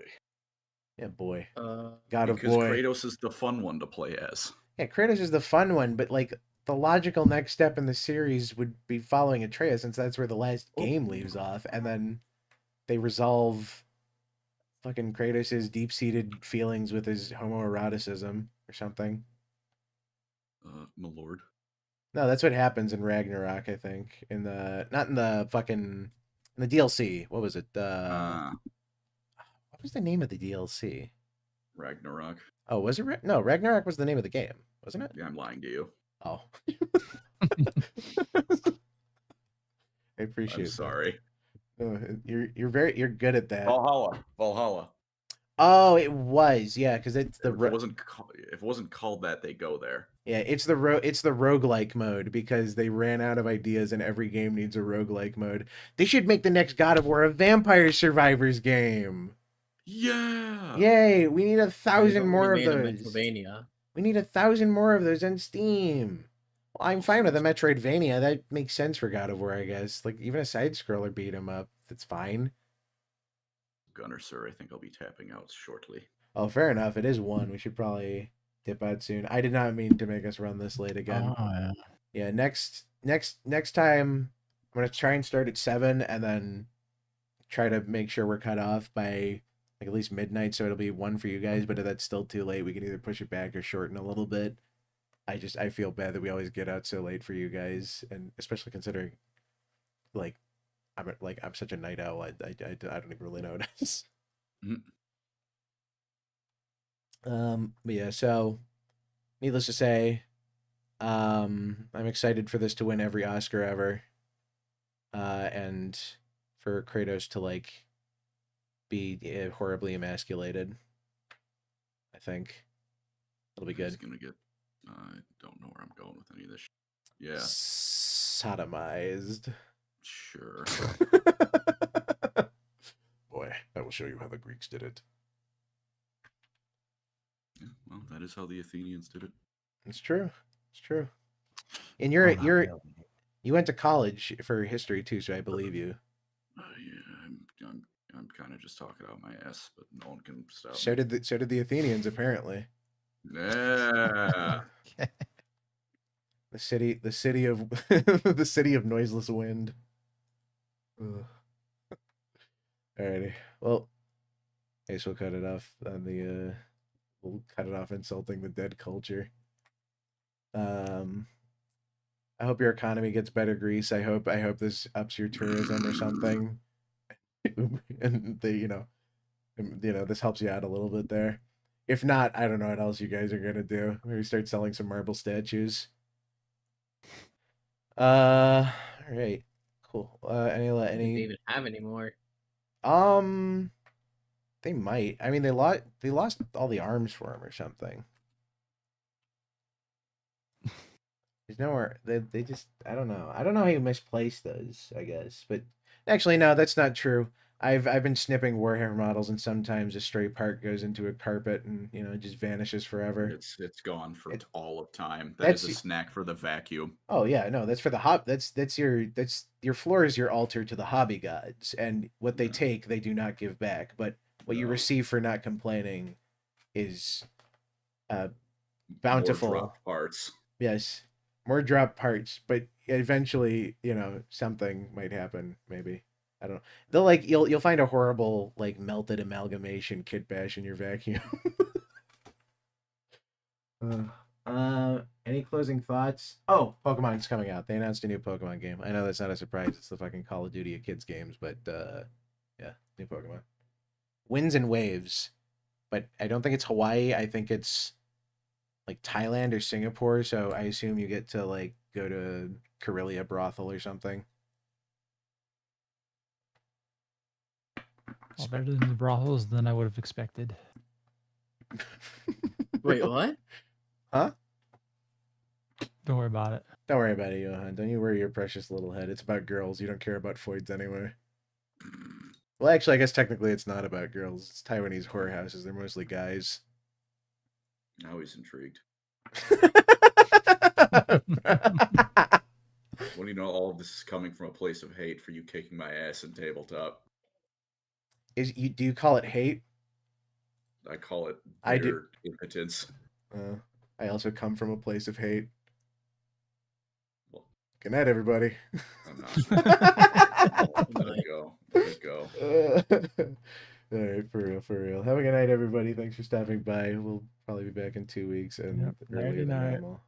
Yeah, boy. God of Boy. Kratos is the fun one to play as. Yeah, Kratos is the fun one, but like the logical next step in the series would be following Atreus, since that's where the last game leaves off, and then they resolve fucking Kratos' deep-seated feelings with his homoeroticism or something. My lord. No, that's what happens in Ragnarok, I think. Not in the fucking in the DLC. What was it? What was the name of the DLC? Ragnarok. Oh, was it? No, Ragnarok was the name of the game, wasn't it? Yeah, I'm lying to you. Oh. I appreciate I'm that. sorry. You're good at that. Valhalla. Oh, it was. Yeah, because it's the if it wasn't called that, they go there. Yeah, it's the roguelike mode because they ran out of ideas and every game needs a roguelike mode. They should make the next God of War a Vampire Survivors game. Yeah. Yay, we need 1,000 more of those. Metroidvania. We need 1,000 more of those on Steam. Well, I'm fine with a Metroidvania. That makes sense for God of War, I guess. Like even a side scroller beat 'em up. That's fine. Gunnar, sir, I think I'll be tapping out shortly. Oh, fair enough. It is 1. We should probably dip out soon. I did not mean to make us run this late again. Oh, yeah. Yeah, next time I'm gonna try and start at 7 and then try to make sure we're cut off by like at least midnight, so it'll be 1 for you guys. But if that's still too late, we can either push it back or shorten a little bit. I feel bad that we always get out so late for you guys, and especially considering like I'm such a night owl. I don't even really notice. But yeah, so needless to say, I'm excited for this to win every Oscar ever. and for Kratos to like be horribly emasculated. I think it'll be good. He's gonna get. I don't know where I'm going with any of this. Yeah. Sodomized. Sure. Boy, I will show you how the Greeks did it. Yeah, well, that is how the Athenians did it. It's true. It's true. And Oh, not you really. went to college for history too, so I believe you. Yeah, I'm kind of just talking out my ass, but no one can stop. So did the Athenians apparently. Yeah. The city of the city of noiseless wind. Ugh. Alrighty. Well, I guess we'll cut it off on the we'll cut it off insulting the dead culture. I hope your economy gets better, Greece. I hope this ups your tourism or something. And this helps you out a little bit there. If not, I don't know what else you guys are gonna do. Maybe start selling some marble statues. All right, cool. Any Do they even have any more? They might. I mean, they lost all the arms for him or something. There's nowhere. They just. I don't know. I don't know how you misplace those. I guess, but actually, no, that's not true. I've been snipping Warhammer models, and sometimes a stray part goes into a carpet, and it just vanishes forever. It's gone for all of time. That's a snack for the vacuum. Oh yeah, no, that's for the That's your floor is your altar to the hobby gods, and what they take, they do not give back. But what you receive for not complaining is bountiful. More drop parts. Yes, more drop parts, but eventually, something might happen. Maybe. I don't know. They'll you'll find a horrible melted amalgamation kit bash in your vacuum. Any closing thoughts? Oh, Pokemon's coming out. They announced a new Pokemon game. I know that's not a surprise. It's the fucking Call of Duty of kids games, but yeah, new Pokemon. Winds and Waves, but I don't think it's Hawaii. I think it's Thailand or Singapore. So I assume you get to go to Corellia brothel or something. Well, better than the brothels than I would have expected. Wait, what? Huh? Don't worry about it. Don't worry about it, Johan. Don't you worry your precious little head. It's about girls. You don't care about foids anyway. Well, actually, I guess technically it's not about girls. It's Taiwanese whorehouses. They're mostly guys. Now he's intrigued. When you know all of this is coming from a place of hate for you kicking my ass in tabletop. Do you call it hate? I call it bitter impotence. I also come from a place of hate. Well, good night, everybody. Let it go. Let it go. All right, for real. Have a good night, everybody. Thanks for stopping by. We'll probably be back in 2 weeks and earlier than normal.